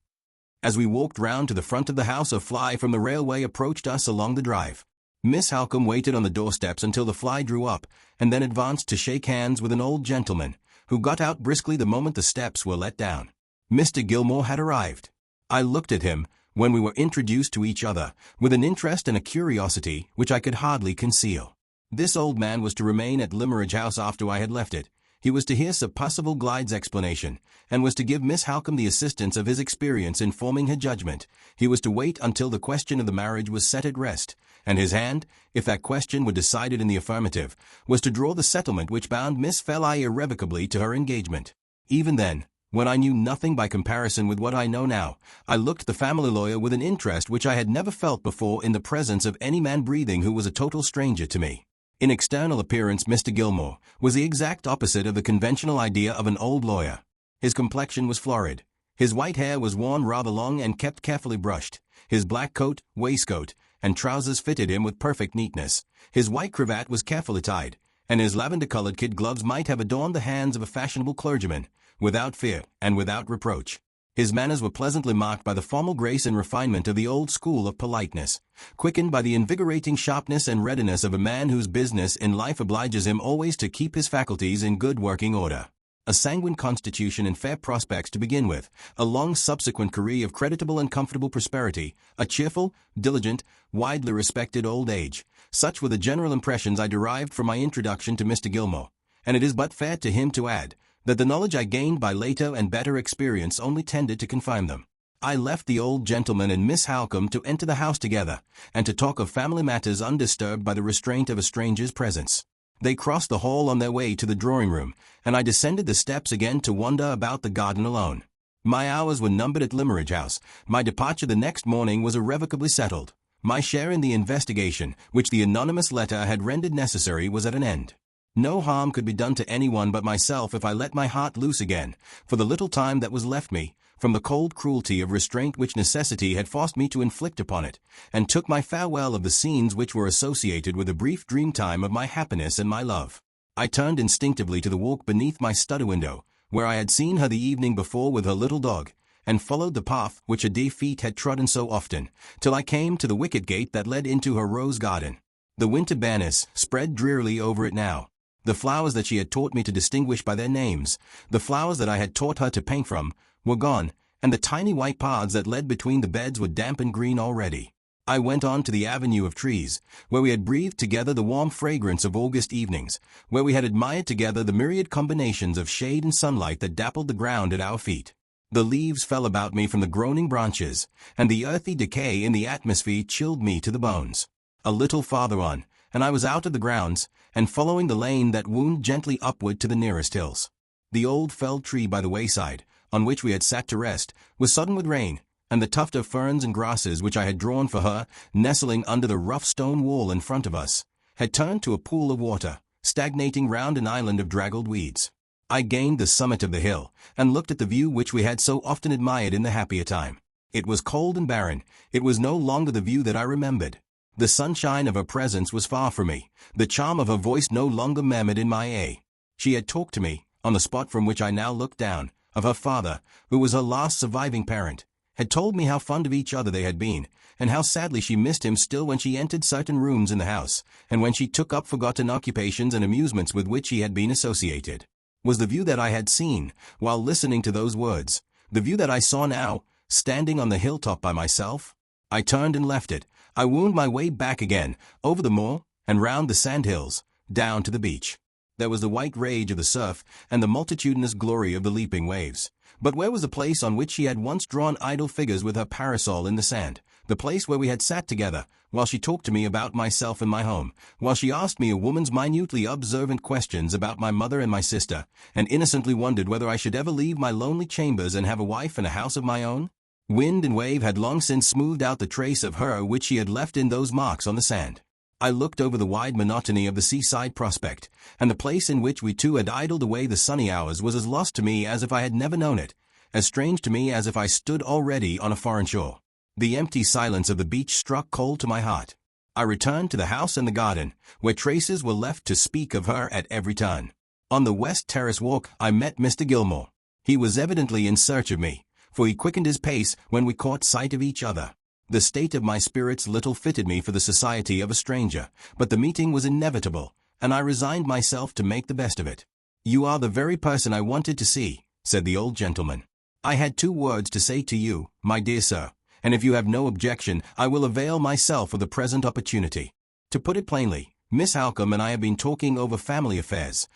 As we walked round to the front of the house, a fly from the railway approached us along the drive. Miss Halcombe waited on the doorsteps until the fly drew up, and then advanced to shake hands with an old gentleman, who got out briskly the moment the steps were let down. Mr. Gilmore had arrived. I looked at him, when we were introduced to each other, with an interest and a curiosity which I could hardly conceal. This old man was to remain at Limmeridge House after I had left it. He was to hear Sir Percival Glyde's explanation, and was to give Miss Halcombe the assistance of his experience in forming her judgment. He was to wait until the question of the marriage was set at rest, and his hand, if that question were decided in the affirmative, was to draw the settlement which bound Miss Felleye irrevocably to her engagement. Even then, when I knew nothing by comparison with what I know now, I looked the family lawyer with an interest which I had never felt before in the presence of any man breathing who was a total stranger to me. In external appearance, Mr. Gilmore was the exact opposite of the conventional idea of an old lawyer. His complexion was florid. His white hair was worn rather long and kept carefully brushed. His black coat, waistcoat, and trousers fitted him with perfect neatness. His white cravat was carefully tied, and his lavender-colored kid gloves might have adorned the hands of a fashionable clergyman, without fear and without reproach. His manners were pleasantly marked by the formal grace and refinement of the old school of politeness, quickened by the invigorating sharpness and readiness of a man whose business in life obliges him always to keep his faculties in good working order. A sanguine constitution and fair prospects to begin with, a long subsequent career of creditable and comfortable prosperity, a cheerful, diligent, widely respected old age. Such were the general impressions I derived from my introduction to Mr. Gilmore, and it is but fair to him to add that the knowledge I gained by later and better experience only tended to confirm them. I left the old gentleman and Miss Halcombe to enter the house together, and to talk of family matters undisturbed by the restraint of a stranger's presence. They crossed the hall on their way to the drawing-room, and I descended the steps again to wander about the garden alone. My hours were numbered at Limmeridge House. My departure the next morning was irrevocably settled. My share in the investigation, which the anonymous letter had rendered necessary, was at an end. No harm could be done to anyone but myself if I let my heart loose again, for the little time that was left me, from the cold cruelty of restraint which necessity had forced me to inflict upon it, and took my farewell of the scenes which were associated with a brief dream time of my happiness and my love. I turned instinctively to the walk beneath my study window, where I had seen her the evening before with her little dog, and followed the path which her dear feet had trodden so often, till I came to the wicket gate that led into her rose garden. The winter banners spread drearily over it now. The flowers that she had taught me to distinguish by their names, the flowers that I had taught her to paint from, were gone, and the tiny white paths that led between the beds were damp and green already. I went on to the avenue of trees, where we had breathed together the warm fragrance of August evenings, where we had admired together the myriad combinations of shade and sunlight that dappled the ground at our feet. The leaves fell about me from the groaning branches, and the earthy decay in the atmosphere chilled me to the bones. A little farther on, and I was out of the grounds, and following the lane that wound gently upward to the nearest hills. The old felled tree by the wayside, on which we had sat to rest, was sodden with rain, and the tuft of ferns and grasses which I had drawn for her, nestling under the rough stone wall in front of us, had turned to a pool of water, stagnating round an island of draggled weeds. I gained the summit of the hill, and looked at the view which we had so often admired in the happier time. It was cold and barren. It was no longer the view that I remembered. The sunshine of her presence was far from me. The charm of her voice no longer murmured in my ear. She had talked to me, on the spot from which I now looked down, of her father, who was her last surviving parent, had told me how fond of each other they had been, and how sadly she missed him still when she entered certain rooms in the house, and when she took up forgotten occupations and amusements with which he had been associated. Was the view that I had seen, while listening to those words, the view that I saw now, standing on the hilltop by myself? I turned and left it. I wound my way back again, over the moor, and round the sandhills, down to the beach. There was the white rage of the surf, and the multitudinous glory of the leaping waves. But where was the place on which she had once drawn idle figures with her parasol in the sand, the place where we had sat together, while she talked to me about myself and my home, while she asked me a woman's minutely observant questions about my mother and my sister, and innocently wondered whether I should ever leave my lonely chambers and have a wife and a house of my own? Wind and wave had long since smoothed out the trace of her which she had left in those marks on the sand. I looked over the wide monotony of the seaside prospect, and the place in which we two had idled away the sunny hours was as lost to me as if I had never known it, as strange to me as if I stood already on a foreign shore. The empty silence of the beach struck cold to my heart. I returned to the house and the garden, where traces were left to speak of her at every turn. On the West Terrace walk I met Mr. Gilmore. He was evidently in search of me, for he quickened his pace when we caught sight of each other. The state of my spirits little fitted me for the society of a stranger, but the meeting was inevitable, and I resigned myself to make the best of it. "You are the very person I wanted to see," said the old gentleman. "I had 2 words to say to you, my dear sir, and if you have no objection, I will avail myself of the present opportunity. To put it plainly, Miss Halcombe and I have been talking over family affairs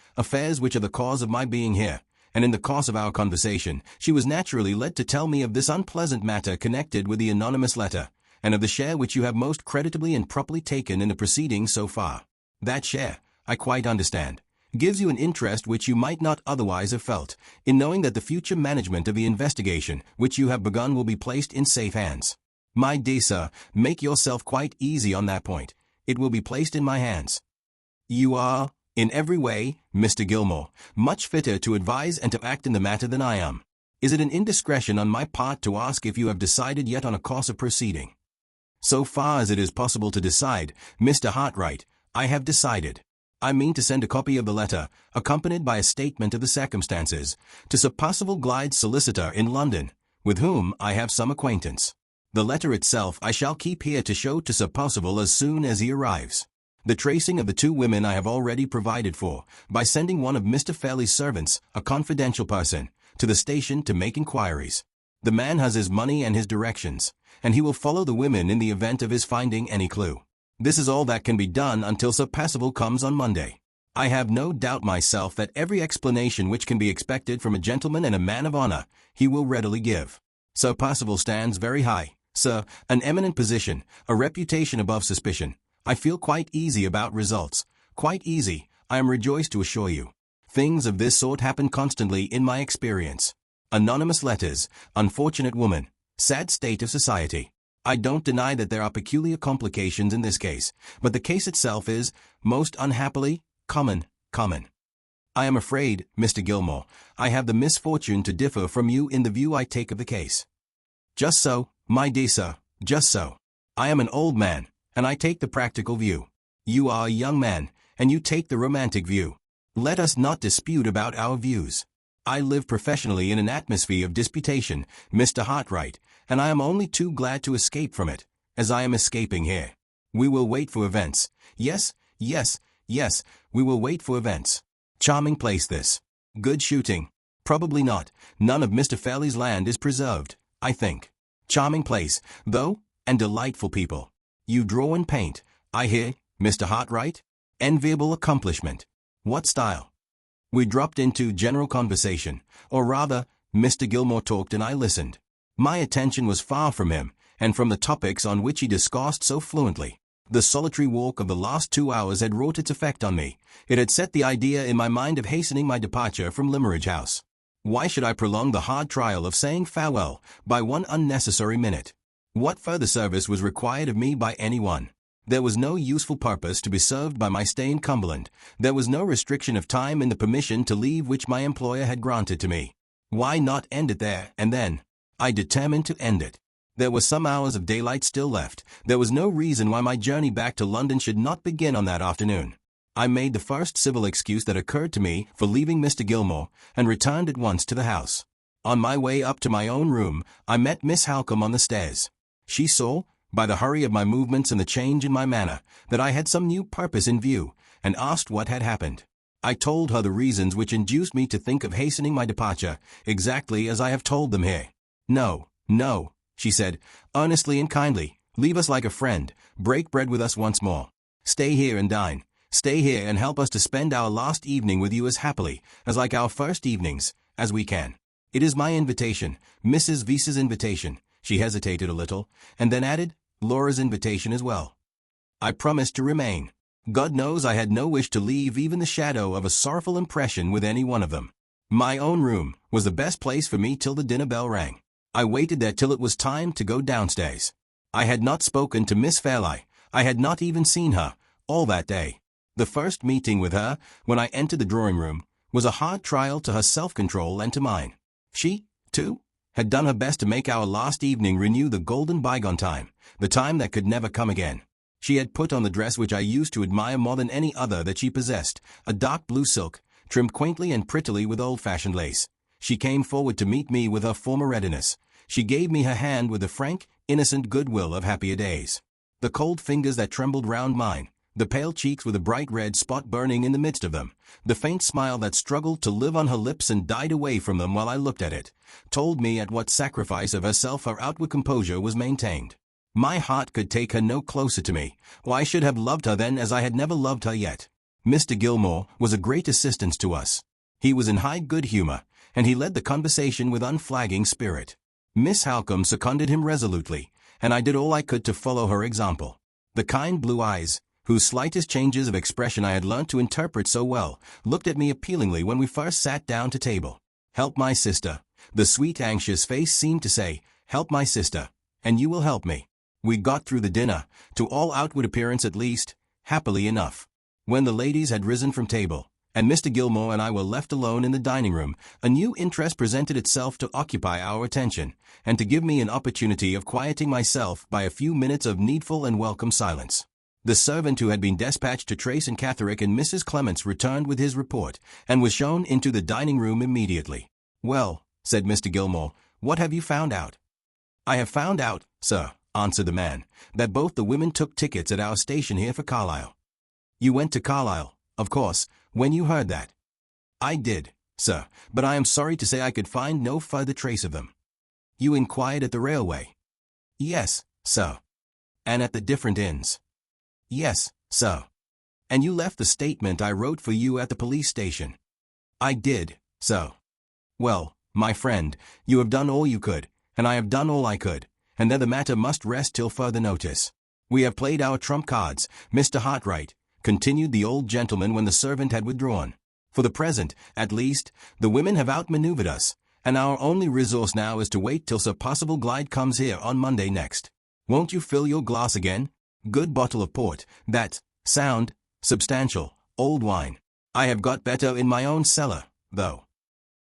which are the cause of my being here, and in the course of our conversation, she was naturally led to tell me of this unpleasant matter connected with the anonymous letter, and of the share which you have most creditably and properly taken in the proceedings so far. That share, I quite understand, gives you an interest which you might not otherwise have felt, in knowing that the future management of the investigation which you have begun will be placed in safe hands. My dear sir, make yourself quite easy on that point. It will be placed in my hands. You are, in every way, Mr. Gilmore, much fitter to advise and to act in the matter than I am. Is it an indiscretion on my part to ask if you have decided yet on a course of proceeding? So far as it is possible to decide, Mr. Hartright, I have decided. I mean to send a copy of the letter, accompanied by a statement of the circumstances, to Sir Percival Glyde's solicitor in London, with whom I have some acquaintance. The letter itself I shall keep here to show to Sir Percival as soon as he arrives. The tracing of the 2 women I have already provided for, by sending one of Mr. Fairley's servants, a confidential person, to the station to make inquiries. The man has his money and his directions, and he will follow the women in the event of his finding any clue. This is all that can be done until Sir Percival comes on Monday. I have no doubt myself that every explanation which can be expected from a gentleman and a man of honor, he will readily give. Sir Percival stands very high, sir, an eminent position, a reputation above suspicion. I feel quite easy about results. Quite easy, I am rejoiced to assure you. Things of this sort happen constantly in my experience. Anonymous letters, unfortunate woman, sad state of society. I don't deny that there are peculiar complications in this case, but the case itself is, most unhappily, common. I am afraid, Mr. Gilmore, I have the misfortune to differ from you in the view I take of the case. Just so, my dear sir, just so. I am an old man, and I take the practical view. You are a young man, and you take the romantic view. Let us not dispute about our views. I live professionally in an atmosphere of disputation, Mr. Hartright, and I am only too glad to escape from it, as I am escaping here. We will wait for events. Yes, we will wait for events. Charming place this. Good shooting. Probably not. None of Mr. Fairley's land is preserved, I think. Charming place, though, and delightful people. You draw and paint, I hear, Mr. Hartright? Enviable accomplishment. What style? We dropped into general conversation, or rather, Mr. Gilmore talked and I listened. My attention was far from him, and from the topics on which he discoursed so fluently. The solitary walk of the last 2 hours had wrought its effect on me. It had set the idea in my mind of hastening my departure from Limmeridge House. Why should I prolong the hard trial of saying farewell by one unnecessary minute? What further service was required of me by anyone? There was no useful purpose to be served by my stay in Cumberland. There was no restriction of time in the permission to leave which my employer had granted to me. Why not end it there and then? I determined to end it. There were some hours of daylight still left. There was no reason why my journey back to London should not begin on that afternoon. I made the first civil excuse that occurred to me for leaving Mr. Gilmore, and returned at once to the house. On my way up to my own room, I met Miss Halcombe on the stairs. She saw, by the hurry of my movements and the change in my manner, that I had some new purpose in view, and asked what had happened. I told her the reasons which induced me to think of hastening my departure, exactly as I have told them here. No, she said, earnestly and kindly, leave us like a friend, break bread with us once more. Stay here and dine. Stay here and help us to spend our last evening with you as happily, as like our first evenings, as we can. It is my invitation, Mrs. Vyse's invitation. She hesitated a little, and then added, Laura's invitation as well. I promised to remain. God knows I had no wish to leave even the shadow of a sorrowful impression with any one of them. My own room was the best place for me till the dinner bell rang. I waited there till it was time to go downstairs. I had not spoken to Miss Fairley. I had not even seen her, all that day. The first meeting with her, when I entered the drawing-room, was a hard trial to her self-control and to mine. She, too, had done her best to make our last evening renew the golden bygone time, the time that could never come again. She had put on the dress which I used to admire more than any other that she possessed, a dark blue silk, trimmed quaintly and prettily with old-fashioned lace. She came forward to meet me with her former readiness, She gave me her hand with the frank, innocent goodwill of happier days. The cold fingers that trembled round mine, the pale cheeks with a bright red spot burning in the midst of them, the faint smile that struggled to live on her lips and died away from them while I looked at it, told me at what sacrifice of herself her outward composure was maintained. My heart could take her no closer to me, or I should have loved her then as I had never loved her yet. Mr. Gilmore was a great assistance to us. He was in high good humor, and he led the conversation with unflagging spirit. Miss Halcombe seconded him resolutely, and I did all I could to follow her example. The kind blue eyes, whose slightest changes of expression I had learnt to interpret so well, looked at me appealingly when we first sat down to table. "Help my sister." The sweet anxious face seemed to say, "Help my sister, and you will help me." We got through the dinner, to all outward appearance at least, happily enough. When the ladies had risen from table, and Mr. Gilmore and I were left alone in the dining room, a new interest presented itself to occupy our attention, and to give me an opportunity of quieting myself by a few minutes of needful and welcome silence. The servant who had been dispatched to trace and Catherine and Mrs. Clements returned with his report, and was shown into the dining room immediately. "Well," said Mr. Gilmore, "what have you found out?" "I have found out, sir," answered the man, "that both the women took tickets at our station here for Carlisle." "You went to Carlisle, of course, when you heard that?" "I did, sir, but I am sorry to say I could find no further trace of them." "You inquired at the railway?" "Yes, sir." "And at the different inns?" "Yes, sir." "And you left the statement I wrote for you at the police station?" "I did, sir." "Well, my friend, you have done all you could, and I have done all I could, and then the matter must rest till further notice. We have played our trump cards, Mr. Hartright," continued the old gentleman when the servant had withdrawn. "For the present, at least, the women have outmaneuvered us, and our only resource now is to wait till Sir Possible Glide comes here on Monday next. Won't you fill your glass again? Good bottle of port, that, sound, substantial, old wine. I have got better in my own cellar, though."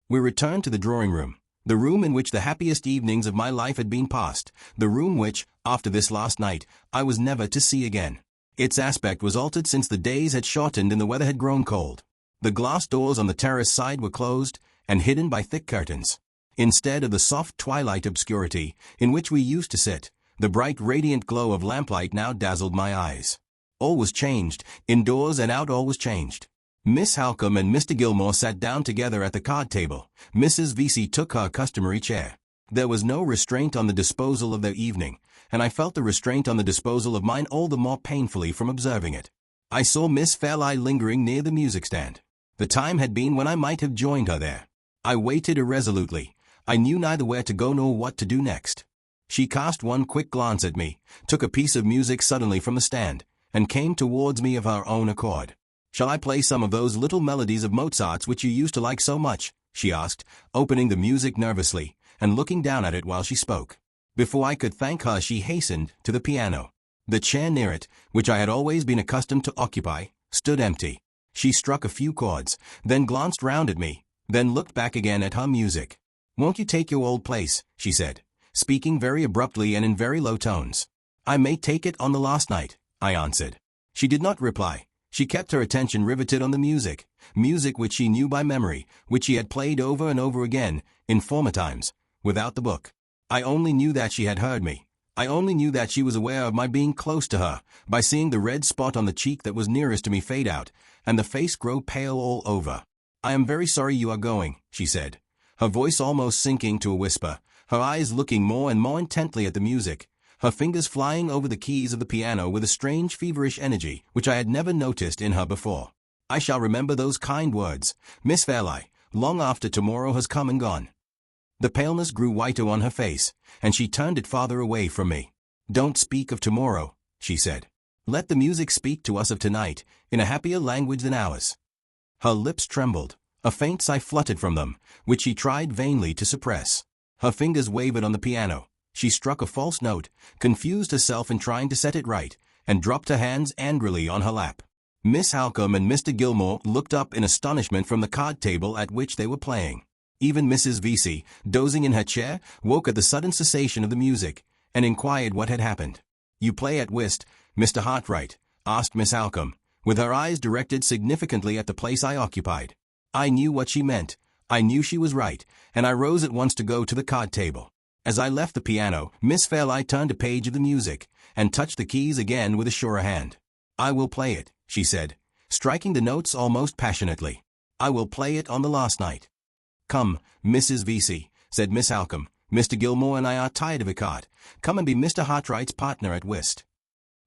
We returned to the drawing room, the room in which the happiest evenings of my life had been passed, the room which, after this last night, I was never to see again. Its aspect was altered since the days had shortened and the weather had grown cold. The glass doors on the terrace side were closed, and hidden by thick curtains. Instead of the soft twilight obscurity, in which we used to sit, the bright radiant glow of lamplight now dazzled my eyes. All was changed, indoors and out all was changed. Miss Halcombe and Mr. Gilmore sat down together at the card table. Mrs. Vesey took her customary chair. There was no restraint on the disposal of their evening, and I felt the restraint on the disposal of mine all the more painfully from observing it. I saw Miss Fairlie lingering near the music stand. The time had been when I might have joined her there. I waited irresolutely. I knew neither where to go nor what to do next. She cast one quick glance at me, took a piece of music suddenly from the stand, and came towards me of her own accord. "Shall I play some of those little melodies of Mozart's which you used to like so much?" she asked, opening the music nervously, and looking down at it while she spoke. Before I could thank her she hastened to the piano. The chair near it, which I had always been accustomed to occupy, stood empty. She struck a few chords, then glanced round at me, then looked back again at her music. "Won't you take your old place?" she said, speaking very abruptly and in very low tones. "I may take it on the last night," I answered. She did not reply. She kept her attention riveted on the music which she knew by memory, which she had played over and over again, in former times, without the book. I only knew that she had heard me. I only knew that she was aware of my being close to her, by seeing the red spot on the cheek that was nearest to me fade out, and the face grow pale all over. "I am very sorry you are going," she said, her voice almost sinking to a whisper, her eyes looking more and more intently at the music, her fingers flying over the keys of the piano with a strange feverish energy which I had never noticed in her before. "I shall remember those kind words, Miss Fairlie, long after tomorrow has come and gone." The paleness grew whiter on her face, and she turned it farther away from me. "Don't speak of tomorrow," she said. "Let the music speak to us of tonight, in a happier language than ours." Her lips trembled. A faint sigh fluttered from them, which she tried vainly to suppress. Her fingers wavered on the piano. She struck a false note, confused herself in trying to set it right, and dropped her hands angrily on her lap. Miss Halcombe and Mr. Gilmore looked up in astonishment from the card table at which they were playing. Even Mrs. Vesey, dozing in her chair, woke at the sudden cessation of the music, and inquired what had happened. "You play at whist, Mr. Hartright?" asked Miss Halcombe, with her eyes directed significantly at the place I occupied. I knew what she meant. I knew she was right, and I rose at once to go to the card table. As I left the piano, Miss Fairlight turned a page of the music, and touched the keys again with a surer hand. "I will play it," she said, striking the notes almost passionately. "I will play it on the last night." "Come, Mrs. Vesey," said Miss Halcombe, "Mr. Gilmore and I are tired of ecarte. Come and be Mr. Hartright's partner at whist."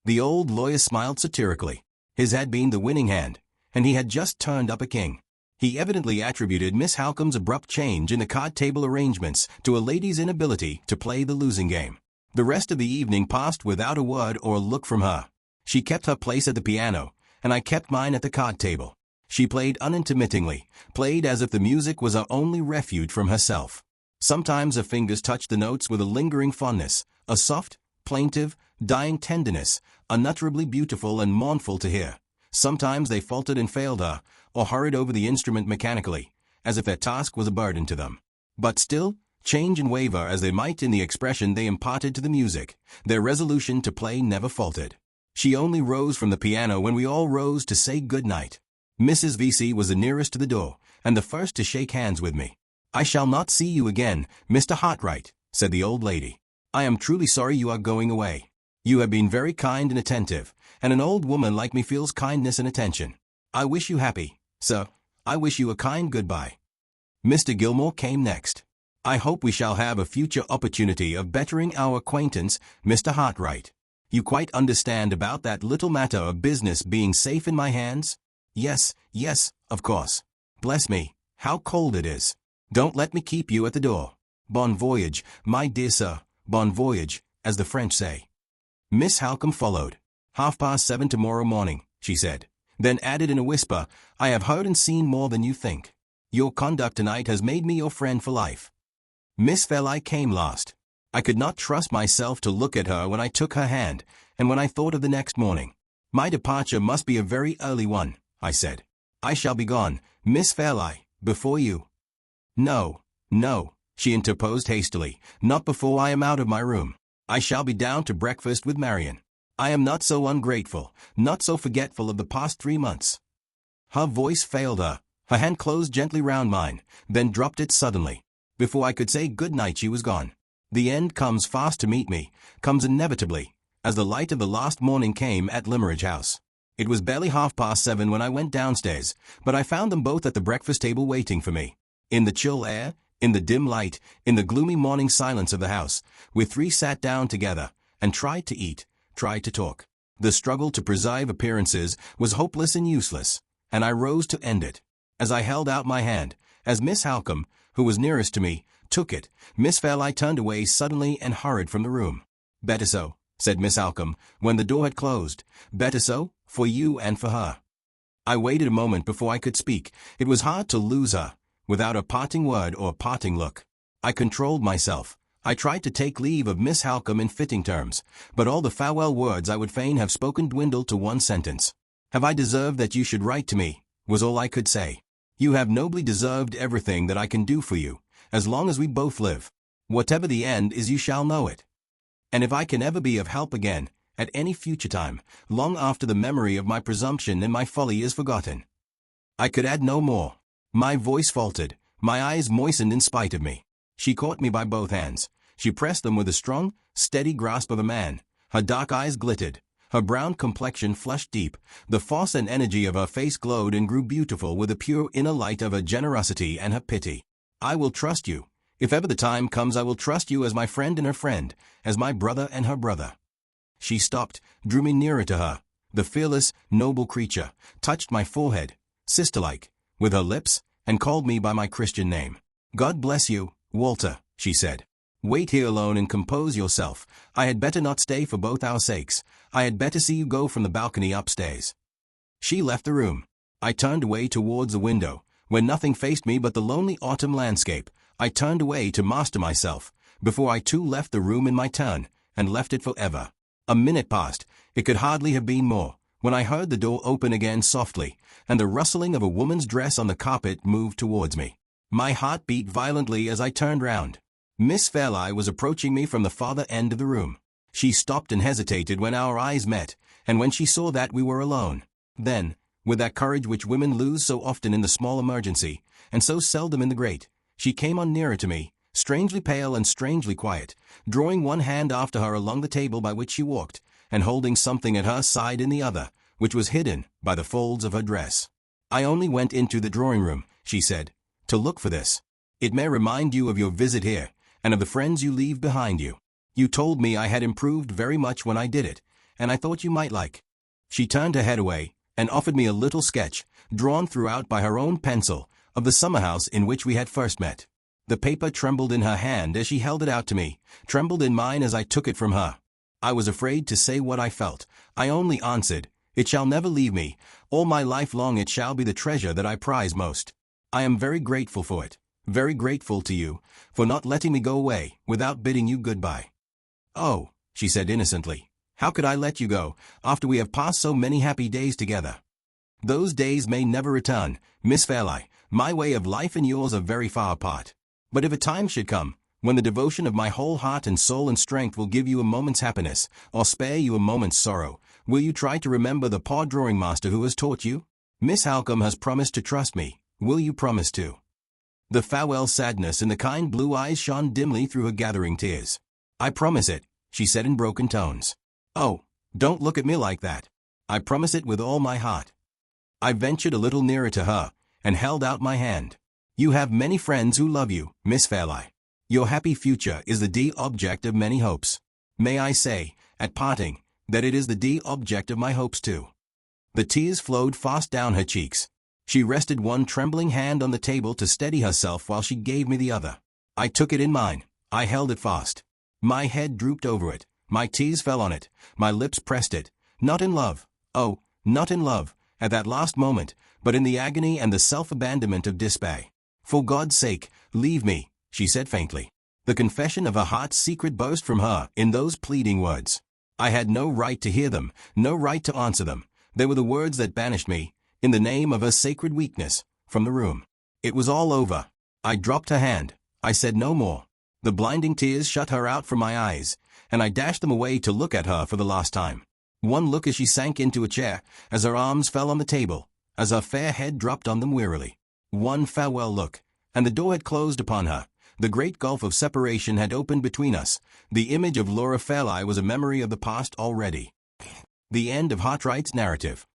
The old lawyer smiled satirically. His had been the winning hand, and he had just turned up a king. He evidently attributed Miss Halcombe's abrupt change in the card table arrangements to a lady's inability to play the losing game. The rest of the evening passed without a word or a look from her. She kept her place at the piano, and I kept mine at the card table. She played unintermittingly, played as if the music was her only refuge from herself. Sometimes her fingers touched the notes with a lingering fondness, a soft, plaintive, dying tenderness, unutterably beautiful and mournful to hear. Sometimes they faltered and failed her, or hurried over the instrument mechanically, as if their task was a burden to them. But still, change and waver as they might in the expression they imparted to the music, their resolution to play never faltered. She only rose from the piano when we all rose to say good night. Mrs. Vesey was the nearest to the door, and the first to shake hands with me. "I shall not see you again, Mr. Hartright," said the old lady. "I am truly sorry you are going away. You have been very kind and attentive, and an old woman like me feels kindness and attention. I wish you happy, sir. I wish you a kind goodbye." Mr. Gilmore came next. "I hope we shall have a future opportunity of bettering our acquaintance, Mr. Hartright. You quite understand about that little matter of business being safe in my hands?" Yes, of course. Bless me, how cold it is. Don't let me keep you at the door. Bon voyage, my dear sir, bon voyage, as the French say." Miss Halcombe followed. "7:30 tomorrow morning," she said, then added in a whisper, "I have heard and seen more than you think. Your conduct tonight has made me your friend for life." Miss Fairlight came last. I could not trust myself to look at her when I took her hand, and when I thought of the next morning. "My departure must be a very early one," I said. "I shall be gone, Miss Fairlight, before you." No, she interposed hastily, "not before I am out of my room. I shall be down to breakfast with Marian. I am not so ungrateful, not so forgetful of the past 3 months." Her voice failed her. Her hand closed gently round mine, then dropped it suddenly. Before I could say good night she was gone. The end comes fast to meet me, comes inevitably, as the light of the last morning came at Limmeridge House. It was barely 7:30 when I went downstairs, but I found them both at the breakfast table waiting for me. In the chill air, in the dim light, in the gloomy morning silence of the house, we three sat down together, and tried to eat, tried to talk. The struggle to preserve appearances was hopeless and useless, and I rose to end it. As I held out my hand, as Miss Halcombe, who was nearest to me, took it, Miss Fairlight turned away suddenly and hurried from the room. "Better so," said Miss Halcombe, when the door had closed. "Better so, for you and for her." I waited a moment before I could speak. It was hard to lose her, without a parting word or a parting look. I controlled myself. I tried to take leave of Miss Halcombe in fitting terms, but all the farewell words I would fain have spoken dwindled to one sentence. "Have I deserved that you should write to me?" was all I could say. "You have nobly deserved everything that I can do for you, as long as we both live. Whatever the end is, you shall know it. And if I can ever be of help again, at any future time, long after the memory of my presumption and my folly is forgotten." I could add no more. My voice faltered, my eyes moistened in spite of me. She caught me by both hands. She pressed them with a strong, steady grasp of a man. Her dark eyes glittered. Her brown complexion flushed deep. The force and energy of her face glowed and grew beautiful with the pure inner light of her generosity and her pity. "I will trust you. If ever the time comes, I will trust you as my friend and her friend, as my brother and her brother." She stopped, drew me nearer to her. The fearless, noble creature touched my forehead, sister-like, with her lips, and called me by my Christian name. "God bless you, Walter," she said. "Wait here alone and compose yourself. I had better not stay for both our sakes. I had better see you go from the balcony upstairs." She left the room. I turned away towards the window, where nothing faced me but the lonely autumn landscape. I turned away to master myself, before I too left the room in my turn, and left it forever. A minute passed, it could hardly have been more, when I heard the door open again softly, and the rustling of a woman's dress on the carpet moved towards me. My heart beat violently as I turned round. Miss Fairlight was approaching me from the farther end of the room. She stopped and hesitated when our eyes met, and when she saw that we were alone. Then, with that courage which women lose so often in the small emergency, and so seldom in the great, she came on nearer to me, strangely pale and strangely quiet, drawing one hand after her along the table by which she walked, and holding something at her side in the other, which was hidden by the folds of her dress. "I only went into the drawing room," she said, "to look for this. It may remind you of your visit here, and of the friends you leave behind you. You told me I had improved very much when I did it, and I thought you might like." She turned her head away, and offered me a little sketch, drawn throughout by her own pencil, of the summer house in which we had first met. The paper trembled in her hand as she held it out to me, trembled in mine as I took it from her. I was afraid to say what I felt. I only answered, "It shall never leave me. All my life long it shall be the treasure that I prize most. I am very grateful for it, very grateful to you, for not letting me go away without bidding you goodbye." "Oh," she said innocently, "how could I let you go, after we have passed so many happy days together? Those days may never return, Miss Fairlie. My way of life and yours are very far apart. But if a time should come, when the devotion of my whole heart and soul and strength will give you a moment's happiness, or spare you a moment's sorrow, will you try to remember the poor drawing master who has taught you? Miss Halcombe has promised to trust me. Will you promise to?" The farewell sadness in the kind blue eyes shone dimly through her gathering tears. "I promise it," she said in broken tones. "Oh, don't look at me like that. I promise it with all my heart." I ventured a little nearer to her, and held out my hand. "You have many friends who love you, Miss Fairlie. Your happy future is the dear object of many hopes. May I say, at parting, that it is the dear object of my hopes too." The tears flowed fast down her cheeks. She rested one trembling hand on the table to steady herself while she gave me the other. I took it in mine. I held it fast. My head drooped over it. My tears fell on it. My lips pressed it. Not in love. Oh, not in love, at that last moment, but in the agony and the self-abandonment of despair. "For God's sake, leave me," she said faintly. The confession of her heart's secret burst from her in those pleading words. I had no right to hear them, no right to answer them. They were the words that banished me, in the name of her sacred weakness, from the room. It was all over. I dropped her hand. I said no more. The blinding tears shut her out from my eyes, and I dashed them away to look at her for the last time. One look as she sank into a chair, as her arms fell on the table, as her fair head dropped on them wearily. One farewell look, and the door had closed upon her. The great gulf of separation had opened between us. The image of Laura Fairlie was a memory of the past already. The end of Hartright's narrative.